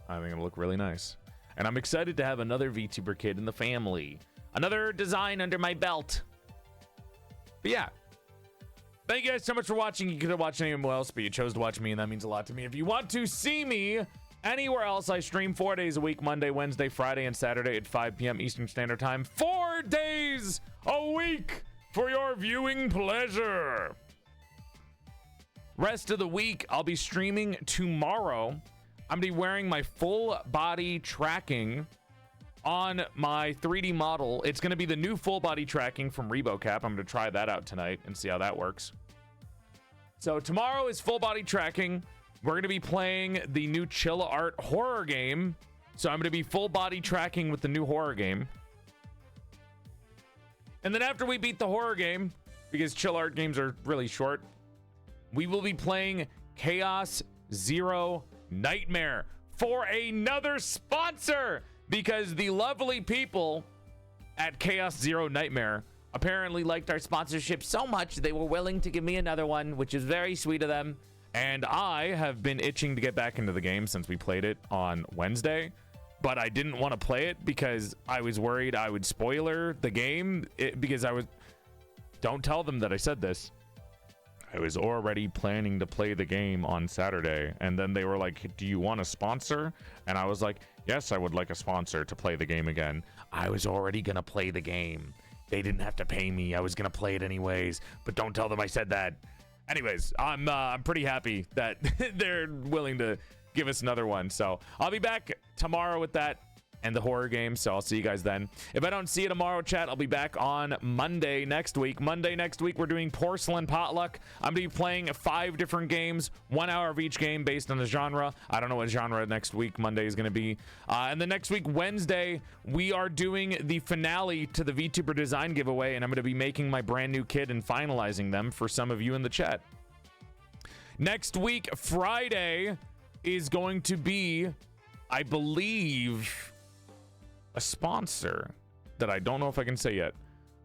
I think it'll look really nice. And I'm excited to have another VTuber kid in the family. Another design under my belt. But yeah. Thank you guys so much for watching. You could have watched anyone else, but you chose to watch me, and that means a lot to me. If you want to see me anywhere else, I stream 4 days a week, Monday, Wednesday, Friday, and Saturday at 5 p.m. Eastern Standard Time. 4 days a week for your viewing pleasure. Rest of the week, I'll be streaming tomorrow. I'm going to be wearing my full body tracking on my 3D model. It's going to be the new full body tracking from ReboCap. I'm going to try that out tonight and see how that works. So tomorrow is full body tracking. We're going to be playing the new Chill Art horror game. So I'm going to be full body tracking with the new horror game. And then after we beat the horror game, because Chill Art games are really short, we will be playing Chaos Zero Nightmare for another sponsor, because the lovely people at Chaos Zero Nightmare apparently liked our sponsorship so much they were willing to give me another one, which is very sweet of them. And I have been itching to get back into the game since we played it on Wednesday, but I didn't want to play it because I was worried I would spoiler the game, because don't tell them that I said this. I was already planning to play the game on Saturday, and then they were like, do you want a sponsor? And I was like, yes, I would like a sponsor to play the game again. I was already gonna play the game. They didn't have to pay me. I was gonna play it anyways, but don't tell them I said that. Anyways, I'm pretty happy that they're willing to give us another one. So I'll be back tomorrow with that and the horror game. So I'll see you guys then. If I don't see you tomorrow, chat, I'll be back on Monday next week. Monday next week, we're doing Porcelain Potluck. I'm going to be playing 5 different games, 1 hour of each game based on the genre. I don't know what genre next week Monday is going to be. And then next week, Wednesday, we are doing the finale to the VTuber design giveaway, and I'm going to be making my brand new kit and finalizing them for some of you in the chat. Next week, Friday, is going to be, I believe, a sponsor that I don't know if I can say yet.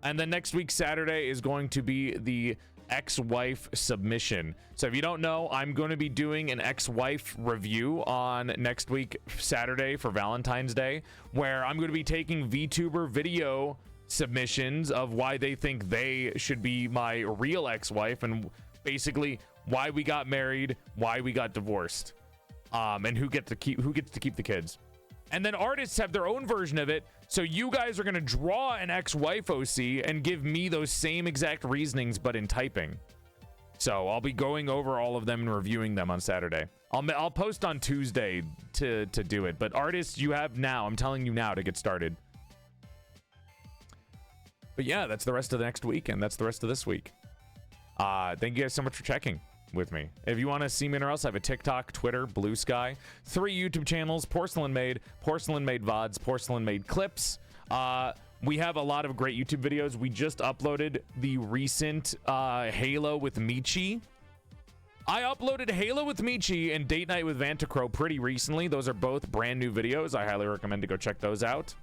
And then next week, Saturday, is going to be the ex-wife submission. So if you don't know, I'm going to be doing an ex-wife review on next week, Saturday, for Valentine's Day, where I'm going to be taking VTuber video submissions of why they think they should be my real ex-wife, and basically why we got married, why we got divorced, and who gets to keep the kids. And then artists have their own version of it. So you guys are going to draw an ex-wife OC and give me those same exact reasonings, but in typing. So I'll be going over all of them and reviewing them on Saturday. I'll post on Tuesday to do it. But artists, you have now. I'm telling you now to get started. But yeah, that's the rest of the next week, and that's the rest of this week. Thank you guys so much for checking with me. If you want to see me anywhere else, I have a TikTok, Twitter, Blue Sky, 3 YouTube channels: PorcelainMaid, PorcelainMaid VODs, PorcelainMaid Clips. We have a lot of great YouTube videos. We just uploaded the recent Halo with Michi. I uploaded Halo with Michi and Date Night with Vantacrow pretty recently. Those are both brand new videos. I highly recommend to go check those out.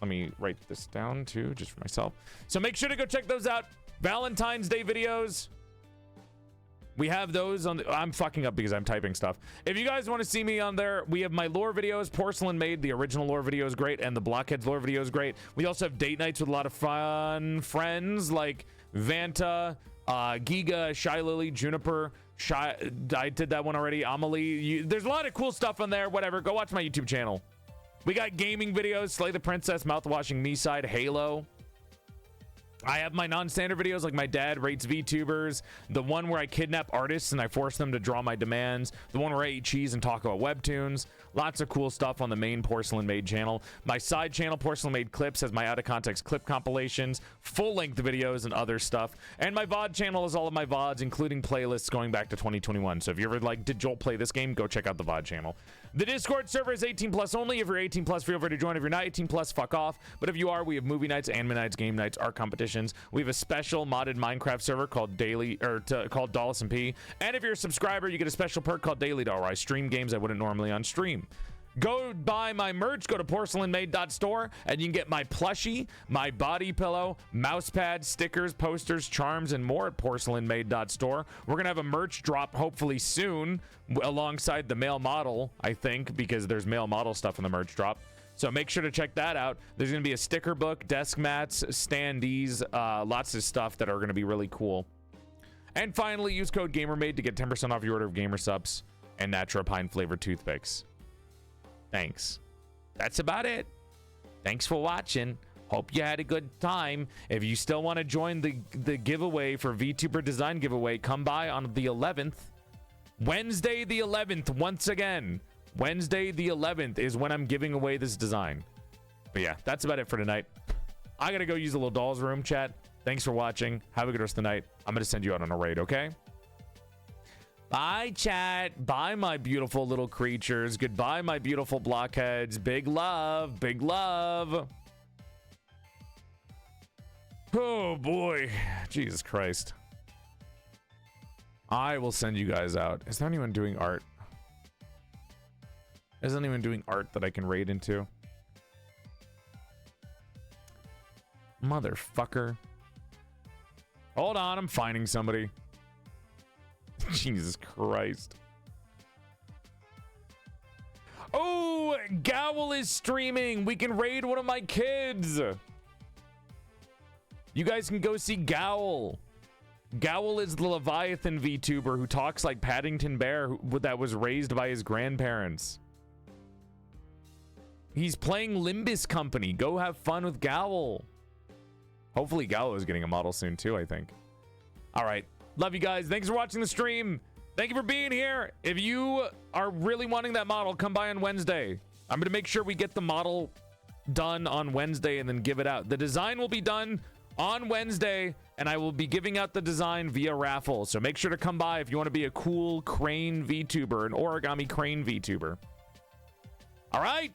Let me write this down too, just for myself. So make sure to go check those out. Valentine's Day videos. We have those on the, I'm fucking up because I'm typing stuff. If you guys want to see me on there, we have my lore videos. PorcelainMaid, the original lore video is great, and the Blockheads lore video is great. We also have date nights with a lot of fun friends like Vanta, Giga, Shy Lily, Juniper. I did that one already. Amelie. There's a lot of cool stuff on there. Whatever. Go watch my YouTube channel. We got gaming videos: Slay the Princess, Mouthwashing Me Side, Halo. I have my non-standard videos like my dad rates VTubers, the one where I kidnap artists and I force them to draw my demands, the one where I eat cheese and talk about webtoons. Lots of cool stuff on the main PorcelainMaid channel. My side channel, PorcelainMaid Clips, has my out-of-context clip compilations, full-length videos, and other stuff. And my VOD channel is all of my VODs, including playlists going back to 2021. So if you're ever like, did Joel play this game? Go check out the VOD channel. The Discord server is 18 plus only. If you're 18 plus, feel free to join. If you're not 18 plus, fuck off. But if you are, we have movie nights, anime nights, game nights, art competitions. We have a special modded Minecraft server called called Dallas and P. And if you're a subscriber, you get a special perk called Daily Doll, where I stream games I wouldn't normally on stream. Go buy my merch. Go to PorcelainMaid.store and you can get my plushie, my body pillow, mouse pad, stickers, posters, charms, and more at PorcelainMaid.store. We're gonna have a merch drop hopefully soon alongside the male model, I think, because there's male model stuff in the merch drop. So make sure to check that out. There's gonna be a sticker book, desk mats, standees, lots of stuff that are gonna be really cool. And finally, use code GamerMade to get 10% off your order of Gamer Subs and Natural Pine flavored toothpicks. Thanks. That's about it. Thanks for watching. Hope you had a good time. If you still want to join the giveaway for VTuber design giveaway, come by on the 11th. Wednesday the 11th, once again. Wednesday the 11th is when I'm giving away this design. But yeah, that's about it for tonight. I gotta go use a little doll's room, chat. Thanks for watching. Have a good rest of the night. I'm gonna send you out on a raid, okay? Bye, chat. Bye, my beautiful little creatures. Goodbye, my beautiful blockheads. Big love. Big love. Oh, boy. Jesus Christ. I will send you guys out. Is there anyone doing art? Isn't anyone doing art that I can raid into? Motherfucker. Hold on, I'm finding somebody. Jesus Christ. Oh, Gowl is streaming. We can raid one of my kids. You guys can go see Gowl. Gowl is the Leviathan VTuber who talks like Paddington Bear that was raised by his grandparents. He's playing Limbus Company. Go have fun with Gowl. Hopefully Gowl is getting a model soon too, I think. All right. Love you guys. Thanks for watching the stream. Thank you for being here. If you are really wanting that model, come by on Wednesday. I'm going to make sure we get the model done on Wednesday and then give it out. The design will be done on Wednesday, and I will be giving out the design via raffle. So make sure to come by if you want to be a cool crane VTuber, an origami crane VTuber. All right.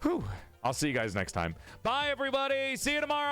Whew. I'll see you guys next time. Bye, everybody. See you tomorrow.